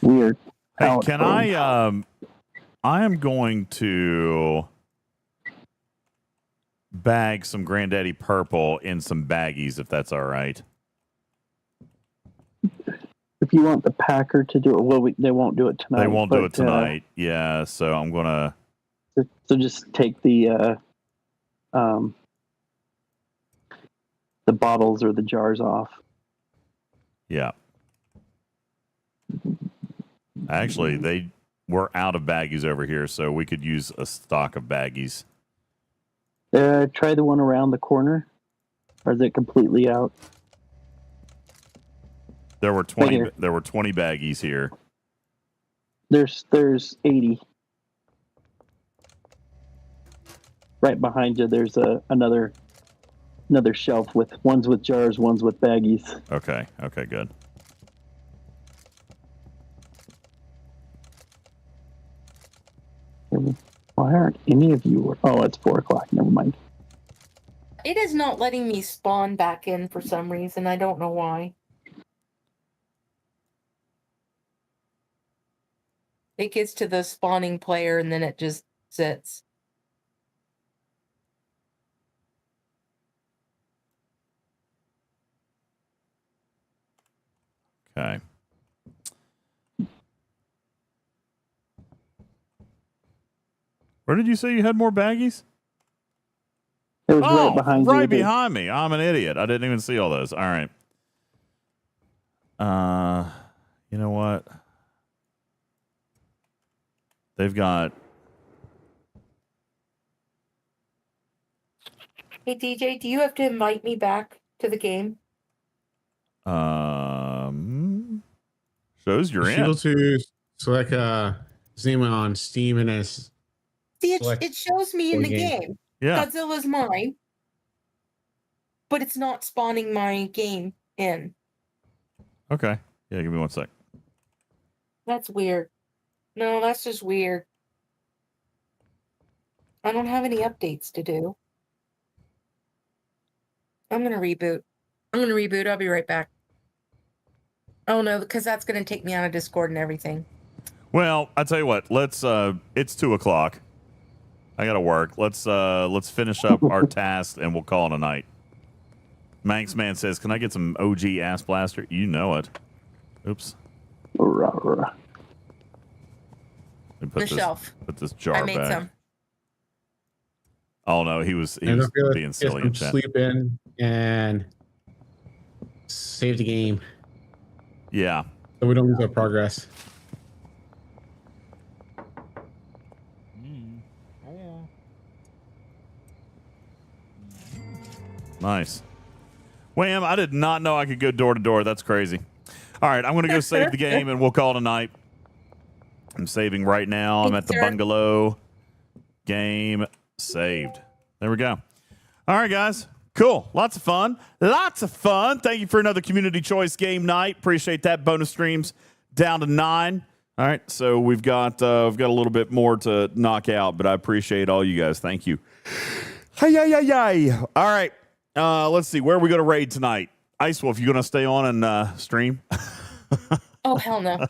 weird. Hey, can I am going to bag some Granddaddy Purple in some baggies, if that's all right. If you want the packer to do it, well, they won't do it tonight. They won't do it tonight. Yeah, so I'm gonna. So just take the bottles or the jars off. Yeah. Actually, they were out of baggies over here, so we could use a stock of baggies. Try the one around the corner, or is it completely out? There were 20. Right there were 20 baggies here. There's 80. Right behind you, there's another shelf with ones with jars, ones with baggies. Okay. Okay. Good. Why aren't any of you? Oh, it's 4:00. Never mind. It is not letting me spawn back in for some reason. I don't know why. It gets to the spawning player and then it just sits. Okay. Where did you say you had more baggies? It was right behind you. Right behind me. I'm an idiot. I didn't even see all those. All right. You know what? They've got. Hey DJ, do you have to invite me back to the game? Shows you're You in. should go to select his name on Steam and his. See, it shows me in the game. Yeah. Godzilla's mine, but it's not spawning my game in. Okay. Yeah, give me 1 sec. That's weird. No, that's just weird. I don't have any updates to do. I'm going to reboot. I'll be right back. Oh, no, because that's going to take me out of Discord and everything. Well, I tell you what. Let's. It's 2:00. I gotta work. Let's finish up our task and we'll call it a night. Manx Man says, "Can I get some OG Ass Blaster?" You know it. Oops. Let me put shelf. Put this jar I made back. some. Oh no, he was being silly in chat. Sleep in and save the game. Yeah. So we don't lose our progress. Nice. Wham, I did not know I could go door to door. That's crazy. All right, I'm going to go save the game and we'll call it a night. I'm saving right now. I'm at the bungalow. Game saved. There we go. All right, guys. Cool. Lots of fun. Lots of fun. Thank you for another community choice game night. Appreciate that. Bonus streams down to 9. All right, so we've got a little bit more to knock out, but I appreciate all you guys. Thank you. Hi. All right. Let's see. Where are we going to raid tonight? Ice Wolf, you going to stay on and stream? Oh, hell no.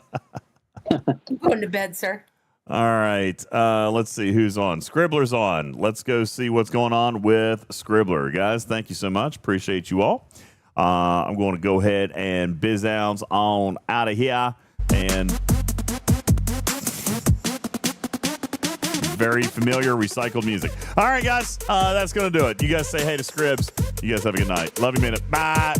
I'm going to bed, sir. All right. Let's see who's on. Scribbler's on. Let's go see what's going on with Scribbler. Guys, thank you so much. Appreciate you all. I'm going to go ahead and biz-ounds on out of here. And very familiar recycled music. All right, guys. That's going to do it. You guys say hey to Scribs. You guys have a good night. Love you, minute. Bye.